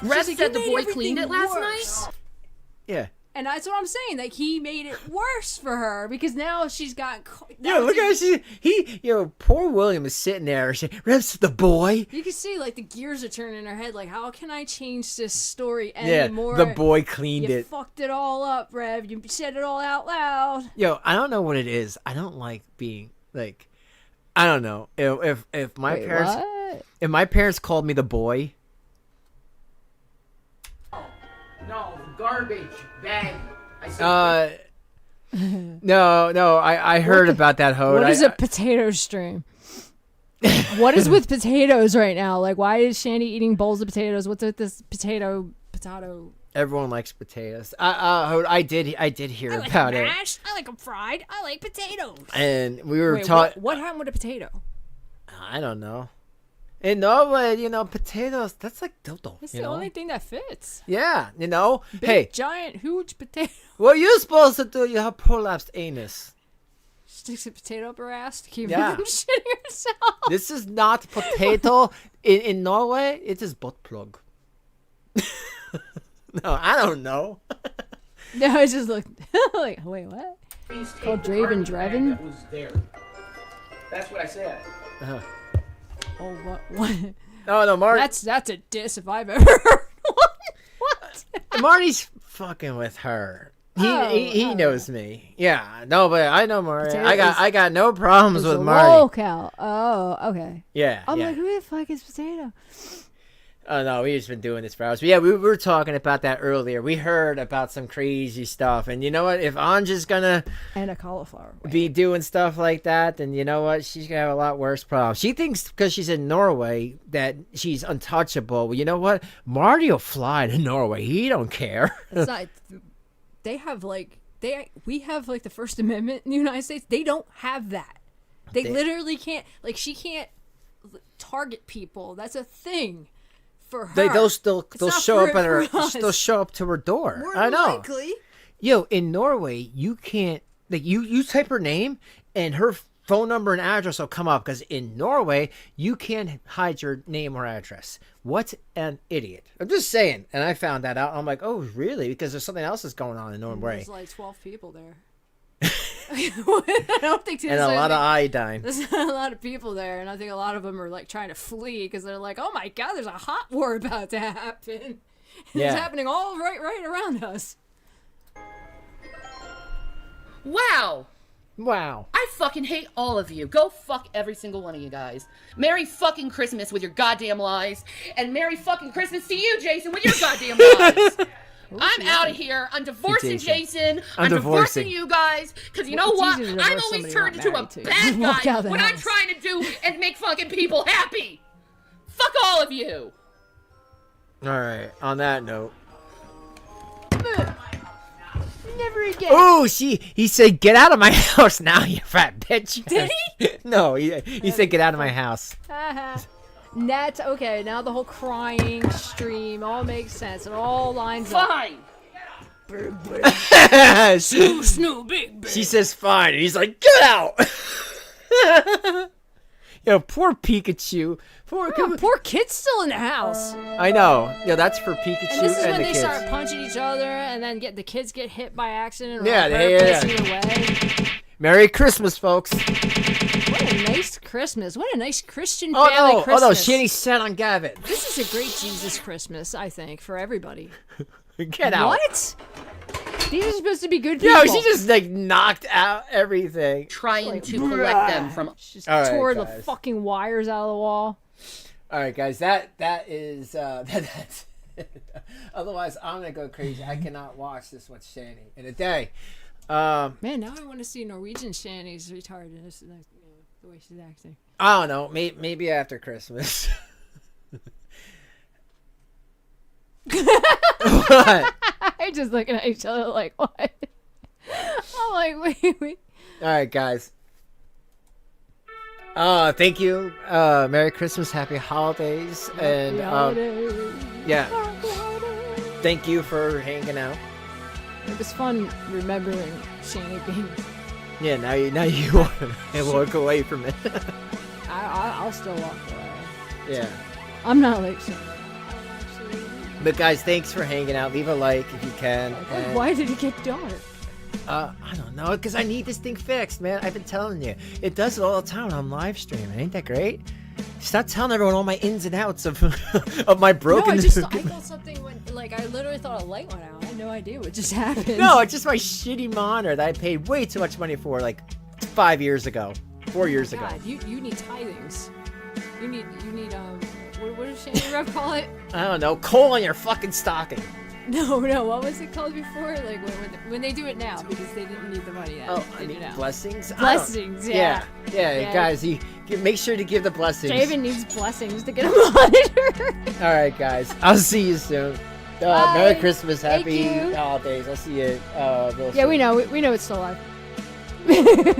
She's like, said "You the made boy everything cleaned it last worse." night. Yeah. And that's what I'm saying. Like, he made it worse for her because now she's got. Yo, look how poor William is sitting there. Rev's the boy. You can see, like, the gears are turning in her head. Like, how can I change this story anymore? Yeah, the boy cleaned you it. Fucked it all up, Rev. You said it all out loud. Yo, I don't know what it is. I don't like being, like, I don't know. If my parents. What? If my parents called me the boy. No, garbage bag. No, I heard about that, Hode. What is a potato stream? What is with potatoes right now? Like, why is Shanny eating bowls of potatoes? What's with this potato? Everyone likes potatoes. Hode, I did hear about it. Mashed. I like them fried. I like potatoes. And we were talking. What happened with a potato? I don't know. In Norway, potatoes, that's like dildo. It's the only thing that fits. Yeah, Big, giant, huge potato. What you're supposed to do, you have prolapsed anus. Sticks a potato up her ass to keep her Yeah. from shitting herself. This is not potato. in Norway, it is butt plug. No, I don't know. No, I just looked like, wait, what? It's called Draven. That was there. That's what I said. Oh, what? No, Marty. That's a diss if I've ever heard one. What? Marty's fucking with her. He knows me. Yeah, no, but I know Marty. I got no problems with Marty. Local. Oh, okay. Yeah. I'm yeah. like, who the fuck is Potato? Oh no, we've just been doing this for hours. But yeah, we were talking about that earlier. We heard about some crazy stuff, and you know what? If Anja's gonna and a cauliflower be doing stuff like that, then you know what? She's gonna have a lot worse problems. She thinks because she's in Norway that she's untouchable. Well, you know what? Marty will fly to Norway. He don't care. It's not. They have we have like the First Amendment in the United States. They don't have that. They literally can't. Like, she can't target people. That's a thing. For her. They'll show up at her. us. They'll show up to her door. More I know. likely. Yo, in Norway, you can't. Like, you type her name, and her phone number and address will come up. Because in Norway, you can't hide your name or address. What an idiot! I'm just saying. And I found that out. I'm like, oh, really? Because there's something else that's going on in Norway. There's like 12 people there. I don't think and a lot of iodine. There's a lot of people there, and I think a lot of them are like trying to flee because they're like, "Oh my God, there's a hot war about to happen. Yeah. It's happening all right around us." Wow. Wow. I fucking hate all of you. Go fuck every single one of you guys. Merry fucking Christmas with your goddamn lies, and Merry fucking Christmas to you, Jason, with your goddamn lies. I'm out of here. I'm divorcing Jason. I'm divorcing you guys. Because you know what? I'm always turned into a bad guy when I'm trying to do and make fucking people happy. Fuck all of you. All right. On that note. Never again. Oh, he said, "Get out of my house now, you fat bitch." Did he? No, he said, "Get out of my house." That's okay. Now the whole crying stream all makes sense. It all lines up. Fine. Snoo, big. She says fine, and he's like, "Get out." Yo, poor Pikachu. Poor kid's still in the house. I know. Yo, that's for Pikachu And this is when the they kids. start punching each other, and then the kids get hit by accident. Or Yeah, away. Merry Christmas, folks. What a nice Christmas. What a nice Christian family Christmas. Oh no, Shanny sat on Gavin. This is a great Jesus Christmas, I think, for everybody. Get out. What? These are supposed to be good people. Yo, she just like knocked out everything. Trying to collect them from. She just All right, tore the guys. fucking wires out of the wall. All right, guys, that is that's it. Otherwise, I'm gonna go crazy. I cannot watch this with Shanny in a day. Man, now I want to see Norwegian Shanny's retarded. This is like, the way she's acting. I don't know. Maybe after Christmas. What? I'm just looking at each other like, what? I'm like, wait. All right, guys. Thank you. Merry Christmas, Happy Holidays, and yeah. Thank you for hanging out. It was fun remembering Shanny being. Yeah, now you want to walk away from it. I'll still walk away. Yeah. I'm not like Shanny. But guys, thanks for hanging out. Leave a like if you can. And, Why did it get dark? I don't know, because I need this thing fixed, man. I've been telling you. It does it all the time when I'm live streaming. Ain't that great? Stop telling everyone all my ins and outs of of my broken... No, I thought something went, like, I literally thought a light went out. I had no idea what just happened. No, it's just my shitty monitor that I paid way too much money for, like, 5 years ago. 4 years ago. God, you need tithings. You need, what does Shanny Rev call it? I don't know, coal in your fucking stocking. No, what was it called before? Like, when they do it now, because they didn't need the money then. Oh, they do now. blessings? Blessings, yeah. Yeah, guys, make sure to give the blessings. Draven needs blessings to get a monitor. Alright, guys, I'll see you soon. Bye. Merry Christmas, Thank happy you. holidays. I'll see you real soon. Yeah, we know it's still live.